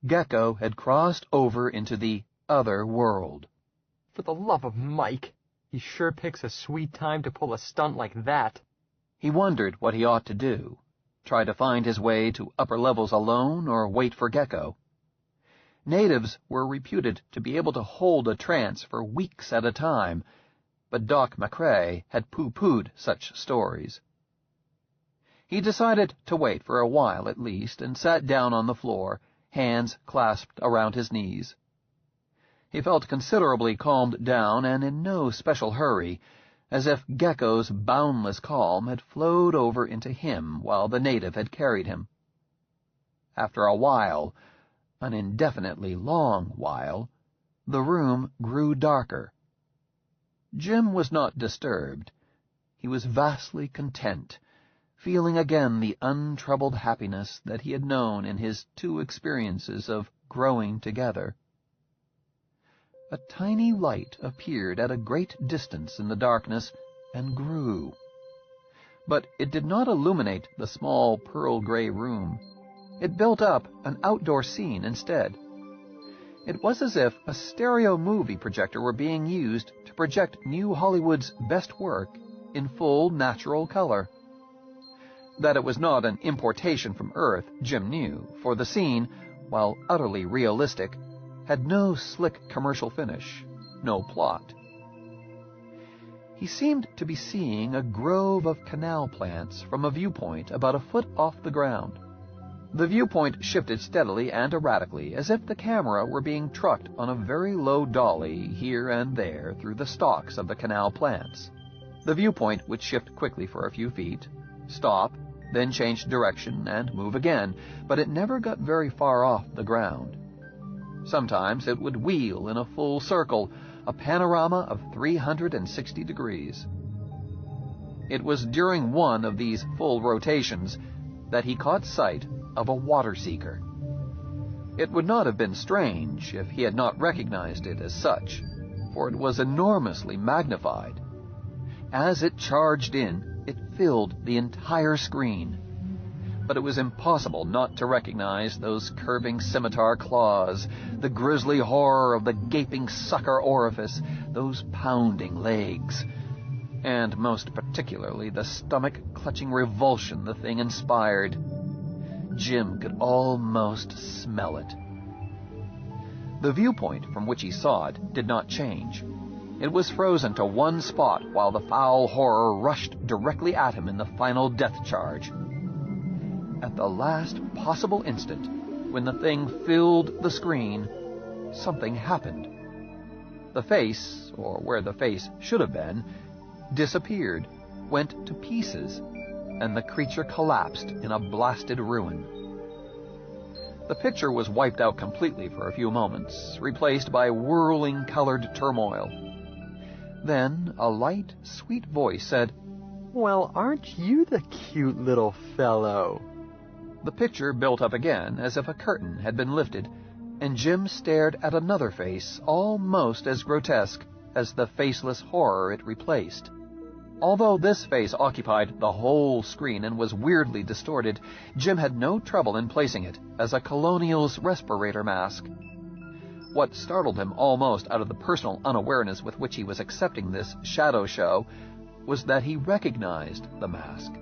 Gecko had crossed over into the other world. For the love of Mike, he sure picks a sweet time to pull a stunt like that. He wondered what he ought to do. Try to find his way to upper levels alone or wait for Gecko. Natives were reputed to be able to hold a trance for weeks at a time, but Doc McCrae had pooh-poohed such stories. He decided to wait for a while at least, and sat down on the floor, hands clasped around his knees. He felt considerably calmed down and in no special hurry, as if Gecko's boundless calm had flowed over into him while the native had carried him. After a while, an indefinitely long while, the room grew darker. Jim was not disturbed. He was vastly content, feeling again the untroubled happiness that he had known in his 2 experiences of growing together. A tiny light appeared at a great distance in the darkness and grew. But it did not illuminate the small pearl-gray room. It built up an outdoor scene instead. It was as if a stereo movie projector were being used to project New Hollywood's best work in full natural color. That it was not an importation from Earth, Jim knew, for the scene, while utterly realistic, had no slick commercial finish, no plot. He seemed to be seeing a grove of canal plants from a viewpoint about a foot off the ground. The viewpoint shifted steadily and erratically, as if the camera were being trucked on a very low dolly here and there through the stalks of the canal plants. The viewpoint would shift quickly for a few feet, stop, then change direction and move again, but it never got very far off the ground. Sometimes it would wheel in a full circle, a panorama of 360 degrees. It was during one of these full rotations that he caught sight of a water-seeker. It would not have been strange if he had not recognized it as such. for it was enormously magnified. As it charged in, it filled the entire screen. But it was impossible not to recognize those curving scimitar claws, the grisly horror of the gaping sucker orifice, those pounding legs, and most particularly the stomach-clutching revulsion the thing inspired. Jim could almost smell it. The viewpoint from which he saw it did not change. It was frozen to one spot while the foul horror rushed directly at him in the final death charge. At the last possible instant, when the thing filled the screen, something happened. The face, or where the face should have been, disappeared, went to pieces, and the creature collapsed in a blasted ruin. The picture was wiped out completely for a few moments, replaced by whirling colored turmoil. Then a light, sweet voice said, "Well, aren't you the cute little fellow?" The picture built up again as if a curtain had been lifted, and Jim stared at another face almost as grotesque as the faceless horror it replaced. Although this face occupied the whole screen and was weirdly distorted, Jim had no trouble in placing it as a colonial's respirator mask. What startled him almost out of the personal unawareness with which he was accepting this shadow show was that he recognized the mask.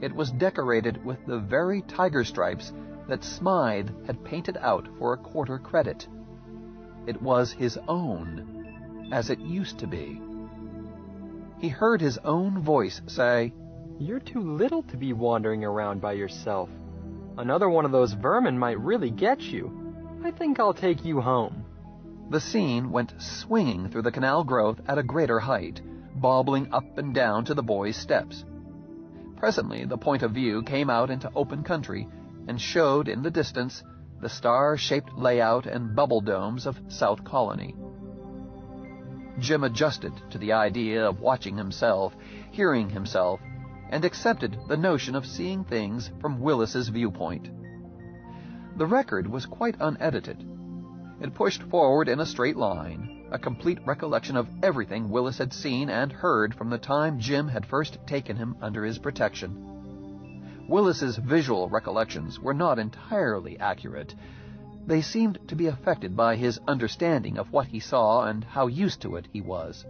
It was decorated with the very tiger stripes that Smythe had painted out for a quarter credit. It was his own, as it used to be. He heard his own voice say, "You're too little to be wandering around by yourself. Another one of those vermin might really get you. I think I'll take you home." The scene went swinging through the canal growth at a greater height, bobbling up and down to the boy's steps. Presently the point of view came out into open country and showed in the distance the star-shaped layout and bubble domes of South Colony. Jim adjusted to the idea of watching himself, hearing himself, and accepted the notion of seeing things from Willis's viewpoint. The record was quite unedited. It pushed forward in a straight line, a complete recollection of everything Willis had seen and heard from the time Jim had first taken him under his protection. Willis's visual recollections were not entirely accurate. They seemed to be affected by his understanding of what he saw and how used to it he was.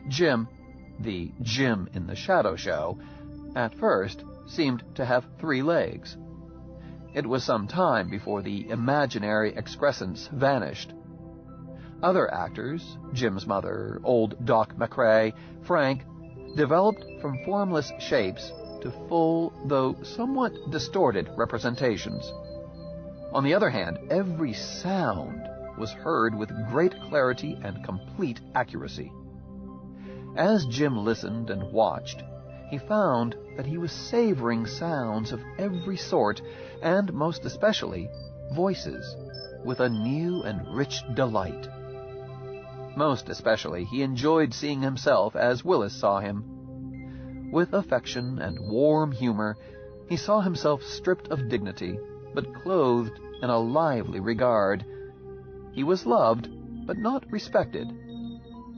Jim, the Jim in the shadow show, at first seemed to have 3 legs. It was some time before the imaginary excrescence vanished. Other actors, Jim's mother, old Doc McCrae, Frank, developed from formless shapes to full, though somewhat distorted, representations. On the other hand, every sound was heard with great clarity and complete accuracy. As Jim listened and watched, he found that he was savoring sounds of every sort, and most especially voices, with a new and rich delight. Most especially he enjoyed seeing himself as Willis saw him. With affection and warm humor, he saw himself stripped of dignity, but clothed in a lively regard. He was loved, but not respected.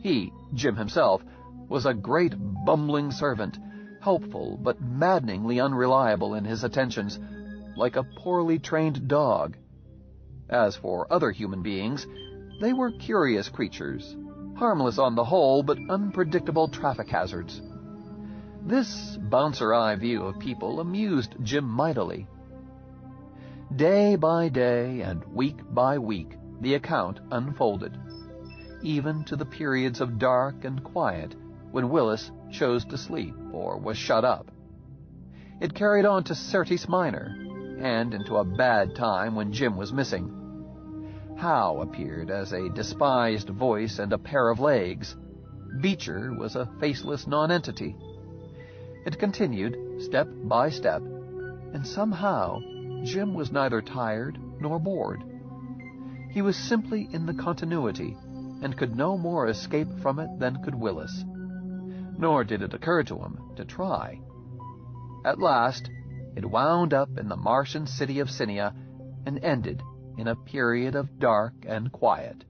He, Jim himself, was a great bumbling servant, helpful but maddeningly unreliable in his attentions, like a poorly trained dog. As for other human beings, they were curious creatures, harmless on the whole, but unpredictable traffic hazards. This bouncer-eye view of people amused Jim mightily. Day by day and week by week, the account unfolded, even to the periods of dark and quiet when Willis chose to sleep or was shut up. It carried on to Syrtis Minor, and into a bad time when Jim was missing. Howe appeared as a despised voice and a pair of legs. Beecher was a faceless nonentity. It continued step by step, and somehow Jim was neither tired nor bored. He was simply in the continuity, and could no more escape from it than could Willis. Nor did it occur to him to try. At last, it wound up in the Martian city of Cinia and ended in a period of dark and quiet.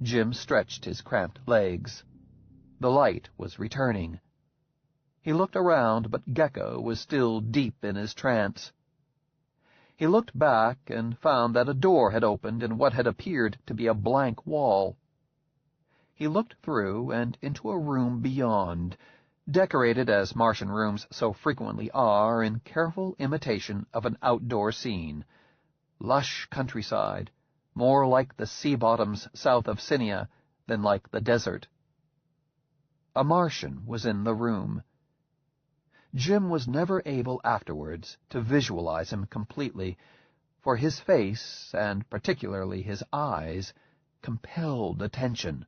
Jim stretched his cramped legs. The light was returning. He looked around, but Gecko was still deep in his trance. He looked back and found that a door had opened in what had appeared to be a blank wall. He looked through and into a room beyond, decorated as Martian rooms so frequently are in careful imitation of an outdoor scene. Lush countryside, more like the sea bottoms south of Cinia than like the desert. A Martian was in the room. Jim was never able afterwards to visualize him completely, for his face, and particularly his eyes, compelled attention.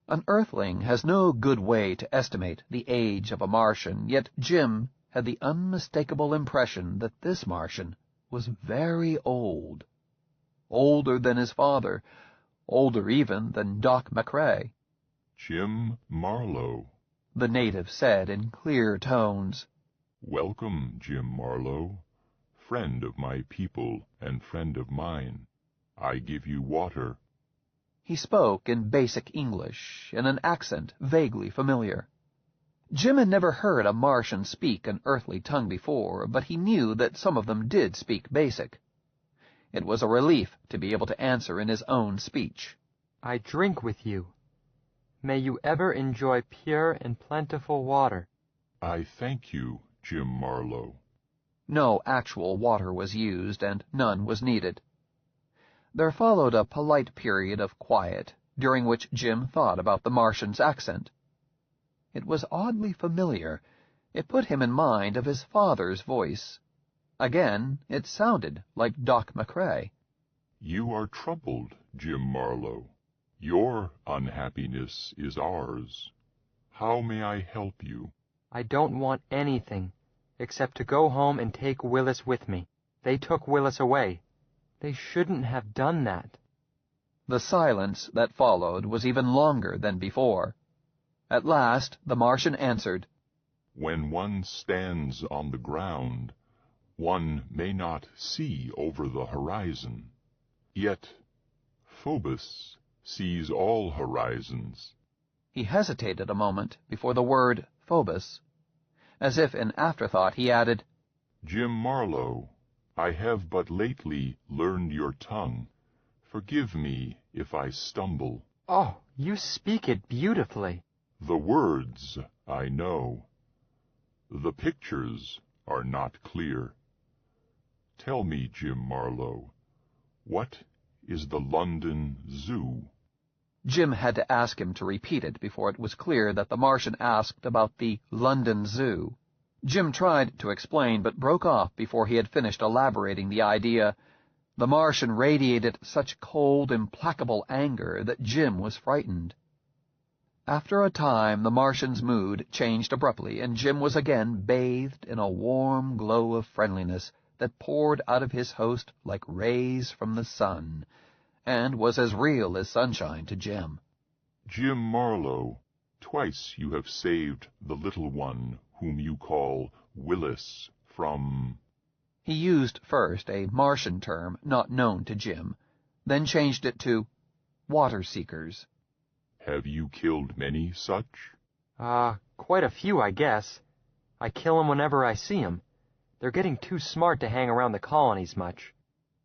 An Earthling has no good way to estimate the age of a Martian, yet Jim had the unmistakable impression that this Martian was very old. Older than his father, older even than Doc McRae. "Jim Marlowe," the native said in clear tones. "Welcome, Jim Marlowe, friend of my people and friend of mine. I give you water." He spoke in basic English, in an accent vaguely familiar. Jim had never heard a Martian speak an earthly tongue before, but he knew that some of them did speak basic. It was a relief to be able to answer in his own speech. "I drink with you. May you ever enjoy pure and plentiful water." "I thank you, Jim Marlowe." No actual water was used, and none was needed. There followed a polite period of quiet, during which Jim thought about the Martian's accent. It was oddly familiar. It put him in mind of his father's voice. Again, it sounded like Doc McRae. "You are troubled, Jim Marlowe. Your unhappiness is ours. How may I help you?" "I don't want anything, except to go home and take Willis with me. They took Willis away. They shouldn't have done that." The silence that followed was even longer than before. At last the Martian answered, "When one stands on the ground, one may not see over the horizon. Yet Phobos sees all horizons." He hesitated a moment before the word Phobos. As if in afterthought, he added, "Jim Marlowe, I have but lately learned your tongue. Forgive me if I stumble." "Oh, you speak it beautifully." "The words I know. The pictures are not clear. Tell me, Jim Marlowe, what is the London Zoo?" Jim had to ask him to repeat it before it was clear that the Martian asked about the London Zoo. Jim tried to explain, but broke off before he had finished elaborating the idea. The Martian radiated such cold, implacable anger that Jim was frightened. After a time, the Martian's mood changed abruptly, and Jim was again bathed in a warm glow of friendliness that poured out of his host like rays from the sun, and was as real as sunshine to Jim. "Jim Marlowe, twice you have saved the little one whom you call Willis from—" He used first a Martian term not known to Jim, then changed it to water-seekers. "Have you killed many such?" Quite a few, I guess. I kill 'em whenever I see 'em. They're getting too smart to hang around the colonies much."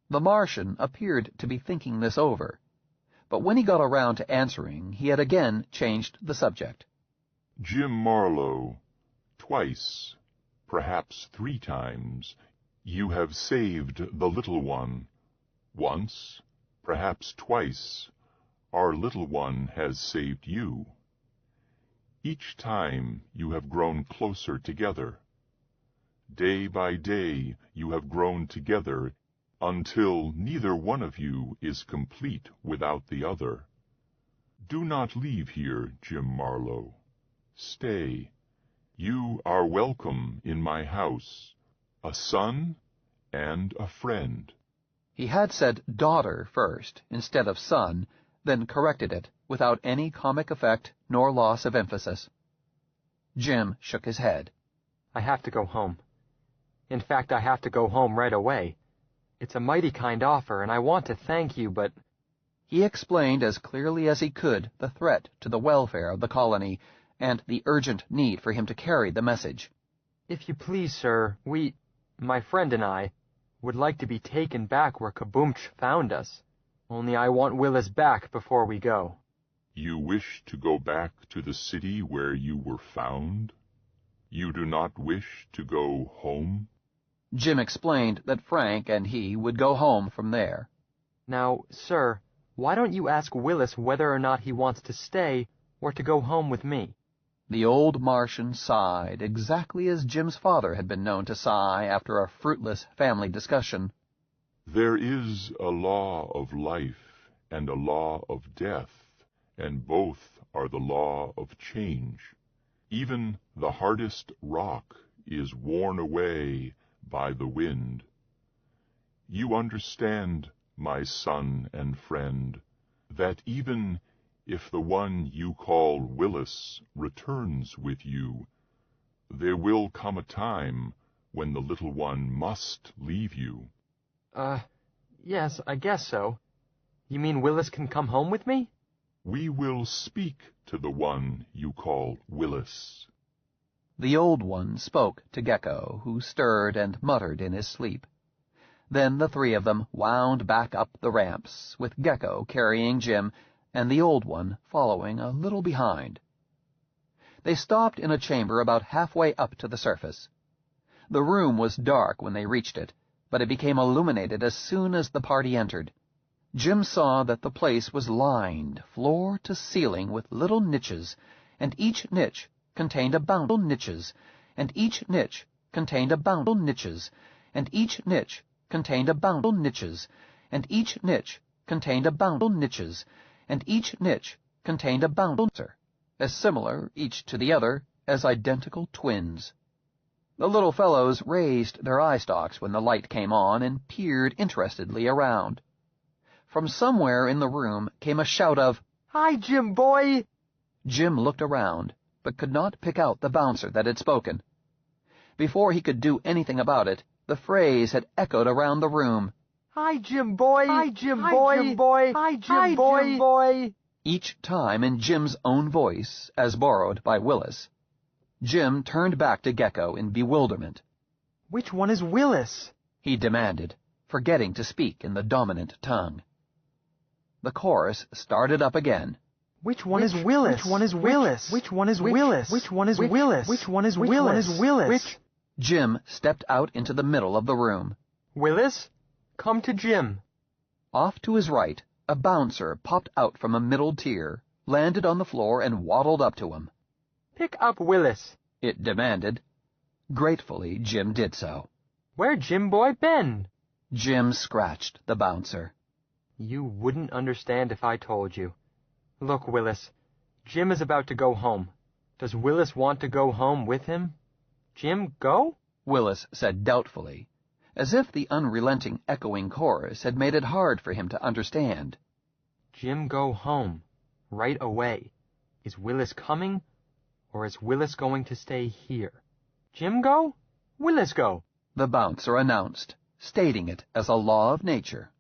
The Martian appeared to be thinking this over, but when he got around to answering, he had again changed the subject. "Jim Marlowe, twice, perhaps 3 times, you have saved the little one. Once, perhaps twice, our little one has saved you. Each time you have grown closer together. Day by day you have grown together until neither one of you is complete without the other. Do not leave here, Jim Marlowe. Stay. You are welcome in my house, a son and a friend." He had said daughter first, instead of son, then corrected it, without any comic effect nor loss of emphasis. Jim shook his head. "I have to go home. In fact, I have to go home right away. It's a mighty kind offer, and I want to thank you, but—" He explained as clearly as he could the threat to the welfare of the colony and the urgent need for him to carry the message. If you please, sir, my friend and I, would like to be taken back where Kaboomch found us. Only I want Willis back before we go. You wish to go back to the city where you were found? You do not wish to go home? Jim explained that Frank and he would go home from there. Now, sir, why don't you ask Willis whether or not he wants to stay or to go home with me? The old Martian sighed, exactly as Jim's father had been known to sigh after a fruitless family discussion. There is a law of life and a law of death, and both are the law of change. Even the hardest rock is worn away by the wind. You understand, my son and friend, that even if the one you call Willis returns with you, there will come a time when the little one must leave you. Yes, I guess so. You mean Willis can come home with me? We will speak to the one you call Willis. The old one spoke to Gecko, who stirred and muttered in his sleep. Then the three of them wound back up the ramps, with Gecko carrying Jim and the old one following a little behind. They stopped in a chamber about halfway up to the surface. The room was dark when they reached it, but it became illuminated as soon as the party entered. Jim saw that the place was lined, floor to ceiling, with little niches, and each niche contained a boundful niches, and each niche contained a boundful niches, and each niche contained a boundful niches, and each niche contained a boundful niches, and each niche contained a boundful as similar, each to the other, as identical twins. The little fellows raised their eye stalks when the light came on and peered interestedly around. From somewhere in the room came a shout of, "Hi, Jim boy!" Jim looked around, but could not pick out the bouncer that had spoken. Before he could do anything about it, the phrase had echoed around the room. "Hi, Jim boy! Hi, Jim boy! Hi, Jim boy! Hi, Jim boy!" Each time in Jim's own voice, as borrowed by Willis. Jim turned back to Gecko in bewilderment. "Which one is Willis?" he demanded, forgetting to speak in the dominant tongue. The chorus started up again. Which one is Willis? Which one is Willis? Which one is Willis? Which one is Willis? Which one is Willis? Which? Jim stepped out into the middle of the room. Willis, come to Jim. Off to his right, a bouncer popped out from a middle tier, landed on the floor, and waddled up to him. Pick up Willis, it demanded. Gratefully, Jim did so. Where Jim boy been? Jim scratched the bouncer. You wouldn't understand if I told you. Look, Willis, Jim is about to go home. Does Willis want to go home with him? Jim, go? Willis said doubtfully, as if the unrelenting echoing chorus had made it hard for him to understand. Jim, go home, right away. Is Willis coming, or is Willis going to stay here? Jim go? Willis go? The bouncer announced, stating it as a law of nature.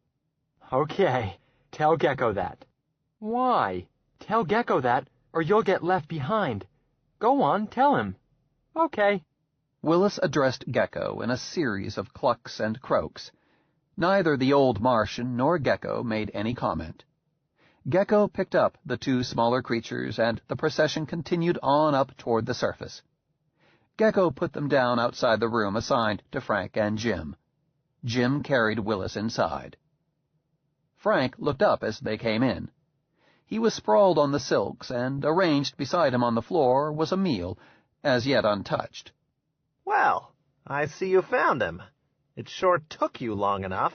Okay, tell Gecko that. Why? Tell Gecko that, or you'll get left behind. Go on, tell him. Okay. Willis addressed Gecko in a series of clucks and croaks. Neither the old Martian nor Gecko made any comment. Gecko picked up the two smaller creatures, and the procession continued on up toward the surface. Gecko put them down outside the room assigned to Frank and Jim. Jim carried Willis inside. Frank looked up as they came in. He was sprawled on the silks, and arranged beside him on the floor was a meal, as yet untouched. Well, I see you found him. It sure took you long enough.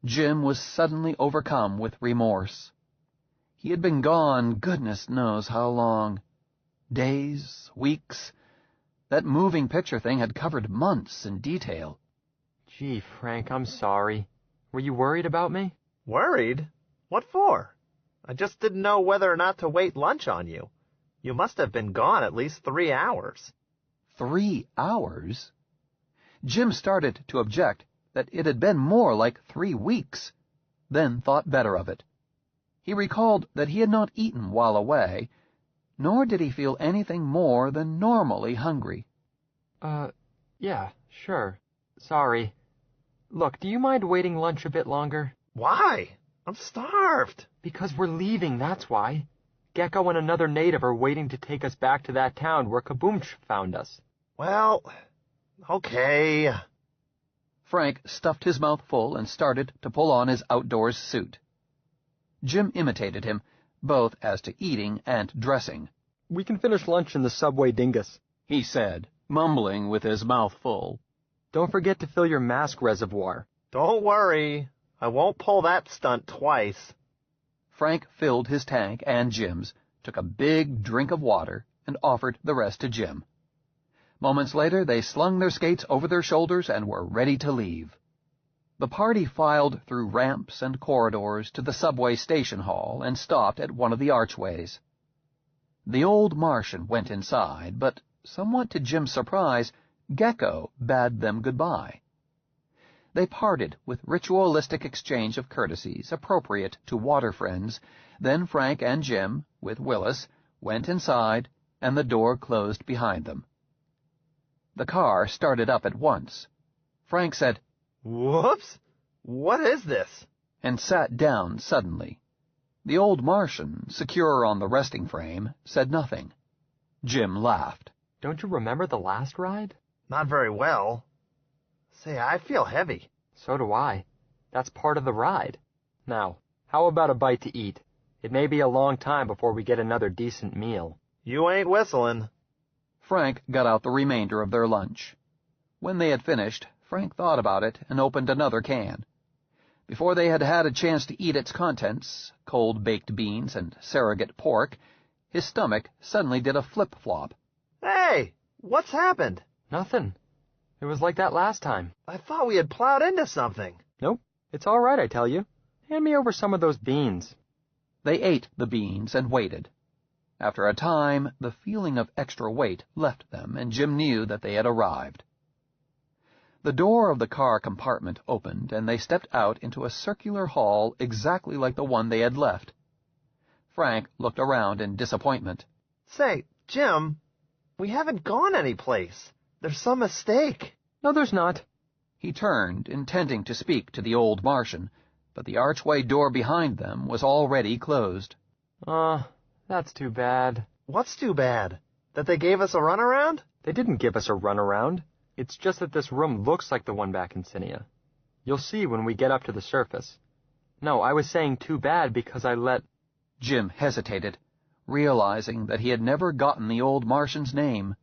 Jim was suddenly overcome with remorse. He had been gone goodness knows how long. Days, weeks. That moving picture thing had covered months in detail. Gee, Frank, I'm sorry. Were you worried about me? Worried? What for? I just didn't know whether or not to wait lunch on you. You must have been gone at least 3 hours. 3 hours? Jim started to object that it had been more like 3 weeks, then thought better of it. He recalled that he had not eaten while away, nor did he feel anything more than normally hungry. Yeah, sure. Sorry. Look, do you mind waiting lunch a bit longer? Why? I'm starved. Because we're leaving, that's why. Gecko and another native are waiting to take us back to that town where Kaboomch found us. Well, okay. Frank stuffed his mouth full and started to pull on his outdoors suit. Jim imitated him, both as to eating and dressing. We can finish lunch in the subway dingus, he said, mumbling with his mouth full. Don't forget to fill your mask reservoir. Don't worry. I won't pull that stunt twice. Frank filled his tank and Jim's, took a big drink of water, and offered the rest to Jim. Moments later, they slung their skates over their shoulders and were ready to leave. The party filed through ramps and corridors to the subway station hall and stopped at one of the archways. The old Martian went inside, but, somewhat to Jim's surprise, Gecko bade them goodbye. They parted with ritualistic exchange of courtesies appropriate to water friends. Then Frank and Jim, with Willis, went inside, and the door closed behind them. The car started up at once. Frank said, "Whoops! What is this?" and sat down suddenly. The old Martian, secure on the resting frame, said nothing. Jim laughed. Don't you remember the last ride? Not very well. Say, I feel heavy. So do I. That's part of the ride. Now, how about a bite to eat? It may be a long time before we get another decent meal. You ain't whistling. Frank got out the remainder of their lunch. When they had finished, Frank thought about it and opened another can. Before they had had a chance to eat its contents, cold baked beans and surrogate pork, his stomach suddenly did a flip-flop. Hey, what's happened? Nothing. It was like that last time. I thought we had plowed into something. Nope. It's all right, I tell you. Hand me over some of those beans. They ate the beans and waited. After a time, the feeling of extra weight left them, and Jim knew that they had arrived. The door of the car compartment opened, and they stepped out into a circular hall exactly like the one they had left. Frank looked around in disappointment. Say, Jim, we haven't gone anyplace. There's some mistake. No, there's not. He turned, intending to speak to the old Martian, but the archway door behind them was already closed. That's too bad. What's too bad? That they gave us a runaround? They didn't give us a runaround. It's just that this room looks like the one back in Cinia. You'll see when we get up to the surface. No, I was saying too bad because I let... Jim hesitated, realizing that he had never gotten the old Martian's name.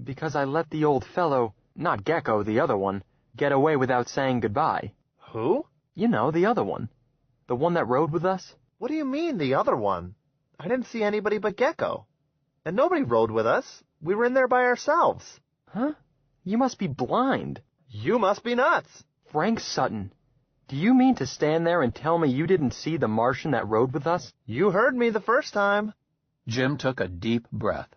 Because I let the old fellow, not Gecko, the other one, get away without saying goodbye. Who? You know, the other one. The one that rode with us. What do you mean, the other one? I didn't see anybody but Gecko. And nobody rode with us. We were in there by ourselves. Huh? You must be blind. You must be nuts. Frank Sutton, do you mean to stand there and tell me you didn't see the Martian that rode with us? You heard me the first time. Jim took a deep breath.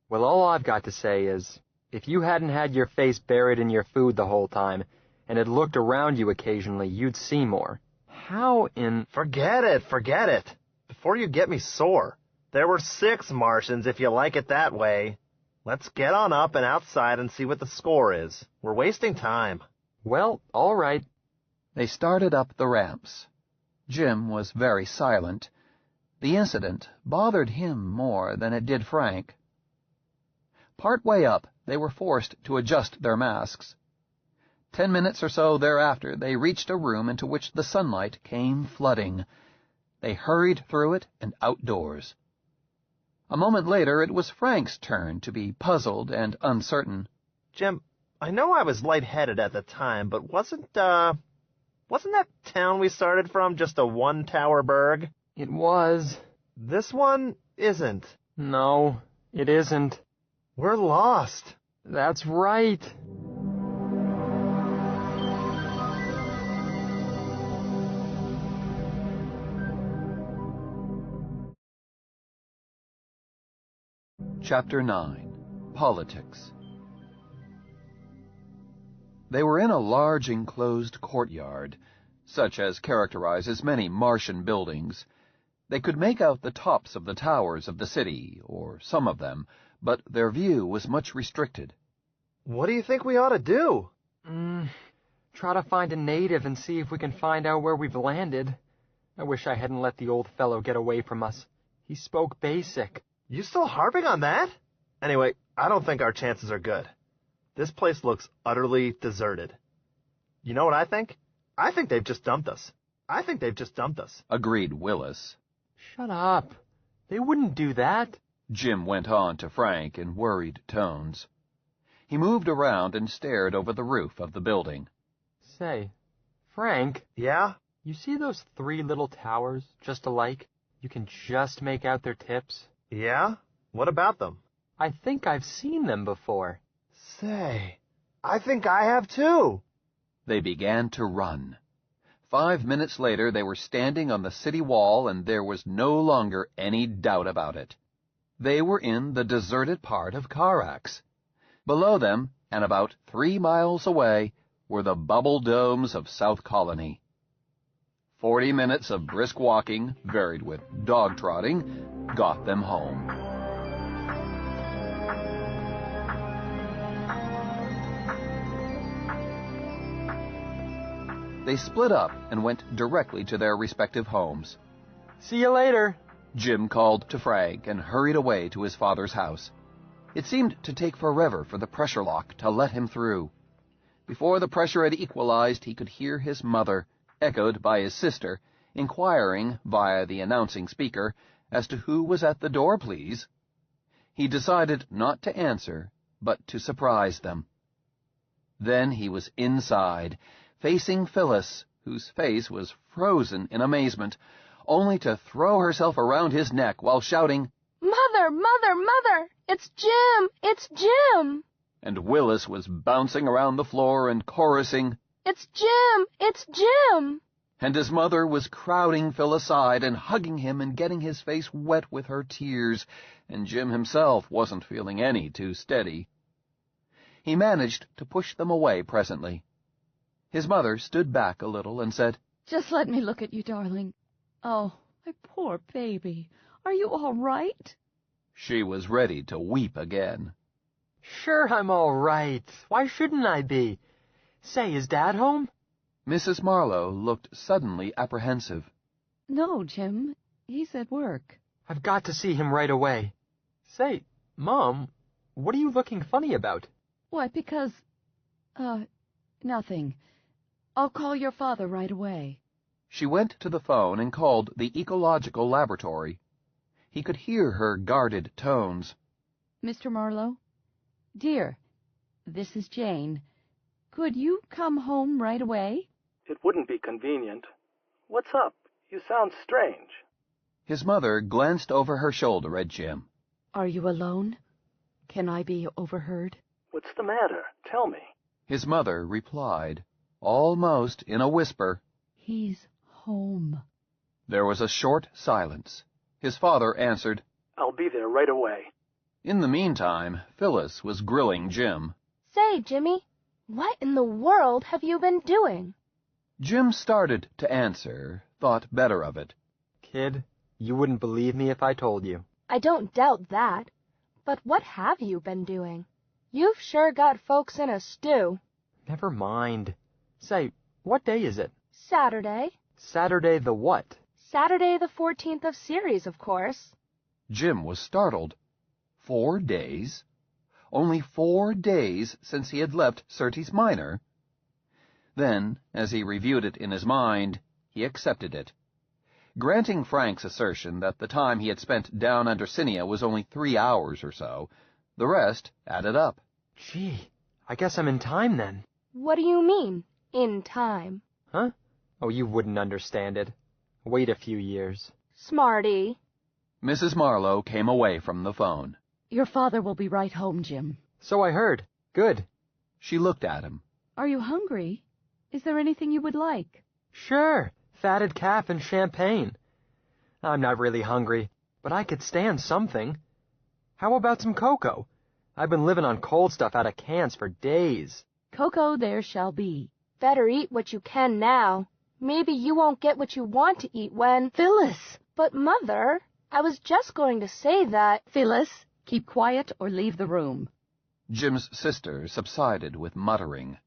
Well, all I've got to say is, if you hadn't had your face buried in your food the whole time, and had looked around you occasionally, you'd see more. How in... Forget it. Before you get me sore. There were 6 Martians, if you like it that way. Let's get on up and outside and see what the score is. We're wasting time. Well, all right. They started up the ramps. Jim was very silent. The incident bothered him more than it did Frank. Part way up, they were forced to adjust their masks. 10 minutes or so thereafter, they reached a room into which the sunlight came flooding. They hurried through it and outdoors. A moment later, it was Frank's turn to be puzzled and uncertain. Jim, I know I was lightheaded at the time, but wasn't that town we started from just a one-tower burg? It was. This one isn't. No, it isn't. We're lost. That's right. Chapter 9. Politics. They were in a large enclosed courtyard, such as characterizes many Martian buildings. They could make out the tops of the towers of the city, or some of them, but their view was much restricted. What do you think we ought to do? Try to find a native and see if we can find out where we've landed. I wish I hadn't let the old fellow get away from us. He spoke basic. You still harping on that? Anyway, I don't think our chances are good. This place looks utterly deserted. You know what I think? I think they've just dumped us. Agreed Willis. Shut up. They wouldn't do that. Jim went on to Frank in worried tones. He moved around and stared over the roof of the building. Say, Frank. Yeah? You see those 3 little towers, just alike? You can just make out their tips. Yeah? What about them? I think I've seen them before. Say, I think I have too. They began to run. 5 minutes later, they were standing on the city wall, and there was no longer any doubt about it. They were in the deserted part of Karax. Below them, and about 3 miles away, were the bubble domes of South Colony. 40 minutes of brisk walking, varied with dog trotting, got them home. They split up and went directly to their respective homes. See you later, Jim called to Frank and hurried away to his father's house. It seemed to take forever for the pressure lock to let him through. Before the pressure had equalized, he could hear his mother, echoed by his sister, inquiring via the announcing speaker as to who was at the door, please. He decided not to answer, but to surprise them. Then he was inside, facing Phyllis, whose face was frozen in amazement, only to throw herself around his neck while shouting, "Mother, Mother, Mother! It's Jim! It's Jim!" And Willis was bouncing around the floor and chorusing, "It's Jim! It's Jim!" And his mother was crowding Phil aside and hugging him and getting his face wet with her tears, and Jim himself wasn't feeling any too steady. He managed to push them away presently. His mother stood back a little and said, "Just let me look at you, darling. Oh, my poor baby. Are you all right?" She was ready to weep again. Sure, I'm all right. Why shouldn't I be? Say, is Dad home? Mrs. Marlowe looked suddenly apprehensive. "No, Jim. He's at work." I've got to see him right away. Say, Mom, what are you looking funny about? Why, because... nothing. I'll call your father right away. She went to the phone and called the ecological laboratory. He could hear her guarded tones. "Mr. Marlowe? Dear, this is Jane. Could you come home right away?" It wouldn't be convenient. What's up? You sound strange. His mother glanced over her shoulder at Jim. "Are you alone? Can I be overheard?" What's the matter? Tell me. His mother replied, almost in a whisper, "He's home." There was a short silence. His father answered, "I'll be there right away." In the meantime, Phyllis was grilling Jim. "Say, Jimmy, what in the world have you been doing?" Jim started to answer, thought better of it. Kid, you wouldn't believe me if I told you. I don't doubt that. But what have you been doing? You've sure got folks in a stew. Never mind. Say, what day is it? Saturday. Saturday the what? Saturday the 14th of Ceres, of course. Jim was startled. 4 days? Only 4 days since he had left Syrtis Minor? Then, as he reviewed it in his mind, he accepted it. Granting Frank's assertion that the time he had spent down under Cinia was only 3 hours or so, the rest added up. Gee, I guess I'm in time then. What do you mean, in time? Huh? Oh, you wouldn't understand it. Wait a few years. Smarty. Mrs. Marlowe came away from the phone. "Your father will be right home, Jim." So I heard. Good. She looked at him. "Are you hungry? Is there anything you would like?" Sure, fatted calf and champagne. I'm not really hungry, but I could stand something. How about some cocoa? I've been living on cold stuff out of cans for days. "Cocoa there shall be." Better eat what you can now. Maybe you won't get what you want to eat when... "Phyllis!" But, Mother, I was just going to say that... Phyllis, keep quiet or leave the room. Jim's sister subsided with muttering.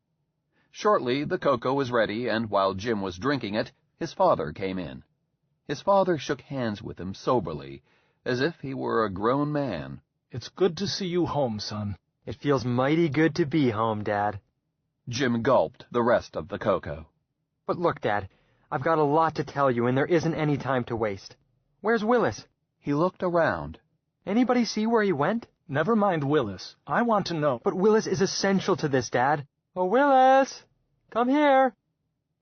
Shortly, the cocoa was ready, and while Jim was drinking it, his father came in. His father shook hands with him soberly, as if he were a grown man. It's good to see you home, son. It feels mighty good to be home, Dad. Jim gulped the rest of the cocoa. But look, Dad, I've got a lot to tell you, and there isn't any time to waste. Where's Willis? He looked around. Anybody see where he went? Never mind Willis. I want to know. But Willis is essential to this, Dad. Oh, Willis! Come here!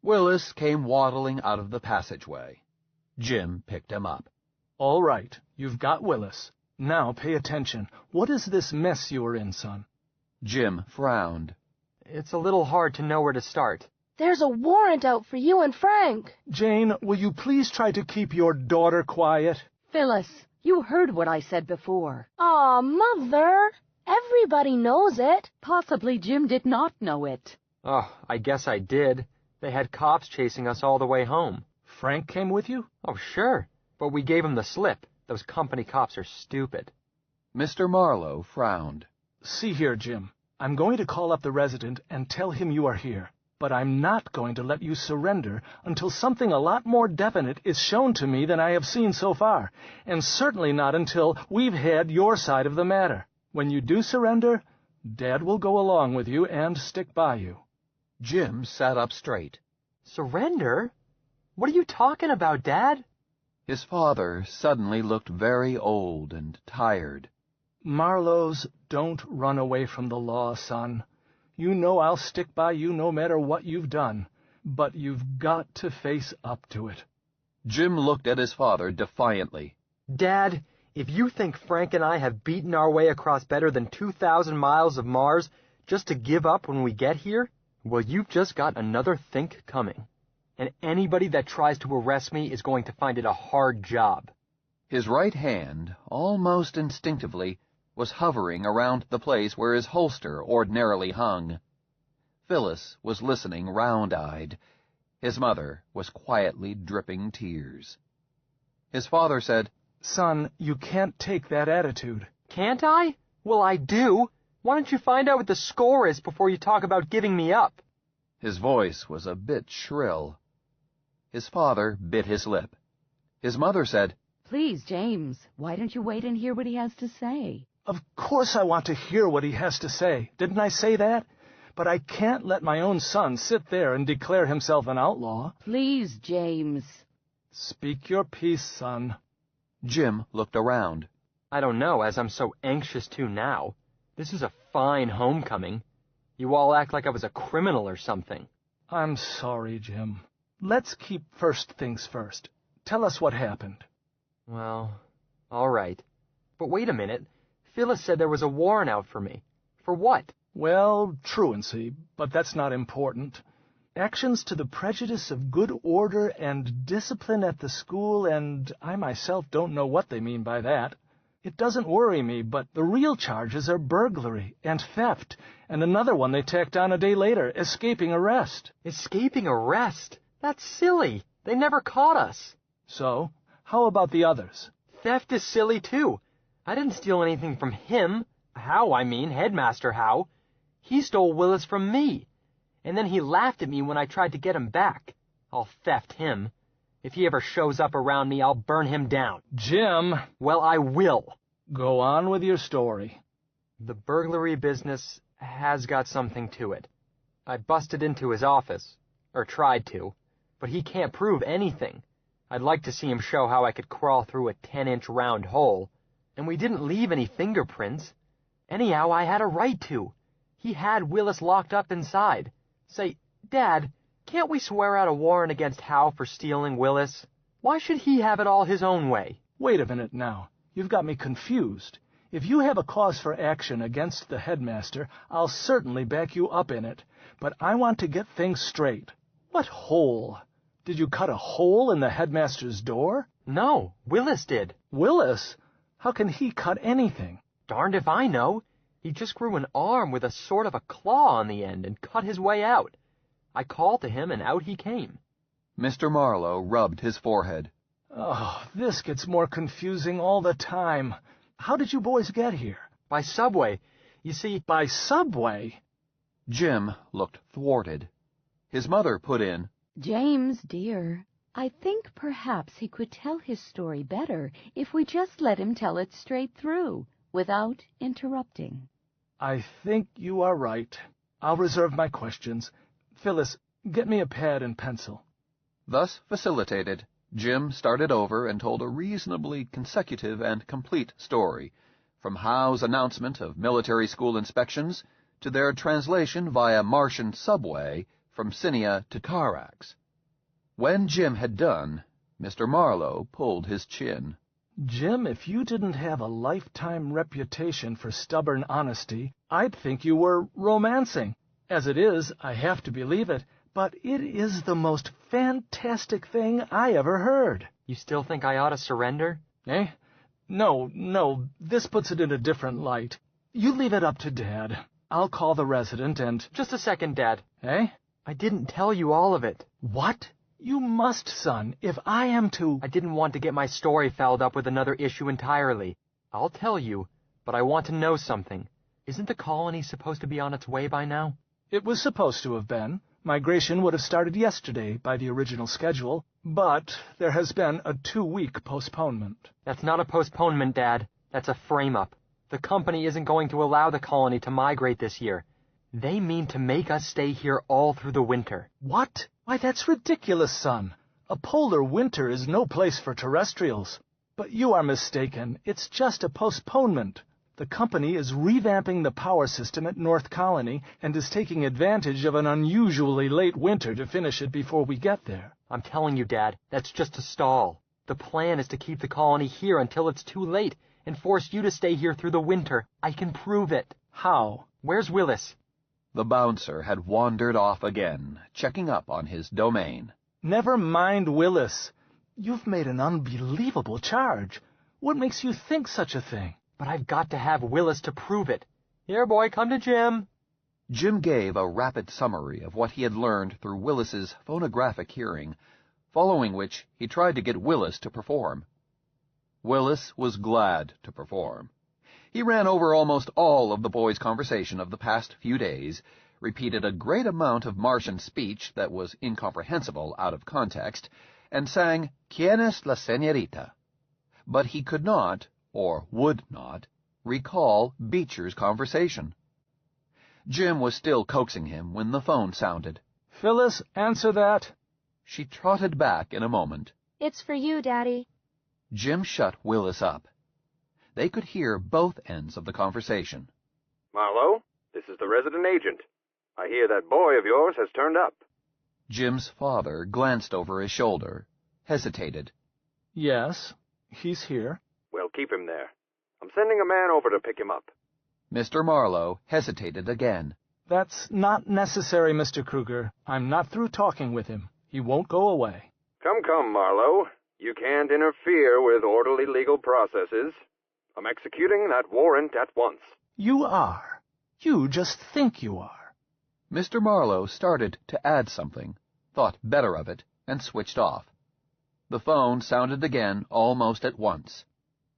Willis came waddling out of the passageway. Jim picked him up. All right, you've got Willis. Now pay attention. What is this mess you are in, son? Jim frowned. It's a little hard to know where to start. There's a warrant out for you and Frank. Jane, will you please try to keep your daughter quiet? Phyllis, you heard what I said before. Aw, Mother! Everybody knows it. Possibly Jim did not know it. Oh, I guess I did. They had cops chasing us all the way home. Frank came with you? Oh, sure. But we gave him the slip. Those company cops are stupid. Mr. Marlowe frowned. See here, Jim. I'm going to call up the resident and tell him you are here. But I'm not going to let you surrender until something a lot more definite is shown to me than I have seen so far, and certainly not until we've had your side of the matter. When you do surrender, Dad will go along with you and stick by you. Jim sat up straight. Surrender? What are you talking about, Dad? His father suddenly looked very old and tired. Marlowes, don't run away from the law, son. You know I'll stick by you no matter what you've done, but you've got to face up to it. Jim looked at his father defiantly. Dad, if you think Frank and I have beaten our way across better than 2,000 miles of Mars just to give up when we get here, well, you've just got another think coming. And anybody that tries to arrest me is going to find it a hard job. His right hand, almost instinctively, was hovering around the place where his holster ordinarily hung. Phyllis was listening round-eyed. His mother was quietly dripping tears. His father said, Son, you can't take that attitude. Can't I? Well, I do. Why don't you find out what the score is before you talk about giving me up? His voice was a bit shrill. His father bit his lip. His mother said, Please, James, why don't you wait and hear what he has to say? Of course I want to hear what he has to say. Didn't I say that? But I can't let my own son sit there and declare himself an outlaw. Please, James. Speak your piece, son. Jim looked around. I don't know, as I'm so anxious to now. This is a fine homecoming. You all act like I was a criminal or something. I'm sorry, Jim. Let's keep first things first. Tell us what happened. Well, all right. But wait a minute. Phyllis said there was a warrant out for me. For what? Well, truancy, but that's not important. Actions to the prejudice of good order and discipline at the school, and I myself don't know what they mean by that. It doesn't worry me, but the real charges are burglary and theft, and another one they tacked on a day later, escaping arrest. Escaping arrest? That's silly. They never caught us. So, how about the others? Theft is silly, too. I didn't steal anything from him. Howe, I mean, Headmaster Howe. He stole Willis from me. And then he laughed at me when I tried to get him back. I'll theft him. If he ever shows up around me, I'll burn him down. Jim! Well, I will. Go on with your story. The burglary business has got something to it. I busted into his office, or tried to, but he can't prove anything. I'd like to see him show how I could crawl through a 10-inch round hole. And we didn't leave any fingerprints. Anyhow, I had a right to. He had Willis locked up inside. Say, Dad, can't we swear out a warrant against Howe for stealing Willis? Why should he have it all his own way? Wait a minute now. You've got me confused. If you have a cause for action against the headmaster, I'll certainly back you up in it. But I want to get things straight. What hole? Did you cut a hole in the headmaster's door? No, Willis did. Willis? How can he cut anything? Darned if I know. He just grew an arm with a sort of a claw on the end and cut his way out. I called to him, and out he came. Mr. Marlowe rubbed his forehead. Oh, this gets more confusing all the time. How did you boys get here? By subway. You see, by subway? Jim looked thwarted. His mother put in, James, dear, I think perhaps he could tell his story better if we just let him tell it straight through, without interrupting. I think you are right. I'll reserve my questions. Phyllis, get me a pad and pencil. Thus facilitated, Jim started over and told a reasonably consecutive and complete story, from Howe's announcement of military school inspections to their translation via Martian subway from Cinia to Carax. When Jim had done, Mr. Marlowe pulled his chin. Jim, if you didn't have a lifetime reputation for stubborn honesty, I'd think you were romancing. As it is, I have to believe it, but it is the most fantastic thing I ever heard. You still think I ought to surrender? Eh? No, this puts it in a different light. You leave it up to Dad. I'll call the resident and... Just a second, Dad. Eh? I didn't tell you all of it. What? You must, son. If I am to... I didn't want to get my story fouled up with another issue entirely. I'll tell you, but I want to know something. Isn't the colony supposed to be on its way by now? It was supposed to have been. Migration would have started yesterday by the original schedule, but there has been a 2-week postponement. That's not a postponement, Dad. That's a frame-up. The company isn't going to allow the colony to migrate this year. They mean to make us stay here all through the winter. What? Why, that's ridiculous, son. A polar winter is no place for terrestrials. But you are mistaken. It's just a postponement. The company is revamping the power system at North Colony and is taking advantage of an unusually late winter to finish it before we get there. I'm telling you, Dad, that's just a stall. The plan is to keep the colony here until it's too late and force you to stay here through the winter. I can prove it. How? Where's Willis? The bouncer had wandered off again, checking up on his domain. Never mind Willis. You've made an unbelievable charge. What makes you think such a thing? But I've got to have Willis to prove it. Here, boy, come to Jim. Jim gave a rapid summary of what he had learned through Willis's phonographic hearing, following which he tried to get Willis to perform. Willis was glad to perform. He ran over almost all of the boys' conversation of the past few days, repeated a great amount of Martian speech that was incomprehensible out of context, and sang "¿Quién es la señorita?" But he could not, or would not, recall Beecher's conversation. Jim was still coaxing him when the phone sounded. Phyllis, answer that. She trotted back in a moment. It's for you, Daddy. Jim shut Willis up. They could hear both ends of the conversation. Marlowe, this is the resident agent. I hear that boy of yours has turned up. Jim's father glanced over his shoulder, hesitated. Yes, he's here. Well, keep him there. I'm sending a man over to pick him up. Mr. Marlowe hesitated again. That's not necessary, Mr. Kruger. I'm not through talking with him. He won't go away. Come, Marlowe. You can't interfere with orderly legal processes. I'm executing that warrant at once. You are. You just think you are. Mr. Marlowe started to add something, thought better of it, and switched off. The phone sounded again almost at once.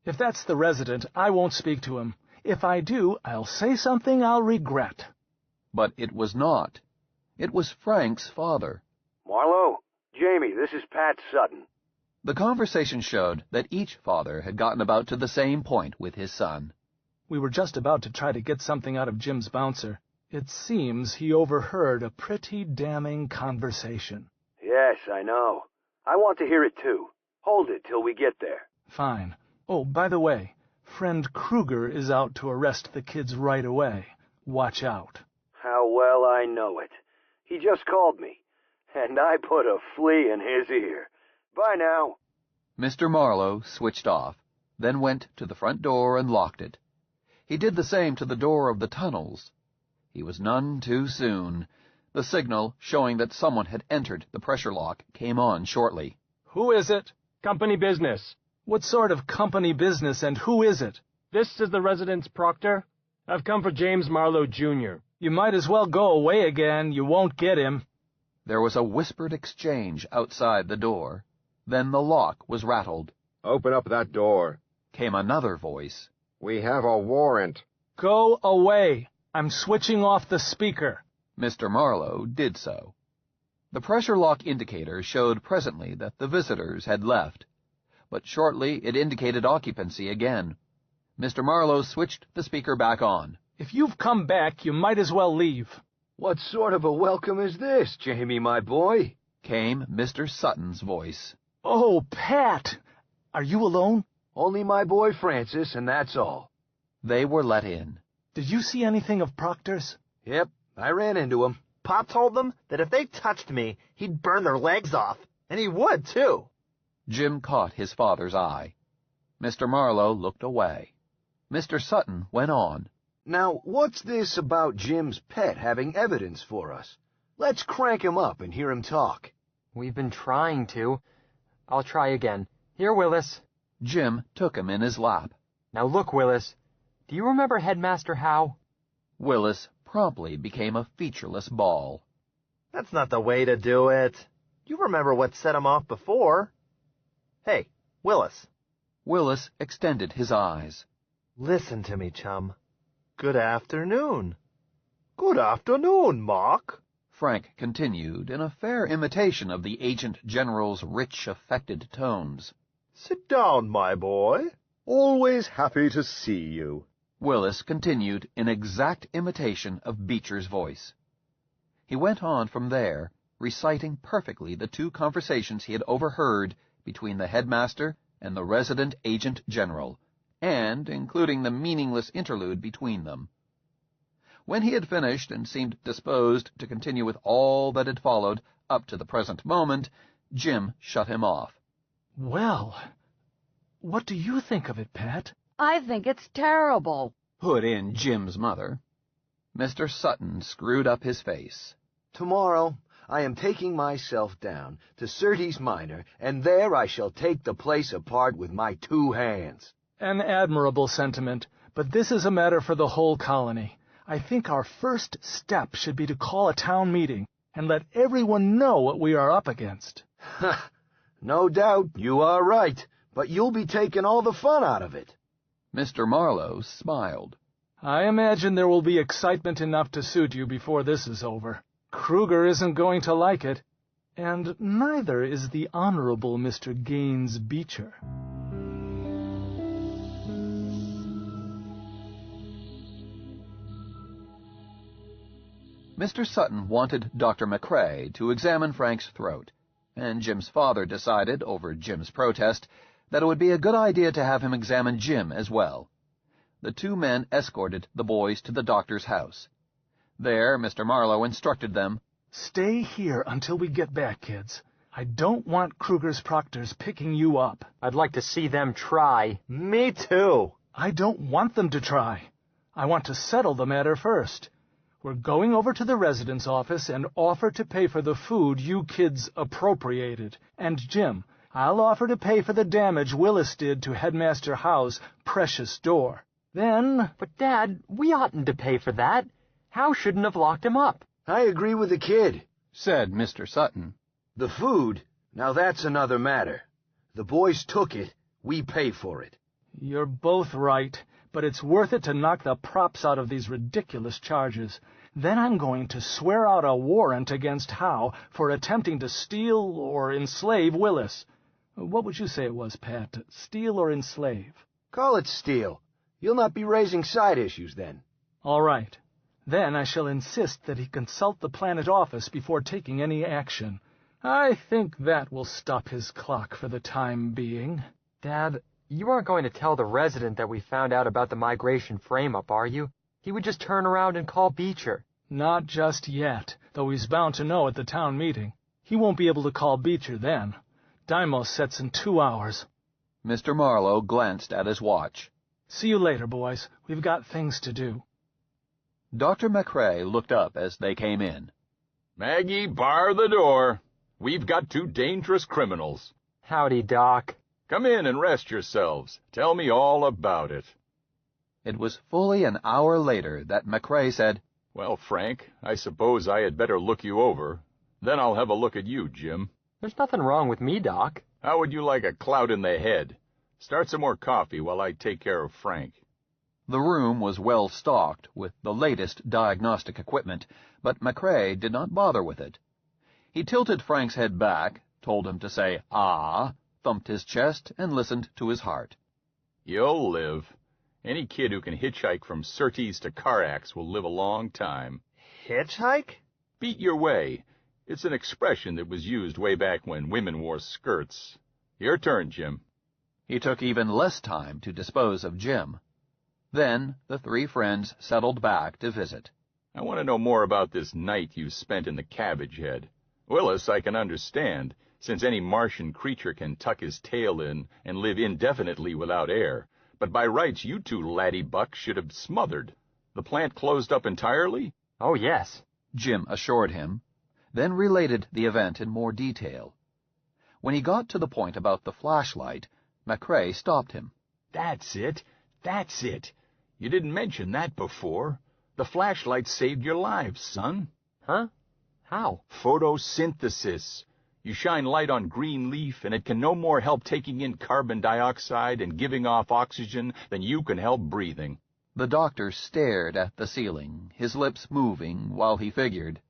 If that's the resident, I won't speak to him. If I do, I'll say something I'll regret. But it was not. It was Frank's father. Marlowe, Jamie, this is Pat Sutton. The conversation showed that each father had gotten about to the same point with his son. We were just about to try to get something out of Jim's bouncer. It seems he overheard a pretty damning conversation. Yes, I know. I want to hear it too. Hold it till we get there. Fine. Oh, by the way, friend Kruger is out to arrest the kids right away. Watch out. How well I know it. He just called me, and I put a flea in his ear. Bye now. Mr. Marlowe switched off, then went to the front door and locked it. He did the same to the door of the tunnels. He was none too soon. The signal showing that someone had entered the pressure lock came on shortly. Who is it? Company business. What sort of company business, and who is it? This is the residence proctor. I've come for James Marlowe, Jr. You might as well go away again. You won't get him. There was a whispered exchange outside the door. Then the lock was rattled. "Open up that door," came another voice. "We have a warrant." "Go away. I'm switching off the speaker." Mr. Marlowe did so. The pressure lock indicator showed presently that the visitors had left, but shortly it indicated occupancy again. Mr. Marlowe switched the speaker back on. "If you've come back, you might as well leave." "What sort of a welcome is this, Jamie, my boy?" came Mr. Sutton's voice. "Oh, Pat! Are you alone?" "Only my boy Francis, and that's all." They were let in. "Did you see anything of Proctor's?" "Yep, I ran into him." Pop told them that if they touched me, he'd burn their legs off. And he would, too." Jim caught his father's eye. Mr. Marlowe looked away. Mr. Sutton went on. "Now, what's this about Jim's pet having evidence for us? Let's crank him up and hear him talk." "We've been trying to. I'll try again. Here, Willis." Jim took him in his lap. "Now look, Willis. Do you remember Headmaster Howe?" Willis promptly became a featureless ball. "That's not the way to do it. You remember what set him off before. Hey, Willis." Willis extended his eyes. "Listen to me, chum. Good afternoon." "Good afternoon, Mark," Frank continued in a fair imitation of the Agent General's rich, affected tones. "Sit down, my boy." "Always happy to see you." Willis continued in exact imitation of Beecher's voice. He went on from there, reciting perfectly the two conversations he had overheard between the headmaster and the resident agent general, and including the meaningless interlude between them. When he had finished and seemed disposed to continue with all that had followed up to the present moment, Jim shut him off. "Well, what do you think of it, Pat?" "I think it's terrible," put in Jim's mother. Mr. Sutton screwed up his face. "Tomorrow I am taking myself down to Surtees Minor, and there I shall take the place apart with my 2 hands." "An admirable sentiment, but this is a matter for the whole colony. I think our first step should be to call a town meeting and let everyone know what we are up against." "No doubt, you are right, but you'll be taking all the fun out of it." Mr. Marlowe smiled. "I imagine there will be excitement enough to suit you before this is over. Kruger isn't going to like it, and neither is the Honorable Mr. Gaines Beecher." Mr. Sutton wanted Dr. McCrae to examine Frank's throat, and Jim's father decided, over Jim's protest, that it would be a good idea to have him examine Jim as well. The 2 men escorted the boys to the doctor's house. There Mr. Marlowe instructed them, "Stay here until we get back, kids. I don't want Kruger's proctors picking you up." "I'd like to see them try." "Me too." "I don't want them to try. I want to settle the matter first. We're going over to the residence office and offer to pay for the food you kids appropriated. And, Jim, I'll offer to pay for the damage Willis did to Headmaster Howe's precious door. Then—" "But, Dad, we oughtn't to pay for that. Howe shouldn't have locked him up." "I agree with the kid," said Mr. Sutton. "The food, now that's another matter. The boys took it, we pay for it." "You're both right, but it's worth it to knock the props out of these ridiculous charges. Then I'm going to swear out a warrant against Howe for attempting to steal or enslave Willis. What would you say it was, Pat? Steal or enslave?" "Call it steal. You'll not be raising side issues then." "All right. Then I shall insist that he consult the Planet office before taking any action. I think that will stop his clock for the time being." "Dad, you aren't going to tell the resident that we found out about the migration frame-up, are you? He would just turn around and call Beecher." "Not just yet, though he's bound to know at the town meeting. He won't be able to call Beecher then. Dymos sets in 2 hours. Mr. Marlowe glanced at his watch. "See you later, boys. We've got things to do." Dr. McCrae looked up as they came in. "Maggie, bar the door. We've got 2 dangerous criminals." "Howdy, Doc." "Come in and rest yourselves. Tell me all about it." It was fully an hour later that McCrae said, "Well, Frank, I suppose I had better look you over. Then I'll have a look at you, Jim." "There's nothing wrong with me, Doc." How would you like a clout in the head? Start some more coffee while I take care of Frank. The room was well stocked with the latest diagnostic equipment, but McCrae did not bother with it. He tilted Frank's head back, told him to say, "Ah," thumped his chest, and listened to his heart. You'll live. Any kid who can hitchhike from Surtees to Carax will live a long time. Hitchhike? Beat your way. It's an expression that was used way back when women wore skirts. Your turn, Jim. He took even less time to dispose of Jim. Then the three friends settled back to visit. I want to know more about this night you spent in the cabbage head. Willis, I can understand, since any Martian creature can tuck his tail in and live indefinitely without air. But by rights, you two laddie-bucks should have smothered. The plant closed up entirely? Oh, yes, Jim assured him, then related the event in more detail. When he got to the point about the flashlight, McCrae stopped him. That's it. That's it. You didn't mention that before. The flashlight saved your lives, son. Huh? How? Photosynthesis. You shine light on green leaf, and it can no more help taking in carbon dioxide and giving off oxygen than you can help breathing. The doctor stared at the ceiling, his lips moving while he figured.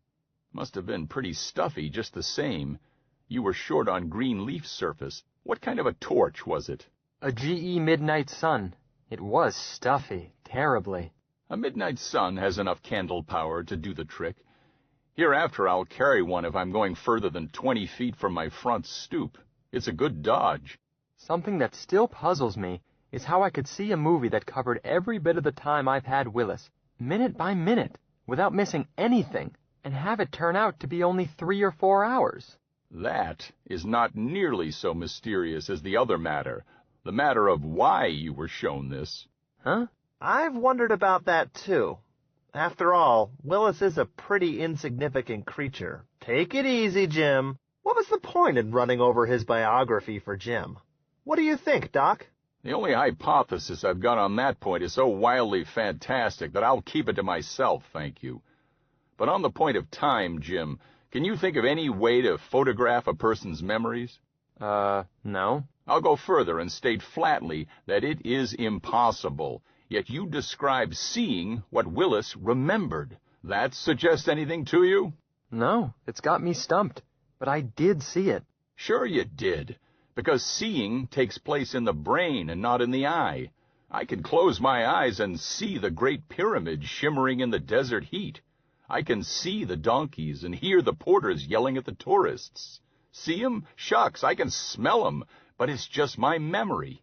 Must have been pretty stuffy just the same. You were short on green leaf surface. What kind of a torch was it? A GE Midnight Sun. It was stuffy, terribly. A midnight sun has enough candle power to do the trick. Hereafter I'll carry one if I'm going further than 20 feet from my front stoop. It's a good dodge. Something that still puzzles me is how I could see a movie that covered every bit of the time I've had Willis, minute by minute, without missing anything, and have it turn out to be only 3 or 4 hours. That is not nearly so mysterious as the other matter, the matter of why you were shown this. Huh? I've wondered about that, too. After all, Willis is a pretty insignificant creature. Take it easy, Jim. What was the point in running over his biography for Jim? What do you think, Doc? The only hypothesis I've got on that point is so wildly fantastic that I'll keep it to myself, thank you. But on the point of time, Jim, can you think of any way to photograph a person's memories? No. I'll go further and state flatly that it is impossible. Yet you describe seeing what Willis remembered. That suggest anything to you? No, it's got me stumped. But I did see it. Sure you did, because seeing takes place in the brain and not in the eye. I can close my eyes and see the Great Pyramid shimmering in the desert heat. I can see the donkeys and hear the porters yelling at the tourists. See 'em? Shucks, I can smell 'em, but it's just my memory.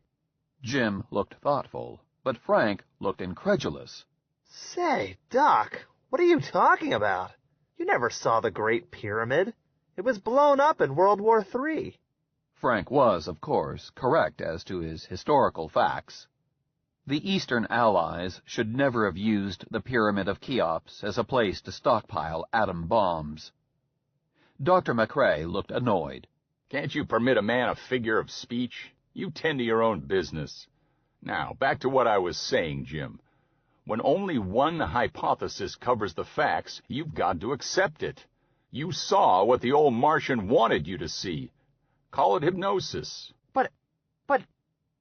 Jim looked thoughtful, but Frank looked incredulous. Say, Doc, what are you talking about? You never saw the Great Pyramid. It was blown up in World War III. Frank was, of course, correct as to his historical facts. The Eastern Allies should never have used the Pyramid of Cheops as a place to stockpile atom bombs. Dr. McCrae looked annoyed. Can't you permit a man a figure of speech? You tend to your own business. Now, back to what I was saying, Jim. When only one hypothesis covers the facts, you've got to accept it. You saw what the old Martian wanted you to see. Call it hypnosis. But...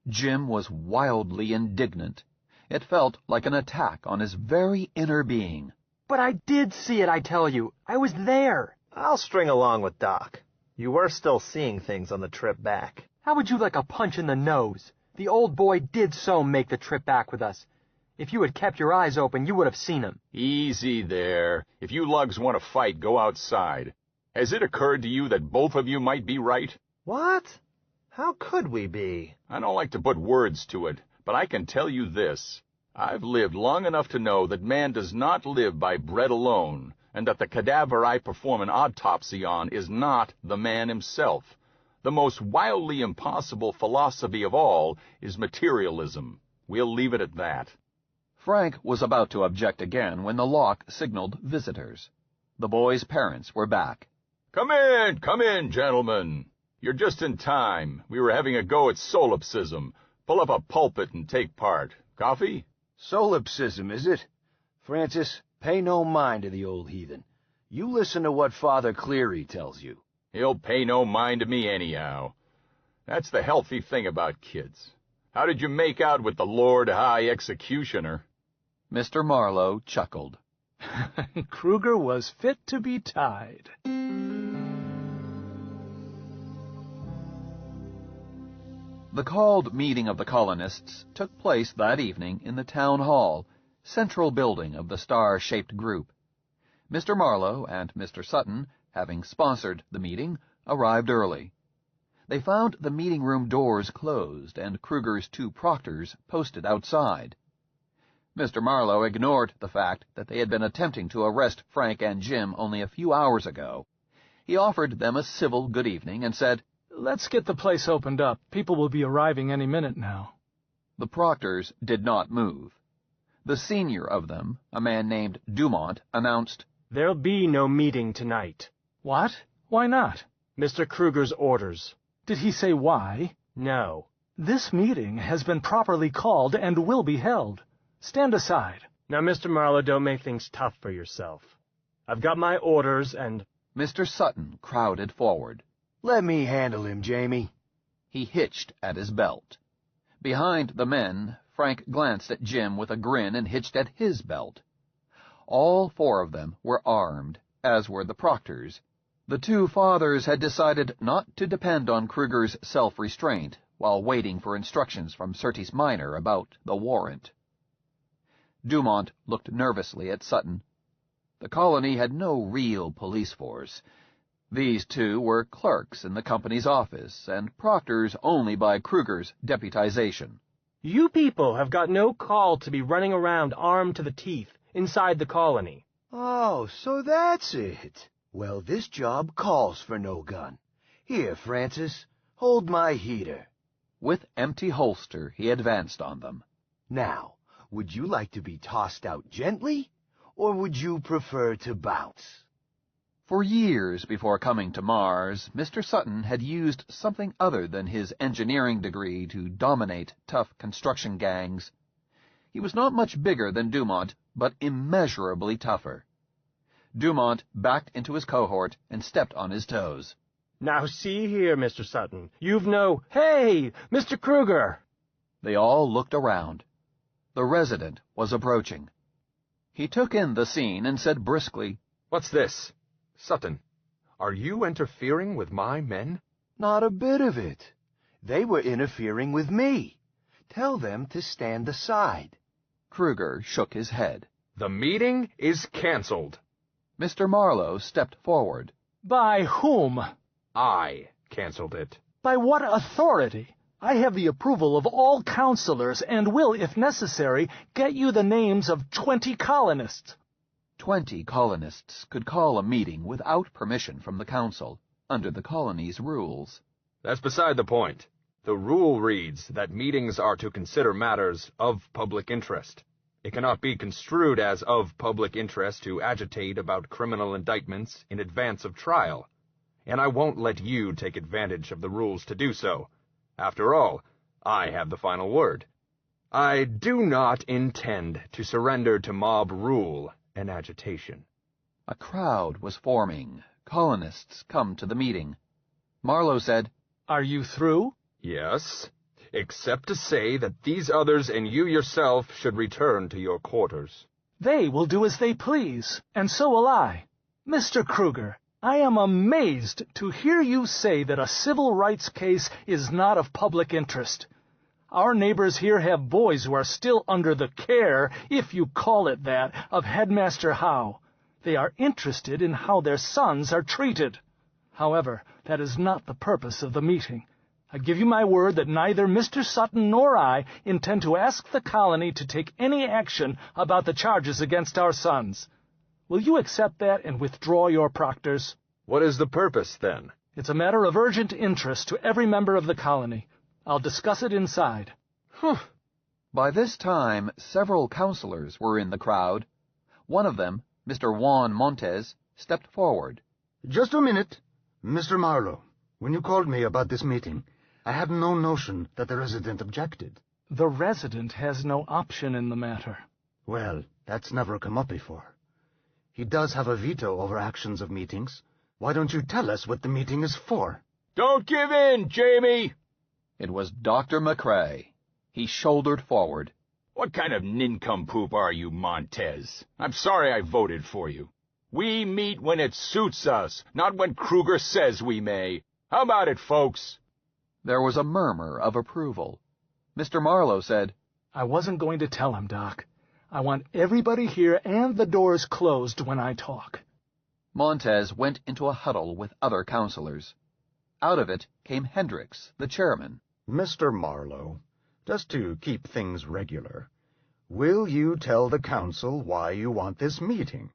Jim was wildly indignant. It felt like an attack on his very inner being. But I did see it, I tell you. I was there. I'll string along with Doc. You were still seeing things on the trip back. How would you like a punch in the nose? The old boy did so make the trip back with us. If you had kept your eyes open, you would have seen him. Easy there. If you lugs want to fight, go outside. Has it occurred to you that both of you might be right? What? How could we be? I don't like to put words to it, but I can tell you this. I've lived long enough to know that man does not live by bread alone, and that the cadaver I perform an autopsy on is not the man himself. The most wildly impossible philosophy of all is materialism. We'll leave it at that. Frank was about to object again when the lock signaled visitors. The boys' parents were back. Come in, gentlemen. You're just in time. We were having a go at solipsism. Pull up a pulpit and take part. Coffee? Solipsism, is it? Francis, pay no mind to the old heathen. You listen to what Father Cleary tells you. He'll pay no mind to me anyhow. That's the healthy thing about kids. How did you make out with the Lord High Executioner? Mr. Marlowe chuckled. Kruger was fit to be tied. The called meeting of the colonists took place that evening in the town hall, central building of the star-shaped group. Mr. Marlowe and Mr. Sutton, having sponsored the meeting, arrived early. They found the meeting room doors closed and Kruger's 2 proctors posted outside. Mr. Marlowe ignored the fact that they had been attempting to arrest Frank and Jim only a few hours ago. He offered them a civil good evening and said, "Let's get the place opened up. People will be arriving any minute now." The proctors did not move. The senior of them, a man named Dumont, announced, "There'll be no meeting tonight." "What? Why not?" "Mr. Kruger's orders." "Did he say why?" "No." "This meeting has been properly called and will be held. Stand aside." "Now, Mr. Marlowe, don't make things tough for yourself. I've got my orders and—" Mr. Sutton crowded forward. "Let me handle him, Jamie." He hitched at his belt. Behind the men, Frank glanced at Jim with a grin and hitched at his belt. All 4 of them were armed, as were the proctors. The 2 fathers had decided not to depend on Kruger's self-restraint while waiting for instructions from Surtees Minor about the warrant. Dumont looked nervously at Sutton. The colony had no real police force. These 2 were clerks in the company's office, and proctors only by Kruger's deputization. "You people have got no call to be running around armed to the teeth inside the colony." "Oh, so that's it. Well, this job calls for no gun. Here, Francis, hold my heater." With empty holster, he advanced on them. "Now, would you like to be tossed out gently, or would you prefer to bounce?" For years before coming to Mars, Mr. Sutton had used something other than his engineering degree to dominate tough construction gangs. He was not much bigger than Dumont, but immeasurably tougher. Dumont backed into his cohort and stepped on his toes. "Now see here, Mr. Sutton, you've no—" "Hey, Mr. Kruger!" They all looked around. The resident was approaching. He took in the scene and said briskly, "What's this? Sutton, are you interfering with my men?" "Not a bit of it. They were interfering with me. Tell them to stand aside." Kruger shook his head. "The meeting is canceled." Mr. Marlowe stepped forward. "By whom?" "I canceled it." "By what authority? I have the approval of all counselors and will, if necessary, get you the names of 20 colonists." 20 colonists could call a meeting without permission from the council, under the colony's rules. "That's beside the point. The rule reads that meetings are to consider matters of public interest. It cannot be construed as of public interest to agitate about criminal indictments in advance of trial, and I won't let you take advantage of the rules to do so. After all, I have the final word. I do not intend to surrender to mob rule and agitation." A crowd was forming. Colonists come to the meeting. Marlowe said, "Are you through?" "Yes, except to say that these others and you yourself should return to your quarters." "They will do as they please, and so will I. Mr. Kruger, I am amazed to hear you say that a civil rights case is not of public interest. Our neighbors here have boys who are still under the care, if you call it that, of Headmaster Howe. They are interested in how their sons are treated. However, that is not the purpose of the meeting. I give you my word that neither Mr. Sutton nor I intend to ask the colony to take any action about the charges against our sons. Will you accept that and withdraw your proctors?" "What is the purpose, then?" "It's a matter of urgent interest to every member of the colony. I'll discuss it inside." By this time, several counselors were in the crowd. One of them, Mr. Juan Montes, stepped forward. "Just a minute. Mr. Marlowe, when you called me about this meeting, I had no notion that the resident objected." "The resident has no option in the matter." "Well, that's never come up before. He does have a veto over actions of meetings. Why don't you tell us what the meeting is for?" "Don't give in, Jamie!" It was Dr. McCrae. He shouldered forward. What kind of nincompoop are you, Montez? I'm sorry I voted for you. We meet when it suits us, not when Kruger says we may. How about it, folks? There was a murmur of approval. Mr. Marlowe said, I wasn't going to tell him, Doc. I want everybody here and the doors closed when I talk. Montez went into a huddle with other counselors. Out of it came Hendricks, the chairman. Mr. Marlowe, just to keep things regular, will you tell the council why you want this meeting?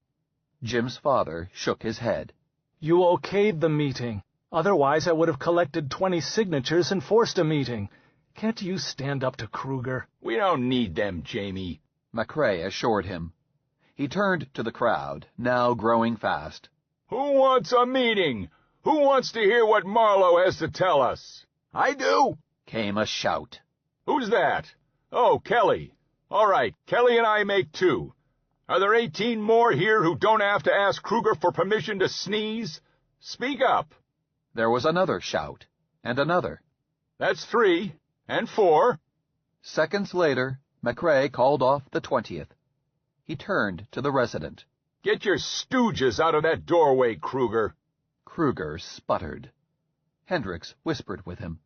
Jim's father shook his head. You okayed the meeting. Otherwise, I would have collected 20 signatures and forced a meeting. Can't you stand up to Kruger? We don't need them, Jamie, McCrae assured him. He turned to the crowd, now growing fast. Who wants a meeting? Who wants to hear what Marlowe has to tell us? I do, came a shout. Who's that? Oh, Kelly. All right, Kelly and I make 2. Are there 18 more here who don't have to ask Kruger for permission to sneeze? Speak up. There was another shout, and another. That's 3, and 4. Seconds later, McCrae called off the 20th. He turned to the resident. Get your stooges out of that doorway, Kruger. Kruger sputtered. Hendricks whispered with him,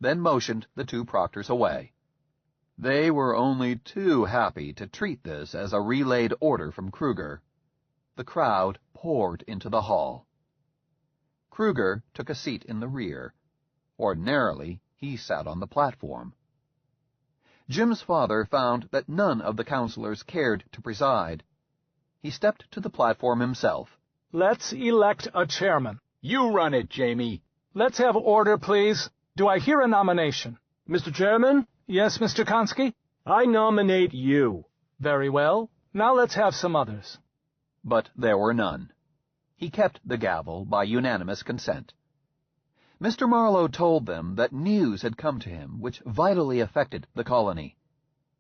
then motioned the 2 proctors away. They were only too happy to treat this as a relayed order from Kruger. The crowd poured into the hall. Kruger took a seat in the rear. Ordinarily, he sat on the platform. Jim's father found that none of the counselors cared to preside. He stepped to the platform himself. Let's elect a chairman. You run it, Jamie. Let's have order, please. Do I hear a nomination? Mr. Chairman? Yes, Mr. Konsky? I nominate you. Very well. Now let's have some others. But there were none. He kept the gavel by unanimous consent. Mr. Marlowe told them that news had come to him which vitally affected the colony.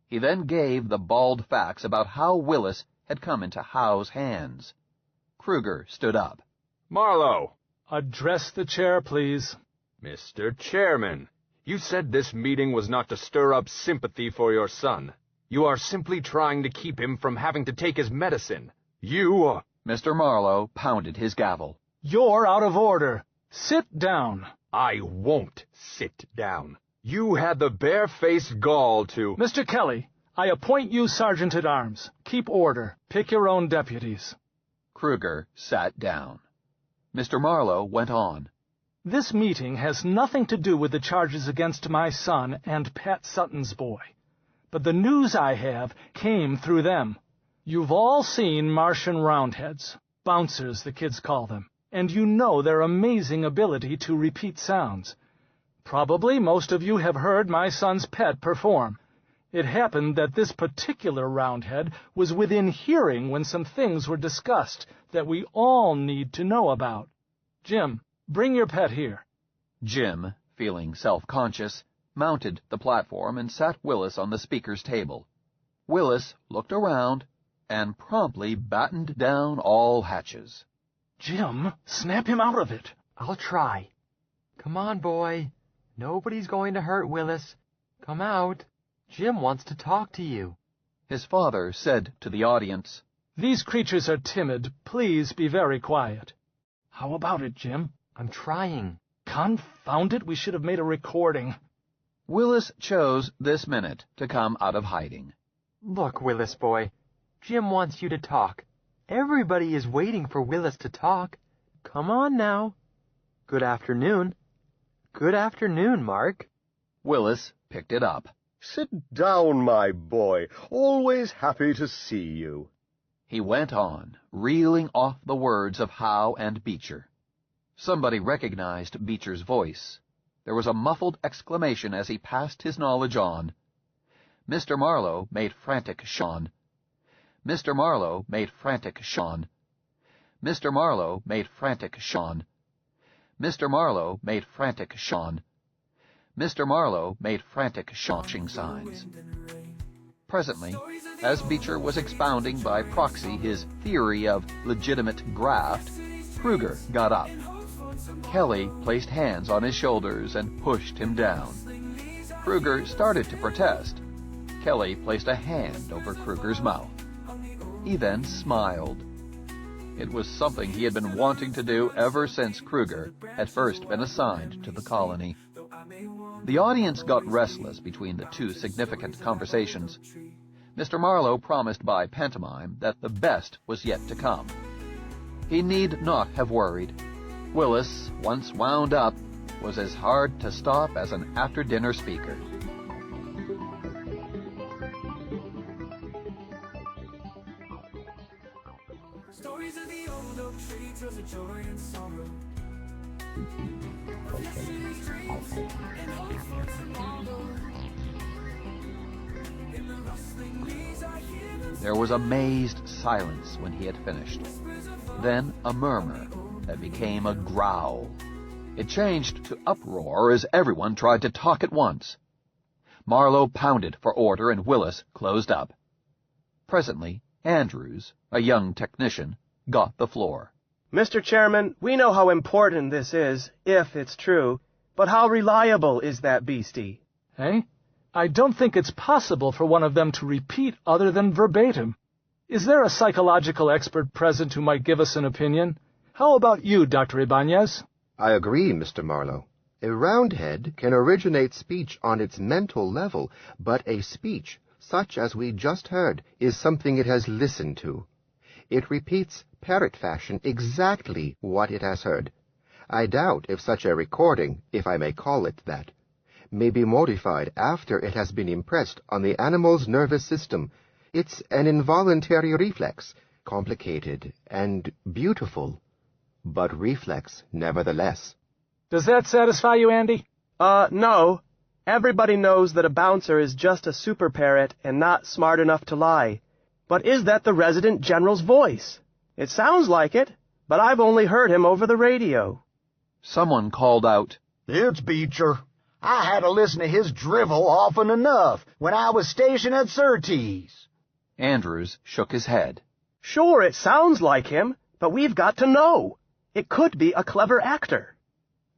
He then gave the bald facts about how Willis had come into Howe's hands. Kruger stood up. Marlowe. Address the chair, please. Mr. Chairman, you said this meeting was not to stir up sympathy for your son. You are simply trying to keep him from having to take his medicine. Mr. Marlowe pounded his gavel. You're out of order. Sit down. I won't sit down. You had the barefaced gall to... Mr. Kelly, I appoint you sergeant-at-arms. Keep order. Pick your own deputies. Kruger sat down. Mr. Marlowe went on. This meeting has nothing to do with the charges against my son and Pat Sutton's boy. But the news I have came through them. You've all seen Martian roundheads, bouncers the kids call them, and you know their amazing ability to repeat sounds. Probably most of you have heard my son's pet perform. It happened that this particular roundhead was within hearing when some things were discussed that we all need to know about. Jim, bring your pet here. Jim, feeling self-conscious, mounted the platform and sat Willis on the speaker's table. Willis looked around and promptly battened down all hatches. Jim, snap him out of it. I'll try. Come on, boy. Nobody's going to hurt Willis. Come out. Jim wants to talk to you. His father said to the audience, These creatures are timid. Please be very quiet. How about it, Jim? I'm trying. Confound it, we should have made a recording. Willis chose this minute to come out of hiding. Look, Willis boy, Jim wants you to talk. Everybody is waiting for Willis to talk. Come on now. Good afternoon. Good afternoon, Mark. Willis picked it up. Sit down, my boy. Always happy to see you. He went on, reeling off the words of Howe and Beecher. Somebody recognized Beecher's voice. There was a muffled exclamation as he passed his knowledge on. Mr. Marlowe made frantic Sean. Mr. Marlowe made frantic Sean. Mr. Marlowe made frantic Sean. Mr. Marlowe made frantic Sean. Mr. Marlowe made frantic shawshing signs. Presently, as Beecher was expounding by proxy his theory of legitimate graft, Kruger got up. Kelly placed hands on his shoulders and pushed him down. Kruger started to protest. Kelly placed a hand over Kruger's mouth. He then smiled. It was something he had been wanting to do ever since Kruger had first been assigned to the colony. The audience got restless between the two significant conversations. Mr. Marlowe promised by pantomime that the best was yet to come. He need not have worried. Willis, once wound up, was as hard to stop as an after-dinner speaker. Stories of the old oak tree tells of joy and sorrow. There was amazed silence when he had finished. Then a murmur that became a growl. It changed to uproar as everyone tried to talk at once. Marlowe pounded for order and Willis closed up. Presently, Andrews, a young technician, got the floor. Mr. Chairman, we know how important this is, if it's true, but how reliable is that beastie? Eh? I don't think it's possible for one of them to repeat other than verbatim. Is there a psychological expert present who might give us an opinion? How about you, Dr. Ibanez? I agree, Mr. Marlowe. A Roundhead can originate speech on its mental level, but a speech, such as we just heard, is something it has listened to. It repeats parrot fashion exactly what it has heard. I doubt if such a recording, if I may call it that, may be modified after it has been impressed on the animal's nervous system. It's an involuntary reflex, complicated and beautiful, but reflex nevertheless. Does that satisfy you, Andy? No. Everybody knows that a bouncer is just a super parrot and not smart enough to lie. But is that the resident general's voice? It sounds like it, but I've only heard him over the radio. Someone called out, "It's Beecher. I had to listen to his drivel often enough when I was stationed at Surtees." Andrews shook his head. Sure, it sounds like him, but we've got to know. It could be a clever actor.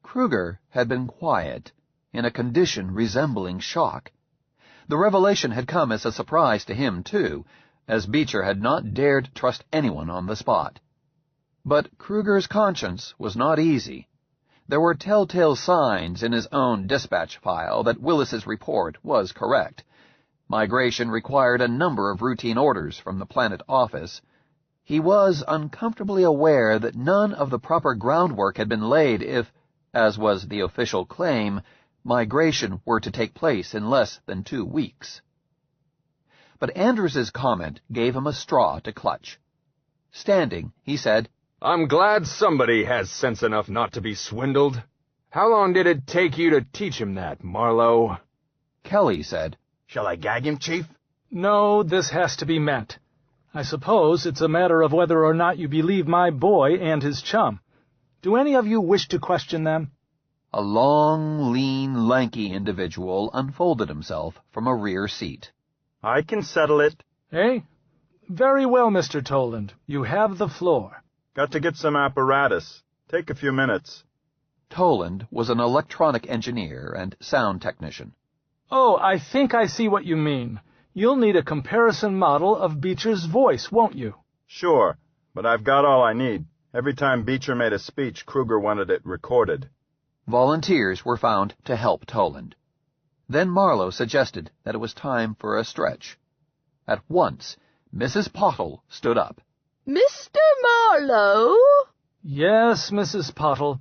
Kruger had been quiet, in a condition resembling shock. The revelation had come as a surprise to him, too, as Beecher had not dared trust anyone on the spot. But Kruger's conscience was not easy. There were telltale signs in his own dispatch file that Willis's report was correct. Migration required a number of routine orders from the Planet office. He was uncomfortably aware that none of the proper groundwork had been laid if, as was the official claim, migration were to take place in less than 2 weeks. But Andrews's comment gave him a straw to clutch. Standing, he said, "I'm glad somebody has sense enough not to be swindled. How long did it take you to teach him that, Marlowe?" Kelly said, "Shall I gag him, Chief?" No, this has to be met. I suppose it's a matter of whether or not you believe my boy and his chum. Do any of you wish to question them?" A long, lean, lanky individual unfolded himself from a rear seat. "I can settle it." Eh? Very well, Mr. Toland. You have the floor. "Got to get some apparatus. Take a few minutes." Toland was an electronic engineer and sound technician. Oh, I think I see what you mean. You'll need a comparison model of Beecher's voice, won't you? "Sure, but I've got all I need. Every time Beecher made a speech, Kruger wanted it recorded." Volunteers were found to help Toland. Then Marlowe suggested that it was time for a stretch. At once, Mrs. Pottle stood up. "Mr. Marlowe?" "Yes, Mrs. Pottle.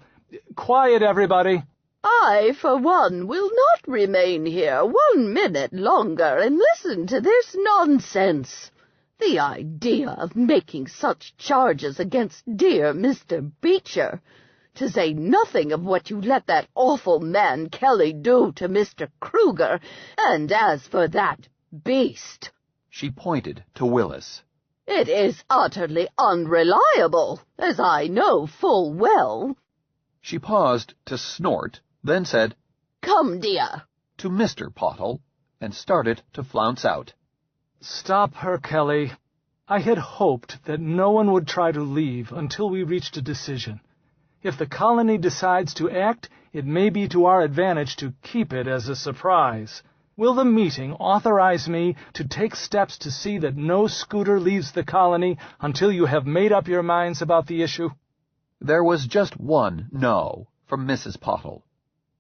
Quiet, everybody." "I, for one, will not remain here 1 minute longer and listen to this nonsense. The idea of making such charges against dear Mr. Beecher, to say nothing of what you let that awful man Kelly do to Mr. Kruger, and as for that beast—" She pointed to Willis. "It is utterly unreliable, as I know full well." She paused to snort, then said, "Come, dear," to Mr. Pottle, and started to flounce out. Stop her, Kelly. I had hoped that no one would try to leave until we reached a decision. If the colony decides to act, it may be to our advantage to keep it as a surprise. Will the meeting authorize me to take steps to see that no scooter leaves the colony until you have made up your minds about the issue? There was just one no from Mrs. Pottle.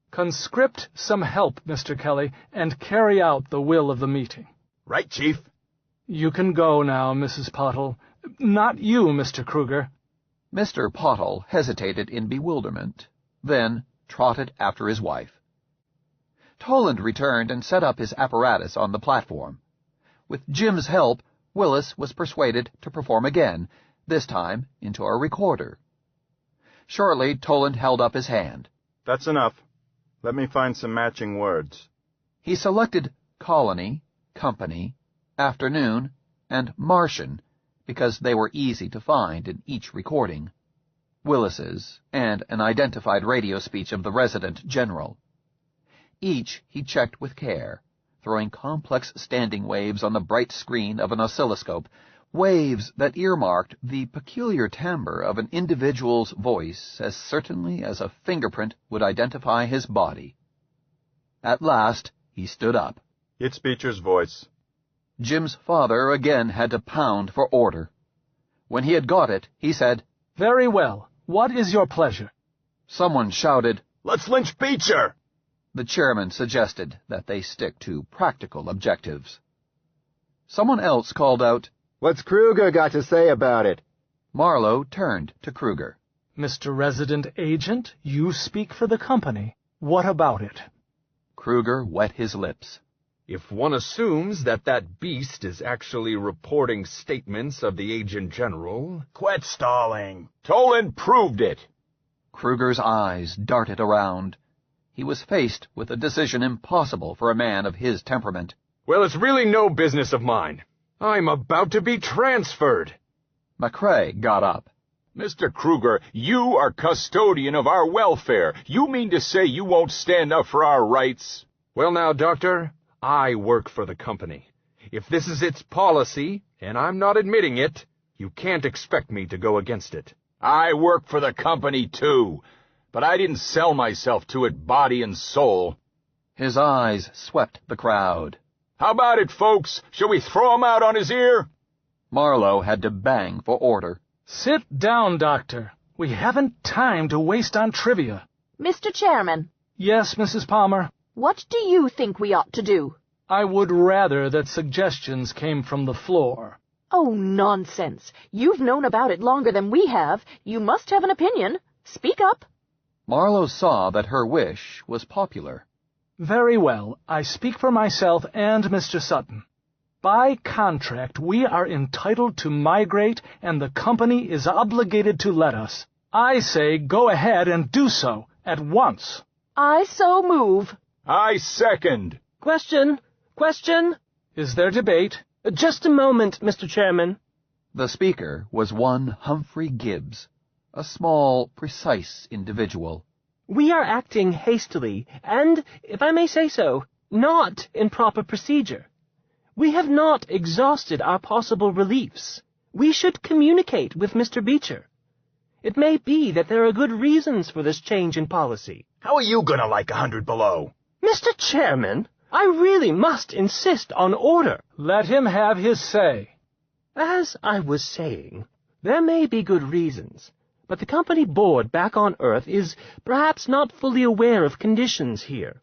Conscript some help, Mr. Kelly, and carry out the will of the meeting. Right, Chief. You can go now, Mrs. Pottle. Not you, Mr. Kruger. Mr. Pottle hesitated in bewilderment, then trotted after his wife. Toland returned and set up his apparatus on the platform. With Jim's help, Willis was persuaded to perform again, this time into a recorder. Shortly, Toland held up his hand. That's enough. Let me find some matching words. He selected colony, company, afternoon, and Martian, because they were easy to find in each recording. Willis's, and an identified radio speech of the resident general. Each he checked with care, throwing complex standing waves on the bright screen of an oscilloscope, waves that earmarked the peculiar timbre of an individual's voice as certainly as a fingerprint would identify his body. At last, he stood up. It's Beecher's voice. Jim's father again had to pound for order. When he had got it, he said, Very well. What is your pleasure? Someone shouted, Let's lynch Beecher! The chairman suggested that they stick to practical objectives. Someone else called out, What's Kruger got to say about it? Marlowe turned to Kruger. Mr. Resident Agent, you speak for the company. What about it? Kruger wet his lips. If one assumes that that beast is actually reporting statements of the Agent General... Quit stalling. Toland proved it. Kruger's eyes darted around. He was faced with a decision impossible for a man of his temperament. Well, it's really no business of mine. I'm about to be transferred. McCrae got up. Mr. Kruger, you are custodian of our welfare. You mean to say you won't stand up for our rights? Well now, Doctor, I work for the company. If this is its policy, and I'm not admitting it, you can't expect me to go against it. I work for the company, too. But I didn't sell myself to it body and soul. His eyes swept the crowd. How about it, folks? Shall we throw him out on his ear? Marlowe had to bang for order. Sit down, Doctor. We haven't time to waste on trivia. Mr. Chairman. Yes, Mrs. Palmer? What do you think we ought to do? I would rather that suggestions came from the floor. Oh, nonsense. You've known about it longer than we have. You must have an opinion. Speak up. Marlowe saw that her wish was popular. Very well. I speak for myself and Mr. Sutton. By contract, we are entitled to migrate, and the company is obligated to let us. I say go ahead and do so, at once. I so move. I second. Question. Is there debate? Just a moment, Mr. Chairman. The speaker was one Humphrey Gibbs, a small, precise individual. We are acting hastily, and, if I may say so, not in proper procedure. We have not exhausted our possible reliefs. We should communicate with Mr. Beecher. It may be that there are good reasons for this change in policy. How are you gonna like 100 below? Mr. Chairman, I really must insist on order. Let him have his say. As I was saying, there may be good reasons, but the company board back on Earth is perhaps not fully aware of conditions here.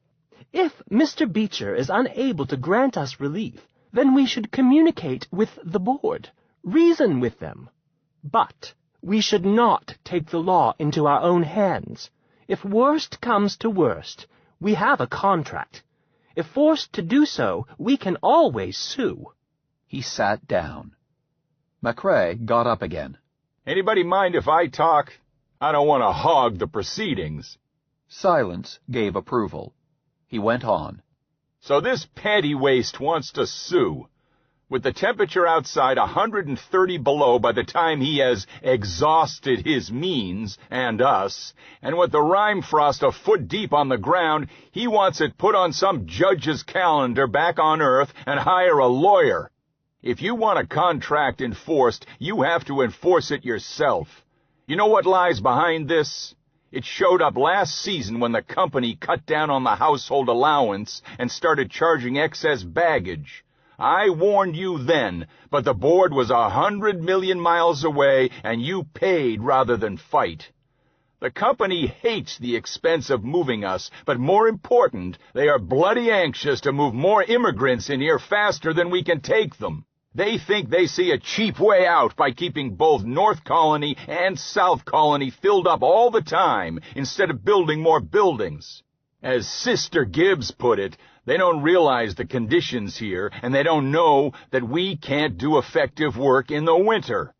If Mr. Beecher is unable to grant us relief, then we should communicate with the board, reason with them. But we should not take the law into our own hands. If worst comes to worst, we have a contract. If forced to do so, we can always sue. He sat down. McCrae got up again. Anybody mind if I talk? I don't want to hog the proceedings. Silence gave approval. He went on. So this panty-waist wants to sue. With the temperature outside 130 below by the time he has exhausted his means, and us, and with the rime frost a foot deep on the ground, he wants it put on some judge's calendar back on Earth and hire a lawyer. If you want a contract enforced, you have to enforce it yourself. You know what lies behind this? It showed up last season when the company cut down on the household allowance and started charging excess baggage. I warned you then, but the board was 100 million miles away, and you paid rather than fight. The company hates the expense of moving us, but more important, they are bloody anxious to move more immigrants in here faster than we can take them. They think they see a cheap way out by keeping both North Colony and South Colony filled up all the time instead of building more buildings. As Sister Gibbs put it, they don't realize the conditions here, and they don't know that we can't do effective work in the winter.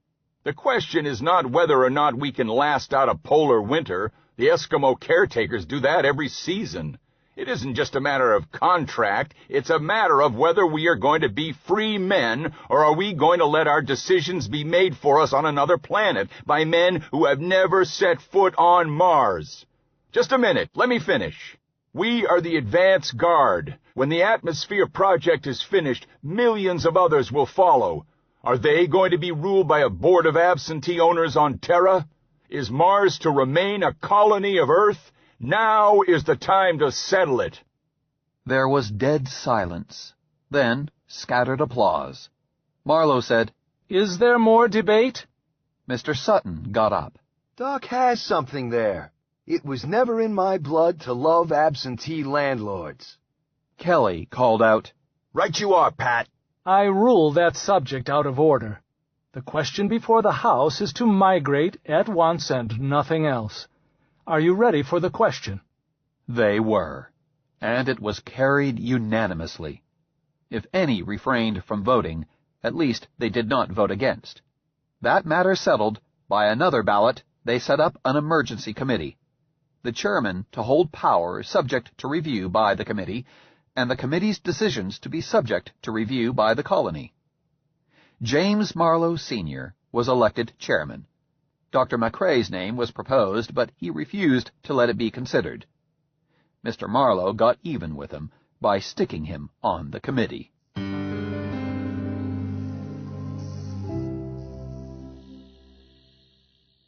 The question is not whether or not we can last out a polar winter. The Eskimo caretakers do that every season. It isn't just a matter of contract, it's a matter of whether we are going to be free men, or are we going to let our decisions be made for us on another planet by men who have never set foot on Mars. Just a minute, let me finish. We are the advance guard. When the atmosphere project is finished, millions of others will follow. Are they going to be ruled by a board of absentee owners on Terra? Is Mars to remain a colony of Earth? Now is the time to settle it. There was dead silence, then scattered applause. Marlowe said, Is there more debate? Mr. Sutton got up. Doc has something there. It was never in my blood to love absentee landlords. Kelly called out, Right you are, Pat. I rule that subject out of order. The question before the House is to migrate at once and nothing else. Are you ready for the question? They were, and it was carried unanimously. If any refrained from voting, at least they did not vote against. That matter settled, by another ballot, they set up an emergency committee. The chairman to hold power subject to review by the committee, and the committee's decisions to be subject to review by the colony. James Marlowe, Sr. was elected chairman. Dr. McCrae's name was proposed, but he refused to let it be considered. Mr. Marlowe got even with him by sticking him on the committee.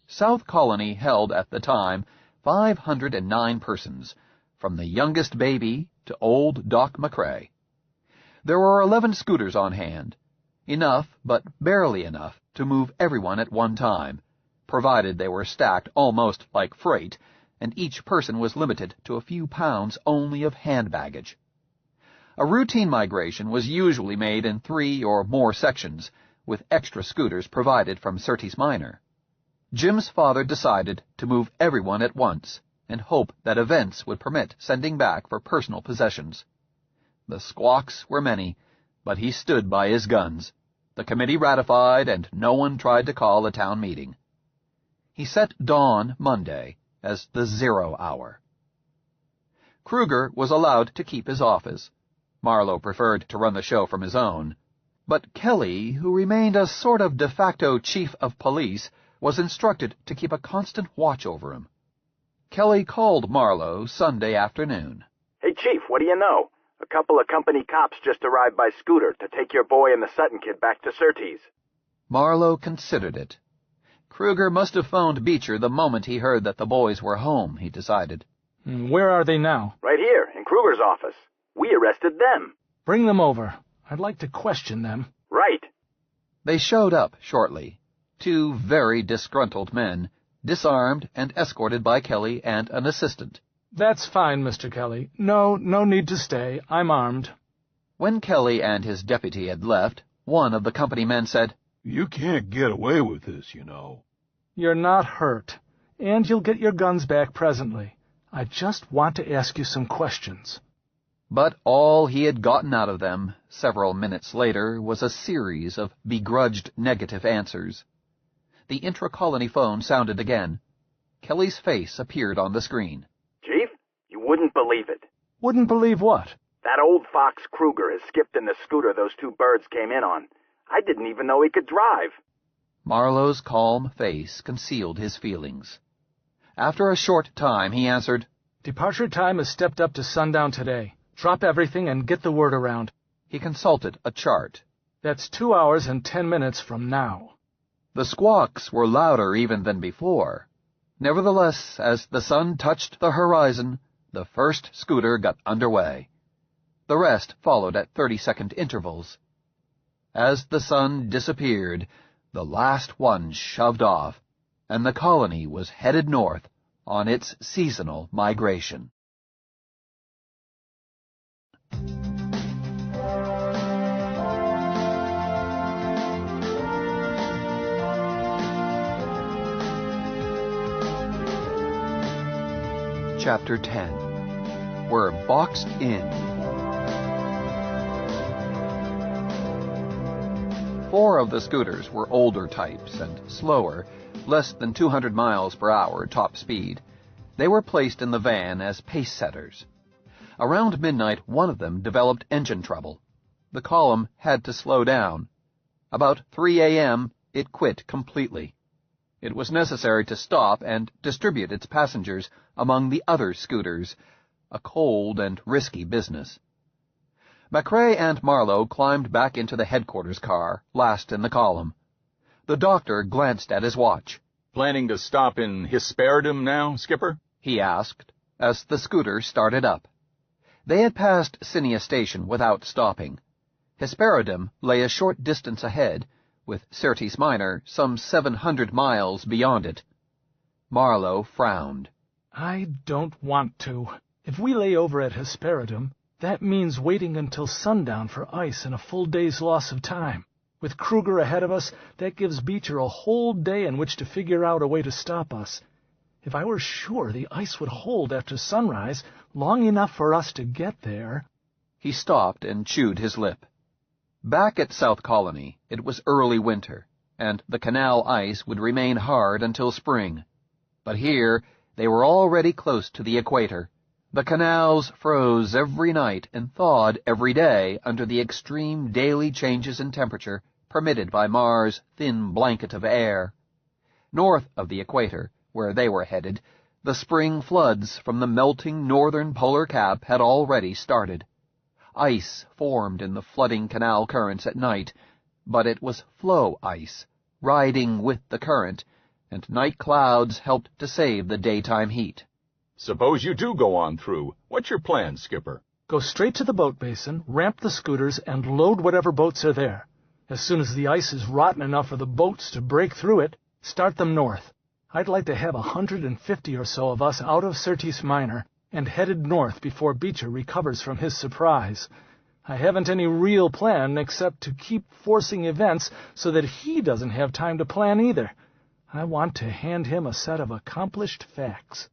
South Colony held at the time 509 persons, from the youngest baby to old Doc McCrae. There were 11 scooters on hand, enough, but barely enough, to move everyone at one time, provided they were stacked almost like freight, and each person was limited to a few pounds only of hand baggage. A routine migration was usually made in 3 or more sections, with extra scooters provided from Surtees Minor. Jim's father decided to move everyone at once, and hope that events would permit sending back for personal possessions. The squawks were many, but he stood by his guns. The committee ratified, and no one tried to call a town meeting. He set dawn Monday as the 0 hour. Kruger was allowed to keep his office. Marlowe preferred to run the show from his own. But Kelly, who remained a sort of de facto chief of police, was instructed to keep a constant watch over him. Kelly called Marlowe Sunday afternoon. Hey, Chief, what do you know? A couple of company cops just arrived by scooter to take your boy and the Sutton kid back to Surtees. Marlowe considered it. Kruger must have phoned Beecher the moment he heard that the boys were home, he decided. Where are they now? Right here, in Kruger's office. We arrested them. Bring them over. I'd like to question them. Right. They showed up shortly. 2 very disgruntled men, disarmed and escorted by Kelly and an assistant. That's fine, Mr. Kelly. No need to stay. I'm armed. When Kelly and his deputy had left, one of the company men said, You can't get away with this, you know. You're not hurt, and you'll get your guns back presently. I just want to ask you some questions. But all he had gotten out of them, several minutes later, was a series of begrudged negative answers. The intra-colony phone sounded again. Kelly's face appeared on the screen. Chief, you wouldn't believe it. Wouldn't believe what? That old fox Kruger has skipped in the scooter those 2 birds came in on. I didn't even know he could drive. Marlowe's calm face concealed his feelings. After a short time, he answered, Departure time has stepped up to sundown today. Drop everything and get the word around. He consulted a chart. That's 2 hours and 10 minutes from now. The squawks were louder even than before. Nevertheless, as the sun touched the horizon, the first scooter got underway. The rest followed at 30-second intervals. As the sun disappeared, the last one shoved off, and the colony was headed north on its seasonal migration. Chapter 10. We're boxed in. 4 of the scooters were older types and slower, less than 200 miles per hour top speed. They were placed in the van as pace setters. Around midnight, one of them developed engine trouble. The column had to slow down. About 3 a.m., it quit completely. It was necessary to stop and distribute its passengers among the other scooters, a cold and risky business. McCrae and Marlowe climbed back into the headquarters car, last in the column. The doctor glanced at his watch. "Planning to stop in Hesperidum now, Skipper?" he asked, as the scooter started up. They had passed Cinia Station without stopping. Hesperidum lay a short distance ahead, with Syrtis Minor some 700 miles beyond it. Marlowe frowned. I don't want to. If we lay over at Hesperidum, that means waiting until sundown for ice and a full day's loss of time. With Kruger ahead of us, that gives Beecher a whole day in which to figure out a way to stop us. If I were sure the ice would hold after sunrise, long enough for us to get there... He stopped and chewed his lip. Back at South Colony, it was early winter, and the canal ice would remain hard until spring. But here, they were already close to the equator. The canals froze every night and thawed every day under the extreme daily changes in temperature permitted by Mars' thin blanket of air. North of the equator, where they were headed, the spring floods from the melting northern polar cap had already started. Ice formed in the flooding canal currents at night, but it was flow ice, riding with the current, and night clouds helped to save the daytime heat. "Suppose you do go on through. What's your plan, Skipper?" Go straight to the boat basin, ramp the scooters, and load whatever boats are there. As soon as the ice is rotten enough for the boats to break through it, start them north. I'd like to have 150 or so of us out of Syrtis Minor and headed north before Beecher recovers from his surprise. I haven't any real plan except to keep forcing events so that he doesn't have time to plan either. I want to hand him a set of accomplished facts.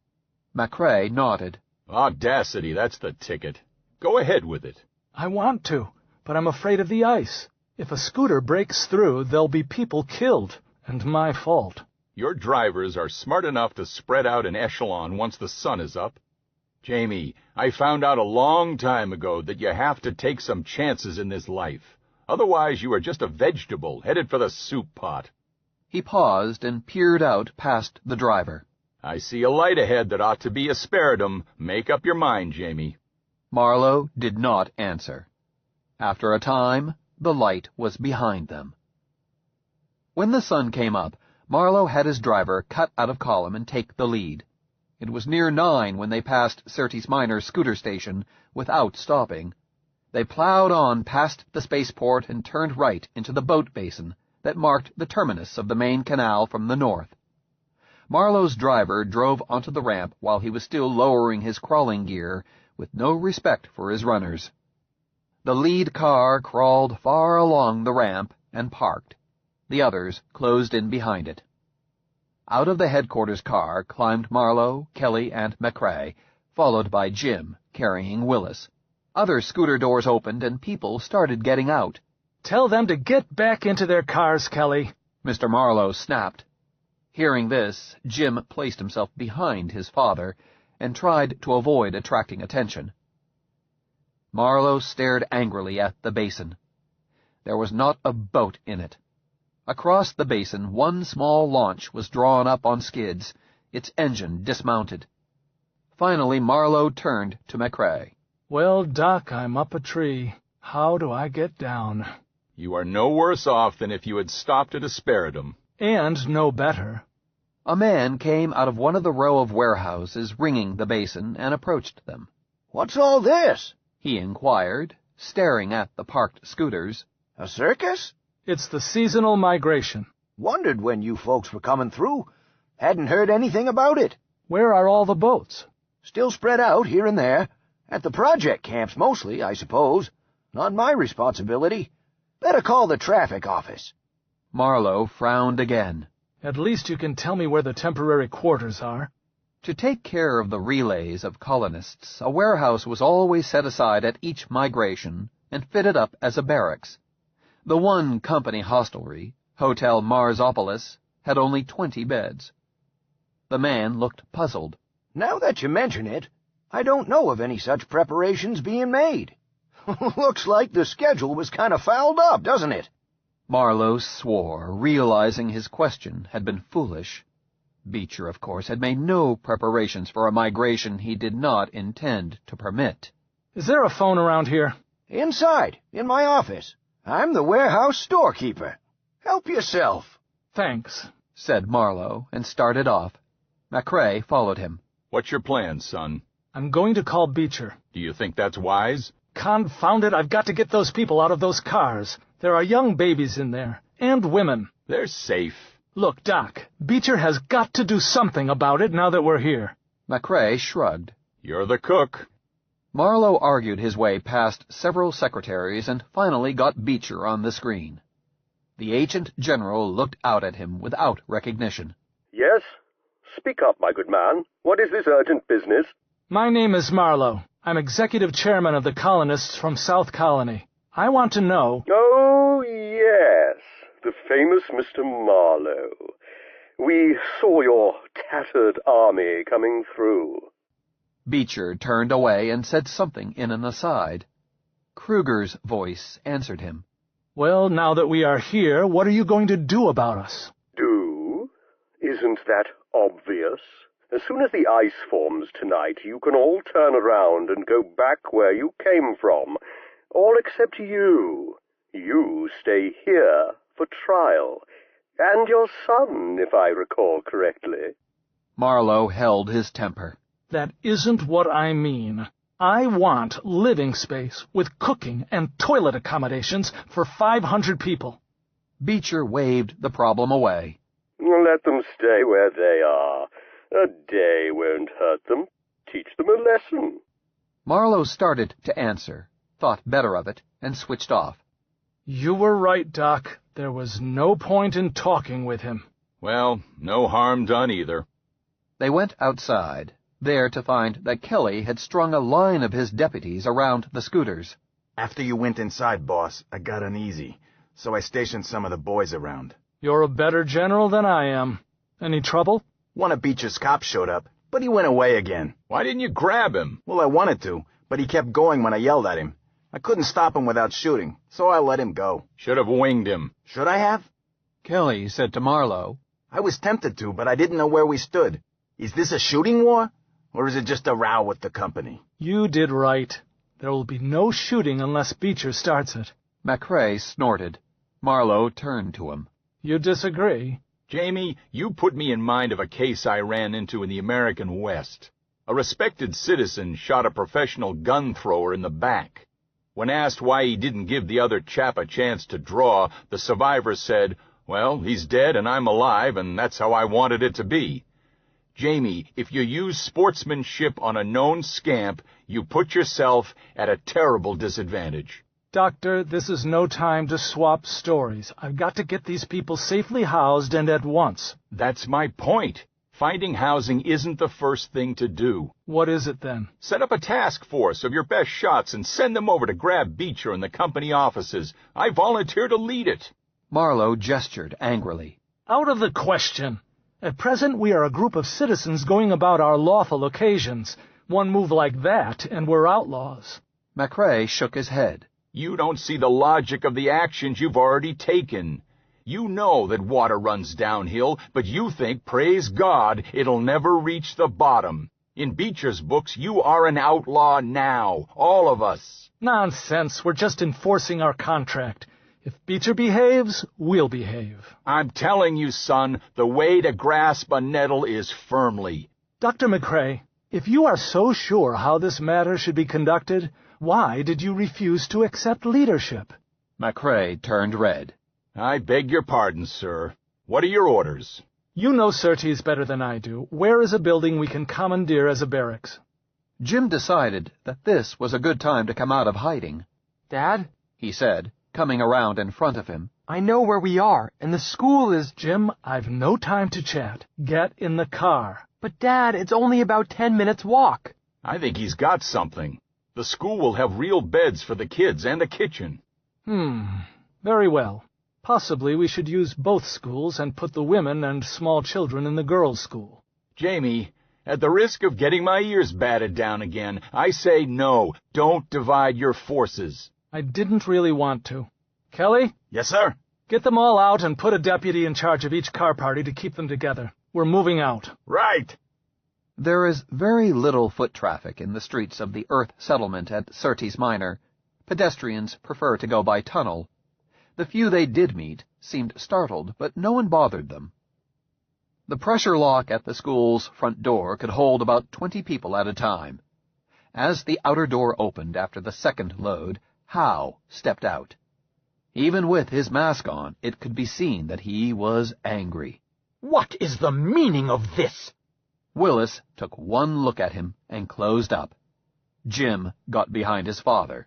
McCrae nodded. "Audacity, that's the ticket. Go ahead with it." I want to, but I'm afraid of the ice. If a scooter breaks through, there'll be people killed, and my fault. Your drivers are smart enough to spread out in echelon once the sun is up. Jamie, I found out a long time ago that you have to take some chances in this life. Otherwise, you are just a vegetable headed for the soup pot. He paused and peered out past the driver. "I see a light ahead that ought to be Hesperidum. Make up your mind, Jamie." Marlowe did not answer. After a time, the light was behind them. When the sun came up, Marlowe had his driver cut out of column and take the lead. It was near 9 when they passed Syrtis Minor's scooter station without stopping. They plowed on past the spaceport and turned right into the boat basin that marked the terminus of the main canal from the north. Marlowe's driver drove onto the ramp while he was still lowering his crawling gear, with no respect for his runners. The lead car crawled far along the ramp and parked. The others closed in behind it. Out of the headquarters car climbed Marlowe, Kelly, and McCrae, followed by Jim, carrying Willis. Other scooter doors opened and people started getting out. "Tell them to get back into their cars, Kelly," Mr. Marlowe snapped. Hearing this, Jim placed himself behind his father and tried to avoid attracting attention. Marlowe stared angrily at the basin. There was not a boat in it. Across the basin, one small launch was drawn up on skids, its engine dismounted. Finally, Marlowe turned to McCrae. "Well, Doc, I'm up a tree. How do I get down?" "You are no worse off than if you had stopped at Hesperidum." "And no better." A man came out of one of the row of warehouses ringing the basin and approached them. "What's all this?" he inquired, staring at the parked scooters. "A circus?" "It's the seasonal migration." "Wondered when you folks were coming through. Hadn't heard anything about it." "Where are all the boats?" "Still spread out here and there. At the project camps mostly, I suppose. Not my responsibility. Better call the traffic office." Marlowe frowned again. "At least you can tell me where the temporary quarters are." To take care of the relays of colonists, a warehouse was always set aside at each migration and fitted up as a barracks. The one company hostelry, Hotel Marsopolis, had only 20 beds. The man looked puzzled. "Now that you mention it, I don't know of any such preparations being made. Looks like the schedule was kind of fouled up, doesn't it?" Marlowe swore, realizing his question had been foolish. Beecher, of course, had made no preparations for a migration he did not intend to permit. "Is there a phone around here?" "Inside, in my office. I'm the warehouse storekeeper. Help yourself." "Thanks," said Marlowe, and started off. McCrae followed him. "What's your plan, son?" "I'm going to call Beecher." "Do you think that's wise?" "Confound it, I've got to get those people out of those cars. There are young babies in there, and women." "They're safe." "Look, Doc, Beecher has got to do something about it now that we're here." McCrae shrugged. "You're the cook." Marlowe argued his way past several secretaries and finally got Beecher on the screen. The agent general looked out at him without recognition. "Yes? Speak up, my good man. What is this urgent business?" "My name is Marlowe. I'm executive chairman of the colonists from South Colony. I want to know—" "Oh, yes, the famous Mr. Marlowe. We saw your tattered army coming through." Beecher turned away and said something in an aside. Kruger's voice answered him. "Well, now that we are here, what are you going to do about us?" "Do? Isn't that obvious? As soon as the ice forms tonight, you can all turn around and go back where you came from. All except you. You stay here for trial. And your son, if I recall correctly." Marlowe held his temper. "That isn't what I mean. I want living space with cooking and toilet accommodations for 500 people. Beecher waved the problem away. "Let them stay where they are. A day won't hurt them. Teach them a lesson." Marlowe started to answer, thought better of it, and switched off. "You were right, Doc. There was no point in talking with him." "Well, no harm done either." They went outside, there to find that Kelly had strung a line of his deputies around the scooters. "After you went inside, boss, I got uneasy, so I stationed some of the boys around." "You're a better general than I am. Any trouble?" "One of Beecher's cops showed up, but he went away again." "Why didn't you grab him?" "Well, I wanted to, but he kept going when I yelled at him. I couldn't stop him without shooting, so I let him go." "Should have winged him." "Should I have?" Kelly said to Marlowe. "I was tempted to, but I didn't know where we stood. Is this a shooting war, or is it just a row with the company?" "You did right. There will be no shooting unless Beecher starts it." McCrae snorted. Marlowe turned to him. "You disagree?" "Jamie, you put me in mind of a case I ran into in the American West. A respected citizen shot a professional gun thrower in the back. When asked why he didn't give the other chap a chance to draw, the survivor said, 'Well, he's dead and I'm alive, and that's how I wanted it to be.' Jamie, if you use sportsmanship on a known scamp, you put yourself at a terrible disadvantage." "Doctor, this is no time to swap stories. I've got to get these people safely housed and at once." "That's my point. Finding housing isn't the first thing to do." "What is it then?" "Set up a task force of your best shots and send them over to grab Beecher in the company offices. I volunteer to lead it." Marlowe gestured angrily. "Out of the question. At present we are a group of citizens going about our lawful occasions. One move like that, and we're outlaws." McCrae shook his head. "You don't see the logic of the actions you've already taken. You know that water runs downhill, but you think, praise God, it'll never reach the bottom. In Beecher's books, you are an outlaw now, all of us." "Nonsense. We're just enforcing our contract. If Beecher behaves, we'll behave. I'm telling you, son, the way to grasp a nettle is firmly. Dr. McCrae, if you are so sure how this matter should be conducted, why did you refuse to accept leadership? McCrae turned red. I beg your pardon, sir. What are your orders? You know Surtees better than I do. Where is a building we can commandeer as a barracks? Jim decided that this was a good time to come out of hiding. Dad? He said, coming around in front of him. I know where we are, and the school is... Jim, I've no time to chat. Get in the car. But, Dad, it's only about 10 minutes' walk. I think he's got something. The school will have real beds for the kids and a kitchen. Very well. Possibly we should use both schools and put the women and small children in the girls' school. Jamie, at the risk of getting my ears batted down again, I say no. Don't divide your forces. I didn't really want to. Kelly? Yes, sir? Get them all out and put a deputy in charge of each car party to keep them together. We're moving out. Right. There is very little foot traffic in the streets of the Earth settlement at Surtees Minor. Pedestrians prefer to go by tunnel. The few they did meet seemed startled, but no one bothered them. The pressure lock at the school's front door could hold about 20 people at a time. As the outer door opened after the second load, Howe stepped out. Even with his mask on, it could be seen that he was angry. What is the meaning of this? Willis took one look at him and closed up. Jim got behind his father.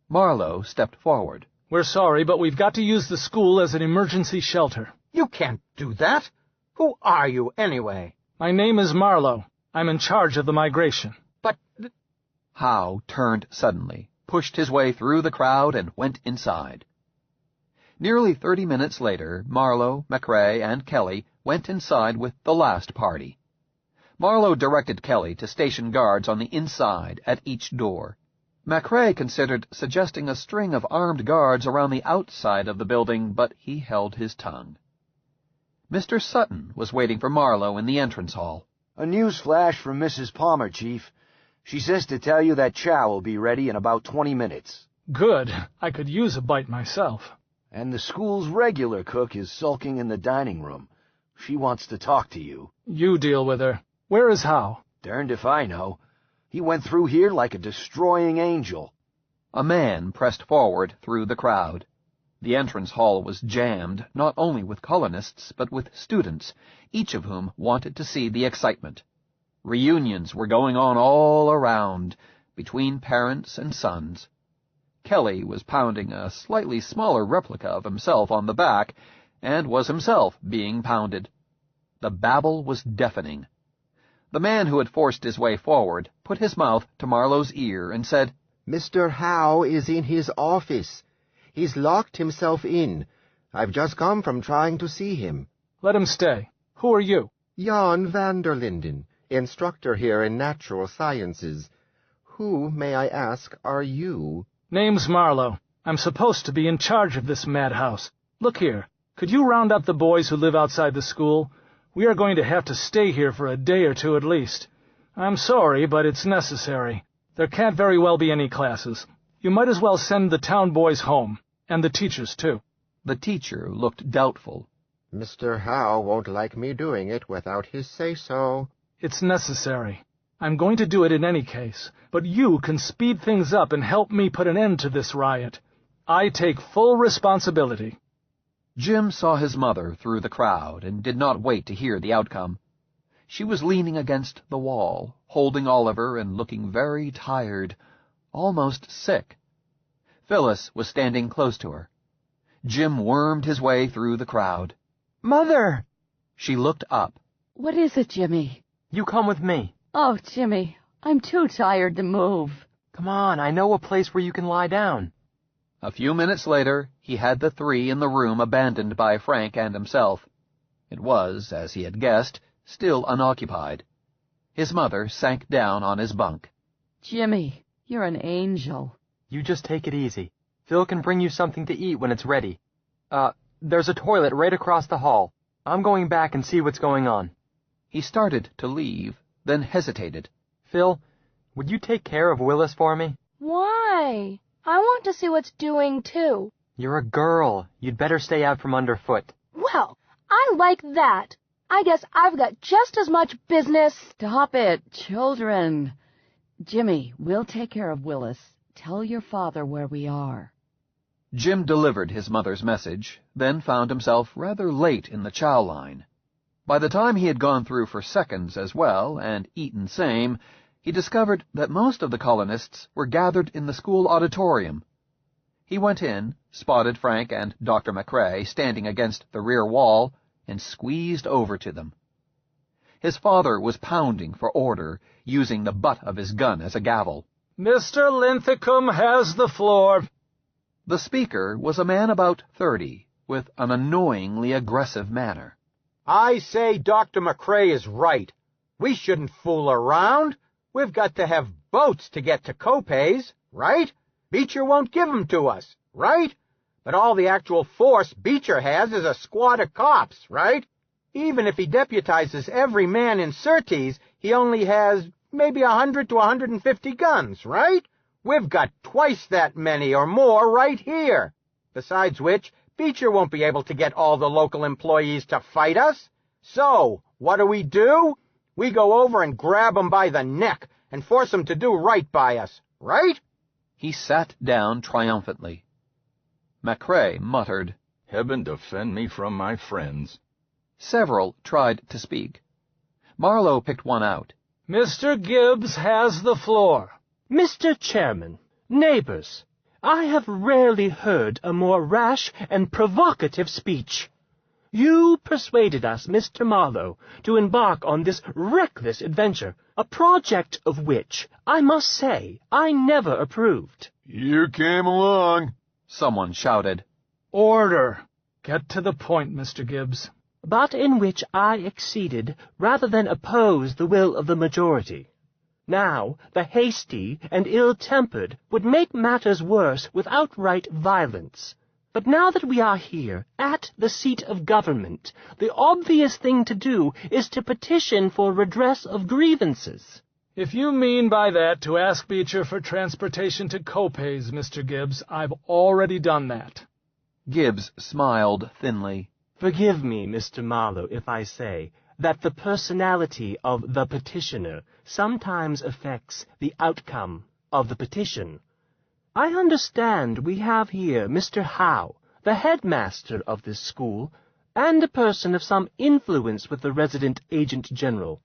Marlowe stepped forward. We're sorry, but we've got to use the school as an emergency shelter. You can't do that. Who are you, anyway? My name is Marlowe. I'm in charge of the migration. But... Howe turned suddenly, pushed his way through the crowd, and went inside. Nearly 30 minutes later, Marlowe, McCrae, and Kelly went inside with the last party. Marlowe directed Kelly to station guards on the inside at each door. McCrae considered suggesting a string of armed guards around the outside of the building, but he held his tongue. Mr. Sutton was waiting for Marlowe in the entrance hall. A news flash from Mrs. Palmer, Chief. She says to tell you that chow will be ready in about 20 minutes. Good. I could use a bite myself. And the school's regular cook is sulking in the dining room. She wants to talk to you. You deal with her. Where is Howe? Darned if I know. He went through here like a destroying angel. A man pressed forward through the crowd. The entrance hall was jammed, not only with colonists, but with students, each of whom wanted to see the excitement. Reunions were going on all around, between parents and sons. Kelly was pounding a slightly smaller replica of himself on the back, and was himself being pounded. The babble was deafening. The man who had forced his way forward put his mouth to Marlowe's ear and said, Mr. Howe is in his office. He's locked himself in. I've just come from trying to see him. Let him stay. Who are you? Jan van der Linden, instructor here in natural sciences. Who, may I ask, are you? Name's Marlowe. I'm supposed to be in charge of this madhouse. Look here, could you round up the boys who live outside the school? We are going to have to stay here for a day or two at least. I'm sorry, but it's necessary. There can't very well be any classes. You might as well send the town boys home, and the teachers, too. The teacher looked doubtful. Mr. Howe won't like me doing it without his say-so. It's necessary. I'm going to do it in any case, but you can speed things up and help me put an end to this riot. I take full responsibility. Jim saw his mother through the crowd and did not wait to hear the outcome. She was leaning against the wall, holding Oliver and looking very tired, almost sick. Phyllis was standing close to her. Jim wormed his way through the crowd. Mother! She looked up. What is it, Jimmy? You come with me. Oh, Jimmy, I'm too tired to move. Come on, I know a place where you can lie down. A few minutes later, he had the three in the room abandoned by Frank and himself. It was, as he had guessed, still unoccupied. His mother sank down on his bunk. Jimmy, you're an angel. You just take it easy. Phil can bring you something to eat when it's ready. There's a toilet right across the hall. I'm going back and see what's going on. He started to leave, then hesitated. Phil, would you take care of Willis for me? Why? I want to see what's doing, too. You're a girl. You'd better stay out from underfoot. Well, I like that. I guess I've got just as much business. Stop it, children. Jimmy, we'll take care of Willis. Tell your father where we are. Jim delivered his mother's message, then found himself rather late in the chow line. By the time he had gone through for seconds as well, and eaten same, he discovered that most of the colonists were gathered in the school auditorium. He went in, spotted Frank and Dr. McCrae standing against the rear wall, and squeezed over to them. His father was pounding for order, using the butt of his gun as a gavel. Mr. Linthicum has the floor. The speaker was a man about 30, with an annoyingly aggressive manner. I say Dr. McCrae is right. We shouldn't fool around. We've got to have boats to get to Copays, right? Beecher won't give them to us, right? But all the actual force Beecher has is a squad of cops, right? Even if he deputizes every man in Surtees, he only has maybe 100 to 150 guns, right? We've got twice that many or more right here. Besides which, Beecher won't be able to get all the local employees to fight us. So, what do? We go over and grab 'em by the neck and force 'em to do right by us, right? He sat down triumphantly. McCrae muttered, "Heaven defend me from my friends." Several tried to speak. Marlowe picked one out. Mr. Gibbs has the floor. Mr. Chairman, neighbors, I have rarely heard a more rash and provocative speech. You persuaded us, Mr. Marlowe, to embark on this reckless adventure, a project of which, I must say, I never approved. You came along, someone shouted. Order. Get to the point, Mr. Gibbs. But in which I exceeded rather than opposed the will of the majority. Now, the hasty and ill-tempered would make matters worse with outright violence. But now that we are here, at the seat of government, the obvious thing to do is to petition for redress of grievances. If you mean by that to ask Beecher for transportation to Copays, Mr. Gibbs, I've already done that. Gibbs smiled thinly. Forgive me, Mr. Marlowe, if I say that the personality of the petitioner sometimes affects the outcome of the petition. I understand we have here Mr. Howe, the headmaster of this school, and a person of some influence with the resident agent general.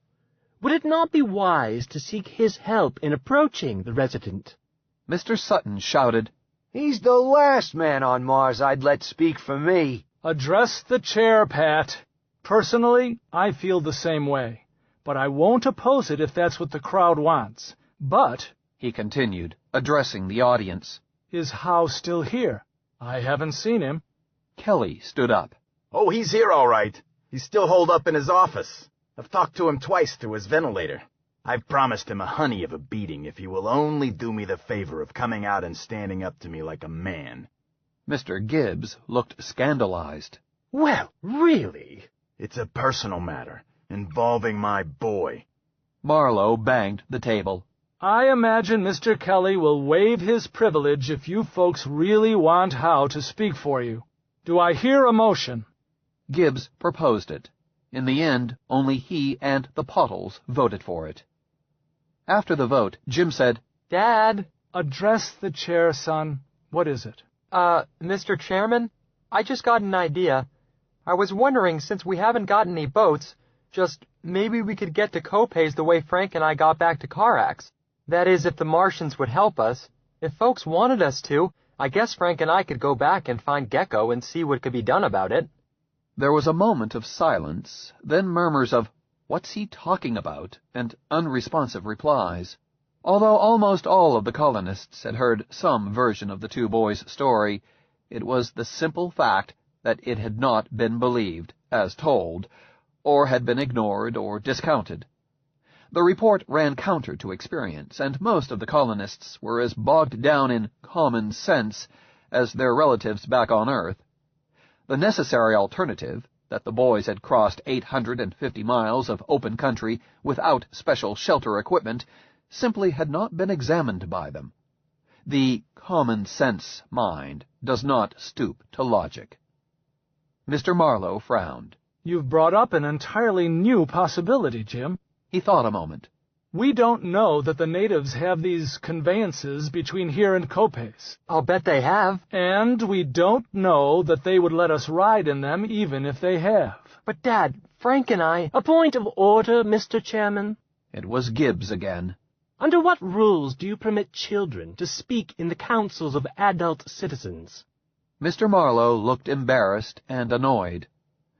Would it not be wise to seek his help in approaching the resident? Mr. Sutton shouted, He's the last man on Mars I'd let speak for me. Address the chair, Pat. Personally, I feel the same way, but I won't oppose it if that's what the crowd wants. But, he continued, addressing the audience, is Howe still here? I haven't seen him. Kelly stood up. Oh, he's here all right. He's still holed up in his office. I've talked to him twice through his ventilator. I've promised him a honey of a beating if he will only do me the favor of coming out and standing up to me like a man. Mr. Gibbs looked scandalized. Well, really? It's a personal matter, involving my boy. Marlowe banged the table. I imagine Mr. Kelly will waive his privilege if you folks really want Howe to speak for you. Do I hear a motion? Gibbs proposed it. In the end, only he and the Pottles voted for it. After the vote, Jim said, Dad! Address the chair, son. What is it? Mr. Chairman, I just got an idea. I was wondering, since we haven't got any boats, just maybe we could get to Copays the way Frank and I got back to Carax. That is, if the Martians would help us. If folks wanted us to, I guess Frank and I could go back and find Gecko and see what could be done about it. There was a moment of silence, then murmurs of, "What's he talking about?" and unresponsive replies. Although almost all of the colonists had heard some version of the two boys' story, it was the simple fact that it had not been believed, as told, or had been ignored or discounted. The report ran counter to experience, and most of the colonists were as bogged down in common sense as their relatives back on Earth. The necessary alternative, that the boys had crossed 850 miles of open country without special shelter equipment, simply had not been examined by them. The common-sense mind does not stoop to logic. Mr. Marlowe frowned. You've brought up an entirely new possibility, Jim. He thought a moment. We don't know that the natives have these conveyances between here and Copays. I'll bet they have. And we don't know that they would let us ride in them even if they have. But, Dad, Frank and I— A point of order, Mr. Chairman. It was Gibbs again. Under what rules do you permit children to speak in the councils of adult citizens? Mr. Marlowe looked embarrassed and annoyed.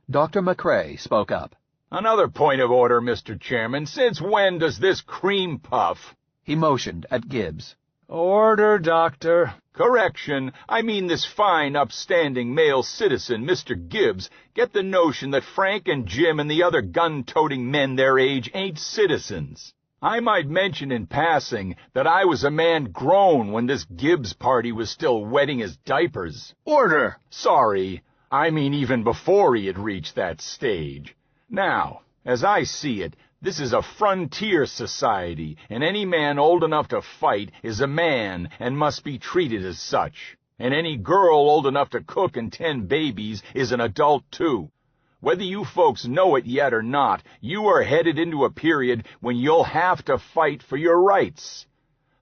Dr. McCrae spoke up. Another point of order, Mr. Chairman. Since when does this cream puff— He motioned at Gibbs. Order, Doctor. Correction. I mean this fine, upstanding male citizen, Mr. Gibbs, get the notion that Frank and Jim and the other gun-toting men their age ain't citizens. I might mention in passing that I was a man grown when this Gibbs party was still wetting his diapers. Order! Sorry, I mean even before he had reached that stage. Now, as I see it, this is a frontier society, and any man old enough to fight is a man and must be treated as such. And any girl old enough to cook and tend babies is an adult too. Whether you folks know it yet or not, you are headed into a period when you'll have to fight for your rights.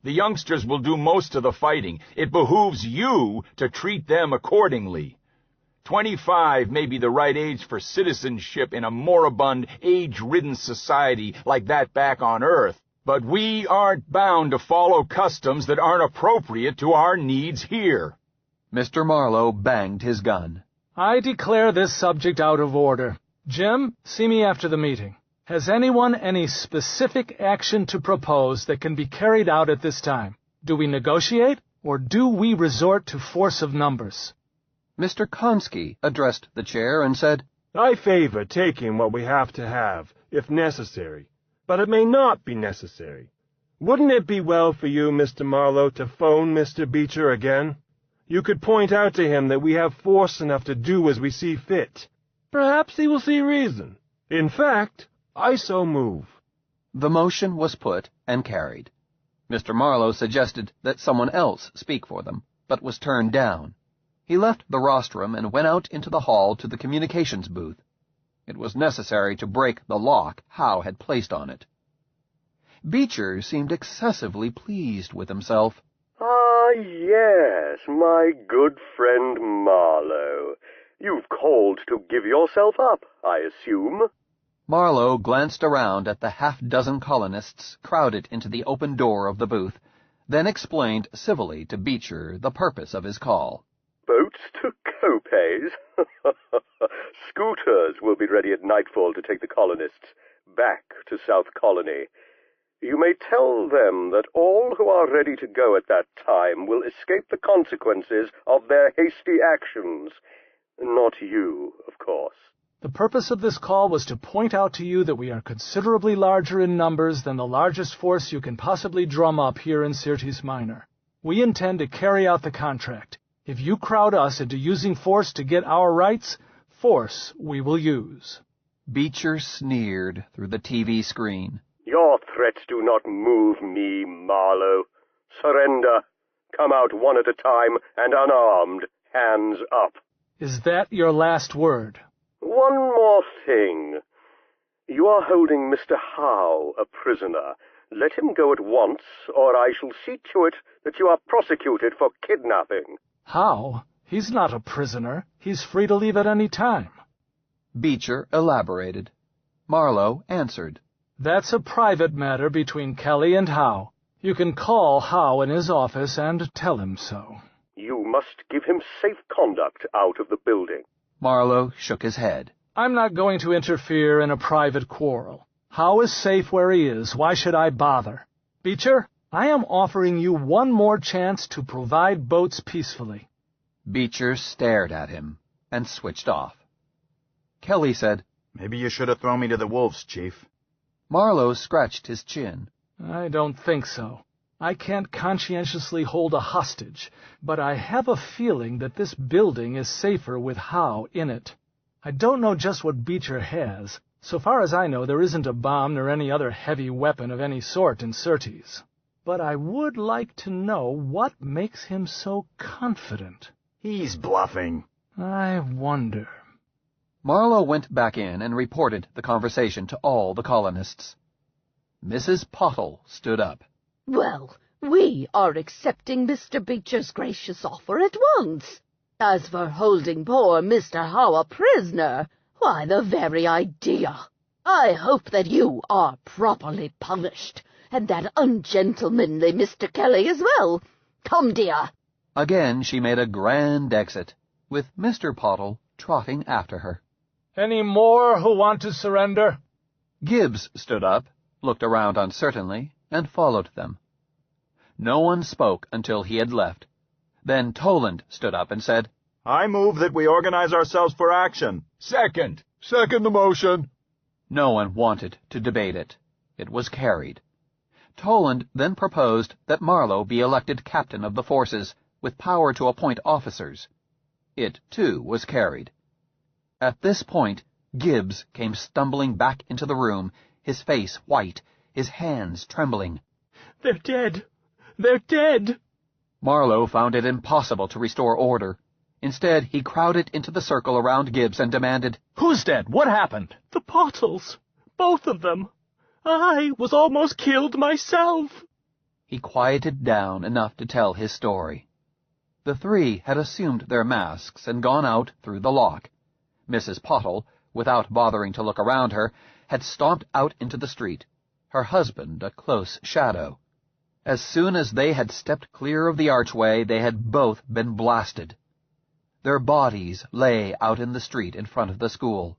The youngsters will do most of the fighting. It behooves you to treat them accordingly. 25 may be the right age for citizenship in a moribund, age-ridden society like that back on Earth, but we aren't bound to follow customs that aren't appropriate to our needs here. Mr. Marlowe banged his gun. I declare this subject out of order. Jim, see me after the meeting. Has anyone any specific action to propose that can be carried out at this time? Do we negotiate, or do we resort to force of numbers? Mr. Konski addressed the chair and said, I favor taking what we have to have, if necessary, but it may not be necessary. Wouldn't it be well for you, Mr. Marlowe, to phone Mr. Beecher again? You could point out to him that we have force enough to do as we see fit. Perhaps he will see reason. In fact, I so move. The motion was put and carried. Mr. Marlowe suggested that someone else speak for them, but was turned down. He left the rostrum and went out into the hall to the communications booth. It was necessary to break the lock Howe had placed on it. Beecher seemed excessively pleased with himself. Ah, yes, my good friend Marlowe. You've called to give yourself up, I assume. Marlowe glanced around at the half-dozen colonists crowded into the open door of the booth, then explained civilly to Beecher the purpose of his call. Boats to Copays? Scooters will be ready at nightfall to take the colonists back to South Colony. You may tell them that all who are ready to go at that time will escape the consequences of their hasty actions. Not you, of course. The purpose of this call was to point out to you that we are considerably larger in numbers than the largest force you can possibly drum up here in Syrtis Minor. We intend to carry out the contract. If you crowd us into using force to get our rights, force we will use. Beecher sneered through the TV screen. Your threats do not move me, Marlowe. Surrender. Come out one at a time and unarmed, hands up. Is that your last word? One more thing. You are holding Mr. Howe a prisoner. Let him go at once, or I shall see to it that you are prosecuted for kidnapping. Howe? He's not a prisoner. He's free to leave at any time. Beecher elaborated. Marlowe answered. That's a private matter between Kelly and Howe. You can call Howe in his office and tell him so. You must give him safe conduct out of the building. Marlowe shook his head. I'm not going to interfere in a private quarrel. Howe is safe where he is. Why should I bother? Beecher, I am offering you one more chance to provide boats peacefully. Beecher stared at him and switched off. Kelly said, Maybe you should have thrown me to the wolves, Chief. Marlowe scratched his chin. I don't think so. I can't conscientiously hold a hostage, but I have a feeling that this building is safer with Howe in it. I don't know just what Beecher has. So far as I know, there isn't a bomb nor any other heavy weapon of any sort in Syrtis. but I would like to know what makes him so confident. He's bluffing. I wonder. Marlowe went back in and reported the conversation to all the colonists. Mrs. Pottle stood up. Well, we are accepting Mr. Beecher's gracious offer at once. As for holding poor Mr. Howe a prisoner, why, the very idea. I hope that you are properly punished, and that ungentlemanly Mr. Kelly as well. Come, dear. Again she made a grand exit, with Mr. Pottle trotting after her. Any more who want to surrender? Gibbs stood up, looked around uncertainly, and followed them. No one spoke until he had left. Then Toland stood up and said, I move that we organize ourselves for action. Second. Second the motion. No one wanted to debate it. It was carried. Toland then proposed that Marlowe be elected captain of the forces, with power to appoint officers. It, too, was carried. At this point, Gibbs came stumbling back into the room, his face white, his hands trembling. They're dead. They're dead. Marlowe found it impossible to restore order. Instead, he crowded into the circle around Gibbs and demanded, Who's dead? What happened? The Pottles. Both of them. I was almost killed myself. He quieted down enough to tell his story. The three had assumed their masks and gone out through the lock. Mrs. Pottle, without bothering to look around her, had stomped out into the street, her husband a close shadow. As soon as they had stepped clear of the archway, they had both been blasted. Their bodies lay out in the street in front of the school.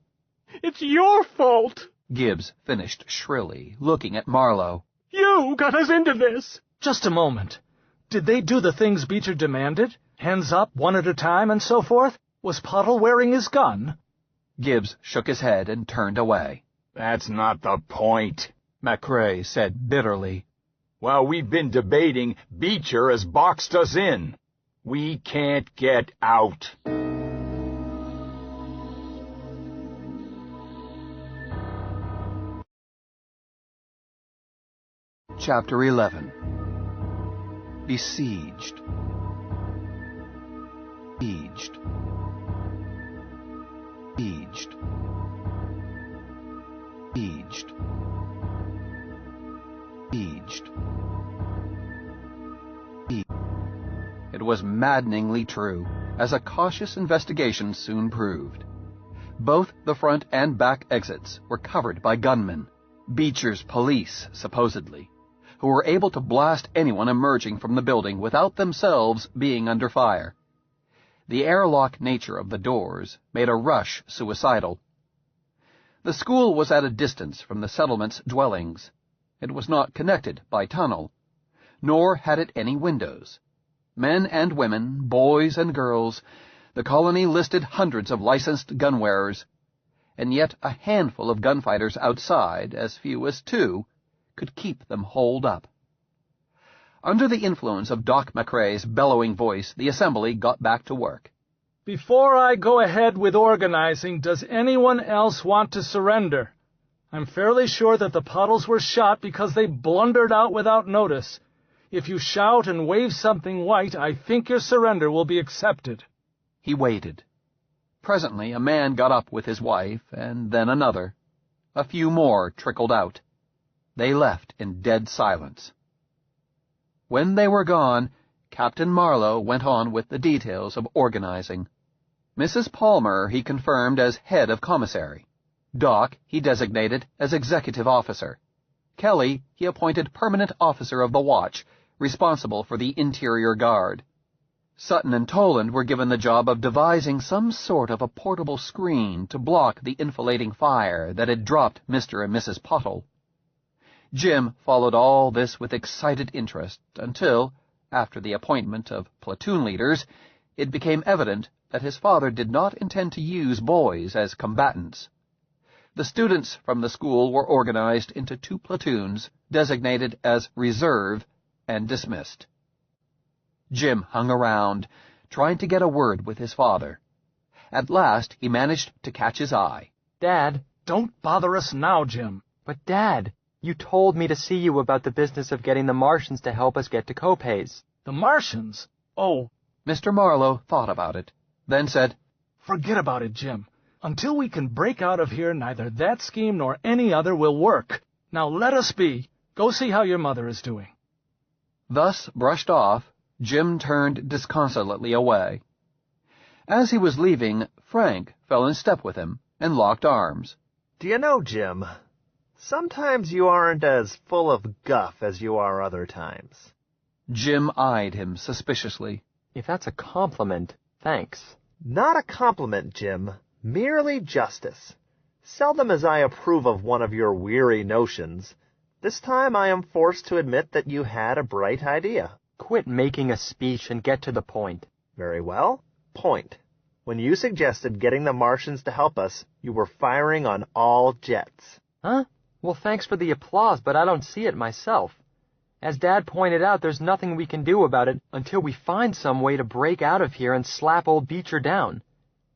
It's your fault, Gibbs finished shrilly, looking at Marlowe. You got us into this. Just a moment. Did they do the things Beecher demanded? Hands up, one at a time, and so forth? Was Pottle wearing his gun? Gibbs shook his head and turned away. That's not the point, McCrae said bitterly. While we've been debating, Beecher has boxed us in. We can't get out. Chapter 11. Besieged. Besieged. Besieged. Besieged. Besieged. It was maddeningly true, as a cautious investigation soon proved. Both the front and back exits were covered by gunmen, Beecher's police, supposedly, who were able to blast anyone emerging from the building without themselves being under fire. The airlock nature of the doors made a rush suicidal. The school was at a distance from the settlement's dwellings. It was not connected by tunnel, nor had it any windows. Men and women, boys and girls, the colony listed hundreds of licensed gun-wearers, and yet a handful of gunfighters outside, as few as 2, could keep them holed up. Under the influence of Doc McCrae's bellowing voice, the assembly got back to work. Before I go ahead with organizing, does anyone else want to surrender? I'm fairly sure that the Pottles were shot because they blundered out without notice. If you shout and wave something white, I think your surrender will be accepted. He waited. Presently a man got up with his wife, and then another. A few more trickled out. They left in dead silence. When they were gone, Captain Marlowe went on with the details of organizing. Mrs. Palmer he confirmed as head of commissary. Doc he designated as executive officer. Kelly he appointed permanent officer of the watch, responsible for the interior guard. Sutton and Toland were given the job of devising some sort of a portable screen to block the enfilading fire that had dropped Mr. and Mrs. Pottle. Jim followed all this with excited interest until, after the appointment of platoon leaders, it became evident that his father did not intend to use boys as combatants. The students from the school were organized into 2 platoons, designated as reserve, and dismissed. Jim hung around, trying to get a word with his father. At last he managed to catch his eye. Dad, don't bother us now, Jim. But, Dad, You told me to see you about the business of getting the Martians to help us get to Copays. The Martians? Oh. Mr. Marlowe thought about it, then said, Forget about it, Jim. Until we can break out of here, neither that scheme nor any other will work. Now let us be. Go see how your mother is doing. Thus brushed off, Jim turned disconsolately away. As he was leaving, Frank fell in step with him and locked arms. Do you know, Jim, sometimes you aren't as full of guff as you are other times. Jim eyed him suspiciously. If that's a compliment, thanks. Not a compliment, Jim. Merely justice. Seldom as I approve of one of your weary notions, this time I am forced to admit that you had a bright idea. Quit making a speech and get to the point. Very well. Point. When you suggested getting the Martians to help us, you were firing on all jets. Huh? Well, thanks for the applause, but I don't see it myself. As Dad pointed out, there's nothing we can do about it until we find some way to break out of here and slap old Beecher down.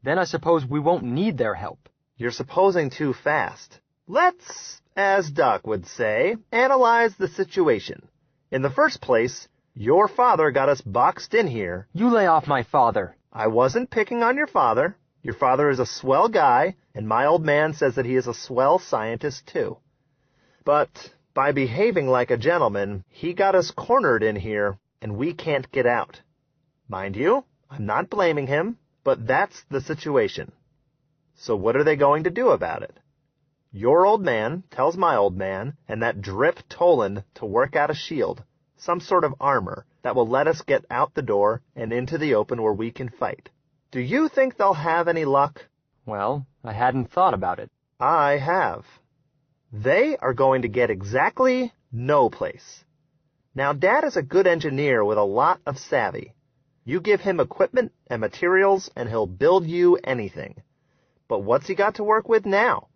Then I suppose we won't need their help. You're supposing too fast. Let's, as Doc would say, analyze the situation. In the first place, your father got us boxed in here. You lay off my father. I wasn't picking on your father. Your father is a swell guy, and my old man says that he is a swell scientist, too. But by behaving like a gentleman, he got us cornered in here, and we can't get out. Mind you, I'm not blaming him, but that's the situation. So what are they going to do about it? Your old man tells my old man and that drip Toland to work out a shield, some sort of armor, that will let us get out the door and into the open where we can fight. Do you think they'll have any luck? Well, I hadn't thought about it. I have. They are going to get exactly no place. Now, Dad is a good engineer with a lot of savvy. You give him equipment and materials, and he'll build you anything. But what's he got to work with now?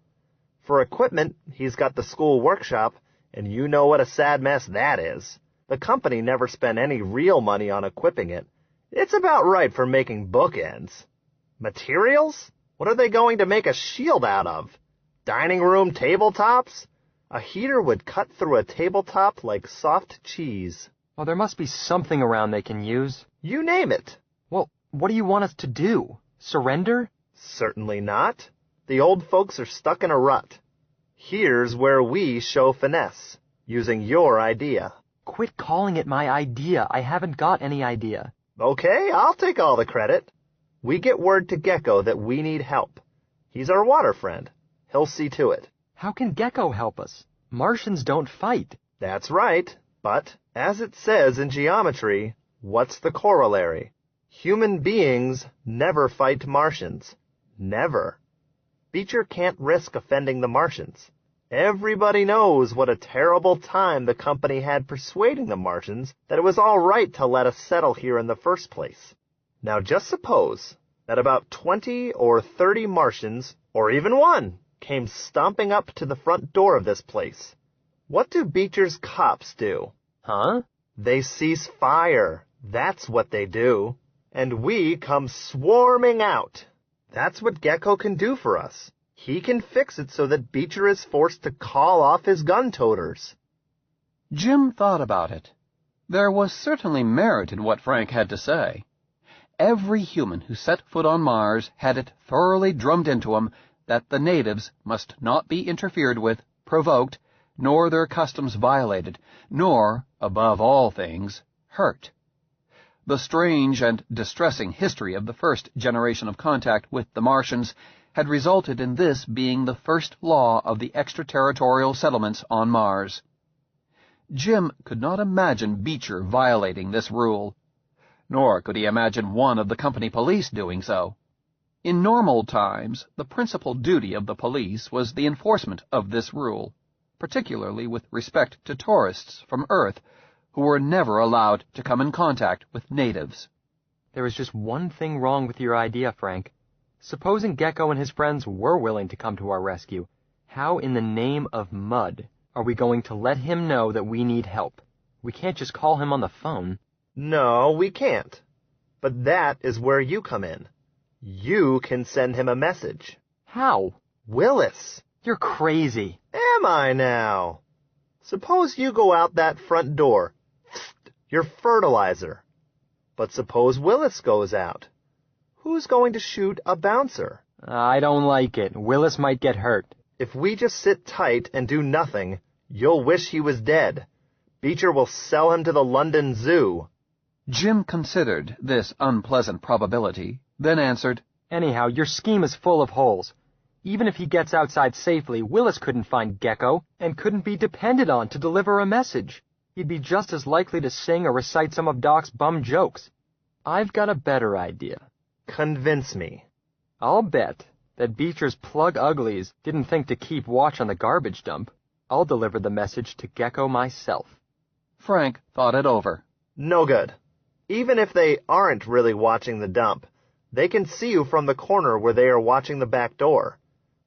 For equipment, he's got the school workshop, and you know what a sad mess that is. The company never spent any real money on equipping it. It's about right for making bookends. Materials? What are they going to make a shield out of? Dining room tabletops? A heater would cut through a tabletop like soft cheese. Well, there must be something around they can use. You name it. Well, what do you want us to do? Surrender? Certainly not. The old folks are stuck in a rut. Here's where we show finesse, using your idea. Quit calling it my idea. I haven't got any idea. Okay, I'll take all the credit. We get word to Gecko that we need help. He's our water friend. He'll see to it. How can Gecko help us? Martians don't fight. That's right, but, as it says in geometry, what's the corollary? Human beings never fight Martians. Never. Beecher can't risk offending the Martians. Everybody knows what a terrible time the company had persuading the Martians that it was all right to let us settle here in the first place. Now just suppose that about 20 or 30 Martians, or even one, came stomping up to the front door of this place. What do Beecher's cops do? Huh? They cease fire. That's what they do. And we come swarming out. That's what Gecko can do for us. He can fix it so that Beecher is forced to call off his gun-toters. Jim thought about it. There was certainly merit in what Frank had to say. Every human who set foot on Mars had it thoroughly drummed into him that the natives must not be interfered with, provoked, nor their customs violated, nor, above all things, hurt. The strange and distressing history of the first generation of contact with the Martians had resulted in this being the first law of the extraterritorial settlements on Mars. Jim could not imagine Beecher violating this rule, nor could he imagine one of the company police doing so. In normal times, the principal duty of the police was the enforcement of this rule, particularly with respect to tourists from Earth, who were never allowed to come in contact with natives. There is just one thing wrong with your idea, Frank. Supposing Gecko and his friends were willing to come to our rescue, how in the name of mud are we going to let him know that we need help? We can't just call him on the phone. No, we can't. But that is where you come in. You can send him a message. How? Willis. You're crazy. Am I now? Suppose you go out that front door. You're fertilizer. But suppose Willis goes out. Who's going to shoot a bouncer? I don't like it. Willis might get hurt. If we just sit tight and do nothing, you'll wish he was dead. Beecher will sell him to the London Zoo. Jim considered this unpleasant probability, then answered, Anyhow, your scheme is full of holes. Even if he gets outside safely, Willis couldn't find Gecko and couldn't be depended on to deliver a message. He'd be just as likely to sing or recite some of Doc's bum jokes. I've got a better idea. Convince me. I'll bet that Beecher's plug uglies didn't think to keep watch on the garbage dump. I'll deliver the message to Gecko myself. Frank thought it over. No good. Even if they aren't really watching the dump, they can see you from the corner where they are watching the back door.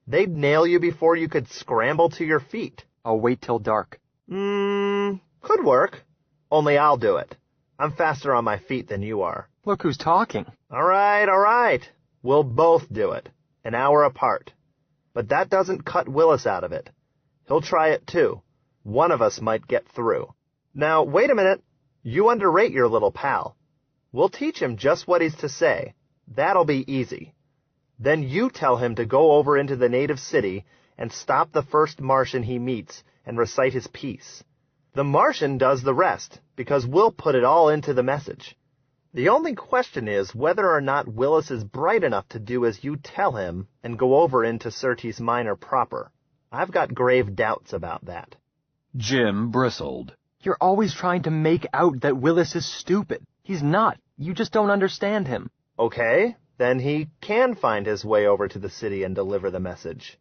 They'd nail you before you could scramble to your feet. I'll wait till dark. Could work. Only I'll do it. I'm faster on my feet than you are. Look who's talking. All right. We'll both do it. An hour apart. But that doesn't cut Willis out of it. He'll try it too. One of us might get through. Now, wait a minute. You underrate your little pal. We'll teach him just what he's to say. That'll be easy. Then you tell him to go over into the native city and stop the first Martian he meets and recite his piece. The Martian does the rest, because we'll put it all into the message. The only question is whether or not Willis is bright enough to do as you tell him and go over into Syrtis Minor proper. I've got grave doubts about that. Jim bristled. You're always trying to make out that Willis is stupid. He's not. You just don't understand him. Okay, then he can find his way over to the city and deliver the message.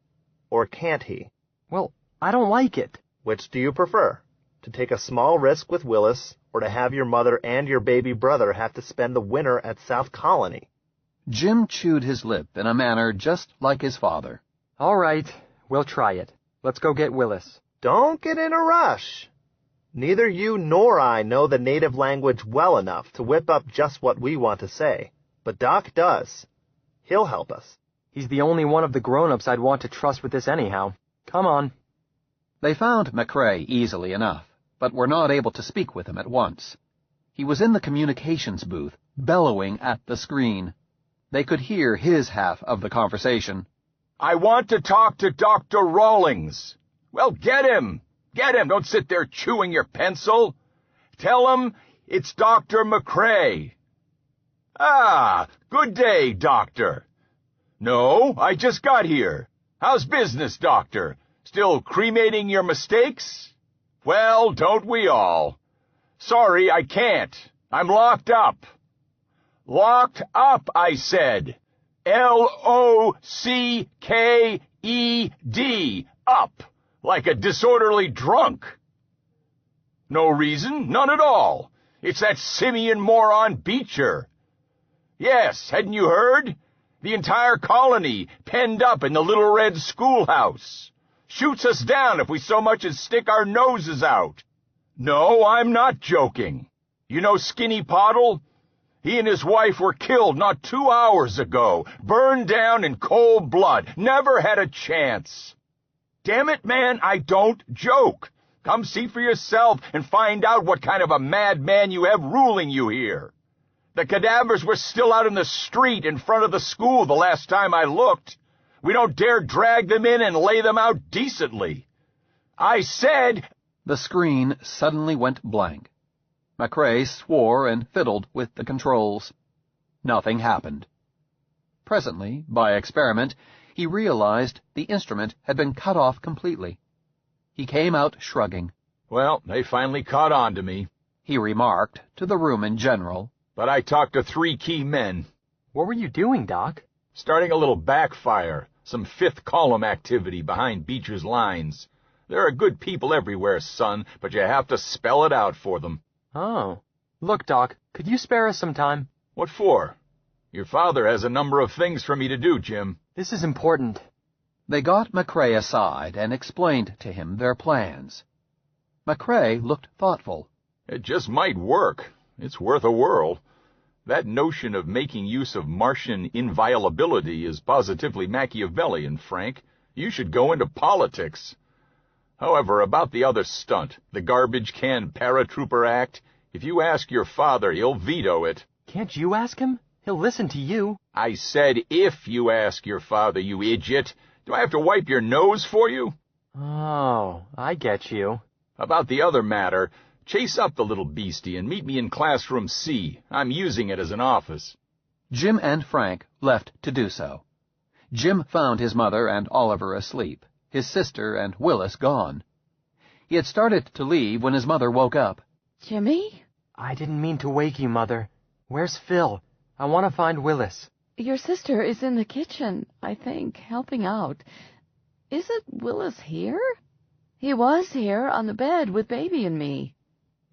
Or can't he? Well, I don't like it. Which do you prefer? To take a small risk with Willis, or to have your mother and your baby brother have to spend the winter at South Colony? Jim chewed his lip in a manner just like his father. All right, we'll try it. Let's go get Willis. Don't get in a rush. Neither you nor I know the native language well enough to whip up just what we want to say. But Doc does. He'll help us. He's the only one of the grown-ups I'd want to trust with this anyhow. Come on. They found McCrae easily enough, but were not able to speak with him at once. He was in the communications booth, bellowing at the screen. They could hear his half of the conversation. I want to talk to Dr. Rawlings. Well, get him. Get him. Don't sit there chewing your pencil. Tell him it's Dr. McCrae. Ah, good day, Doctor. No, I just got here. How's business, Doctor? Still cremating your mistakes? Well, don't we all? Sorry, I can't. I'm locked up. Locked up, I said. L-O-C-K-E-D. Up. Like a disorderly drunk. No reason, none at all. It's that simian moron Beecher. Yes, hadn't you heard? The entire colony penned up in the Little Red Schoolhouse. Shoots us down if we so much as stick our noses out. No, I'm not joking. You know Skinny Pottle? He and his wife were killed not 2 hours ago, burned down in cold blood, never had a chance. Damn it, man, I don't joke. Come see for yourself and find out what kind of a madman you have ruling you here. The cadavers were still out in the street in front of the school the last time I looked. We don't dare drag them in and lay them out decently. I said... The screen suddenly went blank. McCrae swore and fiddled with the controls. Nothing happened. Presently, by experiment, he realized the instrument had been cut off completely. He came out shrugging. Well, they finally caught on to me, he remarked to the room in general. But I talked to 3 key men. What were you doing, Doc? Starting a little backfire, some fifth column activity behind Beecher's lines. There are good people everywhere, son, but you have to spell it out for them. Oh. Look, Doc, could you spare us some time? What for? Your father has a number of things for me to do, Jim. This is important. They got McCrae aside and explained to him their plans. McCrae looked thoughtful. It just might work. It's worth a whirl. That notion of making use of Martian inviolability is positively Machiavellian, Frank. You should go into politics. However, about the other stunt, the garbage can paratrooper act, if you ask your father, he'll veto it. Can't you ask him? He'll listen to you. I said if you ask your father, you idiot. Do I have to wipe your nose for you? Oh, I get you. About the other matter, chase up the little beastie and meet me in classroom C. I'm using it as an office. Jim and Frank left to do so. Jim found his mother and Oliver asleep, his sister and Willis gone. He had started to leave when his mother woke up. Jimmy? I didn't mean to wake you, Mother. Where's Phil? I want to find Willis. Your sister is in the kitchen, I think, helping out. Isn't Willis here? He was here on the bed with Baby and me.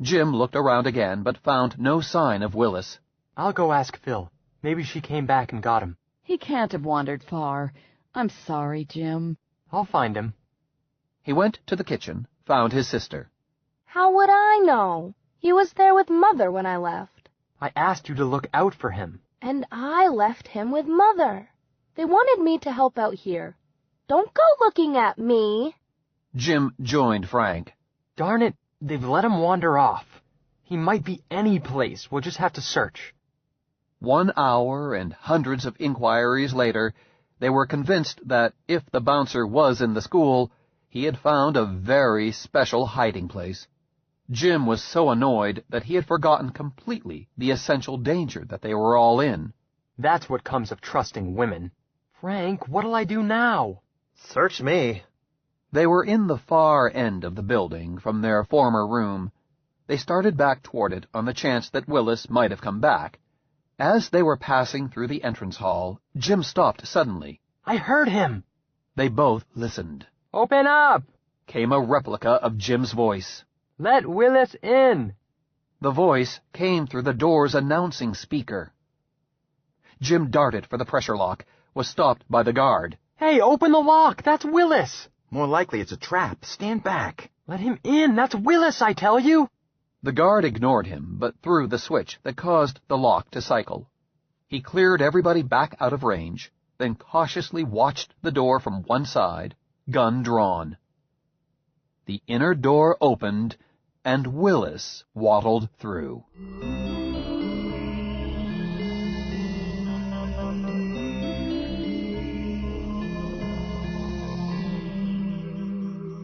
Jim looked around again, but found no sign of Willis. I'll go ask Phil. Maybe she came back and got him. He can't have wandered far. I'm sorry, Jim. I'll find him. He went to the kitchen, found his sister. How would I know? He was there with Mother when I left. I asked you to look out for him. And I left him with Mother. They wanted me to help out here. Don't go looking at me. Jim joined Frank. Darn it, they've let him wander off. He might be any place. We'll just have to search. 1 hour and hundreds of inquiries later, they were convinced that if the bouncer was in the school, he had found a very special hiding place. Jim was so annoyed that he had forgotten completely the essential danger that they were all in. That's what comes of trusting women. Frank, what'll I do now? Search me. They were in the far end of the building from their former room. They started back toward it on the chance that Willis might have come back. As they were passing through the entrance hall, Jim stopped suddenly. I heard him. They both listened. Open up! Came a replica of Jim's voice. Let Willis in! The voice came through the door's announcing speaker. Jim darted for the pressure lock, was stopped by the guard. Hey, open the lock! That's Willis! More likely it's a trap. Stand back. Let him in! That's Willis, I tell you! The guard ignored him, but threw the switch that caused the lock to cycle. He cleared everybody back out of range, then cautiously watched the door from one side, gun drawn. The inner door opened, and Willis waddled through.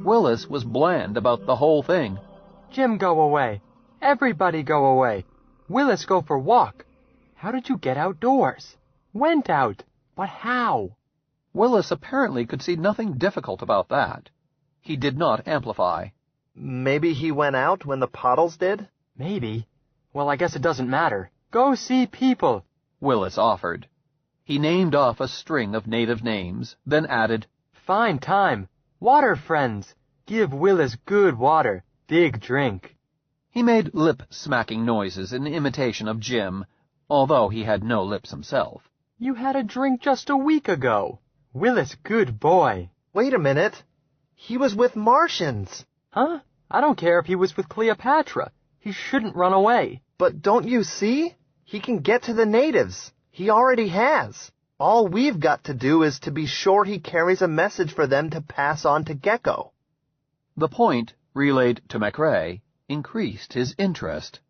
Willis was bland about the whole thing. Jim, go away. Everybody go away. Willis, go for walk. How did you get outdoors? Went out. But how? Willis apparently could see nothing difficult about that. He did not amplify. Maybe he went out when the Pottles did? Maybe. Well, I guess it doesn't matter. Go see people, Willis offered. He named off a string of native names, then added, Fine time. Water friends. Give Willis good water. Big drink. He made lip-smacking noises in imitation of Jim, although he had no lips himself. You had a drink just a week ago. Willis, good boy. Wait a minute. He was with Martians. Huh? I don't care if he was with Cleopatra. He shouldn't run away. But don't you see? He can get to the natives. He already has. All we've got to do is to be sure he carries a message for them to pass on to Gecko. The point, relayed to McRae, increased his interest.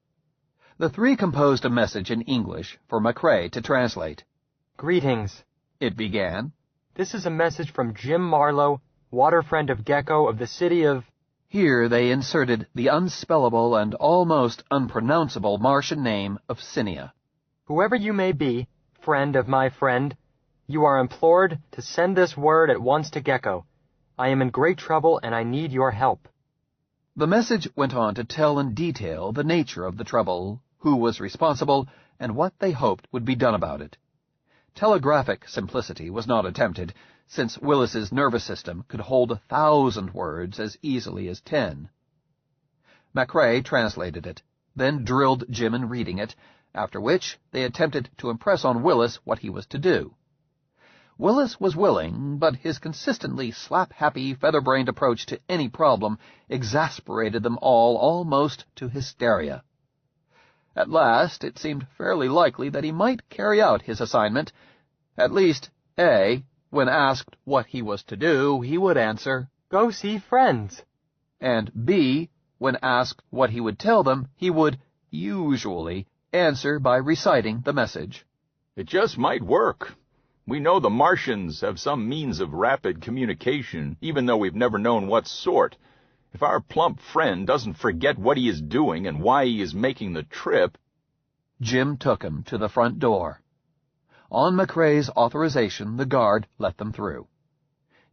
The three composed a message in English for McRae to translate. Greetings, it began. This is a message from Jim Marlowe, water friend of Gecko of the city of... Here they inserted the unspellable and almost unpronounceable Martian name of Cinia. Whoever you may be, friend of my friend, you are implored to send this word at once to Gecko. I am in great trouble and I need your help. The message went on to tell in detail the nature of the trouble, who was responsible, and what they hoped would be done about it. Telegraphic simplicity was not attempted, since Willis's nervous system could hold 1,000 words as easily as 10. McRae translated it, then drilled Jim in reading it, after which they attempted to impress on Willis what he was to do. Willis was willing, but his consistently slap-happy, feather-brained approach to any problem exasperated them all almost to hysteria. At last, it seemed fairly likely that he might carry out his assignment. At least, when asked what he was to do, he would answer, Go see friends. and B, when asked what he would tell them, he would, usually, answer by reciting the message. It just might work. We know the Martians have some means of rapid communication, even though we've never known what sort. If our plump friend doesn't forget what he is doing and why he is making the trip... Jim took him to the front door. On McCrae's authorization, the guard let them through.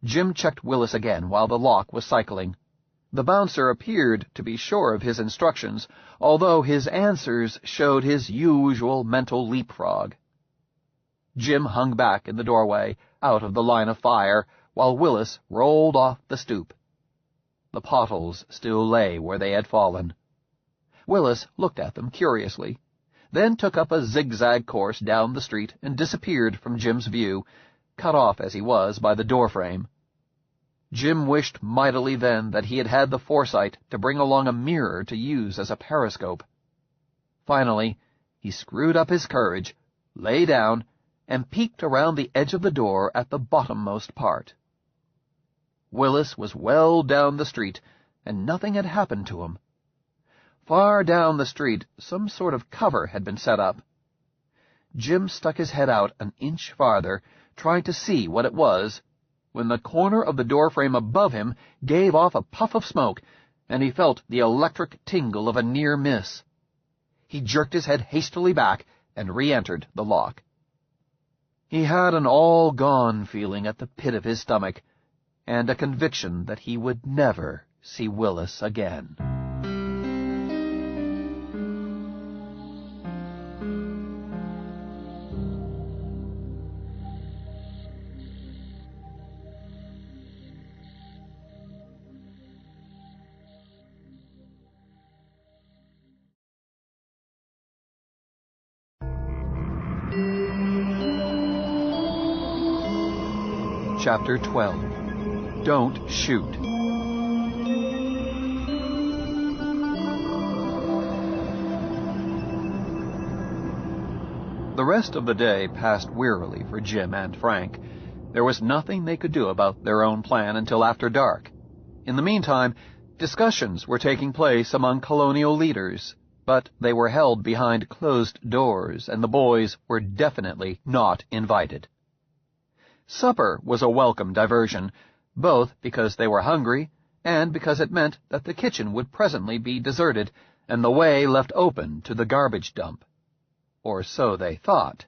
Jim checked Willis again while the lock was cycling. The bouncer appeared to be sure of his instructions, although his answers showed his usual mental leapfrog. Jim hung back in the doorway, out of the line of fire, while Willis rolled off the stoop. The potholes still lay where they had fallen. Willis looked at them curiously, then took up a zigzag course down the street and disappeared from Jim's view, cut off as he was by the doorframe. Jim wished mightily then that he had had the foresight to bring along a mirror to use as a periscope. Finally, he screwed up his courage, lay down, and peeked around the edge of the door at the bottommost part. Willis was well down the street, and nothing had happened to him. Far down the street, some sort of cover had been set up. Jim stuck his head out an inch farther, trying to see what it was, when the corner of the doorframe above him gave off a puff of smoke, and he felt the electric tingle of a near miss. He jerked his head hastily back and re-entered the lock. He had an all-gone feeling at the pit of his stomach, and a conviction that he would never see Willis again. Chapter 12. Don't Shoot. The rest of the day passed wearily for Jim and Frank. There was nothing they could do about their own plan until after dark. In the meantime, discussions were taking place among colonial leaders, but they were held behind closed doors, and the boys were definitely not invited. Supper was a welcome diversion, both because they were hungry and because it meant that the kitchen would presently be deserted and the way left open to the garbage dump. Or so they thought.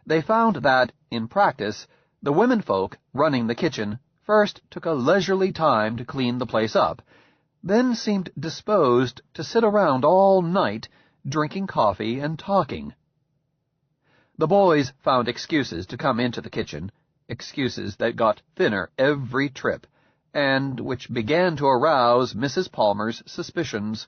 They found that, in practice, the womenfolk running the kitchen first took a leisurely time to clean the place up, then seemed disposed to sit around all night drinking coffee and talking. The boys found excuses to come into the kitchen, excuses that got thinner every trip, and which began to arouse Mrs. Palmer's suspicions.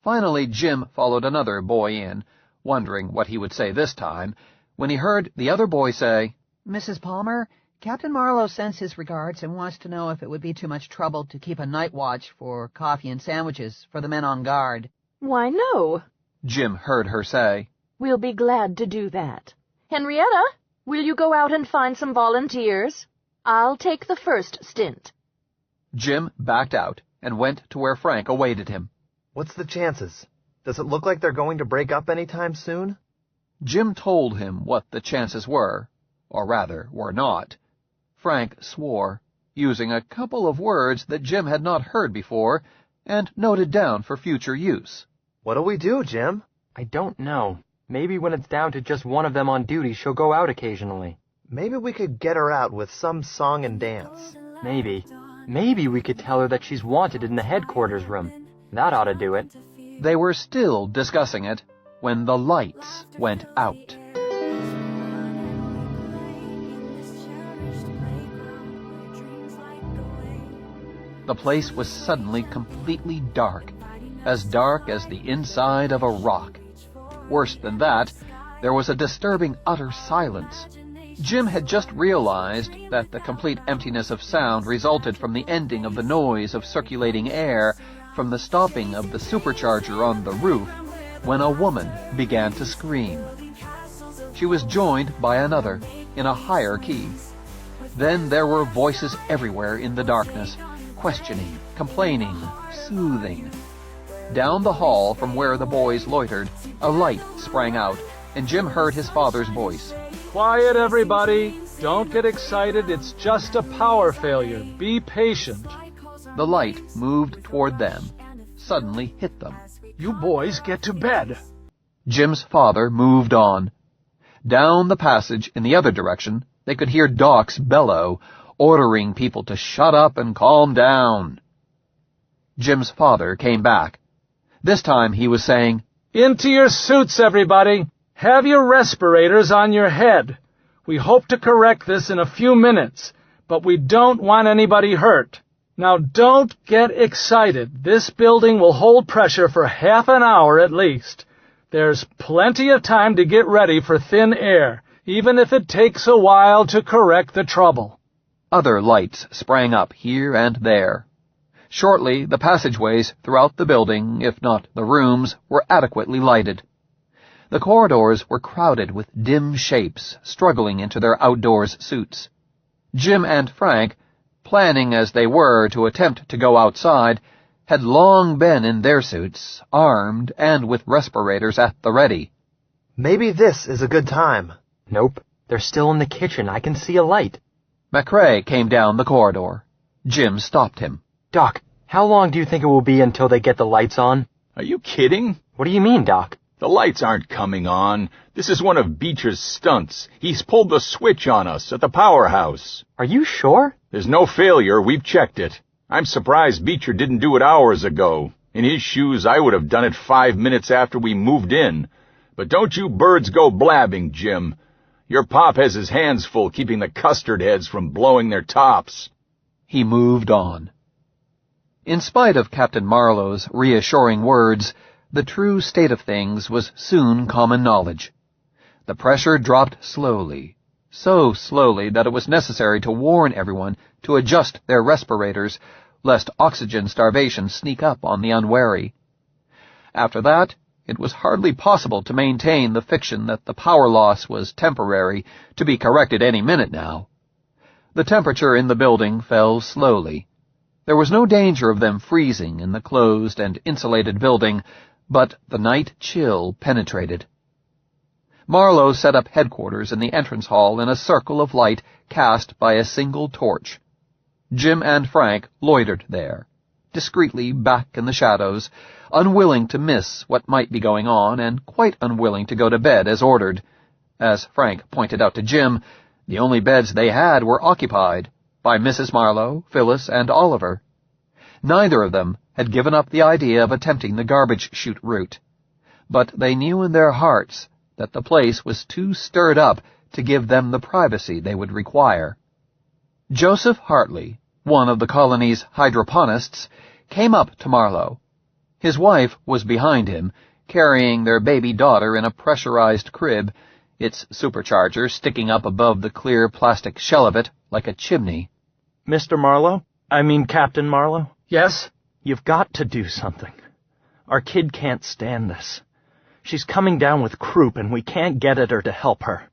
Finally, Jim followed another boy in, wondering what he would say this time, when he heard the other boy say, "Mrs. Palmer, Captain Marlowe sends his regards and wants to know if it would be too much trouble to keep a night watch for coffee and sandwiches for the men on guard." "Why, no," Jim heard her say. "We'll be glad to do that. Henrietta, will you go out and find some volunteers? I'll take the first stint." Jim backed out and went to where Frank awaited him. "What's the chances? Does it look like they're going to break up any time soon?" Jim told him what the chances were, or rather, were not. Frank swore, using a couple of words that Jim had not heard before, and noted down for future use. "What'll we do, Jim?" "I don't know. Maybe when it's down to just one of them on duty, she'll go out occasionally." "Maybe we could get her out with some song and dance." "Maybe. Maybe we could tell her that she's wanted in the headquarters room. That ought to do it." They were still discussing it when the lights went out. The place was suddenly completely dark as the inside of a rock. Worse than that, there was a disturbing utter silence. Jim had just realized that the complete emptiness of sound resulted from the ending of the noise of circulating air from the stopping of the supercharger on the roof, when a woman began to scream. She was joined by another, in a higher key. Then there were voices everywhere in the darkness, questioning, complaining, soothing. Down the hall from where the boys loitered, a light sprang out, and Jim heard his father's voice. Quiet, everybody. Don't get excited. It's just a power failure. Be patient. The light moved toward them, suddenly hit them. You boys get to bed. Jim's father moved on. Down the passage in the other direction, they could hear Docs bellow, ordering people to shut up and calm down. Jim's father came back. This time he was saying, Into your suits, everybody. Have your respirators on your head. We hope to correct this in a few minutes, but we don't want anybody hurt. Now don't get excited. This building will hold pressure for half an hour at least. There's plenty of time to get ready for thin air, even if it takes a while to correct the trouble. Other lights sprang up here and there. Shortly, the passageways throughout the building, if not the rooms, were adequately lighted. The corridors were crowded with dim shapes struggling into their outdoors suits. Jim and Frank, planning as they were to attempt to go outside, had long been in their suits, armed and with respirators at the ready. Maybe this is a good time. Nope. They're still in the kitchen. I can see a light. McCrae came down the corridor. Jim stopped him. Doc, how long do you think it will be until they get the lights on? Are you kidding? What do you mean, Doc? The lights aren't coming on. This is one of Beecher's stunts. He's pulled the switch on us at the powerhouse. Are you sure? There's no failure. We've checked it. I'm surprised Beecher didn't do it hours ago. In his shoes, I would have done it 5 minutes after we moved in. But don't you birds go blabbing, Jim. Your pop has his hands full keeping the custard heads from blowing their tops. He moved on. In spite of Captain Marlowe's reassuring words, the true state of things was soon common knowledge. The pressure dropped slowly, so slowly that it was necessary to warn everyone to adjust their respirators, lest oxygen starvation sneak up on the unwary. After that, it was hardly possible to maintain the fiction that the power loss was temporary, to be corrected any minute now. The temperature in the building fell slowly. There was no danger of them freezing in the closed and insulated building, but the night chill penetrated. Marlowe set up headquarters in the entrance hall in a circle of light cast by a single torch. Jim and Frank loitered there, discreetly back in the shadows, unwilling to miss what might be going on and quite unwilling to go to bed as ordered. As Frank pointed out to Jim, the only beds they had were occupied by Mrs. Marlowe, Phyllis, and Oliver. Neither of them had given up the idea of attempting the garbage chute route, but they knew in their hearts that the place was too stirred up to give them the privacy they would require. Joseph Hartley, one of the colony's hydroponists, came up to Marlowe. His wife was behind him, carrying their baby daughter in a pressurized crib, its supercharger sticking up above the clear plastic shell of it like a chimney. Mr. Marlowe? I mean Captain Marlowe? Yes? You've got to do something. Our kid can't stand this. She's coming down with croup, and we can't get at her to help her.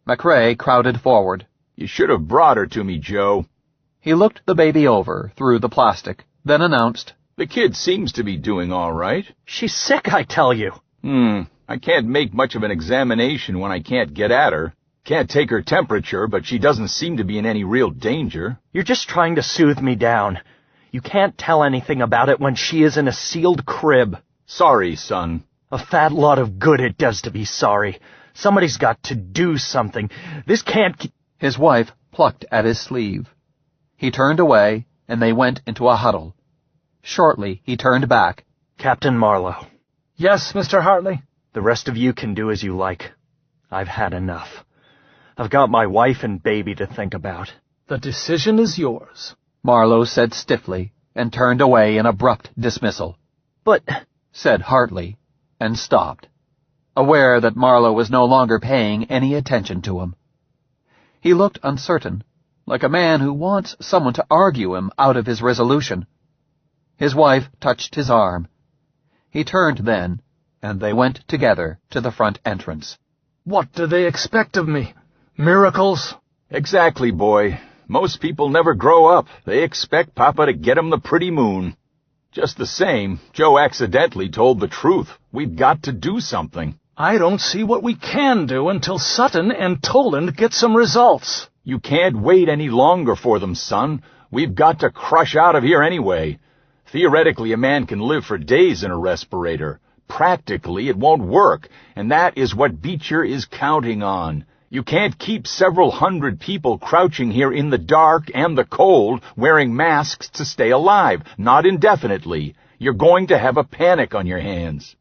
McCrae crowded forward. You should have brought her to me, Joe. He looked the baby over through the plastic, then announced, The kid seems to be doing all right. She's sick, I tell you. I can't make much of an examination when I can't get at her. Can't take her temperature, but she doesn't seem to be in any real danger. You're just trying to soothe me down. You can't tell anything about it when she is in a sealed crib. Sorry, son. A fat lot of good it does to be sorry. Somebody's got to do something. This can't... His wife plucked at his sleeve. He turned away, and they went into a huddle. Shortly, he turned back. Captain Marlowe. Yes, Mr. Hartley? The rest of you can do as you like. I've had enough. I've got my wife and baby to think about. The decision is yours, Marlowe said stiffly, and turned away in abrupt dismissal. But, said Hartley, and stopped, aware that Marlowe was no longer paying any attention to him. He looked uncertain, like a man who wants someone to argue him out of his resolution. His wife touched his arm. He turned then, and they went together to the front entrance. What do they expect of me? Miracles? Exactly, boy. Most people never grow up. They expect Papa to get 'em the pretty moon. Just the same, Joe accidentally told the truth. We've got to do something. I don't see what we can do until Sutton and Toland get some results. You can't wait any longer for them, son. We've got to crush out of here anyway. Theoretically, a man can live for days in a respirator. Practically, it won't work, and that is what Beecher is counting on. You can't keep several hundred people crouching here in the dark and the cold, wearing masks to stay alive, not indefinitely. You're going to have a panic on your hands.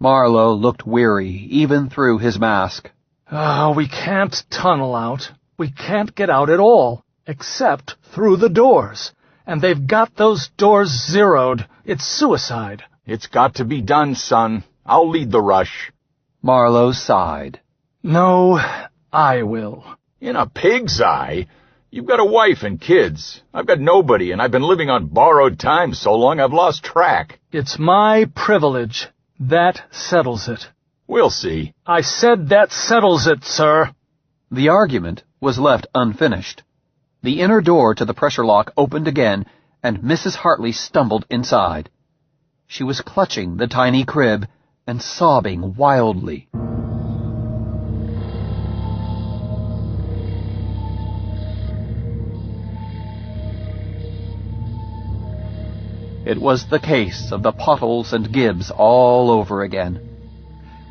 Marlowe looked weary, even through his mask. We can't tunnel out. We can't get out at all, except through the doors. And they've got those doors zeroed. It's suicide. It's got to be done, son. I'll lead the rush. Marlowe sighed. No, I will. In a pig's eye? You've got a wife and kids. I've got nobody, and I've been living on borrowed time so long I've lost track. It's my privilege. That settles it. We'll see. I said that settles it, sir. The argument was left unfinished. The inner door to the pressure lock opened again, and Mrs. Hartley stumbled inside. She was clutching the tiny crib and sobbing wildly. It was the case of the Pottles and Gibbs all over again.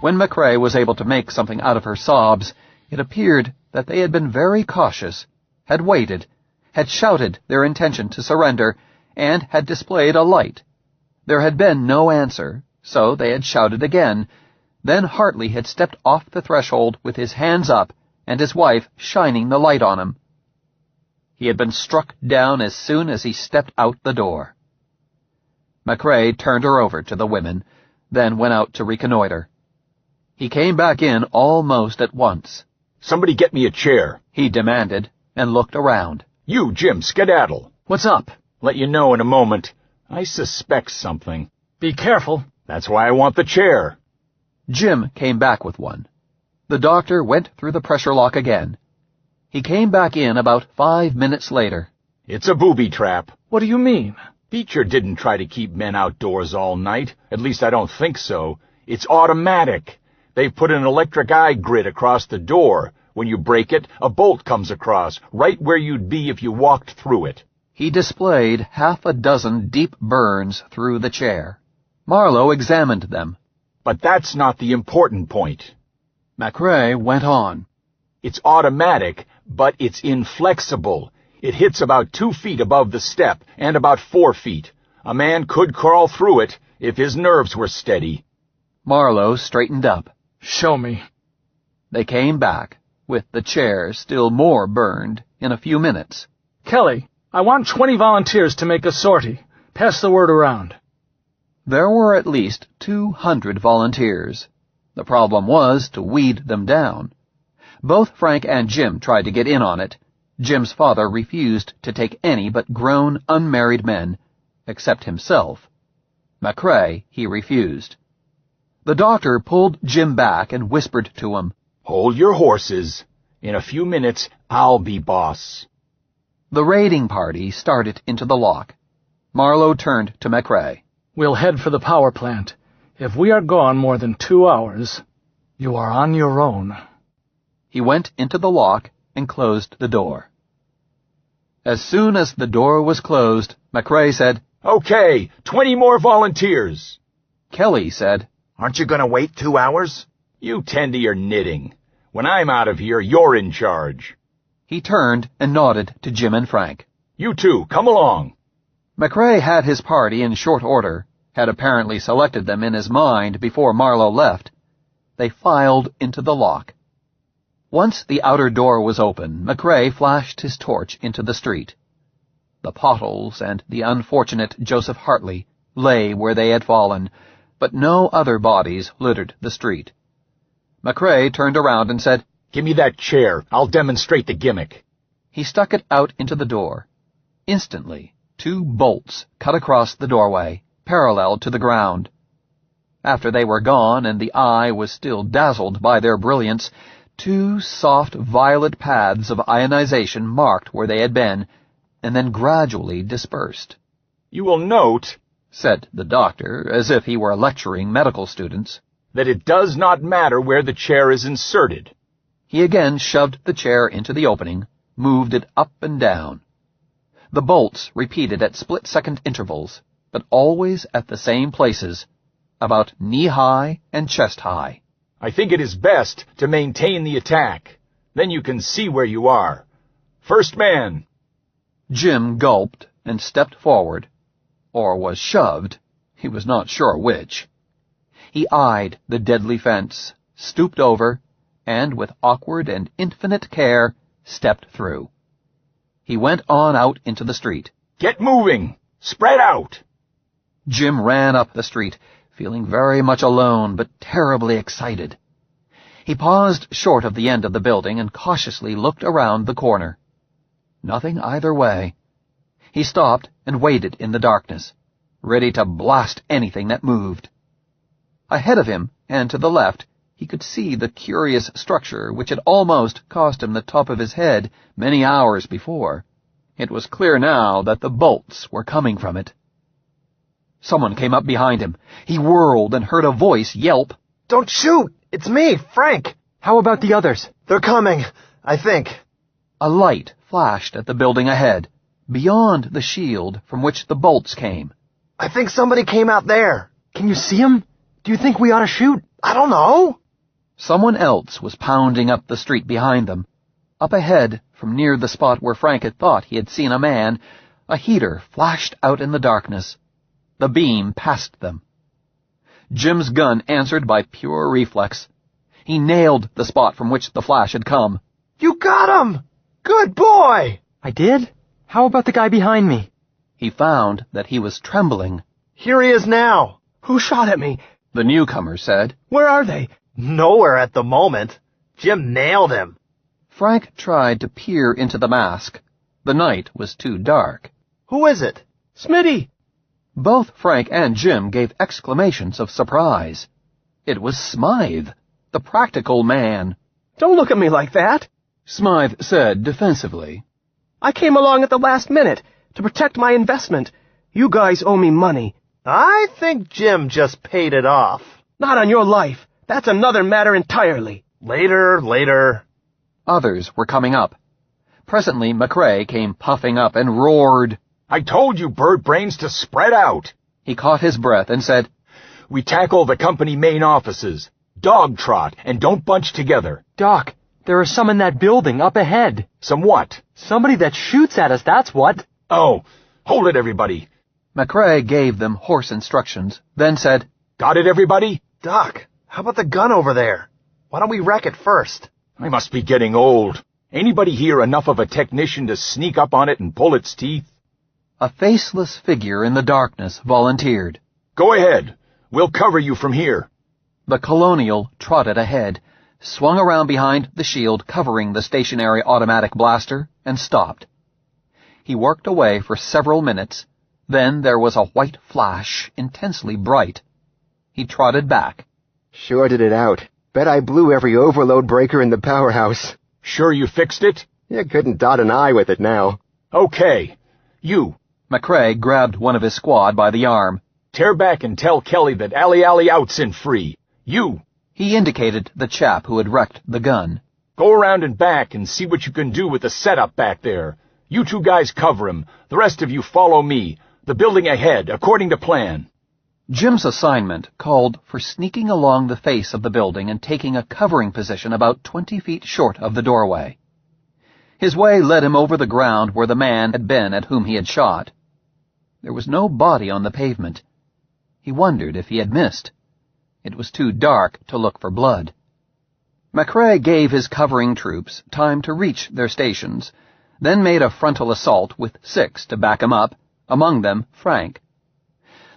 When McCrae was able to make something out of her sobs, it appeared that they had been very cautious, had waited, had shouted their intention to surrender, and had displayed a light. There had been no answer, so they had shouted again. Then Hartley had stepped off the threshold with his hands up and his wife shining the light on him. He had been struck down as soon as he stepped out the door. McCrae turned her over to the women, then went out to reconnoiter. He came back in almost at once. Somebody get me a chair, he demanded, and looked around. You, Jim, skedaddle. What's up? Let you know in a moment. I suspect something. Be careful. That's why I want the chair. Jim came back with one. The doctor went through the pressure lock again. He came back in about 5 minutes later. It's a booby trap. What do you mean? Beecher didn't try to keep men outdoors all night. At least I don't think so. It's automatic. They've put an electric eye grid across the door. When you break it, a bolt comes across, right where you'd be if you walked through it. He displayed 6 deep burns through the chair. Marlowe examined them. But that's not the important point. McCrae went on. It's automatic, but it's inflexible. It hits about 2 feet above the step, and about 4 feet. A man could crawl through it if his nerves were steady. Marlowe straightened up. Show me. They came back, with the chair still more burned, in a few minutes. Kelly, I want 20 volunteers to make a sortie. Pass the word around. There were at least 200 volunteers. The problem was to weed them down. Both Frank and Jim tried to get in on it. Jim's father refused to take any but grown, unmarried men, except himself. McCrae, he refused. The doctor pulled Jim back and whispered to him, Hold your horses. In a few minutes, I'll be boss. The raiding party started into the lock. Marlowe turned to McCrae. We'll head for the power plant. If we are gone more than 2 hours, you are on your own. He went into the lock and closed the door. As soon as the door was closed, McCrae said, Okay, 20 more volunteers. Kelly said, Aren't you going to wait 2 hours? You tend to your knitting. When I'm out of here, you're in charge. He turned and nodded to Jim and Frank. You two, come along. McCrae had his party in short order, had apparently selected them in his mind before Marlowe left. They filed into the lock. Once the outer door was open, McCrae flashed his torch into the street. The Pottles and the unfortunate Joseph Hartley lay where they had fallen, but no other bodies littered the street. McCrae turned around and said, Give me that chair. I'll demonstrate the gimmick. He stuck it out into the door. Instantly, 2 bolts cut across the doorway, parallel to the ground. After they were gone and the eye was still dazzled by their brilliance, 2 soft violet paths of ionization marked where they had been, and then gradually dispersed. "You will note," said the doctor, as if he were lecturing medical students, "that it does not matter where the chair is inserted." He again shoved the chair into the opening, moved it up and down. The bolts repeated at split-second intervals, but always at the same places, about knee-high and chest-high. "I think it is best to maintain the attack. Then you can see where you are. First man." Jim gulped and stepped forward, or was shoved, he was not sure which. He eyed the deadly fence, stooped over, and with awkward and infinite care stepped through. He went on out into the street. "Get moving! Spread out!" Jim ran up the street, feeling very much alone but terribly excited. He paused short of the end of the building and cautiously looked around the corner. Nothing either way. He stopped and waited in the darkness, ready to blast anything that moved. Ahead of him, and to the left, he could see the curious structure which had almost cost him the top of his head many hours before. It was clear now that the bolts were coming from it. Someone came up behind him. He whirled and heard a voice yelp. "Don't shoot! It's me, Frank!" "How about the others?" "They're coming, I think." A light flashed at the building ahead, beyond the shield from which the bolts came. "I think somebody came out there." "Can you see him? Do you think we ought to shoot?" "I don't know." Someone else was pounding up the street behind them. Up ahead, from near the spot where Frank had thought he had seen a man, a heater flashed out in the darkness. The beam passed them. Jim's gun answered by pure reflex. He nailed the spot from which the flash had come. "You got him! Good boy!" "I did? How about the guy behind me?" He found that he was trembling. "Here he is now." "Who shot at me?" the newcomer said. "Where are they?" "Nowhere at the moment. Jim nailed him." Frank tried to peer into the mask. The night was too dark. "Who is it?" "Smitty." Both Frank and Jim gave exclamations of surprise. It was Smythe, the practical man. "Don't look at me like that," Smythe said defensively. "I came along at the last minute to protect my investment. You guys owe me money." "I think Jim just paid it off." "Not on your life. That's another matter entirely." Later. Others were coming up. Presently McCrae came puffing up and roared. "I told you, bird brains, to spread out." He caught his breath and said, "We tackle the company main offices. Dog trot, and don't bunch together." "Doc, there are some in that building up ahead." "Some what?" "Somebody that shoots at us, that's what." "Oh, hold it, everybody." McCrae gave them hoarse instructions, then said, "Got it, everybody?" "Doc, how about the gun over there? Why don't we wreck it first?" "I must be getting old. Anybody here enough of a technician to sneak up on it and pull its teeth?" A faceless figure in the darkness volunteered. "Go ahead. We'll cover you from here." The colonial trotted ahead, swung around behind the shield covering the stationary automatic blaster, and stopped. He worked away for several minutes. Then there was a white flash, intensely bright. He trotted back. "Sure did it out. Bet I blew every overload breaker in the powerhouse." "Sure you fixed it?" "You couldn't dot an I with it now." "Okay. You." McCrae grabbed one of his squad by the arm. "Tear back and tell Kelly that Alley out's in free. You." He indicated the chap who had wrecked the gun. "Go around and back and see what you can do with the setup back there. You two guys cover him. The rest of you follow me. The building ahead, according to plan." Jim's assignment called for sneaking along the face of the building and taking a covering position about 20 feet short of the doorway. His way led him over the ground where the man had been at whom he had shot. There was no body on the pavement. He wondered if he had missed. It was too dark to look for blood. McCrae gave his covering troops time to reach their stations, then made a frontal assault with 6 to back him up, among them Frank.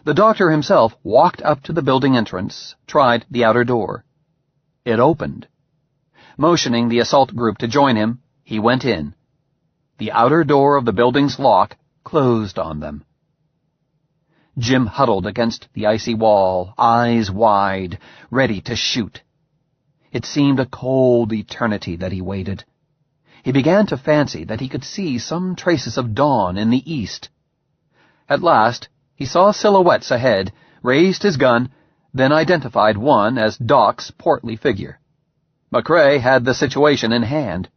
The doctor himself walked up to the building entrance, tried the outer door. It opened. Motioning the assault group to join him, he went in. The outer door of the building's lock closed on them. Jim huddled against the icy wall, eyes wide, ready to shoot. It seemed a cold eternity that he waited. He began to fancy that he could see some traces of dawn in the east. At last, he saw silhouettes ahead, raised his gun, then identified one as Doc's portly figure. McCrae had the situation in hand.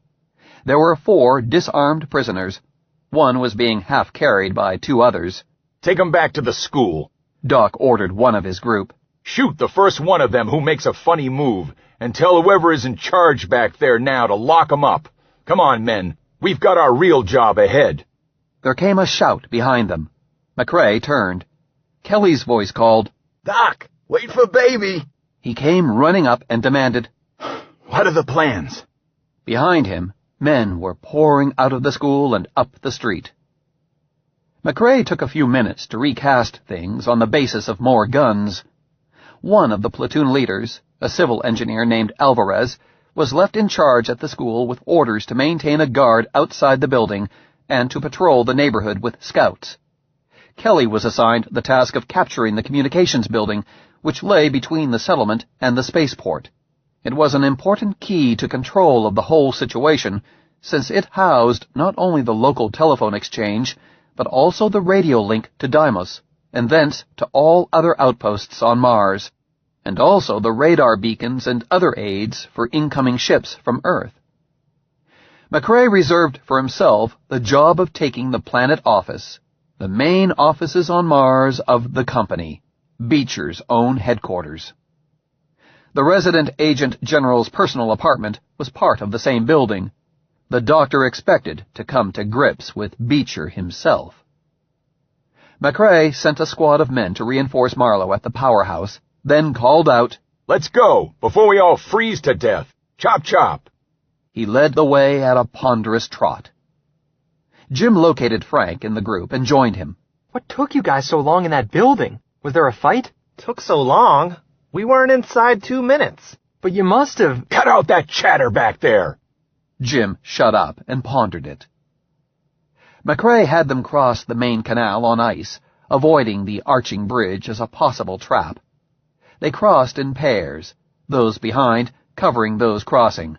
There were 4 disarmed prisoners. One was being half-carried by 2 others. "Take 'em back to the school," Doc ordered one of his group. "Shoot the first one of them who makes a funny move, and tell whoever is in charge back there now to lock 'em up. Come on, men. We've got our real job ahead." There came a shout behind them. McCrae turned. Kelly's voice called, "Doc, wait for baby." He came running up and demanded, "What are the plans?" Behind him, men were pouring out of the school and up the street. McCrae took a few minutes to recast things on the basis of more guns. One of the platoon leaders, a civil engineer named Alvarez, was left in charge at the school with orders to maintain a guard outside the building and to patrol the neighborhood with scouts. Kelly was assigned the task of capturing the communications building, which lay between the settlement and the spaceport. It was an important key to control of the whole situation, since it housed not only the local telephone exchange, but also the radio link to Deimos, and thence to all other outposts on Mars, and also the radar beacons and other aids for incoming ships from Earth. McCrae reserved for himself the job of taking the planet office, the main offices on Mars of the company, Beecher's own headquarters. The resident agent general's personal apartment was part of the same building. The doctor expected to come to grips with Beecher himself. McCrae sent a squad of men to reinforce Marlowe at the powerhouse, then called out, "Let's go, before we all freeze to death. Chop, chop." He led the way at a ponderous trot. Jim located Frank in the group and joined him. "What took you guys so long in that building? Was there a fight?" "Took so long? We weren't inside 2 minutes." "But you must have—" "Cut out that chatter back there!" Jim shut up and pondered it. McCrae had them cross the main canal on ice, avoiding the arching bridge as a possible trap. They crossed in pairs, those behind covering those crossing.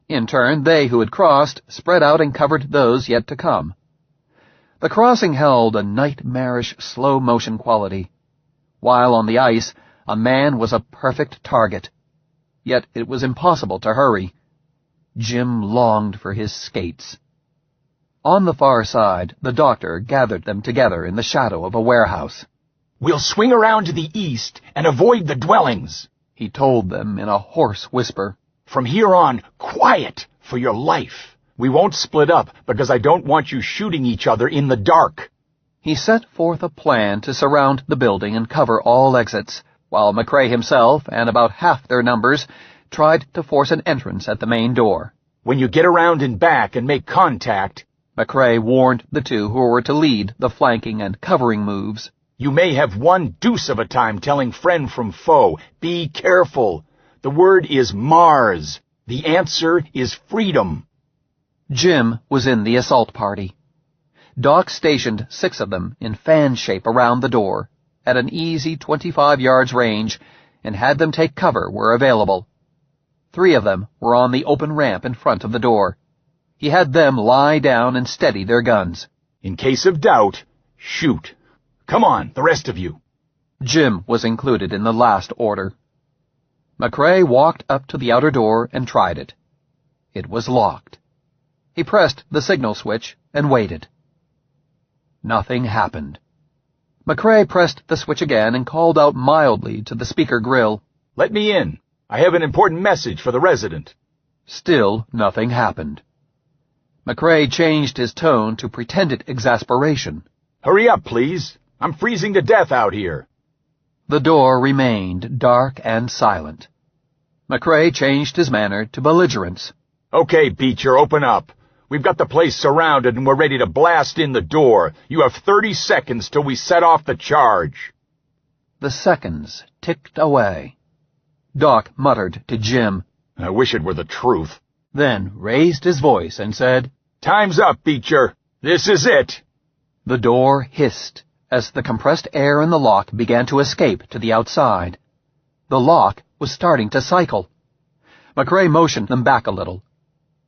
In turn, they who had crossed spread out and covered those yet to come. The crossing held a nightmarish slow-motion quality. While on the ice, a man was a perfect target. Yet it was impossible to hurry. Jim longed for his skates. On the far side, the doctor gathered them together in the shadow of a warehouse. "We'll swing around to the east and avoid the dwellings," he told them in a hoarse whisper. "From here on, quiet, for your life. We won't split up, because I don't want you shooting each other in the dark." He set forth a plan to surround the building and cover all exits, while McCrae himself and about half their numbers tried to force an entrance at the main door. "When you get around in back and make contact," McCrae warned the 2 who were to lead the flanking and covering moves, "you may have one deuce of a time telling friend from foe. Be careful. The word is Mars. The answer is freedom." Jim was in the assault party. Doc stationed 6 of them in fan shape around the door, at an easy 25 yards range, and had them take cover where available. 3 of them were on the open ramp in front of the door. He had them lie down and steady their guns. "In case of doubt, shoot. Come on, the rest of you." Jim was included in the last order. McCrae walked up to the outer door and tried it. It was locked. He pressed the signal switch and waited. Nothing happened. McCrae pressed the switch again and called out mildly to the speaker grill, "Let me in. I have an important message for the resident." Still nothing happened. McCrae changed his tone to pretended exasperation. "Hurry up, please. I'm freezing to death out here." The door remained dark and silent. McCrae changed his manner to belligerence. "Okay, Beecher, open up. We've got the place surrounded and we're ready to blast in the door. You have 30 seconds till we set off the charge." The seconds ticked away. Doc muttered to Jim, "I wish it were the truth," then raised his voice and said, "Time's up, Beecher. This is it." The door hissed as the compressed air in the lock began to escape to the outside. The lock was starting to cycle. McCrae motioned them back a little.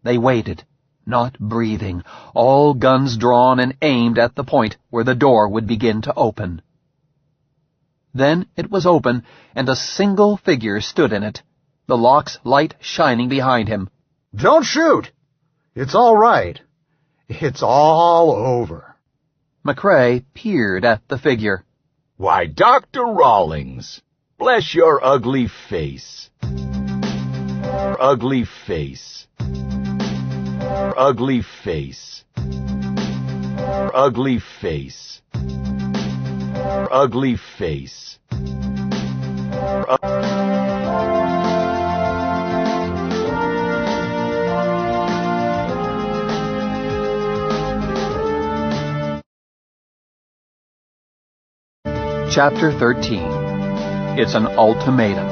They waited, not breathing, all guns drawn and aimed at the point where the door would begin to open. Then it was open, and a single figure stood in it, the lock's light shining behind him. "Don't shoot! It's all right. It's all over." McCrae peered at the figure. "Why, Dr. Rawlings, bless your ugly face. Ugly face. Ugly face. Ugly face. Ugly face. Chapter 13. It's an Ultimatum.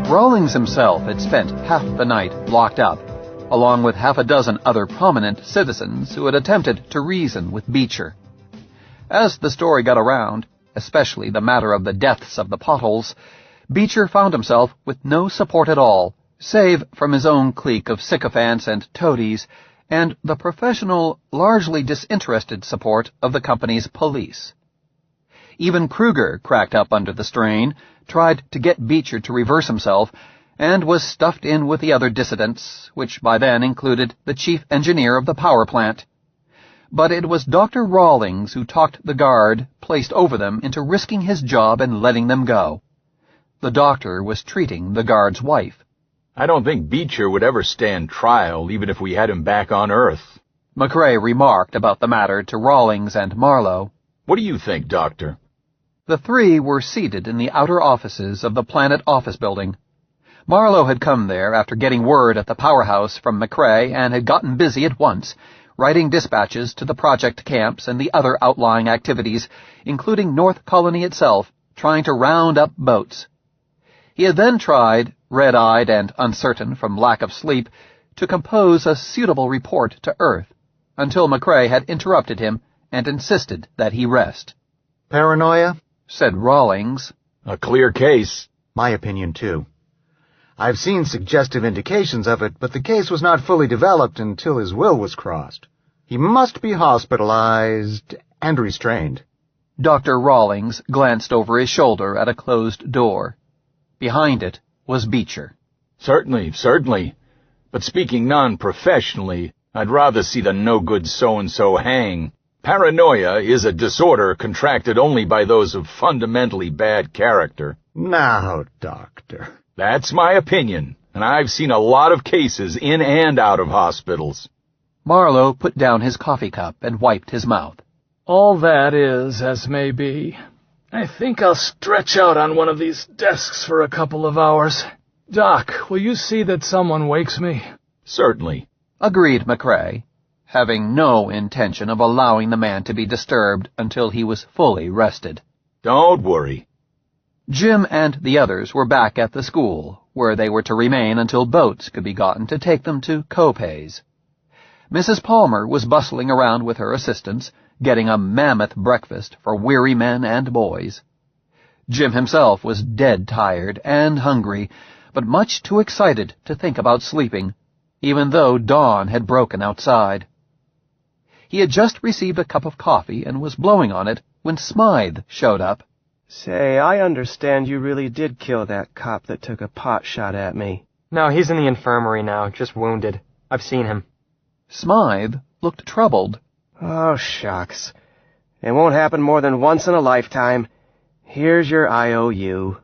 Rawlings himself had spent half the night locked up, along with half a dozen other prominent citizens who had attempted to reason with Beecher. As the story got around, especially the matter of the deaths of the Pottles, Beecher found himself with no support at all, save from his own clique of sycophants and toadies, and the professional, largely disinterested support of the company's police. Even Kruger cracked up under the strain, tried to get Beecher to reverse himself, and was stuffed in with the other dissidents, which by then included the chief engineer of the power plant. But it was Dr. Rawlings who talked the guard placed over them into risking his job and letting them go. The doctor was treating the guard's wife. "I don't think Beecher would ever stand trial, even if we had him back on Earth," McCrae remarked about the matter to Rawlings and Marlowe. "What do you think, Doctor?" The three were seated in the outer offices of the Planet Office Building. Marlowe had come there after getting word at the powerhouse from McCrae and had gotten busy at once, writing dispatches to the project camps and the other outlying activities, including North Colony itself, trying to round up boats. He had then tried, red-eyed and uncertain from lack of sleep, to compose a suitable report to Earth, until McCrae had interrupted him and insisted that he rest. "Paranoia?" said Rawlings. "A clear case." "My opinion, too. I've seen suggestive indications of it, but the case was not fully developed until his will was crossed. He must be hospitalized and restrained." Dr. Rawlings glanced over his shoulder at a closed door. Behind it was Beecher. "Certainly, certainly. But speaking non-professionally, I'd rather see the no-good so-and-so hang. Paranoia is a disorder contracted only by those of fundamentally bad character." "Now, Doctor." "That's my opinion, and I've seen a lot of cases in and out of hospitals." Marlowe put down his coffee cup and wiped his mouth. "All that is as may be. I think I'll stretch out on one of these desks for a couple of hours. Doc, will you see that someone wakes me?" "Certainly," agreed McCrae, having no intention of allowing the man to be disturbed until he was fully rested. "Don't worry." Jim and the others were back at the school, where they were to remain until boats could be gotten to take them to Copays. Mrs. Palmer was bustling around with her assistants, getting a mammoth breakfast for weary men and boys. Jim himself was dead tired and hungry, but much too excited to think about sleeping, even though dawn had broken outside. He had just received a cup of coffee and was blowing on it when Smythe showed up. "Say, I understand you really did kill that cop that took a pot shot at me." "No, he's in the infirmary now, just wounded. I've seen him." Smythe looked troubled. "Oh, shucks. It won't happen more than once in a lifetime. Here's your IOU."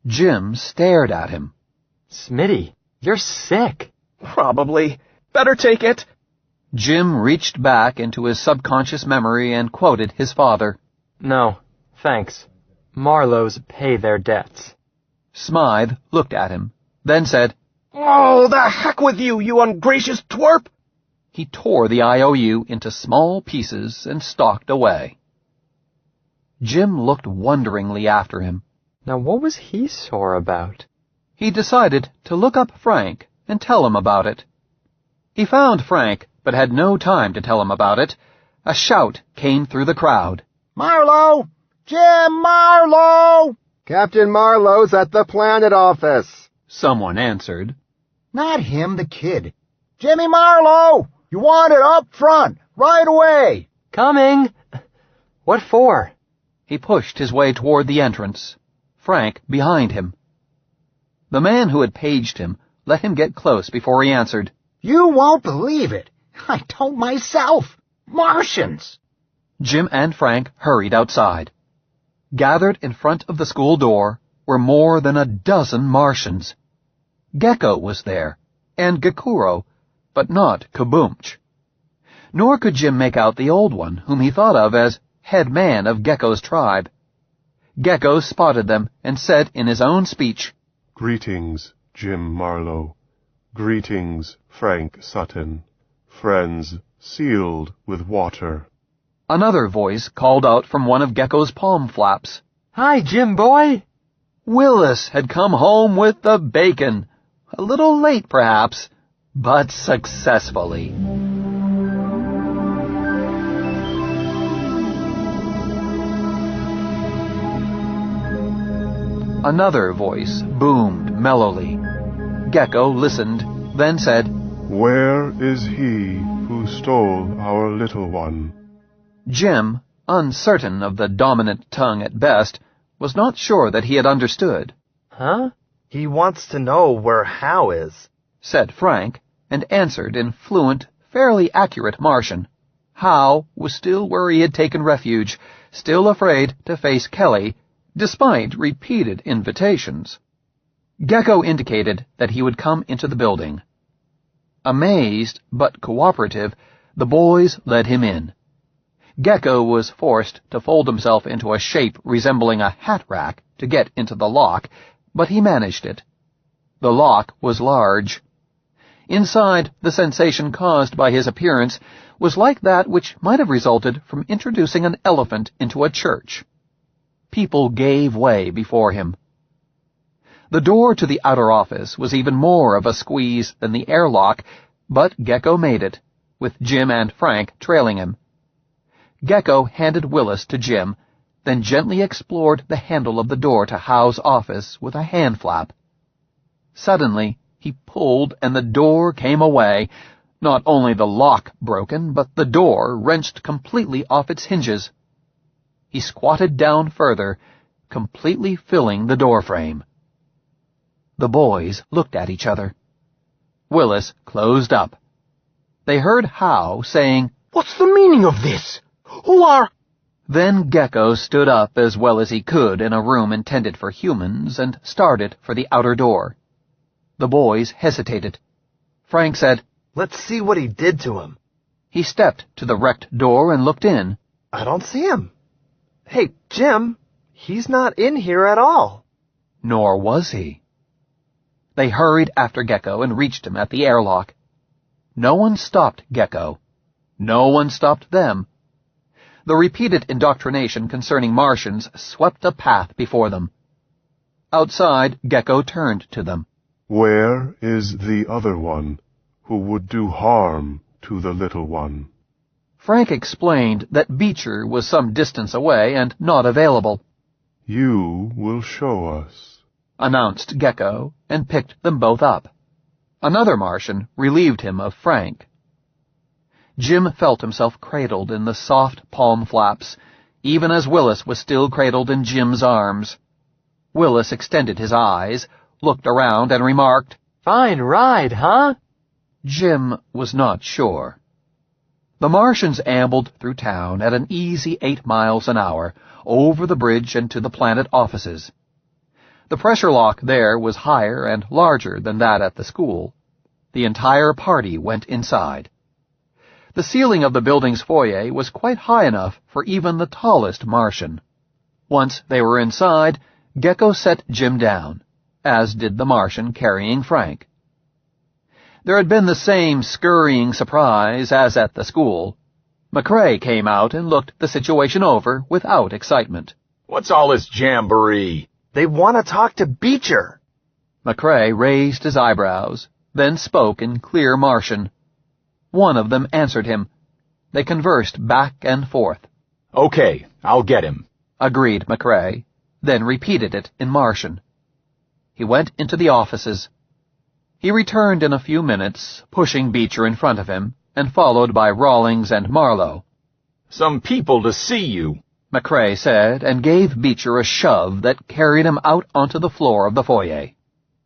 Jim stared at him. "Smitty, you're sick." "Probably. Better take it." Jim reached back into his subconscious memory and quoted his father. "No, thanks. Marlowe's pay their debts." Smythe looked at him, then said, "Oh, the heck with you, you ungracious twerp!" He tore the IOU into small pieces and stalked away. Jim looked wonderingly after him. Now what was he sore about? He decided to look up Frank and tell him about it. He found Frank, but had no time to tell him about it. A shout came through the crowd. "Marlowe! Jim Marlowe!" Captain Marlowe's at the planet office. Someone answered. Not him, the kid. Jimmy Marlowe! You want it up front, right away! Coming! What for? He pushed his way toward the entrance, Frank behind him. The man who had paged him let him get close before he answered. You won't believe it. I don't myself. Martians! Jim and Frank hurried outside. Gathered in front of the school door were more than a dozen Martians. Gecko was there, and Gekuro, but not Kaboomch. Nor could Jim make out the old one, whom he thought of as head man of Gecko's tribe. Gecko spotted them and said in his own speech, Greetings, Jim Marlowe. Greetings, Frank Sutton. Friends sealed with water. Another voice called out from one of Gecko's palm flaps. Hi, Jim boy! Willis had come home with the bacon. A little late, perhaps, but successfully. Another voice boomed mellowly. Gecko listened, then said, Where is he who stole our little one? Jim, uncertain of the dominant tongue at best, was not sure that he had understood. Huh? He wants to know where Hal is, said Frank, and answered in fluent, fairly accurate Martian. Hal was still where he had taken refuge, still afraid to face Kelly, despite repeated invitations. Gecko indicated that he would come into the building. Amazed, but cooperative, the boys led him in. Gecko was forced to fold himself into a shape resembling a hat rack to get into the lock, but he managed it. The lock was large. Inside, the sensation caused by his appearance was like that which might have resulted from introducing an elephant into a church. People gave way before him. The door to the outer office was even more of a squeeze than the airlock, but Gecko made it, with Jim and Frank trailing him. Gecko handed Willis to Jim, then gently explored the handle of the door to Howe's office with a hand flap. Suddenly, he pulled and the door came away, not only the lock broken, but the door wrenched completely off its hinges. He squatted down further, completely filling the doorframe. The boys looked at each other. Willis closed up. They heard Howe saying, What's the meaning of this? Who are— Then Gecko stood up as well as he could in a room intended for humans and started for the outer door. The boys hesitated. Frank said, Let's see what he did to him. He stepped to the wrecked door and looked in. I don't see him. Hey, Jim, he's not in here at all. Nor was he. They hurried after Gecko and reached him at the airlock. No one stopped Gecko. No one stopped them. The repeated indoctrination concerning Martians swept a path before them. Outside, Gecko turned to them. Where is the other one who would do harm to the little one? Frank explained that Beecher was some distance away and not available. You will show us, announced Gecko, and picked them both up. Another Martian relieved him of Frank. Jim felt himself cradled in the soft palm flaps, even as Willis was still cradled in Jim's arms. Willis extended his eyes, looked around, and remarked, Fine ride, huh? Jim was not sure. The Martians ambled through town at an easy 8 miles an hour, over the bridge and to the planet offices. The pressure lock there was higher and larger than that at the school. The entire party went inside. The ceiling of the building's foyer was quite high enough for even the tallest Martian. Once they were inside, Gecko set Jim down, as did the Martian carrying Frank. There had been the same scurrying surprise as at the school. McCrae came out and looked the situation over without excitement. What's all this jamboree? They want to talk to Beecher. McCrae raised his eyebrows, then spoke in clear Martian. One of them answered him. They conversed back and forth. Okay, I'll get him, agreed McCrae. then repeated it in Martian. He went into the offices. He returned in a few minutes, pushing Beecher in front of him, and followed by Rawlings and Marlowe. "Some people to see you," McCrae said, and gave Beecher a shove that carried him out onto the floor of the foyer.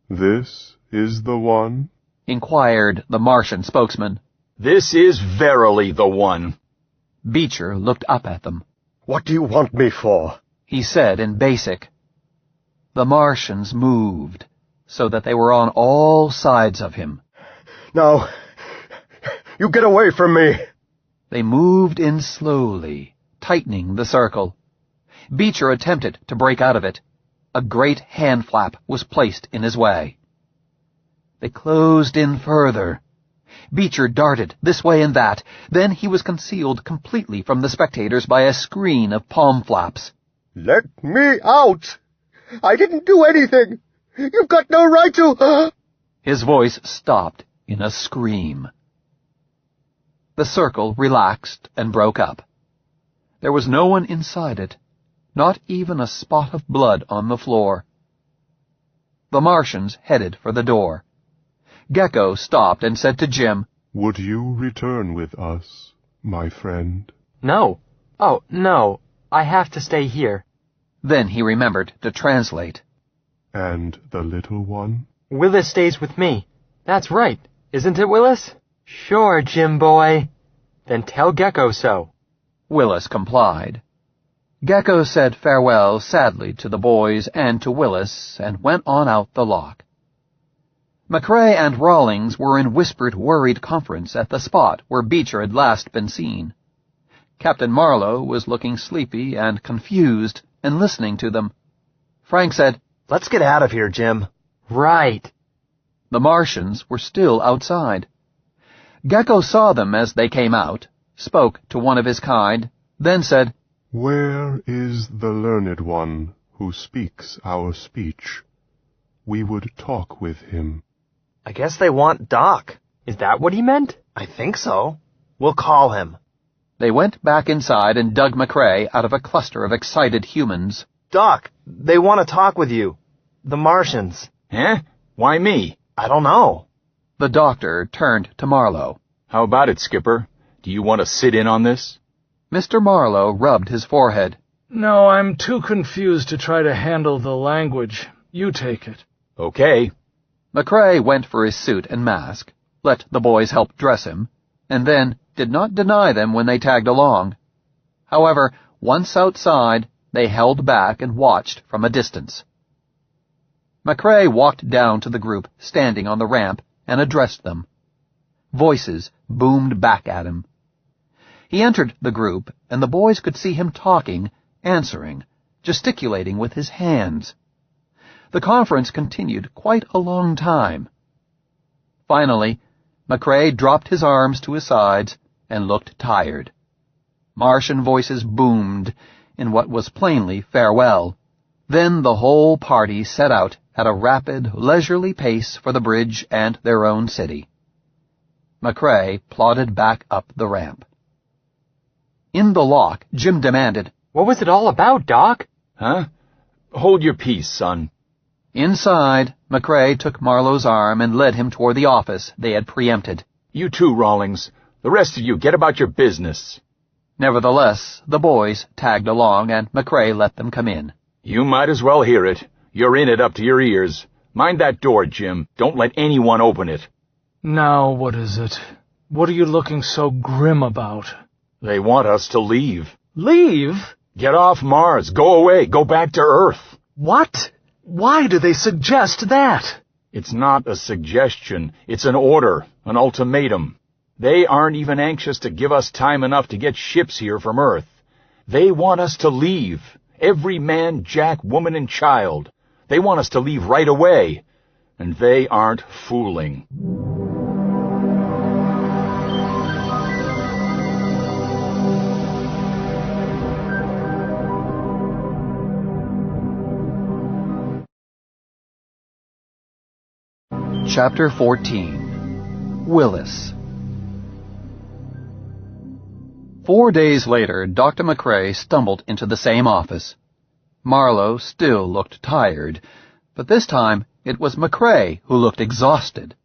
"This is the one?" inquired the Martian spokesman. "This is verily the one." Beecher looked up at them. "What do you want me for?" he said in Basic. The Martians moved, so that they were on all sides of him. "Now, you get away from me!" They moved in slowly, tightening the circle. Beecher attempted to break out of it. A great hand flap was placed in his way. They closed in further. Beecher darted this way and that. Then he was concealed completely from the spectators by a screen of palm flaps. "Let me out! I didn't do anything! You've got no right to—" His voice stopped in a scream. The circle relaxed and broke up. There was no one inside it, not even a spot of blood on the floor. The Martians headed for the door. Gecko stopped and said to Jim, "Would you return with us, my friend?" No. Oh, no. I have to stay here. Then he remembered to translate. "And the little one?" Willis stays with me. That's right, isn't it, Willis? Sure, Jim boy. Then tell Gecko so. Willis complied. Gecko said farewell sadly to the boys and to Willis and went on out the lock. McCrae and Rawlings were in whispered, worried conference at the spot where Beecher had last been seen. Captain Marlowe was looking sleepy and confused and listening to them. Frank said, "Let's get out of here, Jim." Right. The Martians were still outside. Gecko saw them as they came out, spoke to one of his kind, then said, "Where is the learned one who speaks our speech? We would talk with him." "I guess they want Doc." Is that what he meant? "I think so. We'll call him." They went back inside and dug McCrae out of a cluster of excited humans. "Doc, they want to talk with you. The Martians." "Huh? Why me?" "I don't know." The doctor turned to Marlowe. "How about it, Skipper? Do you want to sit in on this?" Mr. Marlowe rubbed his forehead. "No, I'm too confused to try to handle the language. You take it." "Okay." McCrae went for his suit and mask, let the boys help dress him, and then did not deny them when they tagged along. However, once outside, they held back and watched from a distance. McCrae walked down to the group standing on the ramp and addressed them. Voices boomed back at him. He entered the group, and the boys could see him talking, answering, gesticulating with his hands. The conference continued quite a long time. Finally, McCrae dropped his arms to his sides and looked tired. Martian voices boomed in what was plainly farewell. Then the whole party set out at a rapid, leisurely pace for the bridge and their own city. McCrae plodded back up the ramp. In the lock, Jim demanded, "What was it all about, Doc?" "Huh? Hold your peace, son." Inside, McCrae took Marlowe's arm and led him toward the office they had preempted. "You too, Rawlings. The rest of you, get about your business." Nevertheless, the boys tagged along, and McCrae let them come in. "You might as well hear it. You're in it up to your ears. Mind that door, Jim. Don't let anyone open it." "Now what is it? What are you looking so grim about?" "They want us to leave." "Leave? "Get off Mars. Go away. Go back to Earth." "What? Why do they suggest that?" "It's not a suggestion. It's an order, an ultimatum. They aren't even anxious to give us time enough to get ships here from Earth. They want us to leave. Every man, jack, woman, and child. They want us to leave right away. And they aren't fooling." Chapter 14. Willis. 4 days later, Dr. McCrae stumbled into the same office. Marlowe still looked tired, but this time it was McCrae who looked exhausted.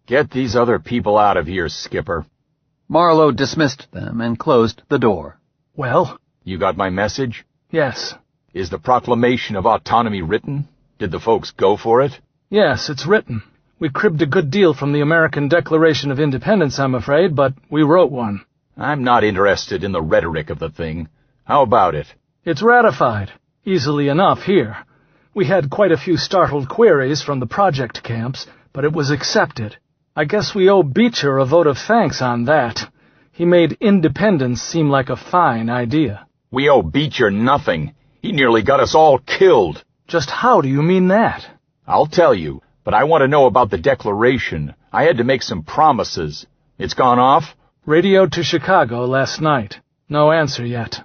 Get these other people out of here, Skipper. Marlowe dismissed them and closed the door. Well? You got my message? Yes. Is the Proclamation of Autonomy written? Did the folks go for it? Yes, it's written. We cribbed a good deal from the American Declaration of Independence, I'm afraid, but we wrote one. I'm not interested in the rhetoric of the thing. How about it? It's ratified. Easily enough here. We had quite a few startled queries from the project camps, but it was accepted. I guess we owe Beecher a vote of thanks on that. He made independence seem like a fine idea. We owe Beecher nothing. He nearly got us all killed. Just how do you mean that? I'll tell you, but I want to know about the Declaration. I had to make some promises. It's gone off? Radioed to Chicago last night. No answer yet.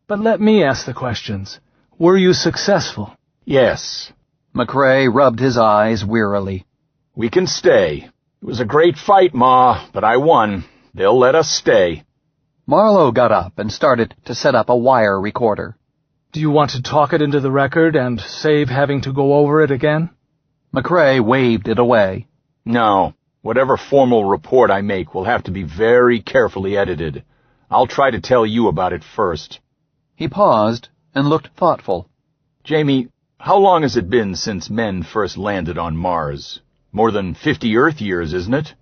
But let me ask the questions. Were you successful? Yes. McCrae rubbed his eyes wearily. We can stay. It was a great fight, Ma, but I won. They'll let us stay. Marlowe got up and started to set up a wire recorder. Do you want to talk it into the record and save having to go over it again? McCrae waved it away. No. Whatever formal report I make will have to be very carefully edited. I'll try to tell you about it first. He paused and looked thoughtful. Jamie, how long has it been since men first landed on Mars? More than 50 Earth years, isn't it?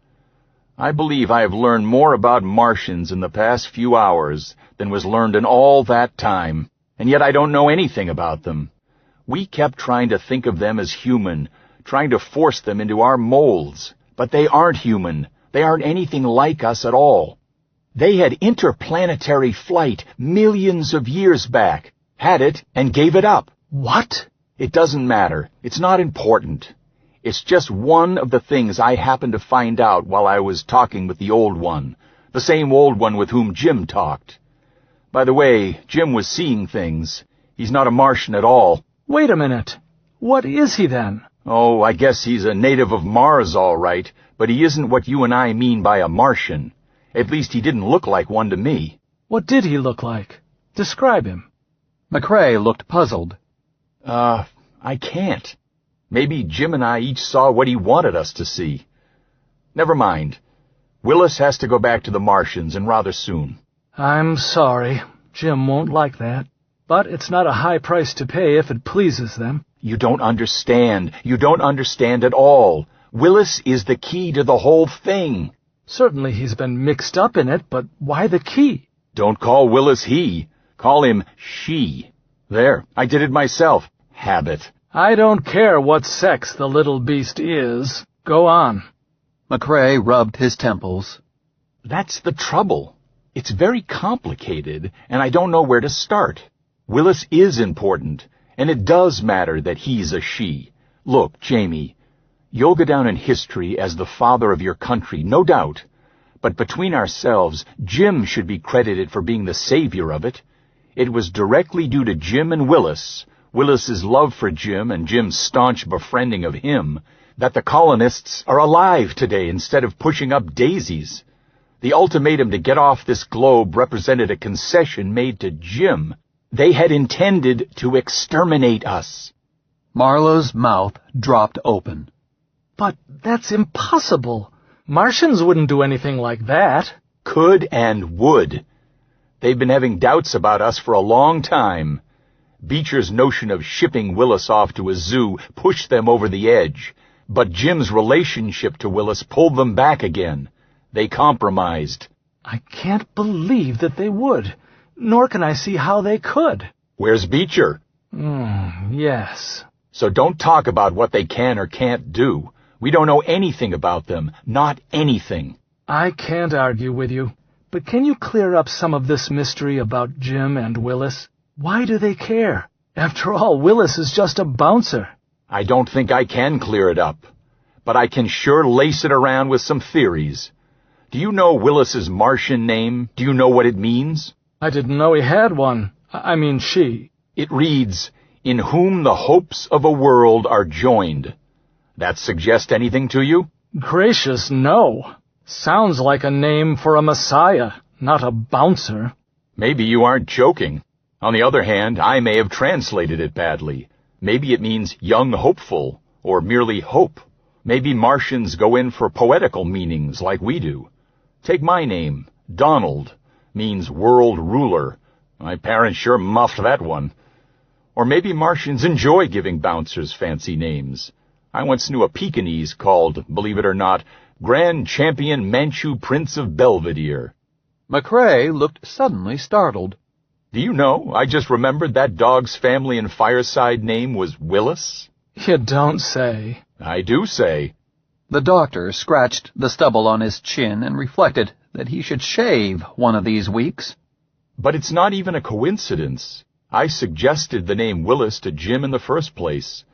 I believe I have learned more about Martians in the past few hours than was learned in all that time, and yet I don't know anything about them. We kept trying to think of them as human, trying to force them into our molds, but they aren't human. They aren't anything like us at all. They had interplanetary flight millions of years back, had it and gave it up. What? It doesn't matter. It's not important. It's just one of the things I happened to find out while I was talking with the old one, the same old one with whom Jim talked. By the way, Jim was seeing things. He's not a Martian at all. Wait a minute. What is he then? Oh, I guess he's a native of Mars, all right, but he isn't what you and I mean by a Martian. At least he didn't look like one to me. What did he look like? Describe him. McCrae looked puzzled. I can't. Maybe Jim and I each saw what he wanted us to see. Never mind. Willis has to go back to the Martians, and rather soon. I'm sorry. Jim won't like that. But it's not a high price to pay if it pleases them. You don't understand. You don't understand at all. Willis is the key to the whole thing. Certainly he's been mixed up in it, but why the key? Don't call Willis he. Call him she. There, I did it myself. Habit. I don't care what sex the little beast is. Go on. McCrae rubbed his temples. That's the trouble. It's very complicated, and I don't know where to start. Willis is important, and it does matter that he's a she. Look, Jamie, you'll go down in history as the father of your country, no doubt. But between ourselves, Jim should be credited for being the savior of it. It was directly due to Jim and Willis's love for Jim and Jim's staunch befriending of him, that the colonists are alive today instead of pushing up daisies. The ultimatum to get off this globe represented a concession made to Jim. They had intended to exterminate us. Marlowe's mouth dropped open. But that's impossible. Martians wouldn't do anything like that. Could and would. They've been having doubts about us for a long time. Beecher's notion of shipping Willis off to a zoo pushed them over the edge, but Jim's relationship to Willis pulled them back again. They compromised. I can't believe that they would, nor can I see how they could. Where's Beecher? Yes. So don't talk about what they can or can't do. We don't know anything about them, not anything. I can't argue with you, but can you clear up some of this mystery about Jim and Willis? Why do they care? After all, Willis is just a bouncer. I don't think I can clear it up, but I can sure lace it around with some theories. Do you know Willis's Martian name? Do you know what it means? I didn't know he had one. I mean she. It reads, "In whom the hopes of a world are joined." That suggest anything to you? Gracious, no. Sounds like a name for a messiah, not a bouncer. Maybe you aren't joking. On the other hand, I may have translated it badly. Maybe it means young hopeful, or merely hope. Maybe Martians go in for poetical meanings like we do. Take my name, Donald, means world ruler. My parents sure muffed that one. Or maybe Martians enjoy giving bouncers fancy names. I once knew a Pekingese called, believe it or not, Grand Champion Manchu Prince of Belvedere. McCrae looked suddenly startled. Do you know, I just remembered that dog's family and fireside name was Willis? You don't say. I do say. The doctor scratched the stubble on his chin and reflected that he should shave one of these weeks. But it's not even a coincidence. I suggested the name Willis to Jim in the first place.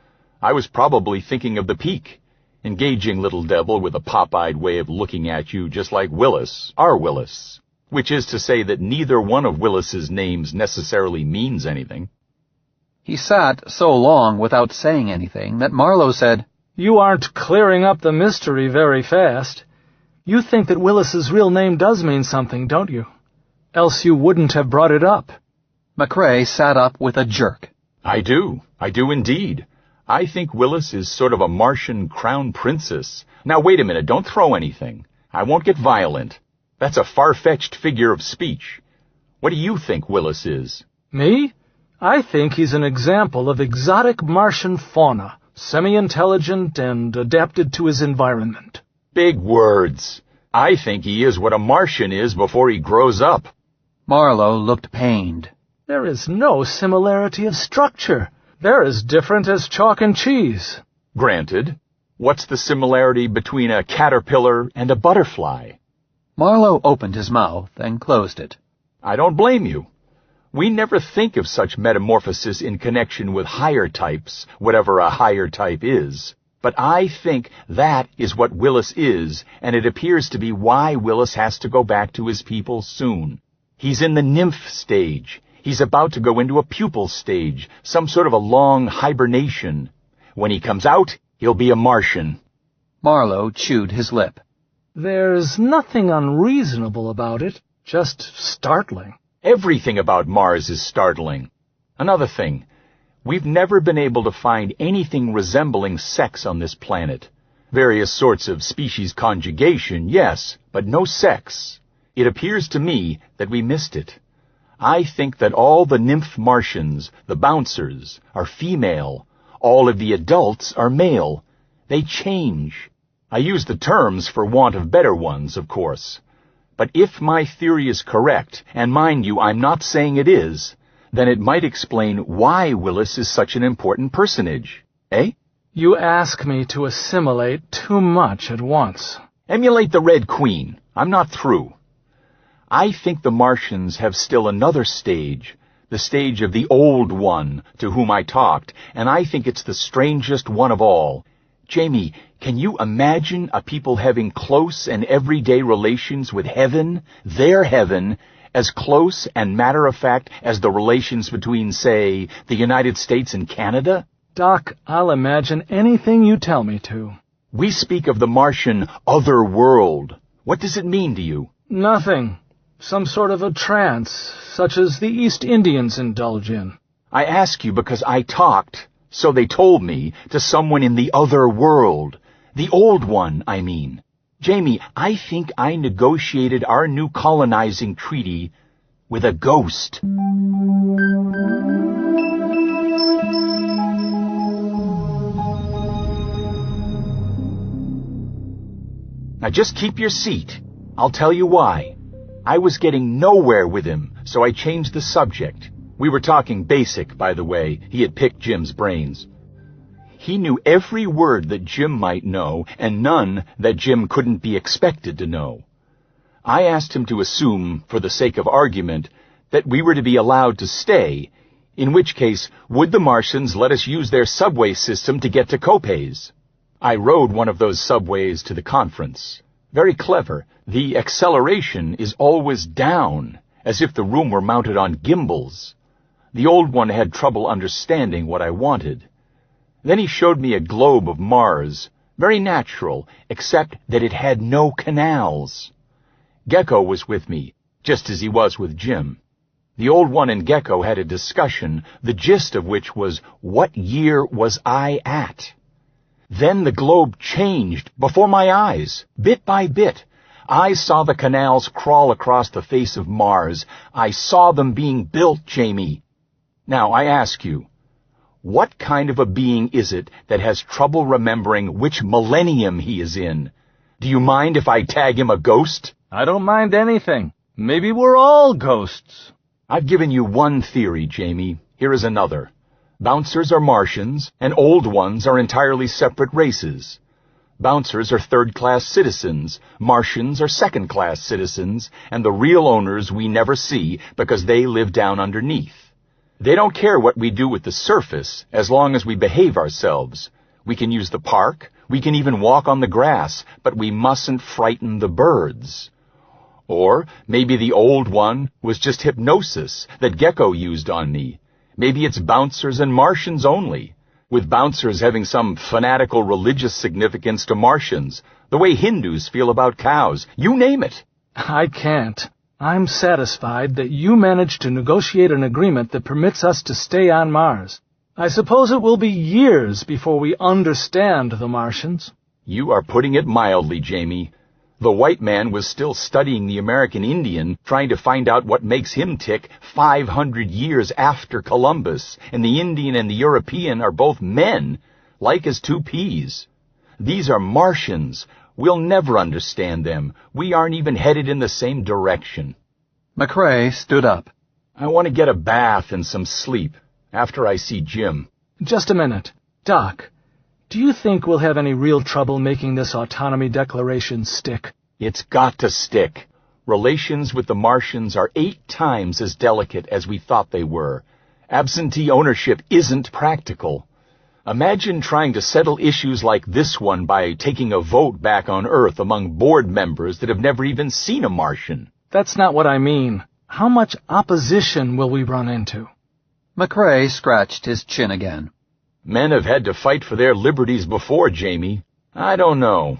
I was probably thinking of the Peak, engaging Little Devil with a pop-eyed way of looking at you just like Willis, our Willis, which is to say that neither one of Willis's names necessarily means anything. He sat so long without saying anything that Marlowe said, You aren't clearing up the mystery very fast. You think that Willis's real name does mean something, don't you? Else you wouldn't have brought it up. McCrae sat up with a jerk. I do indeed. I think Willis is sort of a Martian crown princess. Now wait a minute, don't throw anything. I won't get violent. That's a far-fetched figure of speech. What do you think Willis is? Me? I think he's an example of exotic Martian fauna, semi-intelligent and adapted to his environment. Big words. I think he is what a Martian is before he grows up. Marlowe looked pained. There is no similarity of structure. They're as different as chalk and cheese. Granted. What's the similarity between a caterpillar and a butterfly? Marlowe opened his mouth and closed it. I don't blame you. We never think of such metamorphosis in connection with higher types, whatever a higher type is. But I think that is what Willis is, and it appears to be why Willis has to go back to his people soon. He's in the nymph stage. He's about to go into a pupal stage, some sort of a long hibernation. When he comes out, he'll be a Martian. Marlowe chewed his lip. There's nothing unreasonable about it, just startling. Everything about Mars is startling. Another thing, we've never been able to find anything resembling sex on this planet. Various sorts of species conjugation, yes, but no sex. It appears to me that we missed it. I think that all the nymph Martians, the bouncers, are female. All of the adults are male. They change. I use the terms for want of better ones, of course. But if my theory is correct, and mind you, I'm not saying it is, then it might explain why Willis is such an important personage. Eh? You ask me to assimilate too much at once. Emulate the Red Queen. I'm not through. I think the Martians have still another stage, the stage of the Old One to whom I talked, and I think it's the strangest one of all. Jamie, can you imagine a people having close and everyday relations with heaven, their heaven, as close and matter-of-fact as the relations between, say, the United States and Canada? Doc, I'll imagine anything you tell me to. We speak of the Martian other world. What does it mean to you? Nothing. Some sort of a trance, such as the East Indians indulge in. I ask you because I talked, so they told me, to someone in the other world. The Old One, I mean. Jamie, I think I negotiated our new colonizing treaty with a ghost. Now just keep your seat. I'll tell you why. I was getting nowhere with him, so I changed the subject. We were talking basic, by the way. He had picked Jim's brains. He knew every word that Jim might know, and none that Jim couldn't be expected to know. I asked him to assume, for the sake of argument, that we were to be allowed to stay, in which case, would the Martians let us use their subway system to get to Copes? I rode one of those subways to the conference. Very clever. The acceleration is always down, as if the room were mounted on gimbals. The Old One had trouble understanding what I wanted. Then he showed me a globe of Mars, very natural, except that it had no canals. Gecko was with me, just as he was with Jim. The Old One and Gecko had a discussion, the gist of which was, what year was I at? Then the globe changed before my eyes, bit by bit. I saw the canals crawl across the face of Mars. I saw them being built, Jamie. Now, I ask you, what kind of a being is it that has trouble remembering which millennium he is in? Do you mind if I tag him a ghost? I don't mind anything. Maybe we're all ghosts. I've given you one theory, Jamie. Here is another. Bouncers are Martians, and Old Ones are entirely separate races. Bouncers are third-class citizens, Martians are second-class citizens, and the real owners we never see because they live down underneath. They don't care what we do with the surface as long as we behave ourselves. We can use the park, we can even walk on the grass, but we mustn't frighten the birds. Or maybe the Old One was just hypnosis that Gecko used on me. Maybe it's Bouncers and Martians only, with Bouncers having some fanatical religious significance to Martians, the way Hindus feel about cows. You name it. I can't. I'm satisfied that you managed to negotiate an agreement that permits us to stay on Mars. I suppose it will be years before we understand the Martians. You are putting it mildly, Jamie. The white man was still studying the American Indian, trying to find out what makes him tick 500 years after Columbus, and the Indian and the European are both men, like as two peas. These are Martians. We'll never understand them. We aren't even headed in the same direction. McCrae stood up. I want to get a bath and some sleep after I see Jim. Just a minute. Doc, do you think we'll have any real trouble making this autonomy declaration stick? It's got to stick. Relations with the Martians are 8 times as delicate as we thought they were. Absentee ownership isn't practical. Imagine trying to settle issues like this one by taking a vote back on Earth among board members that have never even seen a Martian. That's not what I mean. How much opposition will we run into? McCrae scratched his chin again. Men have had to fight for their liberties before, Jamie. I don't know.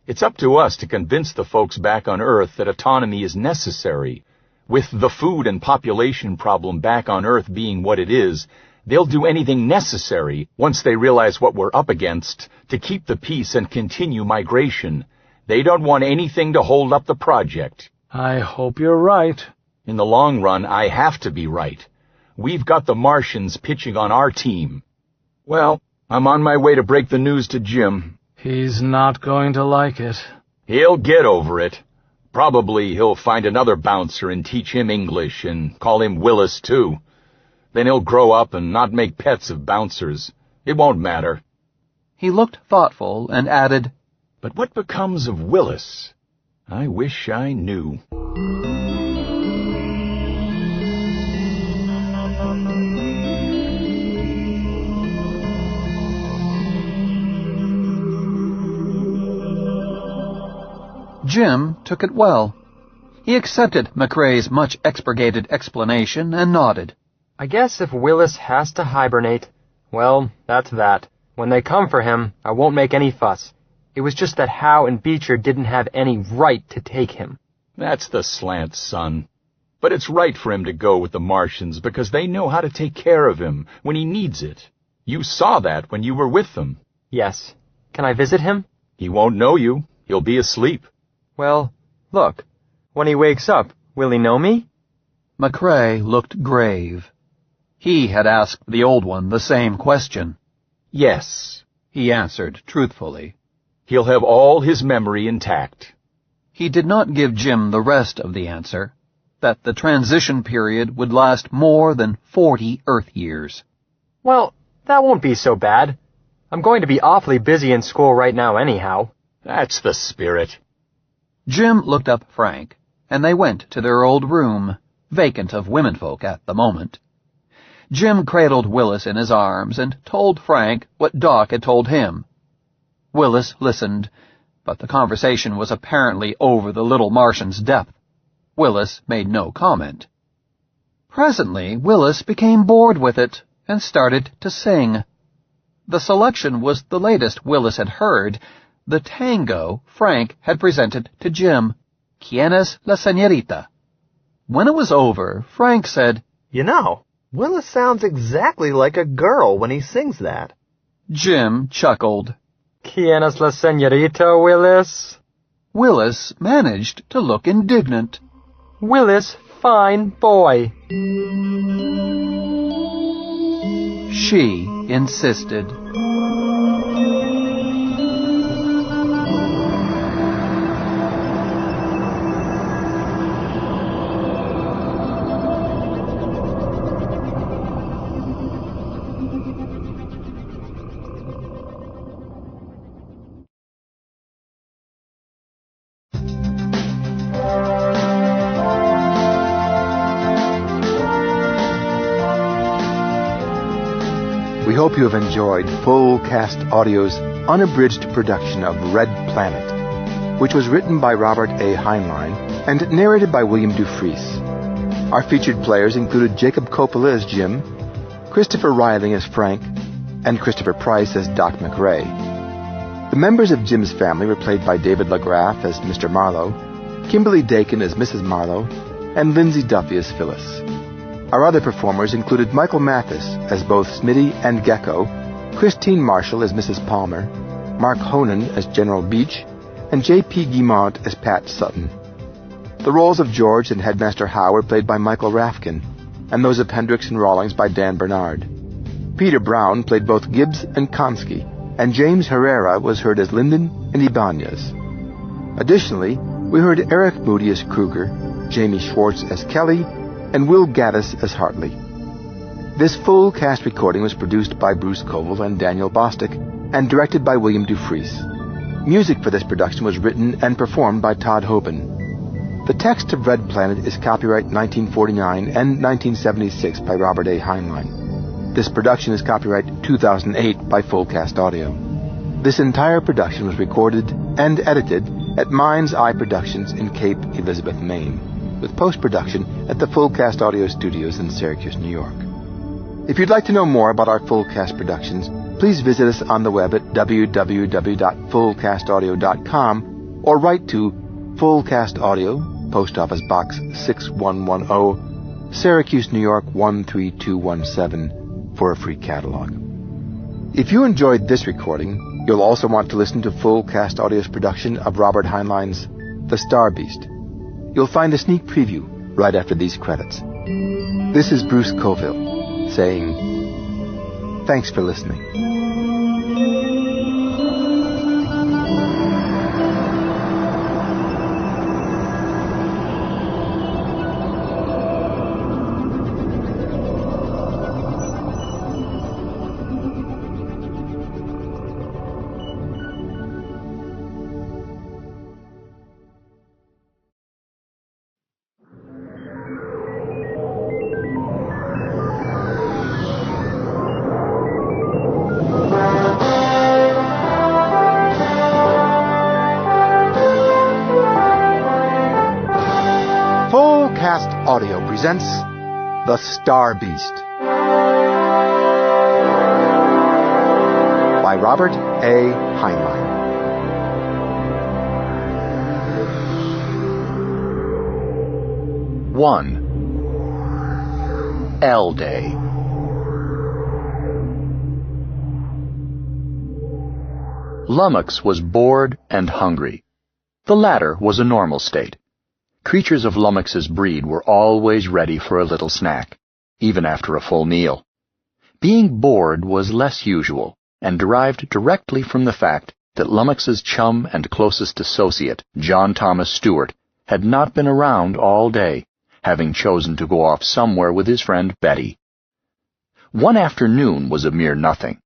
It's up to us to convince the folks back on Earth that autonomy is necessary. With the food and population problem back on Earth being what it is, they'll do anything necessary, once they realize what we're up against, to keep the peace and continue migration. They don't want anything to hold up the project. I hope you're right. In the long run, I have to be right. We've got the Martians pitching on our team. Well, I'm on my way to break the news to Jim. He's not going to like it. He'll get over it. Probably he'll find another bouncer and teach him English and call him Willis, too. Then he'll grow up and not make pets of bouncers. It won't matter. He looked thoughtful and added, But what becomes of Willis? I wish I knew. Jim took it well. He accepted McCrae's much expurgated explanation and nodded. I guess if Willis has to hibernate, well, that's that. When they come for him, I won't make any fuss. It was just that Howe and Beecher didn't have any right to take him. That's the slant, son. But it's right for him to go with the Martians because they know how to take care of him when he needs it. You saw that when you were with them. Yes. Can I visit him? He won't know you. He'll be asleep. Well, look. When he wakes up, will he know me? McCrae looked grave. He had asked the Old One the same question. Yes, he answered truthfully. He'll have all his memory intact. He did not give Jim the rest of the answer, that the transition period would last more than 40 Earth years. Well, that won't be so bad. I'm going to be awfully busy in school right now anyhow. That's the spirit. Jim looked up Frank, and they went to their old room, vacant of womenfolk at the moment. Jim cradled Willis in his arms and told Frank what Doc had told him. Willis listened, but the conversation was apparently over the little Martian's depth. Willis made no comment. Presently, Willis became bored with it and started to sing. The selection was the latest Willis had heard, the tango Frank had presented to Jim, "¿Quién es la señorita?" When it was over, Frank said, You know, Willis sounds exactly like a girl when he sings that. Jim chuckled. ¿Quién es la señorita, Willis? Willis managed to look indignant. Willis, fine boy. She insisted. We hope you have enjoyed Full Cast Audio's unabridged production of Red Planet, which was written by Robert A. Heinlein and narrated by William Dufresne. Our featured players included Jacob Coppola as Jim, Christopher Riley as Frank, and Christopher Price as Doc McRae. The members of Jim's family were played by David LaGraff as Mr. Marlowe, Kimberly Dakin as Mrs. Marlowe, and Lindsay Duffy as Phyllis. Our other performers included Michael Mathis as both Smitty and Gecko, Christine Marshall as Mrs. Palmer, Mark Honan as General Beach, and J.P. Guimont as Pat Sutton. The roles of George and Headmaster Howe were played by Michael Rafkin, and those of Hendricks and Rawlings by Dan Bernard. Peter Brown played both Gibbs and Konski, and James Herrera was heard as Linden and Ibanez. Additionally, we heard Eric Moody as Kruger, Jamie Schwartz as Kelly, and Will Gaddis as Hartley. This full cast recording was produced by Bruce Koval and Daniel Bostic, and directed by William Dufresne. Music for this production was written and performed by Todd Hoban. The text of Red Planet is copyright 1949 and 1976 by Robert A. Heinlein. This production is copyright 2008 by Full Cast Audio. This entire production was recorded and edited at Mind's Eye Productions in Cape Elizabeth, Maine, with post-production at the Full Cast Audio Studios in Syracuse, New York. If you'd like to know more about our Full Cast productions, please visit us on the web at www.fullcastaudio.com or write to Full Cast Audio, Post Office Box 6110, Syracuse, New York 13217 for a free catalog. If you enjoyed this recording, you'll also want to listen to Full Cast Audio's production of Robert Heinlein's The Star Beast. You'll find a sneak preview right after these credits. This is Bruce Colville saying, thanks for listening. Audio presents The Star Beast by Robert A. Heinlein. L Day. Lummox was bored and hungry. The latter was a normal state. Creatures of Lummox's breed were always ready for a little snack, even after a full meal. Being bored was less usual, and derived directly from the fact that Lummox's chum and closest associate, John Thomas Stewart, had not been around all day, having chosen to go off somewhere with his friend Betty. One afternoon was a mere nothing.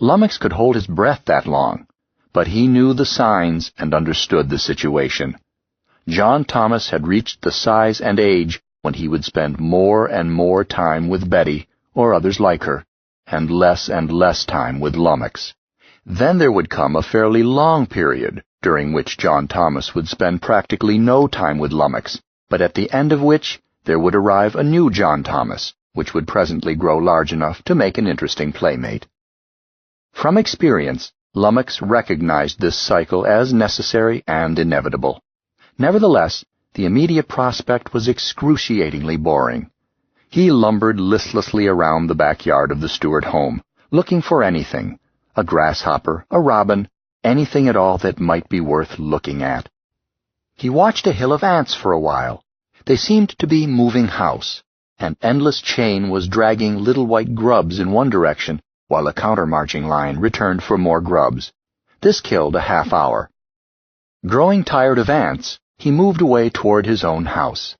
Lummox could hold his breath that long, but he knew the signs and understood the situation. John Thomas had reached the size and age when he would spend more and more time with Betty, or others like her, and less time with Lummox. Then there would come a fairly long period, during which John Thomas would spend practically no time with Lummox, but at the end of which there would arrive a new John Thomas, which would presently grow large enough to make an interesting playmate. From experience, Lummox recognized this cycle as necessary and inevitable. Nevertheless, The immediate prospect was excruciatingly boring. He lumbered listlessly around the backyard of the Stewart home, looking for anything, a grasshopper, a robin, anything at all that might be worth looking at. He watched a hill of ants for a while. They seemed to be moving house. An endless chain was dragging little white grubs in one direction, while a countermarching line returned for more grubs. This killed a half hour. Growing tired of ants, he moved away toward his own house.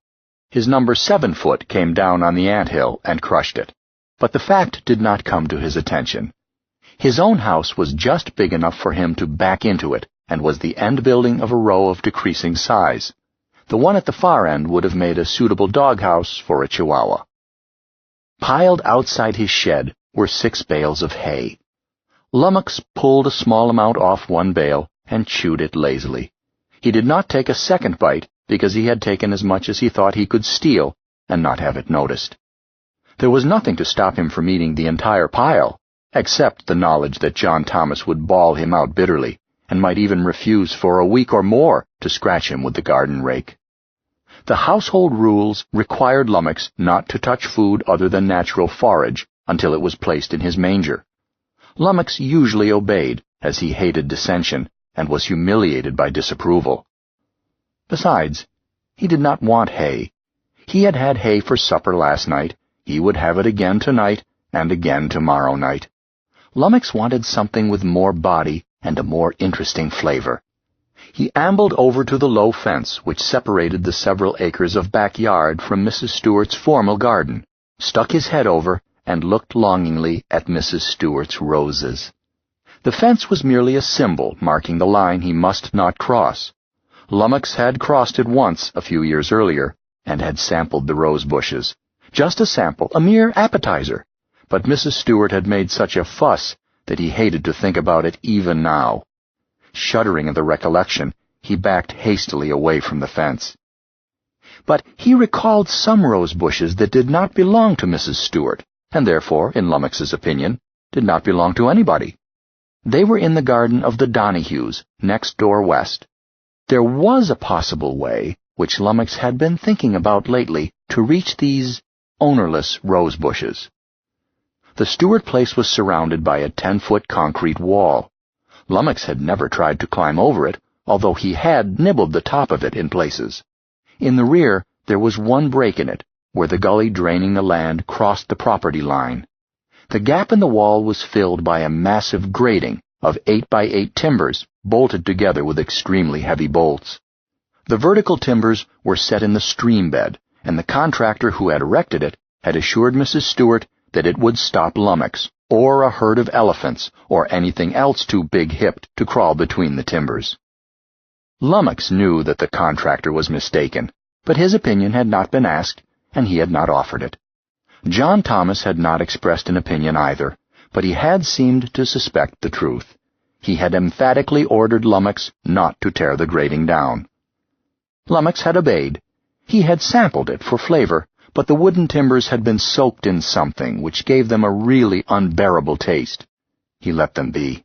His number 7 foot came down on the anthill and crushed it, but the fact did not come to his attention. His own house was just big enough for him to back into it, and was the end building of a row of decreasing size. The one at the far end would have made a suitable doghouse for a chihuahua. Piled outside his shed were 6 bales of hay. Lummox pulled a small amount off one bale and chewed it lazily. He did not take a second bite because he had taken as much as he thought he could steal and not have it noticed. There was nothing to stop him from eating the entire pile, except the knowledge that John Thomas would bawl him out bitterly, and might even refuse for a week or more to scratch him with the garden rake. The household rules required Lummox not to touch food other than natural forage until it was placed in his manger. Lummox usually obeyed, as he hated dissension and was humiliated by disapproval. Besides, he did not want hay. He had had hay for supper last night, he would have it again tonight, and again tomorrow night. Lummox wanted something with more body and a more interesting flavor. He ambled over to the low fence which separated the several acres of backyard from Mrs. Stewart's formal garden, stuck his head over, and looked longingly at Mrs. Stewart's roses. The fence was merely a symbol marking the line he must not cross. Lummox had crossed it once a few years earlier, and had sampled the rose bushes. Just a sample, a mere appetizer, but Mrs. Stewart had made such a fuss that he hated to think about it even now. Shuddering at the recollection, he backed hastily away from the fence. But he recalled some rose bushes that did not belong to Mrs. Stewart, and therefore, in Lummox's opinion, did not belong to anybody. They were in the garden of the Donahues, next door west. There was a possible way, which Lummox had been thinking about lately, to reach these ownerless rose bushes. The Stewart place was surrounded by a 10-foot concrete wall. Lummox had never tried to climb over it, although he had nibbled the top of it in places. In the rear, there was one break in it, where the gully draining the land crossed the property line. The gap in the wall was filled by a massive grating of 8x8 timbers, bolted together with extremely heavy bolts. The vertical timbers were set in the stream bed, and the contractor who had erected it had assured Mrs. Stewart that it would stop Lummox, or a herd of elephants, or anything else too big-hipped to crawl between the timbers. Lummox knew that the contractor was mistaken, but his opinion had not been asked, and he had not offered it. John Thomas had not expressed an opinion either, but he had seemed to suspect the truth. He had emphatically ordered Lummox not to tear the grating down. Lummox had obeyed. He had sampled it for flavor, but the wooden timbers had been soaked in something which gave them a really unbearable taste. He let them be.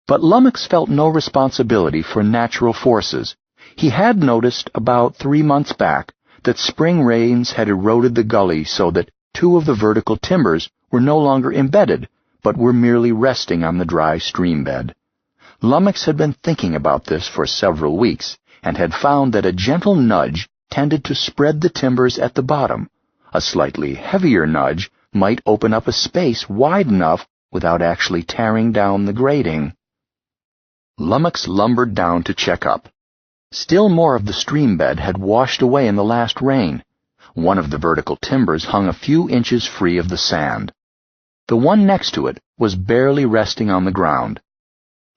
But Lummox felt no responsibility for natural forces. He had noticed about 3 months back that spring rains had eroded the gully so that 2 of the vertical timbers were no longer embedded, but were merely resting on the dry stream bed. Lummox had been thinking about this for several weeks, and had found that a gentle nudge tended to spread the timbers at the bottom. A slightly heavier nudge might open up a space wide enough without actually tearing down the grating. Lummox lumbered down to check up. Still more of the stream bed had washed away in the last rain. One of the vertical timbers hung a few inches free of the sand. The one next to it was barely resting on the ground.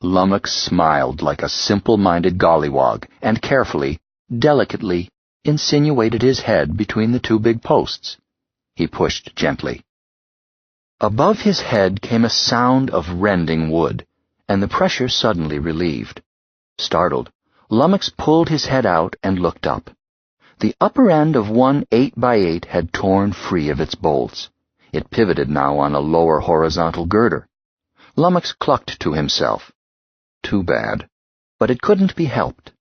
Lummox smiled like a simple-minded gollywog, and carefully, delicately, insinuated his head between the 2 big posts. He pushed gently. Above his head came a sound of rending wood, and the pressure suddenly relieved. Startled, Lummox pulled his head out and looked up. The upper end of one 8x8 had torn free of its bolts. It pivoted now on a lower horizontal girder. Lummox clucked to himself. Too bad. But it couldn't be helped.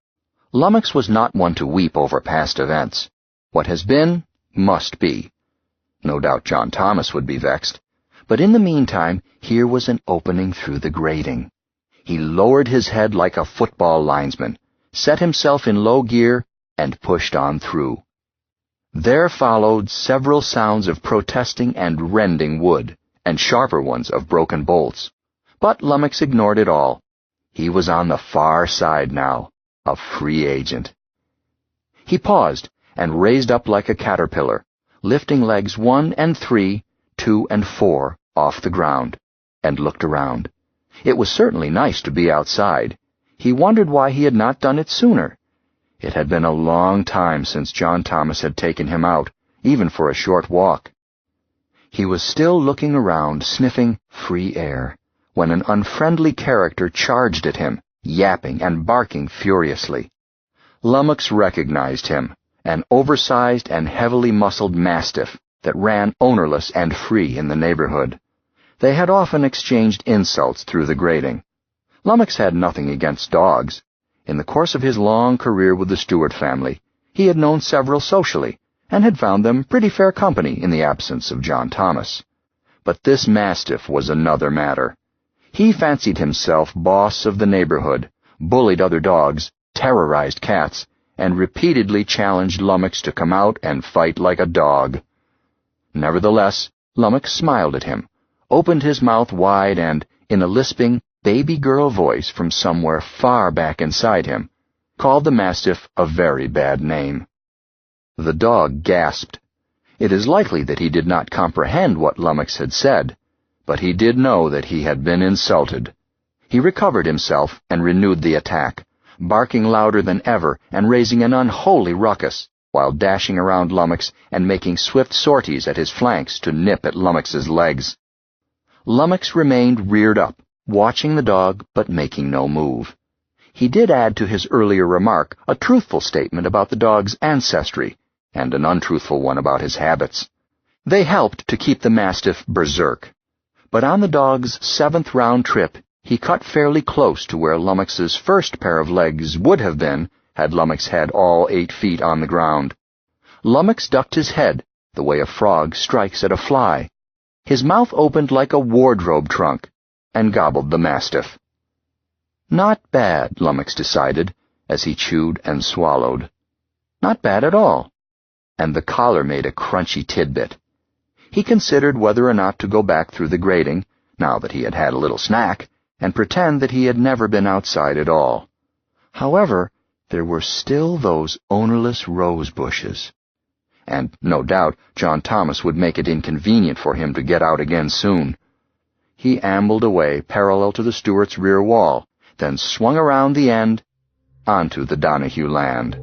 Lummox was not one to weep over past events. What has been, must be. No doubt John Thomas would be vexed, but in the meantime here was an opening through the grating. He lowered his head like a football linesman, set himself in low gear, and pushed on through. There followed several sounds of protesting and rending wood, and sharper ones of broken bolts. But Lummox ignored it all. He was on the far side now, a free agent. He paused and raised up like a caterpillar, lifting legs 1 and 3, 2 and 4 off the ground, and looked around. It was certainly nice to be outside. He wondered why he had not done it sooner. It had been a long time since John Thomas had taken him out, even for a short walk. He was still looking around, sniffing free air, when an unfriendly character charged at him, yapping and barking furiously. Lummox recognized him, an oversized and heavily muscled mastiff that ran ownerless and free in the neighborhood. They had often exchanged insults through the grating. Lummox had nothing against dogs. In the course of his long career with the Stewart family, he had known several socially, and had found them pretty fair company in the absence of John Thomas. But this mastiff was another matter. He fancied himself boss of the neighborhood, bullied other dogs, terrorized cats, and repeatedly challenged Lummox to come out and fight like a dog. Nevertheless, Lummox smiled at him, opened his mouth wide and, in a lisping, baby girl voice from somewhere far back inside him, called the mastiff a very bad name. The dog gasped. It is likely that he did not comprehend what Lummox had said, but he did know that he had been insulted. He recovered himself and renewed the attack, barking louder than ever and raising an unholy ruckus, while dashing around Lummox and making swift sorties at his flanks to nip at Lummox's legs. Lummox remained reared up, watching the dog but making no move. He did add to his earlier remark a truthful statement about the dog's ancestry, and an untruthful one about his habits. They helped to keep the mastiff berserk. But on the dog's 7th round trip, he cut fairly close to where Lummox's first pair of legs would have been had Lummox had all 8 feet on the ground. Lummox ducked his head, the way a frog strikes at a fly. His mouth opened like a wardrobe trunk, and gobbled the mastiff. Not bad, Lummox decided, as he chewed and swallowed. Not bad at all. And the collar made a crunchy tidbit. He considered whether or not to go back through the grating, now that he had had a little snack, and pretend that he had never been outside at all. However, there were still those ownerless rose bushes. And, no doubt, John Thomas would make it inconvenient for him to get out again soon. He ambled away parallel to the Stewart's rear wall, then swung around the end onto the Donahue land.